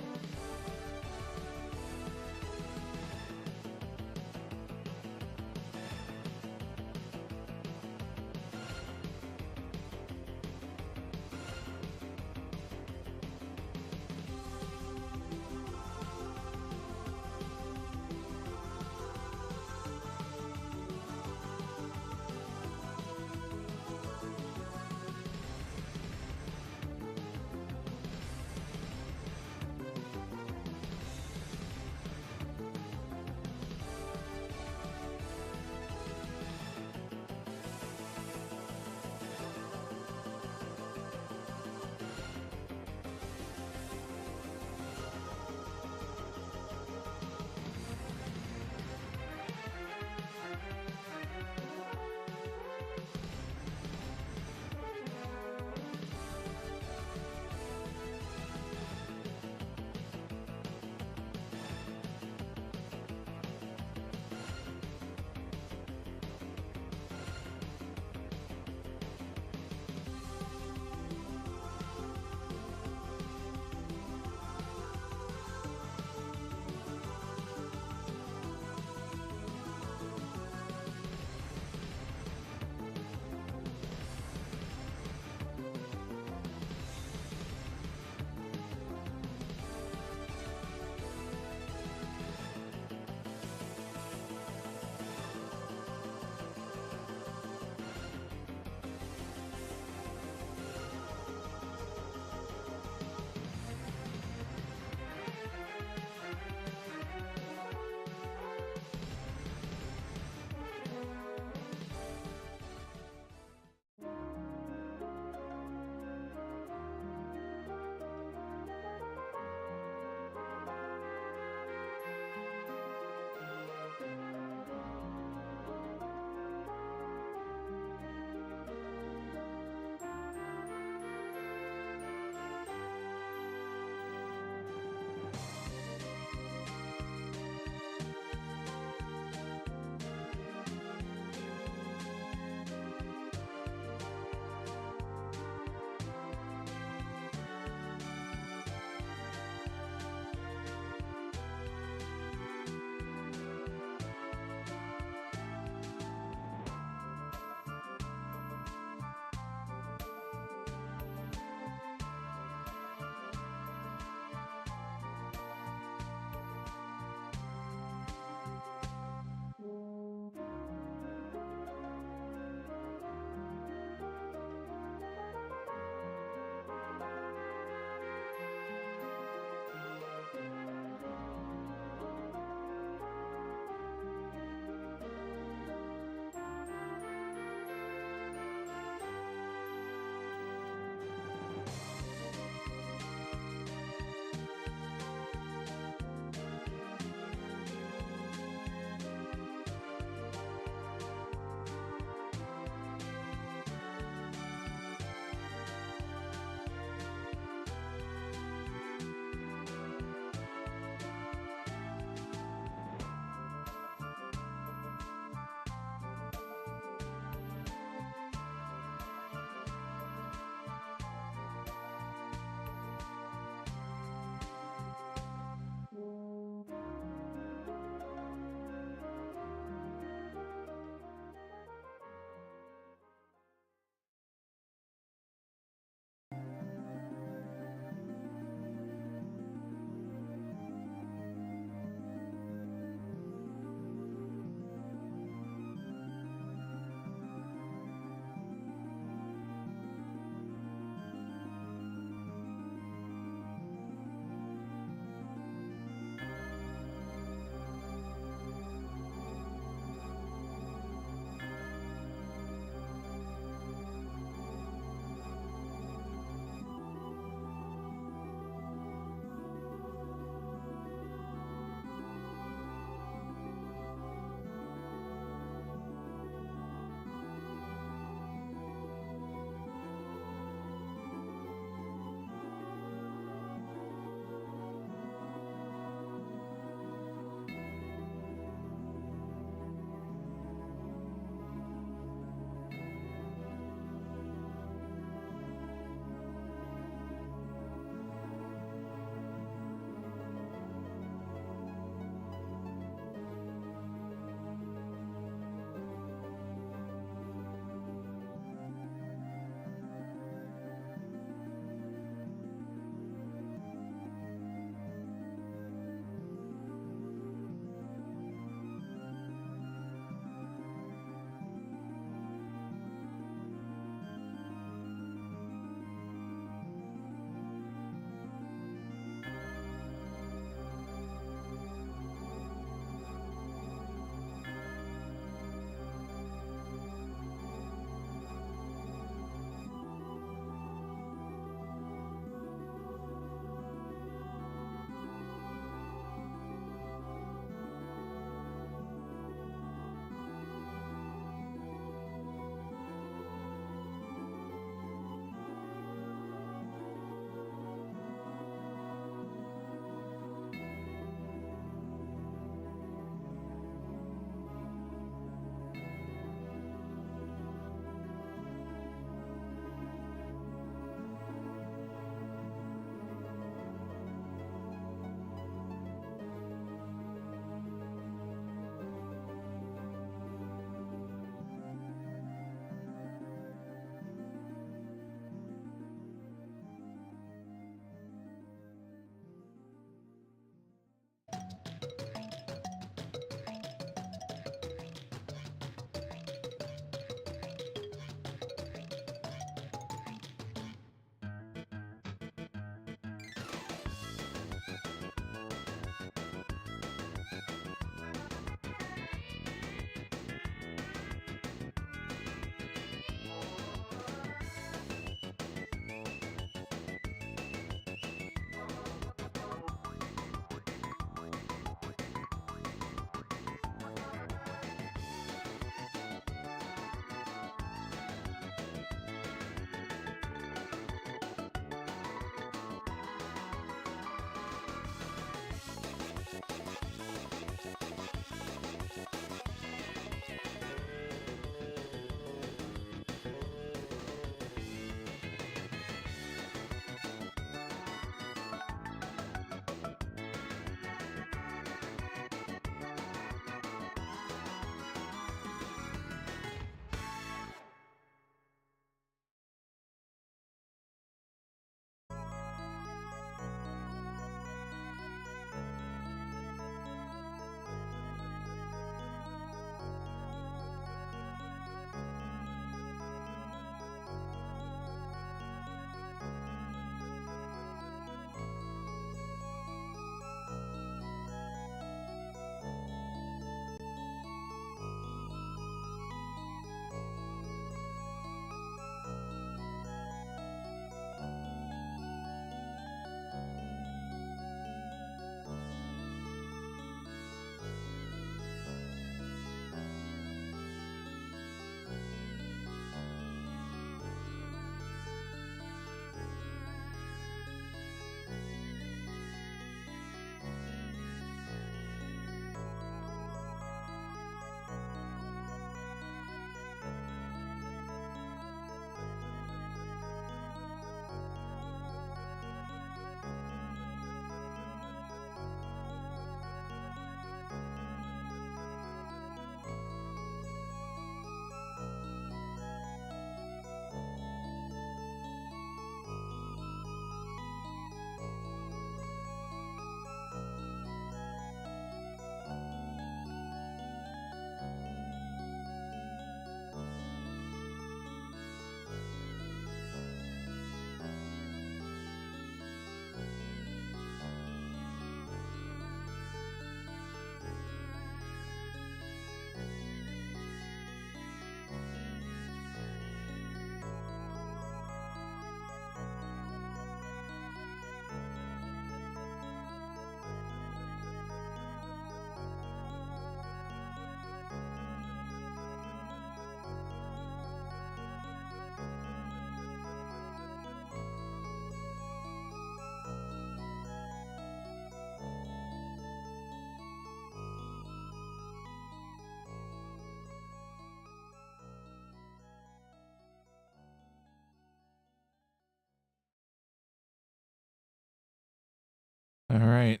All right.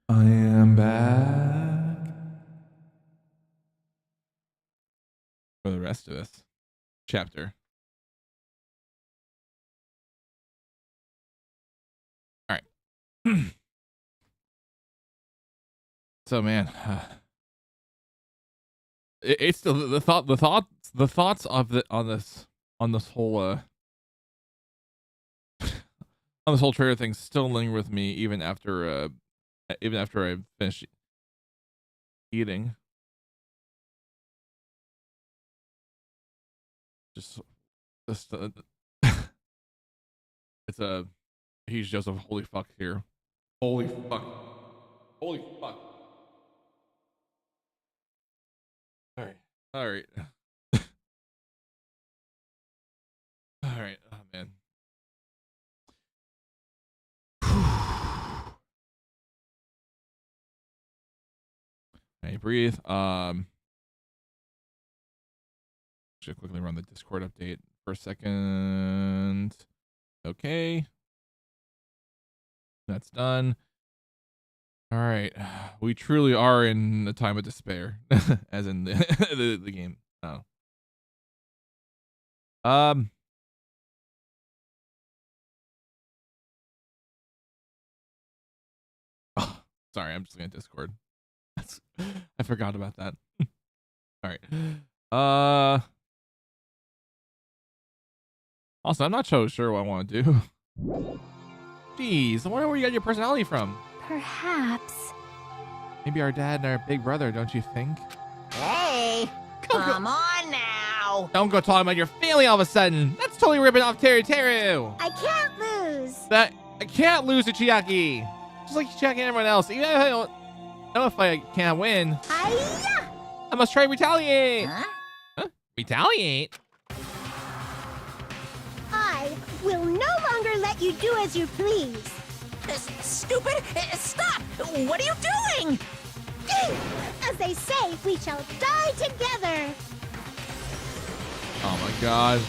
I am back for the rest of this chapter. All right. So, man, it's still the thoughts of on this whole on this whole trailer thing still linger with me even after I finish eating. Just it's a huge dose of holy fuck here. Holy fuck. Holy fuck. All right. All right. All right. Oh man. Hey, breathe. Should quickly run the Discord update for a second. Okay. That's done. All right. We truly are in a time of despair, as in the game. Oh. Oh, sorry, I'm just gonna Discord. I forgot about that. All right. Also, I'm not so sure what I want to do. Jeez, I wonder where you got your personality from. Perhaps. Maybe our dad and our big brother, don't you think? Hey, come on now. Don't go talking about your family all of a sudden. That's totally ripping off Teru. I can't lose. I can't lose to Chiaki. Just like Chiaki and everyone else. Even if I don't know if I can't win. Hi-ya! I must try to retaliate. Huh? Retaliate? I will no longer let you do as you please. Stupid! Stop! What are you doing? As they say, we shall die together. Oh my god.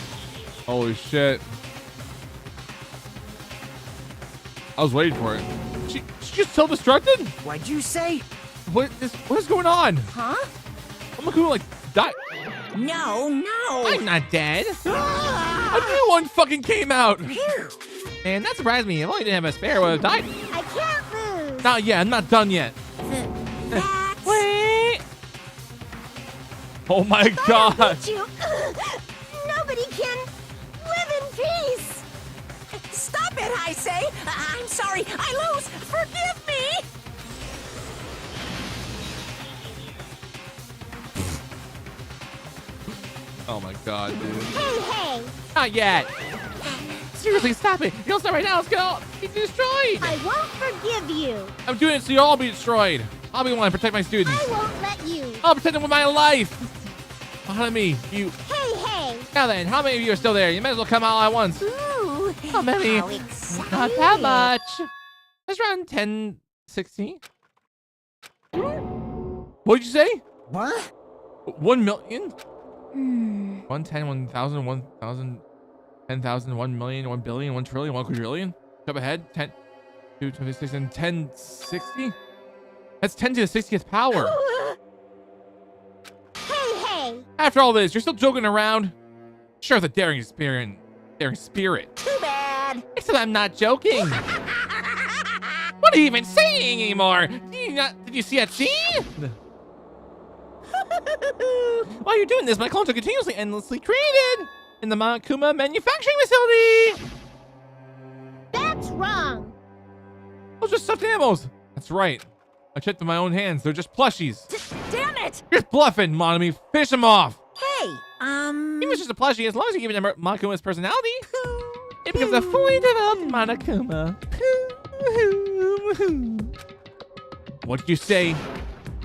Holy shit. I was waiting for it. She just self-destructed? What'd you say? What is going on? Huh? I'm gonna like die. No. I'm not dead. A new one fucking came out. Here. Man, that surprised me. If I only didn't have a spare, I would have died. I can't lose. Not yet. I'm not done yet. Wait. Oh my god. Beat you. Nobody can live in peace. Stop it, I say. I'm sorry. I lose. Forgive me. Oh my god, dude. Hey. Not yet. Seriously, stop it. You don't stop right now. Let's go. Be destroyed. I won't forgive you. I'm doing it so you'll all be destroyed. I'll be the one to protect my students. I won't let you. I'll protect them with my life. How me? You. Hey. Now then, how many of you are still there? You might as well come out all at once. Ooh. How many? How exciting. Not that much. That's around 10, 16. What did you say? What? 1 million? 110, 1,000, 1,000, 10,000, 1 million, 1 billion, 1 trillion, 1 quadrillion. Jump ahead. 10, 2, 26, and 10, 60? That's 10 to the 60th power. Hey. After all this, you're still joking around? Sure, the daring spirit. Too bad. Except I'm not joking. What are you even saying anymore? Did you see that scene? While you're doing this, my clones are continuously endlessly created in the Monokuma manufacturing facility. That's wrong. Those are stuffed animals. That's right. I checked with my own hands. They're just plushies. Damn it. You're just bluffing, Monami. Finish them off. Hey, He was just a plushie. As long as you give him Monokuma's personality, it becomes a fully developed Monokuma. What did you say?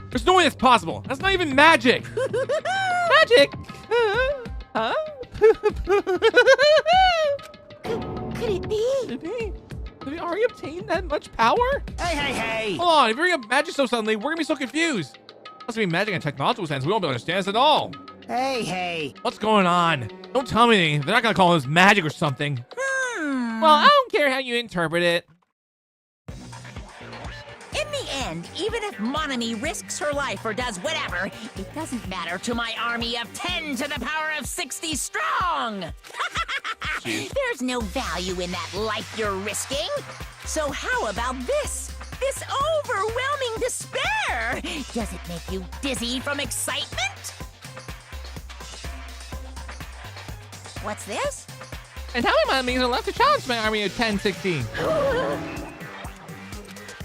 There's no way that's possible. That's not even magic. Magic? Huh? Could it be? Have we already obtained that much power? Hey. Hold on. If you're gonna magic so suddenly, we're gonna be so confused. Must be magic in technological sense. We won't be able to understand this at all. Hey. What's going on? Don't tell me anything. They're not gonna call this magic or something. Well, I don't care how you interpret it. In the end, even if Monami risks her life or does whatever, it doesn't matter to my army of 10 to the power of 60 strong! There's no value in that life you're risking. So how about this? This overwhelming despair! Does it make you dizzy from excitement? What's this? And how many enemies are left to challenge my army of 10-16?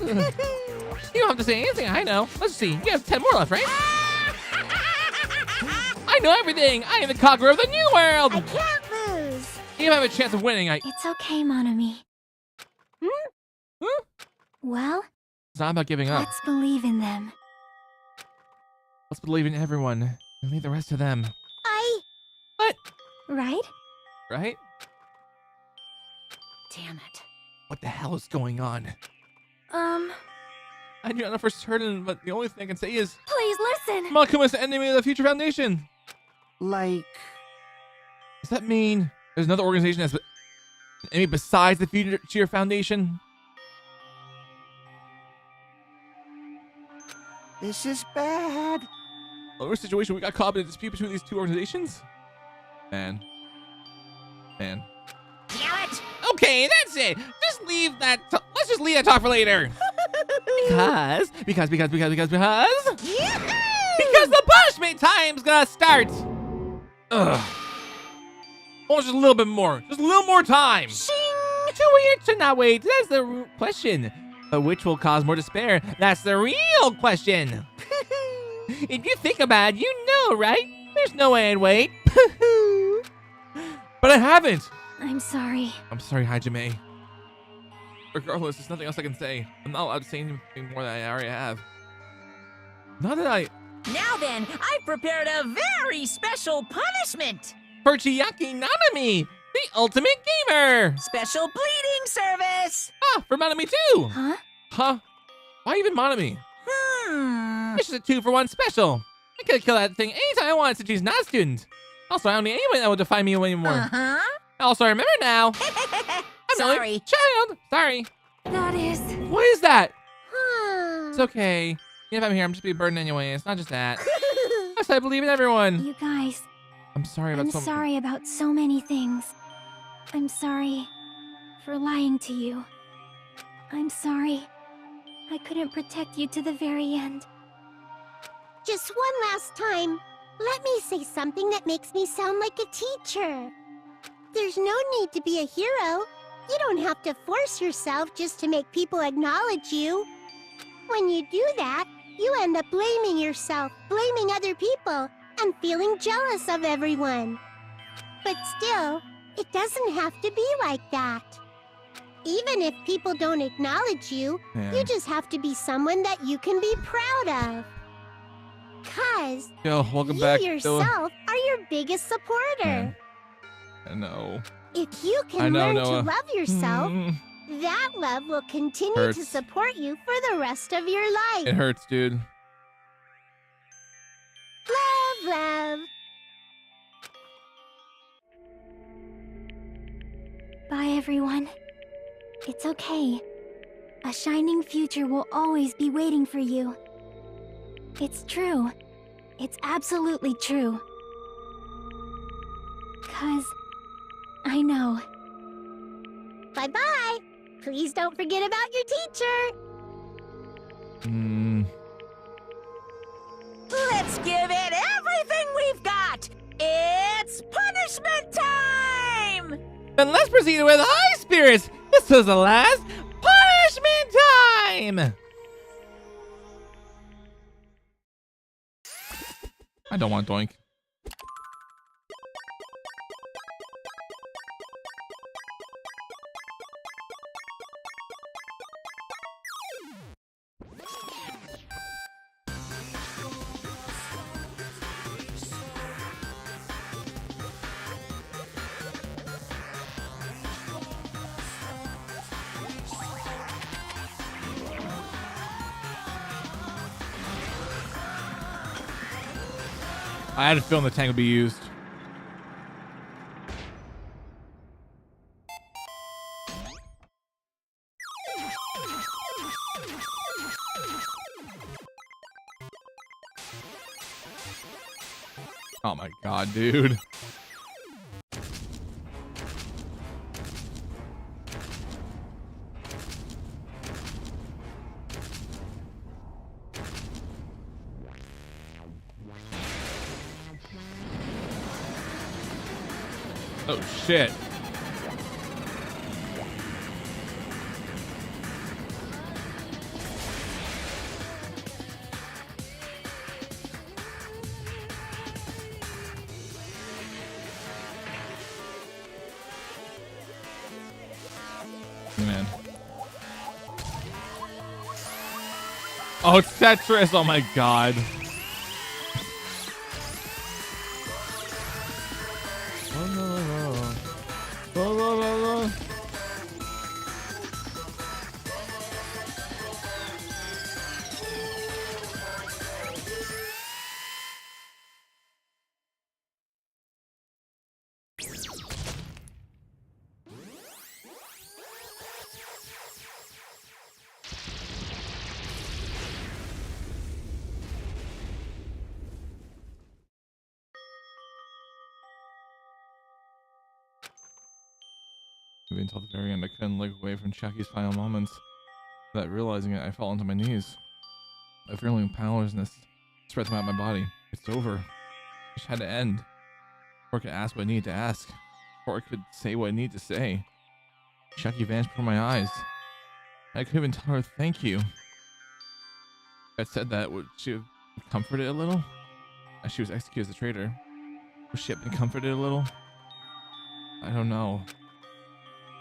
You don't have to say anything, I know. Let's see, you have 10 more left, right? I know everything! I am the conqueror of the new world! I can't lose. You have a chance of winning, It's okay, Monami. Well, It's not about giving up. let's believe in them. Let's believe in everyone and leave the rest to them. What? Right? Right? Damn it. What the hell is going on? I do not know for certain, but the only thing I can say is... Please listen! Makuma is the enemy of the Future Foundation! Like... Does that mean there's another organization that's an enemy besides the Future Foundation? This is bad. Over situation, we got caught in a dispute between these two organizations? Man. Damn it! Okay, that's it! Just leave that... Let's just leave that talk for later! Because the punishment time's gonna start! Ugh. Oh, just a little bit more. Just a little more time. Shing! To wait, to not wait. That's the question. But which will cause more despair? That's the real question. If you think about it, you know, right? There's no way I'd wait. But I haven't. I'm sorry. I'm sorry, Hajime. Regardless, there's nothing else I can say. I'm not allowed to say anything more than I already have. Not that I... Now then, I've prepared a very special punishment! For Chiaki Nanami, the ultimate gamer! Special bleeding service! Ah, for Nanami too! Huh? Huh? Why even Monami? It's just a 2-for-1 special. I could kill that thing anytime I wanted since she's not a student. Also, I don't need anyone that would define me anymore. Uh-huh. Also, I remember now. I'm the only Sorry. child. Sorry. That is... What is that? Hmm. It's okay. If I'm here, I'm just being a burden anyway. It's not just that. Yes, I believe in everyone. You guys, I'm sorry about I'm something. sorry about so many things. I'm sorry for lying to you. I'm sorry I couldn't protect you to the very end. Just one last time, let me say something that makes me sound like a teacher. There's no need to be a hero. You don't have to force yourself just to make people acknowledge you. When you do that, you end up blaming yourself, blaming other people, and feeling jealous of everyone. But still, it doesn't have to be like that. Even if people don't acknowledge you, Yeah. you just have to be someone that you can be proud of. 'Cause Yo, welcome you back. yourself are your biggest supporter. Man. I know. If you I can know, learn Noah. to love yourself, Mm, that love will continue to Hurts. support you for the rest of your life. it hurts, dude. Love, love. Bye, everyone. It's okay. A shining future will always be waiting for you. It's true. It's absolutely true. 'Cause I know. Bye-bye. Please don't forget about your teacher. Let's give it everything we've got! It's punishment time! Then let's proceed with high spirits. This is the last punishment time. I don't want doink. I had a feeling the tank would be used. Oh my god, dude. Oh shit. Man. Oh, it's Tetris. Oh my god. Until the very end, I couldn't look away from Chucky's final moments. Without realizing it, I fell onto my knees. A feeling of powerlessness spread throughout my body. It's over. It just had to end. Before I could ask what I needed to ask. Before I could say what I needed to say. Chucky vanished before my eyes. I couldn't even tell her thank you. If I said that, would she have been comforted a little? As she was executed as a traitor. Would she have been comforted a little? I don't know.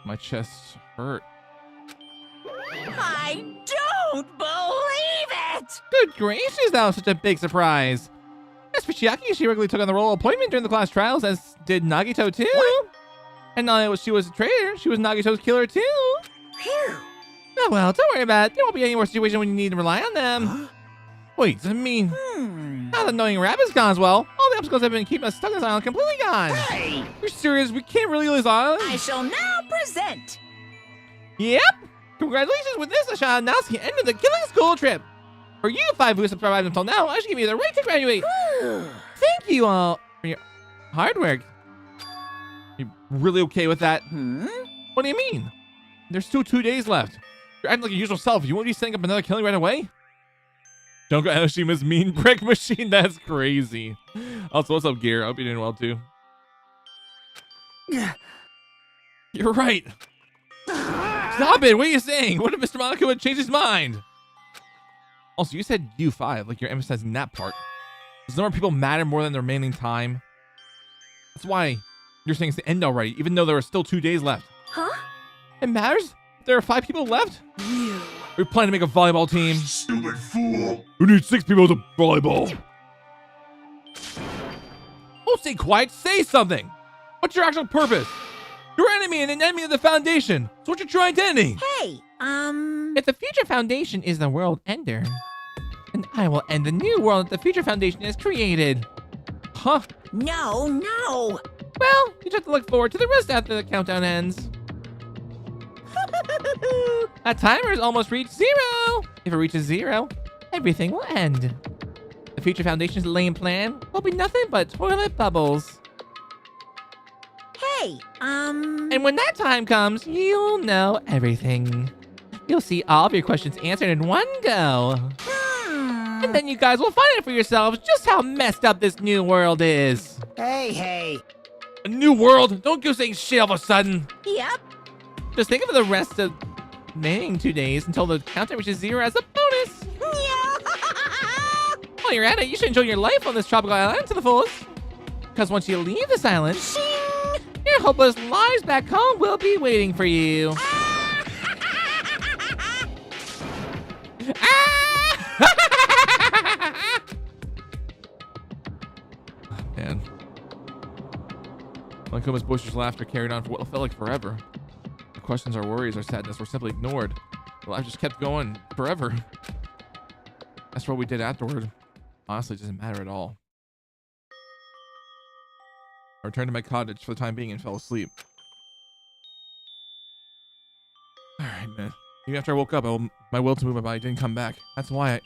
My chest hurt. I don't believe it! Good gracious, that was such a big surprise. As for Chiaki, she regularly took on the role of appointment during the class trials, as did Nagito too. What? And not only was she a traitor, she was Nagito's killer too. Phew. Oh well, don't worry about it. There won't be any more situation when you need to rely on them. Huh? Wait, does it mean now that knowing Rabbit's gone as well, all the obstacles that have been keeping us stuck in this island completely gone? Hey! You're serious? We can't really leave this island? I shall now present. Yep. Congratulations with this, I shall announce the end of the killing school trip. For you 5 who have survived until now, I should give you the right to graduate. Thank you all for your hard work. You really okay with that? What do you mean? There's still 2 days left. You're acting like your usual self. You won't be setting up another killing right away? Don't go Anoshima's mean brick machine. That's crazy. Also, what's up, Gear? I hope you're doing well too. You're right. Stop it. What are you saying? What if Mr. Monaco would change his mind? Also, you said U5, like you're emphasizing that part. Does the number of people matter more than the remaining time? That's why you're saying it's the end already, even though there are still 2 days left. Huh? It matters? There are 5 people left? We plan to make a volleyball team. Stupid fool! Who needs 6 people to volleyball? Don't stay quiet. Say something. What's your actual purpose? You're enemy and an enemy of the Foundation. So what's your true identity? Hey, If the Future Foundation is the world ender, then I will end the new world that the Future Foundation has created. Huh? no. Well, you just have to look forward to the rest after the countdown ends. That timer has almost reached 0. If it reaches 0, everything will end. The Future Foundation's lame plan will be nothing but toilet bubbles. Hey, And when that time comes, you'll know everything. You'll see all of your questions answered in one go. And then you guys will find out for yourselves just how messed up this new world is. Hey. A new world? Don't go saying shit all of a sudden. Yep. Just think of the rest of remaining 2 days until the countdown reaches 0 as a bonus. While you're at it, you should enjoy your life on this tropical island to the fullest. Because once you leave this island, your hopeless lives back home will be waiting for you. Man. Lankoma's boisterous laughter carried on for what felt like forever. Our questions, our worries, our sadness were simply ignored. Life just kept going forever. That's what we did afterward. Honestly, it doesn't matter at all. I returned to my cottage for the time being and fell asleep. Alright, man. Even after I woke up, my will to move my body didn't come back. That's why I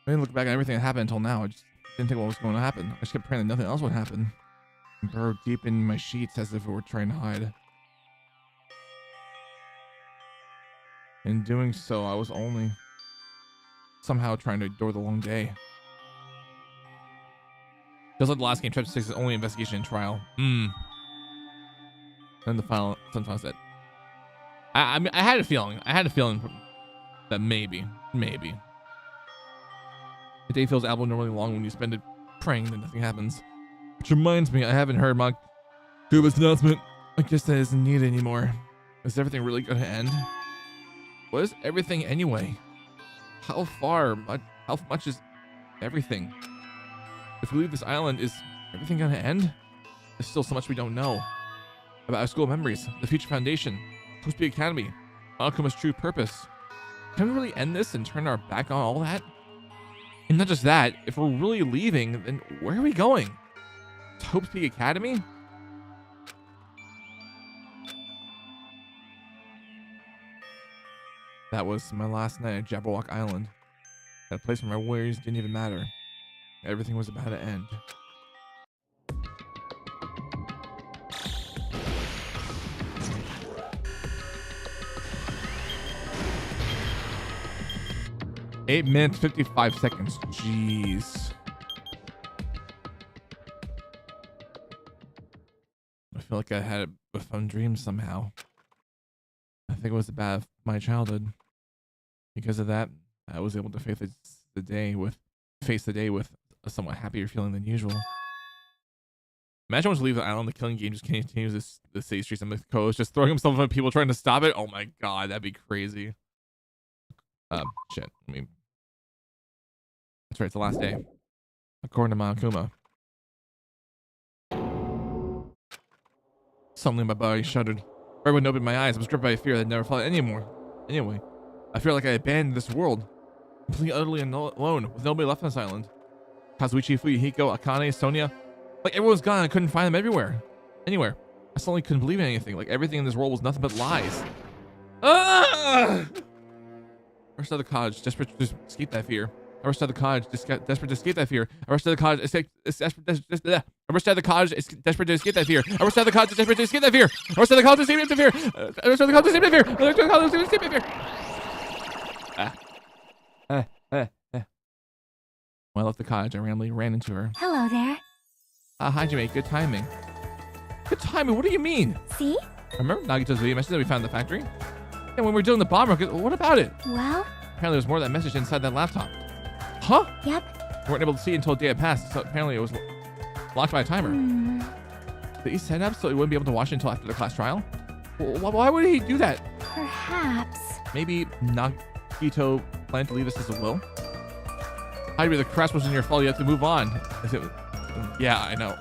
didn't look back at everything that happened until now. I just didn't think what was going to happen. I just kept praying that nothing else would happen. And burrowed deep in my sheets as if it were trying to hide. In doing so, I was only somehow trying to endure the long day. Just like the last game, Chapter 6 is only investigation and trial. And the final, sometimes that. I mean, I had a feeling that maybe. The day feels abnormally long when you spend it praying that nothing happens. Which reminds me, I haven't heard Kuba's announcement. I guess that isn't needed anymore. Is everything really going to end? What is everything anyway? How much is everything? If we leave this island, is everything going to end? There's still so much we don't know. About our school memories, the future foundation, Homophobia Academy, Akuma's true purpose. Can we really end this and turn our back on all that? And not just that, if we're really leaving, then where are we going? To Homophobia Academy? That was my last night at Jabberwock Island. That place where my worries didn't even matter. Everything was about to end. Eight minutes, 55 seconds. Jeez. I feel like I had a fun dream somehow. I think it was about my childhood. Because of that, I was able to face the day with a somewhat happier feeling than usual. Imagine once we leave the island, the killing game just continues the city streets and the coast, just throwing himself at people trying to stop it. Oh my god, that'd be crazy. Shit. I mean, that's right. It's the last day, according to Monokuma. Suddenly, my body shuddered. Right when I opened my eyes, I was gripped by a fear that never felt anymore. Anyway, I feel like I abandoned this world, completely, utterly alone, with nobody left on this island. Kazuichi, Fuyuhiko, Akane, Sonia, like everyone's gone. I couldn't find them anywhere. I suddenly couldn't believe in anything. Like everything in this world was nothing but lies. I rushed out of the cottage, desperate to escape that fear. I rushed out of the cottage, desperate to escape that fear. I rushed out of the cottage, I rushed out of the cottage, desperate to escape that fear. I rushed out of the cottage, desperate to escape that fear. I rushed out of the cottage, escape that fear. I rushed out of the cottage, escape that fear. I rushed out of the cottage, escape that fear. When I left the cottage, I randomly ran into her. Hello there. Hi, Jimmy. Good timing. Good timing? What do you mean? See? Remember Nagito's video message that we found in the factory? Yeah, when we were doing the bomb rocket, what about it? Well? Apparently there was more of that message inside that laptop. Huh? Yep. We weren't able to see it until a day had passed, so apparently it was locked by a timer. Did he set it up so he wouldn't be able to watch it until after the class trial? Why would he do that? Perhaps. Maybe Nagito planned to leave this as a will? Maybe the crash wasn't your fault. You have to move on. Yeah, I know.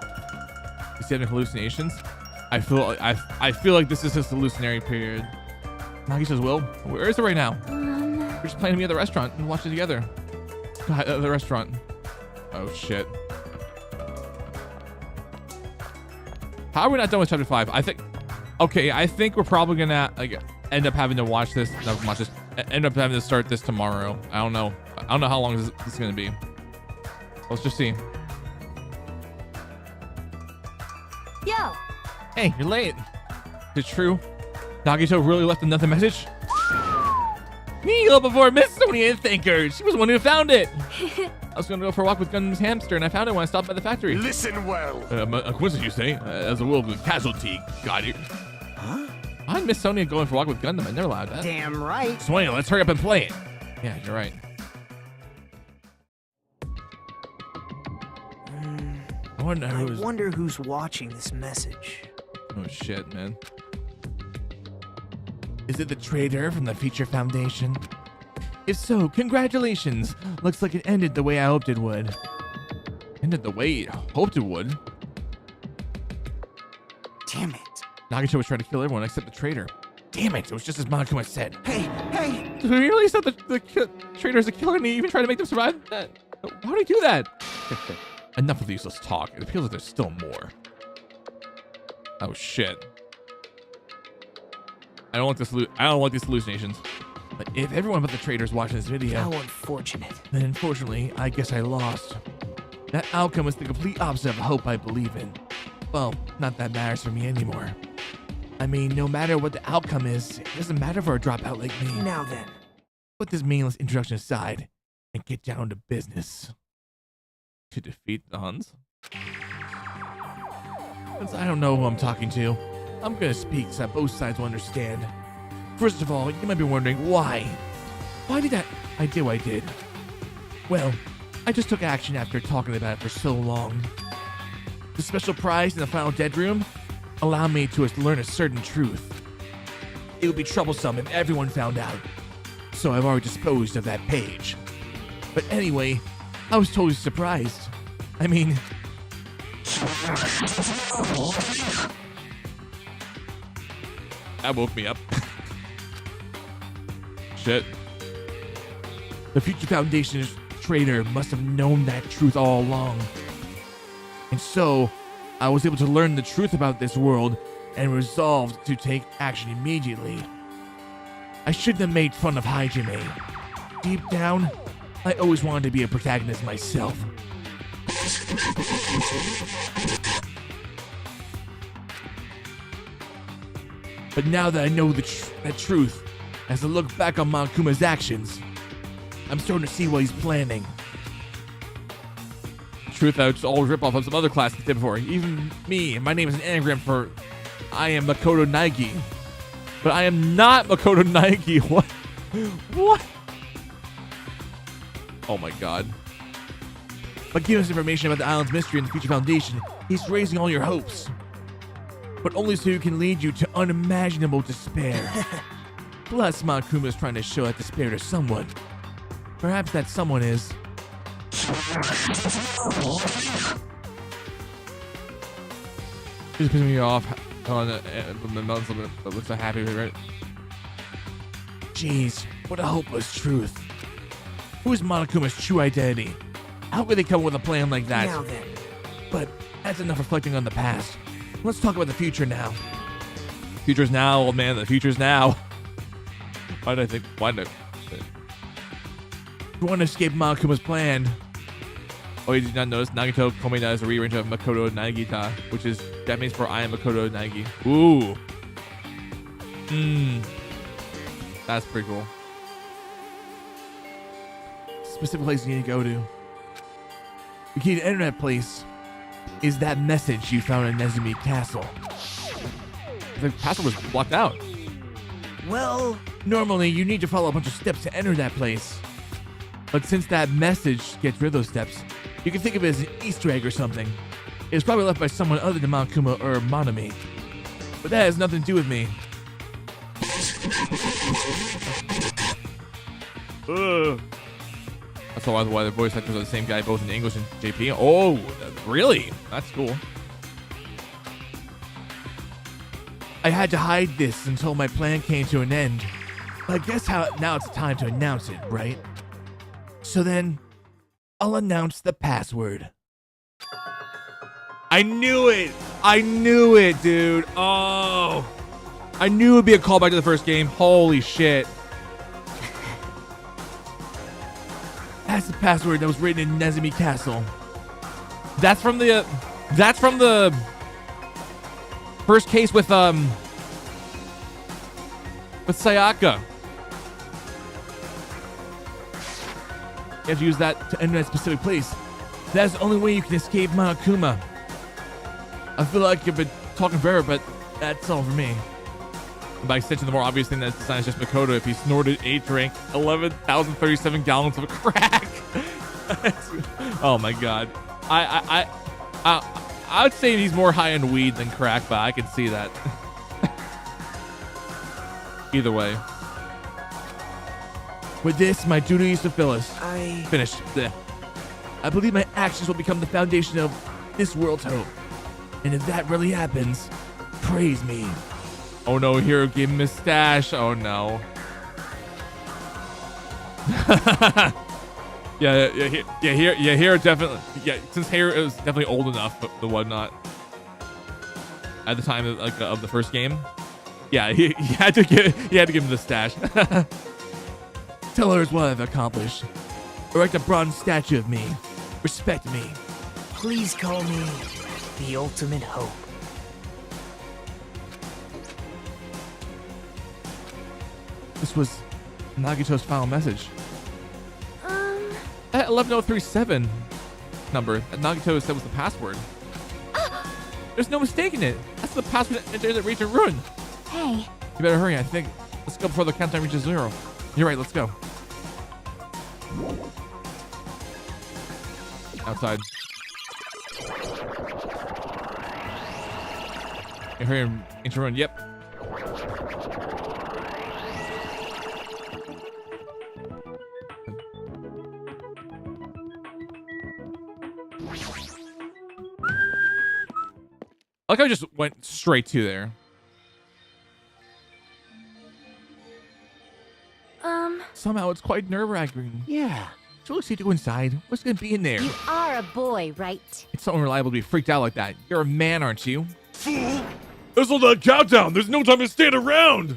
Is he having hallucinations? I feel like this is his hallucinatory period. Nagito's will? Where is it right now? We're just planning to meet at the restaurant and watch it together. God, the restaurant. Oh shit. How are we not done with chapter 5? I think we're probably gonna end up having to watch this. Not watch this. End up having to start this tomorrow. I don't know how long this is gonna be. Let's just see. Yo. Hey, you're late. Is it true? Nagito really left another message? Kneel before Miss Sonia and thank her. She was the one who found it. I was going to go for a walk with Gundam's hamster, and I found it when I stopped by the factory. Listen well. A coincidence, you say? As a will of casualty. Got it. Huh? I Miss Sonia going for a walk with Gundam. I never allowed that. Damn right. Sonia, let's hurry up and play it. Yeah, you're right. I wonder who's watching this message. Oh shit, man. Is it the traitor from the Future Foundation? If so, congratulations. Looks like it ended the way I hoped it would. Ended the way I hoped it would? Damn it. Nagito was trying to kill everyone except the traitor. Damn it, it was just as Monokuma said. Hey! Did we really said the traitor is a killer and he even tried to make them survive? Why would he do that? Enough of the useless talk. It feels like there's still more. Oh shit. I don't want these hallucinations. But if everyone but the traitors watching this video, How unfortunate. then unfortunately, I guess I lost. That outcome is the complete opposite of hope I believe in. Well, not that matters for me anymore. I mean, no matter what the outcome is, it doesn't matter for a dropout like me. Now then. Put this meaningless introduction aside and get down to business. To defeat the Huns? Since I don't know who I'm talking to, I'm gonna speak so that both sides will understand. First of all, you might be wondering why. Why did I do what I did? Well, I just took action after talking about it for so long. The special prize in the final dead room allowed me to learn a certain truth. It would be troublesome if everyone found out, so I've already disposed of that page. But anyway, I was totally surprised. I mean... That woke me up. Shit. The Future Foundation's traitor must have known that truth all along. And so, I was able to learn the truth about this world and resolved to take action immediately. I shouldn't have made fun of Hajime. Deep down, I always wanted to be a protagonist myself. But now that I know that truth, as I look back on Monkuma's actions, I'm starting to see what he's planning. Truth, I would all rip off of some other classes did before. Even me, my name is an anagram for I am Makoto Naigi. But I am not Makoto Naigi. What? What? Oh my god. By giving us information about the island's mystery and the Future Foundation, he's raising all your hopes. But only so he can lead you to unimaginable despair. Plus, Monokuma is trying to show that despair to someone. Perhaps that someone is... Just pissing me off on the melon that looks so happy, right? Jeez, what a hopeless truth. Who is Monokuma's true identity? How could they come up with a plan like that? Now then. But that's enough reflecting on the past. Let's talk about the future now. Future's now, old man. The future's now. Why did I think? Why did I? You want to escape Monokuma's plan? Oh, you did not notice Nagito Komeda is a rearrange of Makoto Nagita, which is Japanese for I am Makoto Nagi. Ooh. That's pretty cool. Specific place you need to go to. The key to enter that place is that message you found in Nezumi Castle. The castle was blocked out. Well, normally you need to follow a bunch of steps to enter that place. But since that message gets rid of those steps, you can think of it as an Easter egg or something. It was probably left by someone other than Monokuma or Monami. But that has nothing to do with me. That's why the voice actors are the same guy, both in English and JP. Oh, really? That's cool. I had to hide this until my plan came to an end. But I guess now it's time to announce it, right? So then, I'll announce the password. I knew it! I knew it, dude. Oh. I knew it would be a callback to the first game. Holy shit. That's the password that was written in Nezumi Castle. That's from the first case with Sayaka. You have to use that to enter that specific place. That's the only way you can escape Monokuma. I feel like I've been talking forever, but that's all for me. By extension, the more obvious thing that's designed is just Makoto if he snorted 8 drink 11,037 gallons of crack. Oh my god. I would say he's more high on weed than crack, but I can see that. Either way. With this, my duty is to Phyllis. Finished. Blech. I believe my actions will become the foundation of this world's hope. And if that really happens, praise me. Oh no, Hero gave him his stash. Oh no. Hero definitely. Yeah, since Hero was definitely old enough, but the whatnot at the time of the first game. Yeah, he had to give him the stash. Tell her what I've accomplished. Erect a bronze statue of me. Respect me. Please call me the ultimate hope. This was Nagito's final message. That 11037 number that Nagito said was the password. There's no mistaking it. That's the password that enters at Region Ruin. Hey. You better hurry, I think. Let's go before the countdown reaches 0. You're right, let's go. Outside. You hurry and Ancient Ruin, yep. Like I just went straight to there. Somehow it's quite nerve-wracking. Yeah. So let's see to go inside. What's gonna be in there? You are a boy, right? It's so unreliable to be freaked out like that. You're a man, aren't you? Fool! There's all that countdown. There's no time to stand around.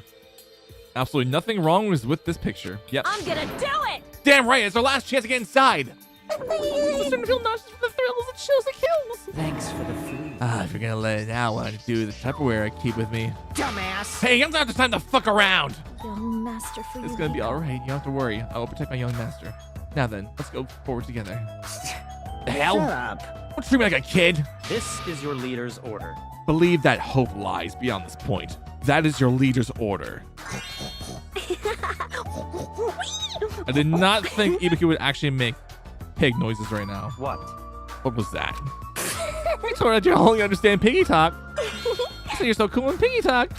Absolutely nothing wrong with this picture. Yep. I'm gonna do it! Damn right. It's our last chance to get inside. I'm starting to feel nauseous from the thrills and chills and kills. Thanks for the food. If you're gonna let it out, why don't you do the Tupperware I keep with me? Dumbass! Hey, you don't have the time to fuck around. Young master for It's you. gonna be all right. You don't have to worry. I will protect my young master. Now then, let's go forward together. The hell? Shut up. Don't treat me like a kid. This is your leader's order. Believe that hope lies beyond this point. That is your leader's order. I did not think Ibuki would actually make pig noises right now. What? What was that? I told her that you only understand piggy talk. So you're so cool in piggy talk.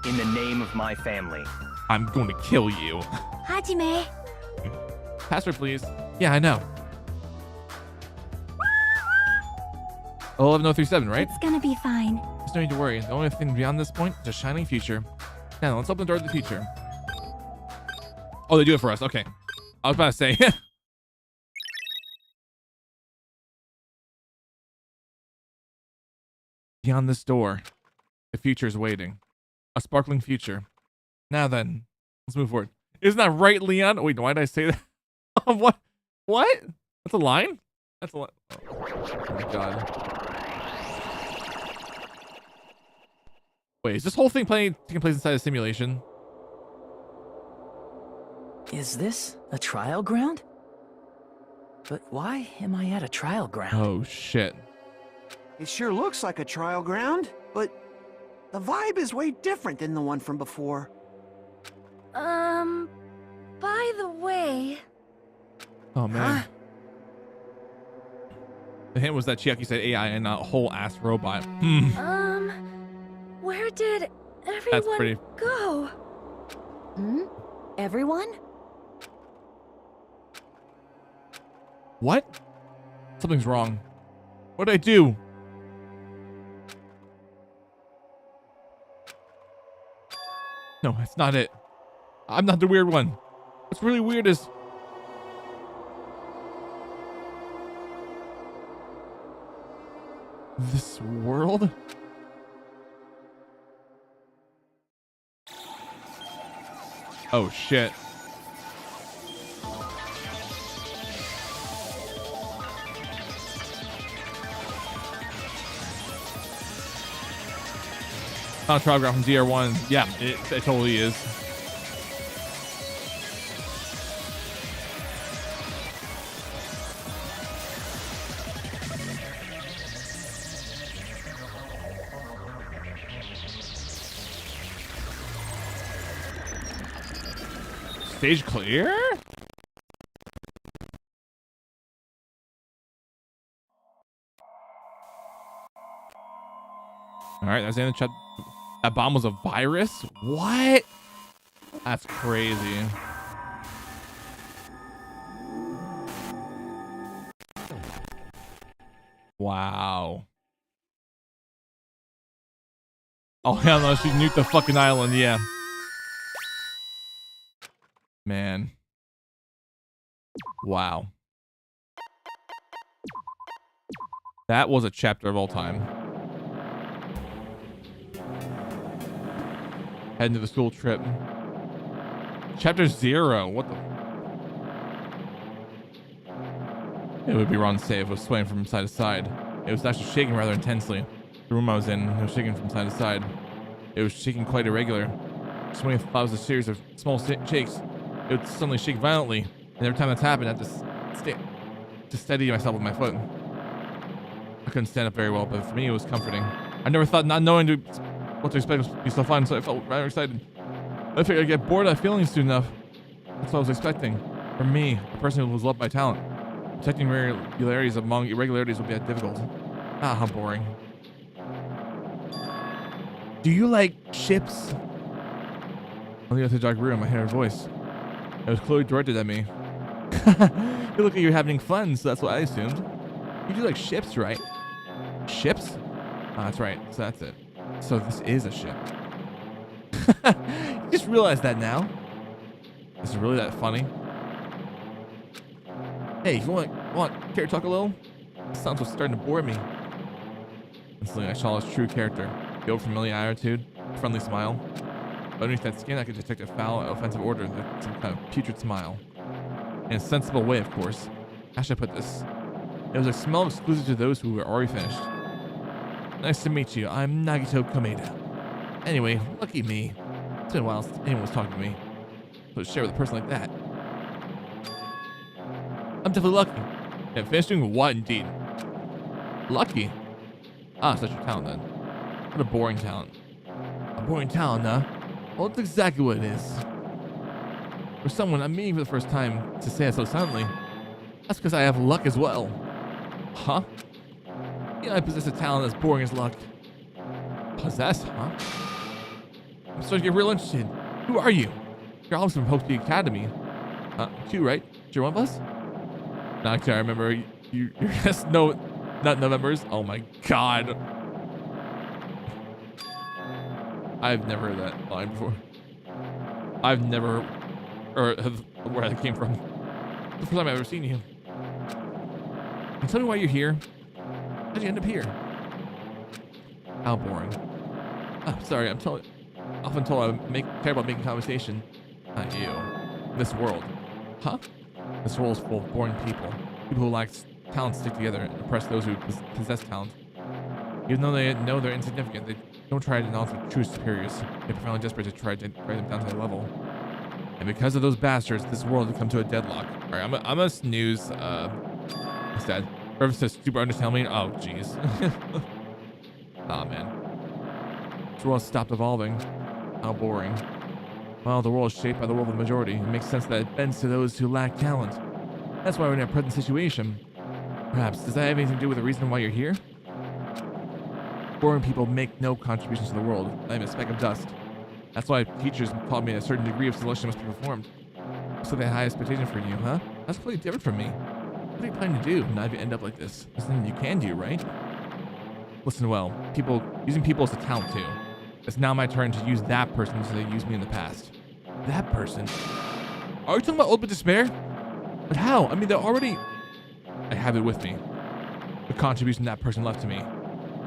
In the name of my family. I'm going to kill you. Hajime. Password, please. Yeah, I know. 11037, right? It's gonna be fine. There's no need to worry. The only thing beyond this point is a shining future. Now, let's open the door to the future. Oh, they do it for us. Okay. I was about to say. Beyond this door, the future is waiting. A sparkling future. Now then, let's move forward. Isn't that right, Leon? Wait, why did I say that? What? What? That's a line? That's a line. Oh my god. Wait, is this whole thing taking place inside a simulation? Is this a trial ground? But why am I at a trial ground? Oh, shit. It sure looks like a trial ground, but the vibe is way different than the one from before. By the way... Oh, man. The hint was that Chiaki said AI and not whole-ass robot. Where did everyone go? Everyone? What? Something's wrong. What did I do? No, that's not it. I'm not the weird one. What's really weird is... this world? Oh, shit. Found trial ground from DR1. Yeah, it totally is. Stage clear? All right, that's the end of the chat. That bomb was a virus? What? That's crazy. Wow. Oh, hell no, she nuked the fucking island, yeah. Man. Wow. That was a chapter of all time. Heading to the school trip. Chapter 0. What the? It would be wrong to say it was swaying from side to side. It was actually shaking rather intensely. The room I was in, it was shaking from side to side. It was shaking quite irregular. Just when I thought it was a series of small shakes, it would suddenly shake violently. And every time that's happened, I just steady myself with my foot. I couldn't stand up very well, but for me, it was comforting. I never thought not knowing what to expect would be so fun, so I felt rather excited. I figured I'd get bored of that feeling soon enough. That's what I was expecting. For me, a person who was loved by talent. Detecting regularities among irregularities would be that difficult. Ah, how boring. Do you like ships? On the other dark room, I heard a voice. It was clearly directed at me. You look like you're having fun, so that's what I assumed. You do like ships, right? Ships? Ah, that's right. So that's it. So this is a ship. You just realized that now? Is it really that funny? Hey, you want care to talk a little? This sounds what's starting to bore me. Instantly, I saw his true character. The old familiar attitude, friendly smile. But underneath that skin, I could detect a foul, offensive order, some kind of putrid smile. In a sensible way, of course. How should I put this? It was a smell exclusive to those who were already finished. Nice to meet you. I'm Nagito Komeda. Anyway, lucky me. It's been a while since anyone was talking to me. So to share with a person like that. I'm definitely lucky. And finished doing what indeed? Lucky? Ah, such a talent then. What a boring talent. A boring talent, huh? Well, that's exactly what it is. For someone I'm meeting for the first time to say it so silently, that's because I have luck as well. Huh? Yeah, I possess a talent as boring as luck. Possess, huh? I'm starting to get real interested. Who are you? You're obviously from Hope Academy. Two, right? You're one of us? Not I remember you're just not Novembers. Oh my god. I've never heard that line before. I've never heard where that came from. It's the first time I've ever seen you. Can you tell me why you're here? How'd you end up here? How boring. Oh, sorry, I'm often told I care about making conversation. Not you. This world. Huh? This world is full of boring people. People who lack talent stick together and oppress those who possess talent. Even though they know they're insignificant, they don't try to acknowledge their true superiors. They're profoundly desperate to try to bring them down to their level. And because of those bastards, this world has come to a deadlock. Alright, I'm gonna snooze, instead. Reference to super understanding. Oh, jeez. Aw, man. This world stopped evolving. How boring. Well, the world is shaped by the will of the majority. It makes sense that it bends to those who lack talent. That's why we're in our present situation. Perhaps, does that have anything to do with the reason why you're here? Boring people make no contributions to the world. I am a speck of dust. That's why teachers taught me a certain degree of selection must be performed. So they had high expectation for you, huh? That's completely different from me. What are you planning to do now if you end up like this? There's nothing you can do, right? Listen well. Using people as a talent too. It's now my turn to use that person so they used me in the past. That person? Are you talking about Ultimate Despair? But how? I mean, they're already... I have it with me. The contribution that person left to me.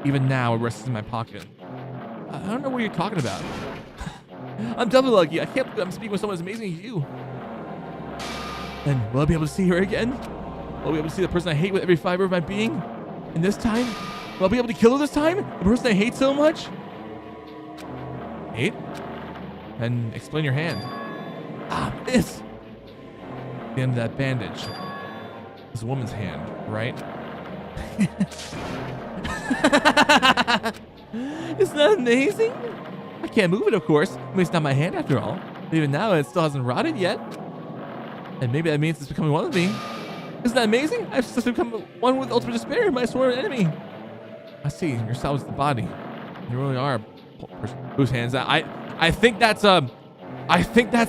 Even now, it rests in my pocket. I don't know what you're talking about. I'm definitely lucky. I can't believe I'm speaking with someone as amazing as you. And will I be able to see her again? Will I be able to see the person I hate with every fiber of my being? And this time? Will I be able to kill her this time? The person I hate so much? Hate? And explain your hand. Ah, this! The end of that bandage. This woman's hand, right? Isn't that amazing? I can't move it, of course. I mean, it's not my hand after all. But even now, it still hasn't rotted yet. And maybe that means it's becoming one with me. Isn't that amazing? I've just become one with Ultimate Despair, my sworn enemy. I see. Your cell is the body. You really are a person whose hands that I think that's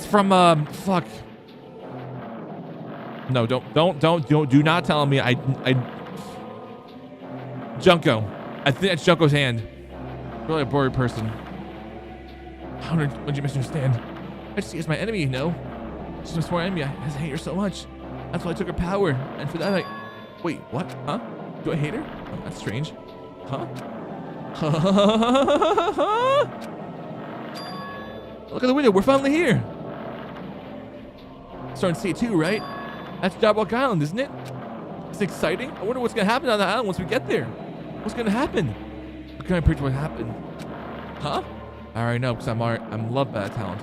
from fuck. No, do not tell me Junko. I think that's Junko's hand. Really a boring person. How did you misunderstand? I see her as my enemy, you know. She's my sworn enemy. I hate her so much. That's why I took her power. And for that wait, what? Huh? Do I hate her? Oh, that's strange. Huh? Look at the window. We're finally here. Starting to see it too, right? That's Jabberwock Island, isn't it? It's exciting. I wonder what's gonna happen on the island once we get there. What's gonna happen? What can I predict what happened? Huh? I already know because I'm loved by that talent.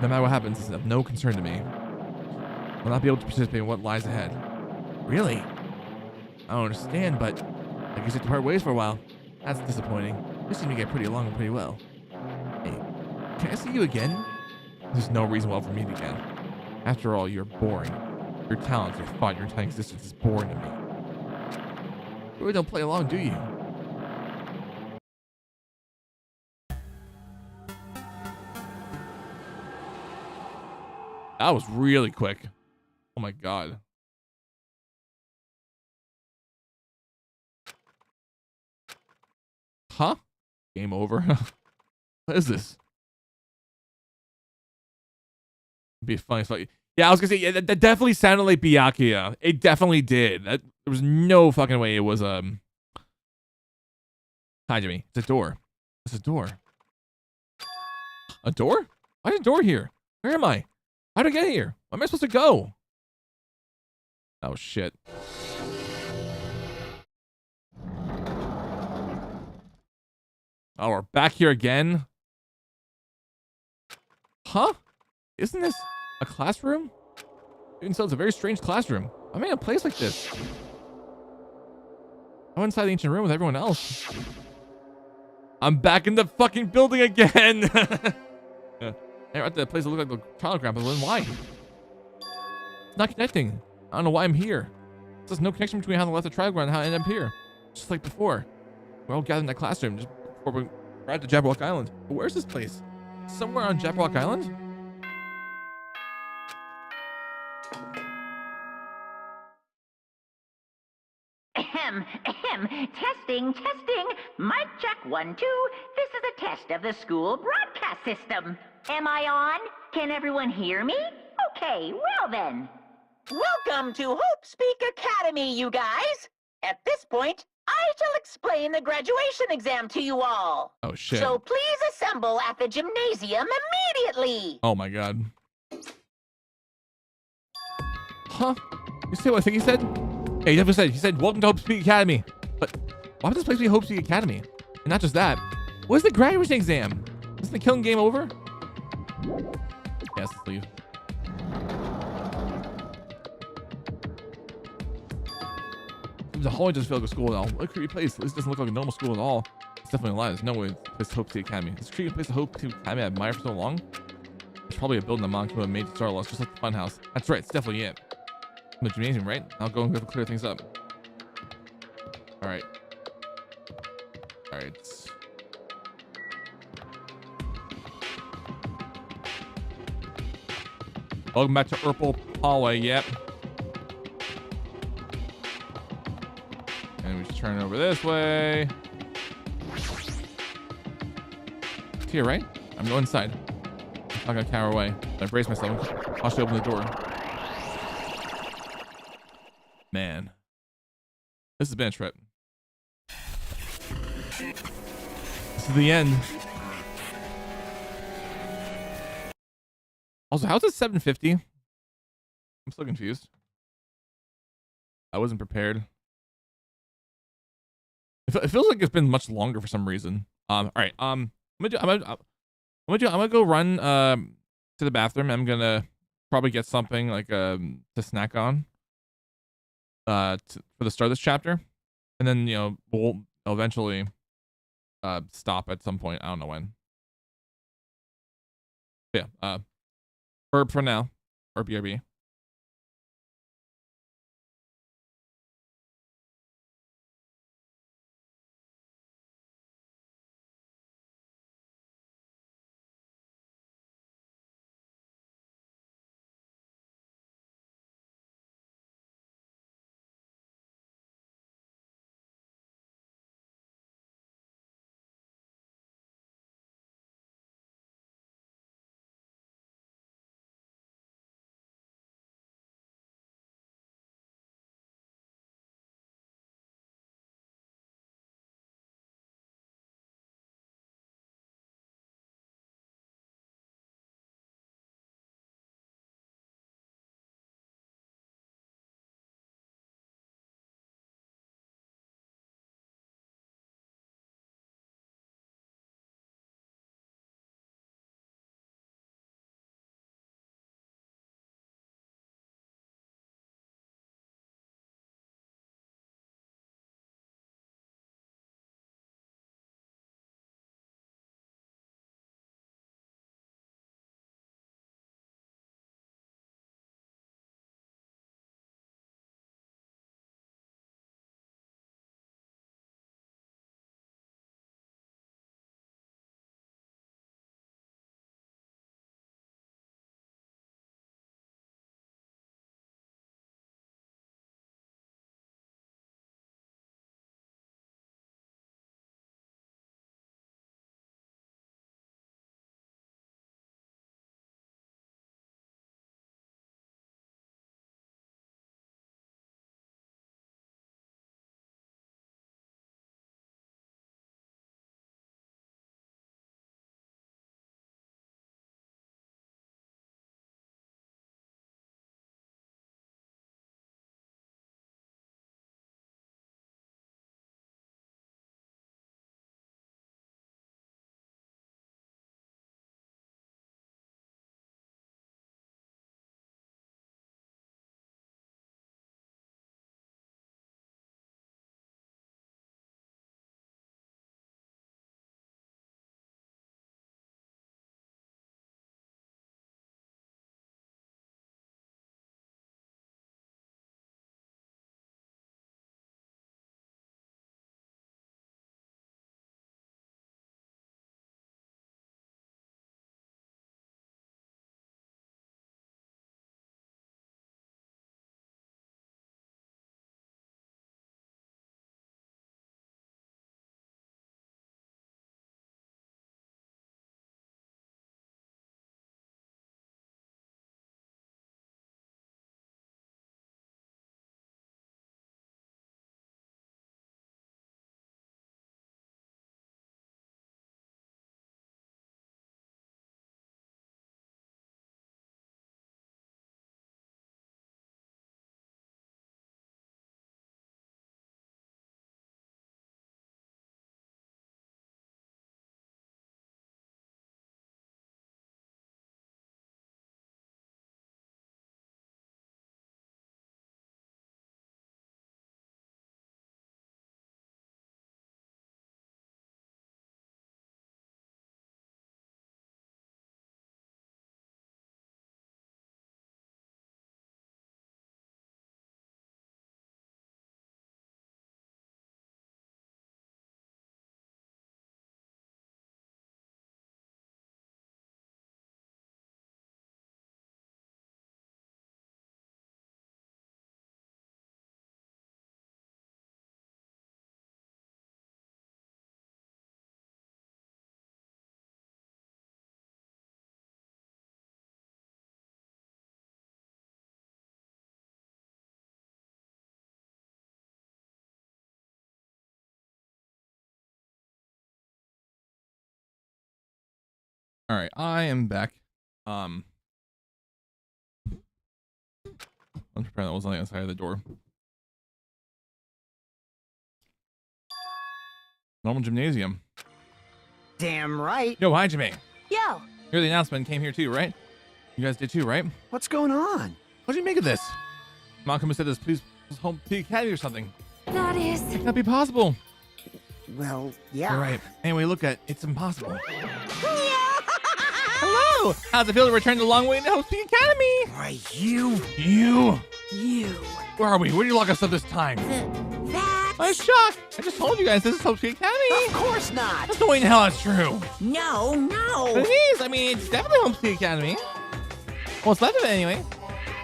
No matter what happens, it's of no concern to me. I'll not be able to participate in what lies ahead. Really? I don't understand, but I guess we have to part ways for a while. That's disappointing. We seem to get pretty along pretty well. Hey, can I see you again? There's no reason why for meet again. After all, you're boring. Your talents, your thought, your entire existence is boring to me. You really don't play along, do you? That was really quick. Oh my god. Huh? Game over. What is this? Be a funny fight. Yeah, I was gonna say, yeah, that definitely sounded like Byakuya. It definitely did. There was no fucking way it was Hajime. It's a door. It's a door. A door? Why is a door here? Where am I? How did I get here? Where am I supposed to go? Oh shit. Oh, we're back here again? Huh? Isn't this a classroom? Even so, it's a very strange classroom. I'm in a place like this. I'm inside the ancient room with everyone else. I'm back in the fucking building again. Yeah. Hey, at the place that looked like the child grandpa. Then why? It's not connecting. I don't know why I'm here. There's no connection between how I left the trial ground and how I ended up here. Just like before. We're all gathered in that classroom just before we arrived at Jabberwock Island. But where's this place? Somewhere on Jabberwock Island? Ahem, ahem. Testing, testing. Mic check 1, 2. This is a test of the school broadcast system. Am I on? Can everyone hear me? Okay, well then. Welcome to Hope Speak Academy, you guys. At this point, I shall explain the graduation exam to you all. Oh shit. So please assemble at the gymnasium immediately. Oh my god. Huh? You see what I think he said? Yeah, he definitely said. He said, welcome to Hope Speak Academy. But why would this place be Hope Speak Academy? And not just that. What's the graduation exam? Isn't the killing game over? Yes, let's leave. The hallway doesn't feel like a school at all. What a creepy place. This doesn't look like a normal school at all. It's definitely a lie. There's no way this is Hope Speak Academy. This creepy place of Hope Speak Academy I've admired for so long. It's probably a building that Mom could have made to start us, just like the funhouse. That's right, it's definitely it. The gymnasium, right? I'll go and clear things up. Alright. Alright. Welcome back to Urple Hallway, yep. And we just turn it over this way. It's here, right? I'm going inside. I'm not gonna cower away. I brace myself. I'll open the door. Man. This has been a trip. This is the end. Also, how's it 750? I'm still confused. I wasn't prepared. It feels like it's been much longer for some reason. All right. I'm gonna go run to the bathroom. I'm gonna probably get something like to snack on for the start of this chapter, and then we'll eventually stop at some point. I don't know when. But yeah. For now, or BRB. All right, I am back. I'm preparing that was on the other side of the door. Normal gymnasium. Damn right. Yo, hi, Jimmy. Yo. You're the announcement came here too, right? You guys did too, right? What's going on? What do you make of this? Malcolm said this please home to the academy or something. That is... It can't be possible. Well, yeah. All right. Anyway, look at it's impossible. Hello. How's it feel to return to the long way to host the academy? Why, you. Where are we? Where do you lock us up this time? That's... I'm shocked. I just told you guys this is Hope Street Academy. Of course not. There's no way in hell that's true. No. It is. I mean, it's definitely Hope Street Academy. What's left of it anyway?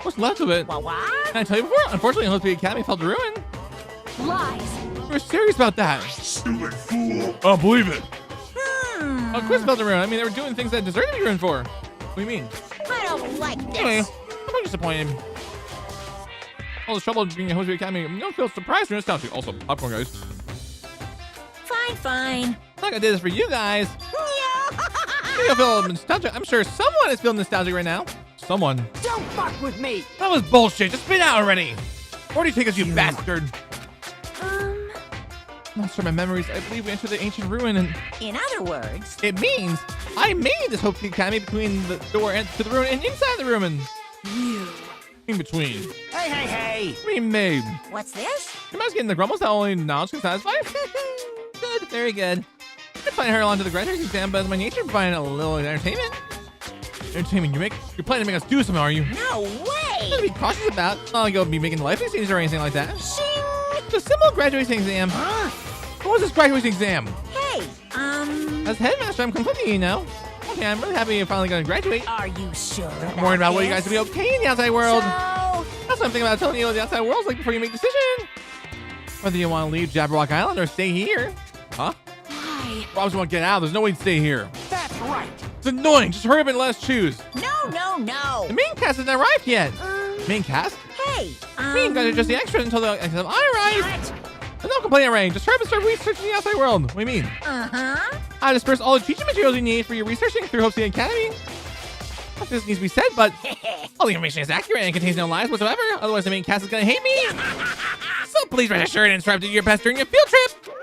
What's left of it? What? Can I tell you before? Unfortunately, Hope Street Academy fell to ruin. Lies. We're serious about that. Stupid fool. Oh, believe it. Of course, fell to ruin. I mean, they were doing things that deserved to be ruined for. What do you mean? I don't like this. Anyway, I'm not disappointed. All this trouble being a Hope Street Academy. You don't feel surprised or nostalgic. Also, popcorn, guys. Fine. I'm not gonna do this for you guys. You don't feel nostalgic. I'm sure someone is feeling nostalgic right now. Someone. Don't fuck with me. That was bullshit. Just spit it out already. Where do you take us, you bastard? Um... I'm not sure my memories. I believe we entered the ancient ruin, and In other words, it means I made this Hope Street Academy between the door and to the ruin and inside the ruin. And You. in between. Hey. We made. what's this? You must getting the grumbles that only knowledge can satisfy. Good, very good. I find her along to the graduate exam, but as my nature providing a little entertainment. Entertainment, you're planning to make us do something, are you? No way. Something to be cautious about. Not like I'll be making life decisions or anything like that. Shing. It's a simple graduation exam. Huh? What was this graduation exam? Hey, As headmaster, I'm conflicted, you know. Okay, I'm really happy you're finally going to graduate. are you sure? I'm worried about what you guys will be okay in the outside world. So, That's what I'm thinking about telling you what the outside world's like before you make a decision. Whether you want to leave Jabberwock Island or stay here. Huh? Why? Robs want to get out. There's no way to stay here. That's right. It's annoying. Just hurry up and let us choose. no. The main cast hasn't arrived yet. Main cast? Hey, Me and guys are just the extras until the exam. All right. What? No complaint already. Just hurry up and start researching the outside world. What do you mean? Uh-huh. I disperse all the teaching materials you need for your researching through Hope Street Academy. Not that this needs to be said, but all the information is accurate and contains no lies whatsoever. Otherwise, the main cast is gonna hate me. So please rest assured and instruct to do your best during your field trip.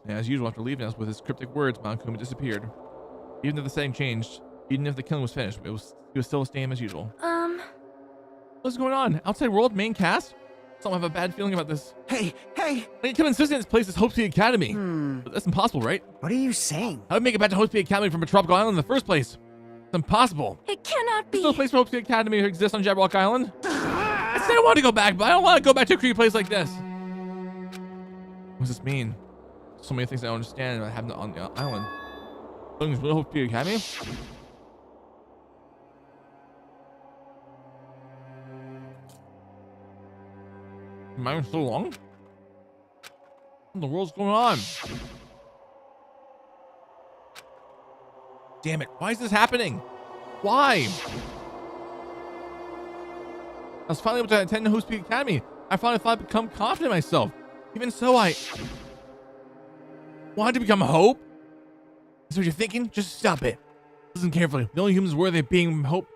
Yeah, as usual, after leaving us with his cryptic words, Mount Kuma disappeared. Even if the setting changed, even if the killing was finished, he was still the same as usual. What's going on? Outside world, main cast? Some have a bad feeling about this. Hey. I need to insist in this place is Hope Street Academy. But that's impossible, right? What are you saying? How would make it back to Hope Street Academy from a tropical island in the first place? It's impossible. It cannot be. There's no place for Hope Street Academy to exist on Jabberwock Island. I said I want to go back, but I don't want to go back to a creepy place like this. What does this mean? So many things I don't understand about having on the island. Something's real Hope Street Academy? Am I so long? What in the world's going on? Damn it, why is this happening? Why? I was finally able to attend the Hope Street Academy. I finally thought I'd become confident in myself. Even so, I wanted to become Hope? That's what you're thinking? Just stop it. Listen carefully. The only humans worthy of being Hope,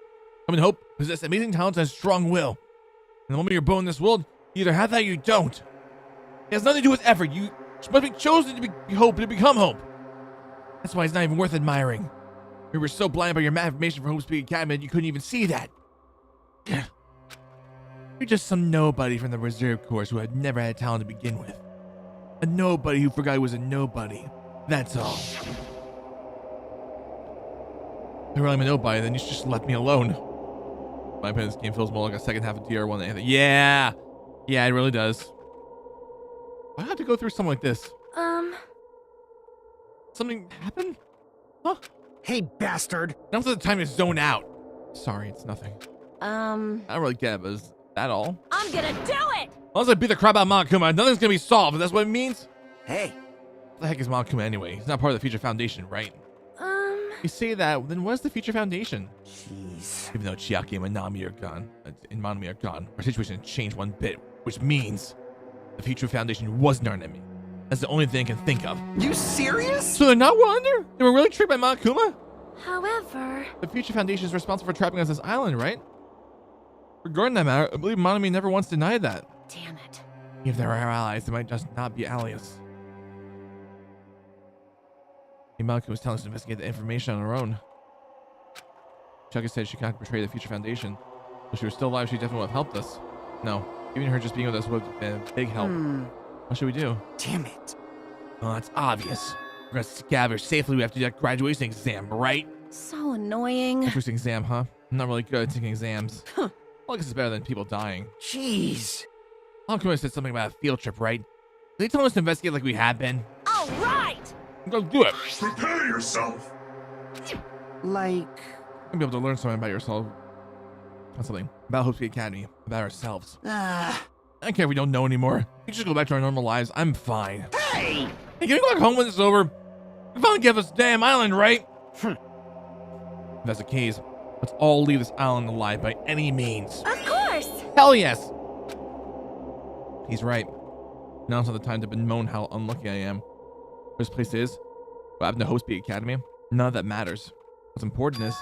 possess amazing talents and strong will. And the moment you're born in this world, you either have that or you don't. It has nothing to do with effort. You must be chosen to be Hope, to become Hope. That's why it's not even worth admiring. We were so blinded by your affirmation for Hope Street Academy that you couldn't even see that. You're just some nobody from the reserve course who had never had talent to begin with. A nobody who forgot he was a nobody. That's all. If you're really a nobody, then you should just let me alone. In my opinion, this game feels more like a second half of TR1 than anything. Yeah, it really does. Why have to go through something like this? Something happened? Huh? Hey, bastard. Now's the time to zone out. Sorry, it's nothing. I don't really get it, but is that all? I'm gonna do it! Unless I beat the crap out of Monokuma, nothing's gonna be solved, if that's what it means. Hey. What the heck is Monokuma anyway? He's not part of the Future Foundation, right? You say that, then what is the Future Foundation? Jeez. Even though Chiaki and Manami are gone, our situation has changed one bit, which means the Future Foundation wasn't our enemy. That's the only thing I can think of. You serious? So they're not one under? They were really tricked by Monokuma? However... The Future Foundation is responsible for trapping us on this island, right? Regarding that matter, I believe Monomi never once denied that. Damn it. If they're our allies, they might just not be allies. Imalki was telling us to investigate the information on her own. Chucky said she can't betray the Future Foundation. If she was still alive, she definitely would have helped us. No, even her just being with us would have been a big help. What should we do? Damn it. Oh, it's obvious. We're gonna scatter safely after that graduation exam, right? So annoying. Graduation exam, huh? I'm not really good at taking exams. Well, I guess it's better than people dying. Jeez. Uncle said something about a field trip, right? They told us to investigate like we had been. All right. Go do it. Prepare yourself. Like... You'll be able to learn something about yourself. Something about Hope Academy, about ourselves. I don't care if we don't know anymore. We can just go back to our normal lives. I'm fine. Hey! Hey, can we go back home when it's over? You finally give us a damn island, right? If that's the case, let's all leave this island alive by any means. Of course! Hell yes! He's right. Now's not the time to bemoan how unlucky I am. Where this place is, what happened to Hope Academy, none of that matters. What's important is,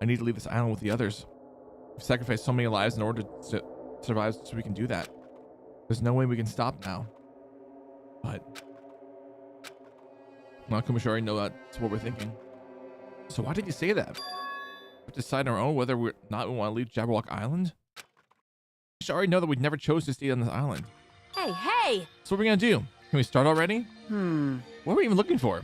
I need to leave this island with the others. We've sacrificed so many lives in order to survive, so we can do that. There's no way we can stop now. But Nakuma should already know that's what we're thinking. So why did you say that? We decide on our own whether we want to leave Jabberwock Island? You should already know that we never chose to stay on this island. Hey, hey! So what are we gonna do? Can we start already? What are we even looking for?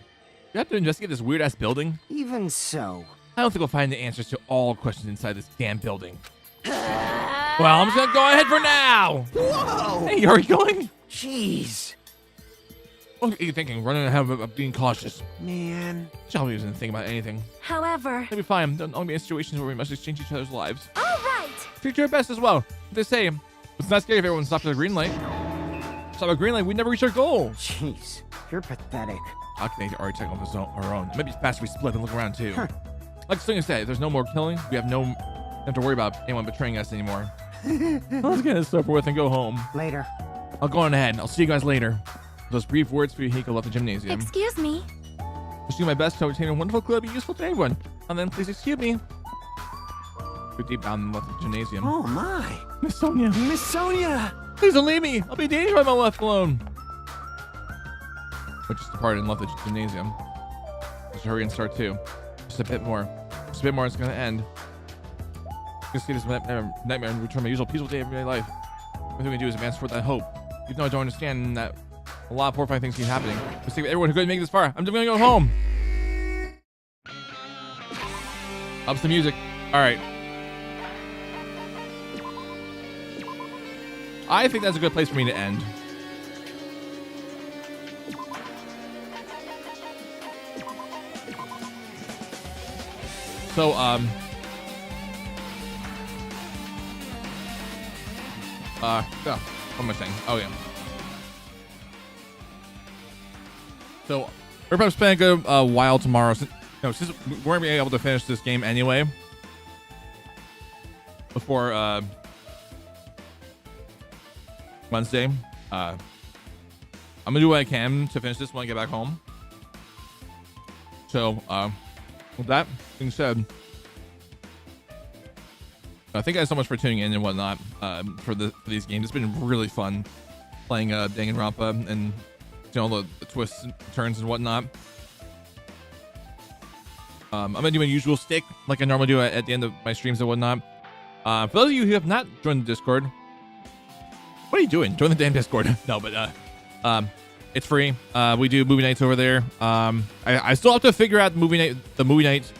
We have to investigate this weird ass building? Even so. I don't think we'll find the answers to all questions inside this damn building. Well, I'm just gonna go ahead for now. Whoa! Hey, are you going? Jeez. What are you thinking? Running ahead of being cautious. Man. Shelby doesn't think about anything. However... It'll be fine. Don't only be in situations where we must exchange each other's lives. All right! Treat your best as well. They say, it's not scary if everyone stops at a green light. Stop at a green light, we never reach our goal. Jeez. You're pathetic. Okay, already check on our own. Maybe it's faster we split and look around too. Like Slinger said, if there's no more killing, we have don't have to worry about anyone betraying us anymore. Let's get this over with and go home. Later. I'll go on ahead. I'll see you guys later. Those brief words for Hiko left the gymnasium. Excuse me. I'll do my best to obtain a wonderful club be useful to everyone. And then please excuse me. Go deep down and left the gymnasium. Oh my. Miss Sonia. Miss Sonia! Please don't leave me. I'll be dangerous if I'm left alone. But just departed and left the gymnasium. Let's hurry and start too. Just a bit more. Just a bit more, it's gonna end. Just see this nightmare and return my usual peaceful day of everyday life. What we can do is advance toward that hope. Even though I don't understand that a lot of horrifying things keep happening. Let's see everyone who couldn't make it this far. I'm just gonna go home. Ups the music. Alright. I think that's a good place for me to end. So, what am I saying? Oh, yeah. So, we're probably spending a good while tomorrow. Since we're going to be able to finish this game anyway. Before, Wednesday. I'm going to do what I can to finish this when I get back home. So, with that being said, thank you guys so much for tuning in and whatnot for these games. It's been really fun playing Danganronpa and all the twists and turns and whatnot. I'm gonna do my usual stick like I normally do at the end of my streams and whatnot. For those of you who have not joined the Discord, what are you doing? Join the damn Discord. No, but it's free. We do movie nights over there. I still have to figure out the movie night,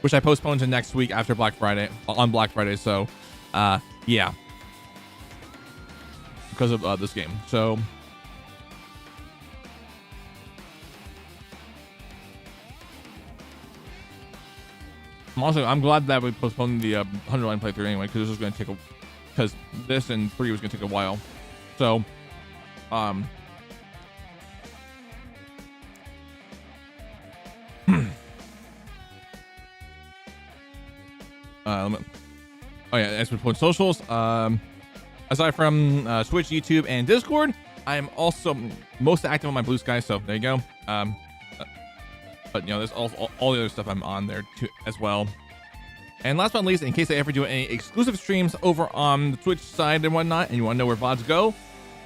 which I postponed to next week after Black Friday, on Black Friday. So, yeah, because of this game. So, I'm glad that we postponed the 100-line playthrough anyway, because this was going to take because this and 3 was going to take a while. So, oh yeah, as we put socials, aside from Twitch, YouTube, and Discord, I am also most active on my Blue Sky. So there you go. But you know, there's all the other stuff I'm on there too as well. And last but not least, in case I ever do any exclusive streams over on the Twitch side and whatnot, and you want to know where VODs go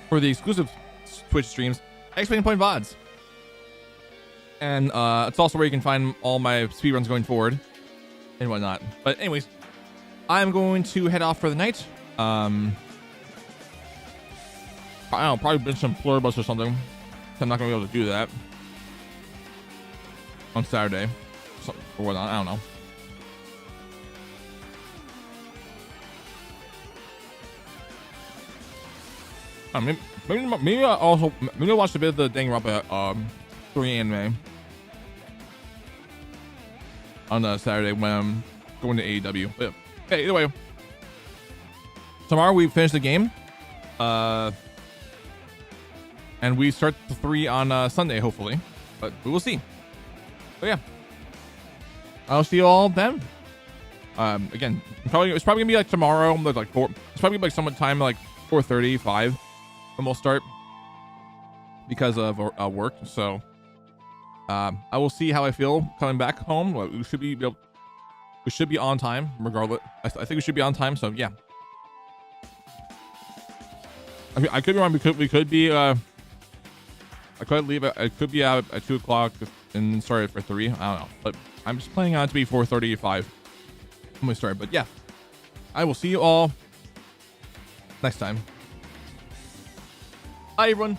for the exclusive Twitch streams, Exclamation Point VODs. And it's also where you can find all my speedruns going forward and whatnot. But anyways, I'm going to head off for the night. I don't know, probably binge some Pluribus or something. I'm not going to be able to do that on Saturday or whatnot. I don't know. Maybe I'll watch a bit of the Danganronpa 3 anime on Saturday when I'm going to AEW. But hey, either way, tomorrow we finish the game, and we start the 3 on Sunday hopefully, but we will see. But yeah, I'll see you all then. Again, it's probably gonna be like tomorrow, like 4. It's probably like somewhat time like 4:35. And we'll start because of work. So I will see how I feel coming back home. We should be on time regardless. I think we should be on time. So yeah, I mean, I could be wrong. We could be. I could leave. I could be out at 2 o'clock and start for 3. I don't know, but I'm just planning on it to be 4:35 when we start. But yeah, I will see you all next time. Bye, everyone.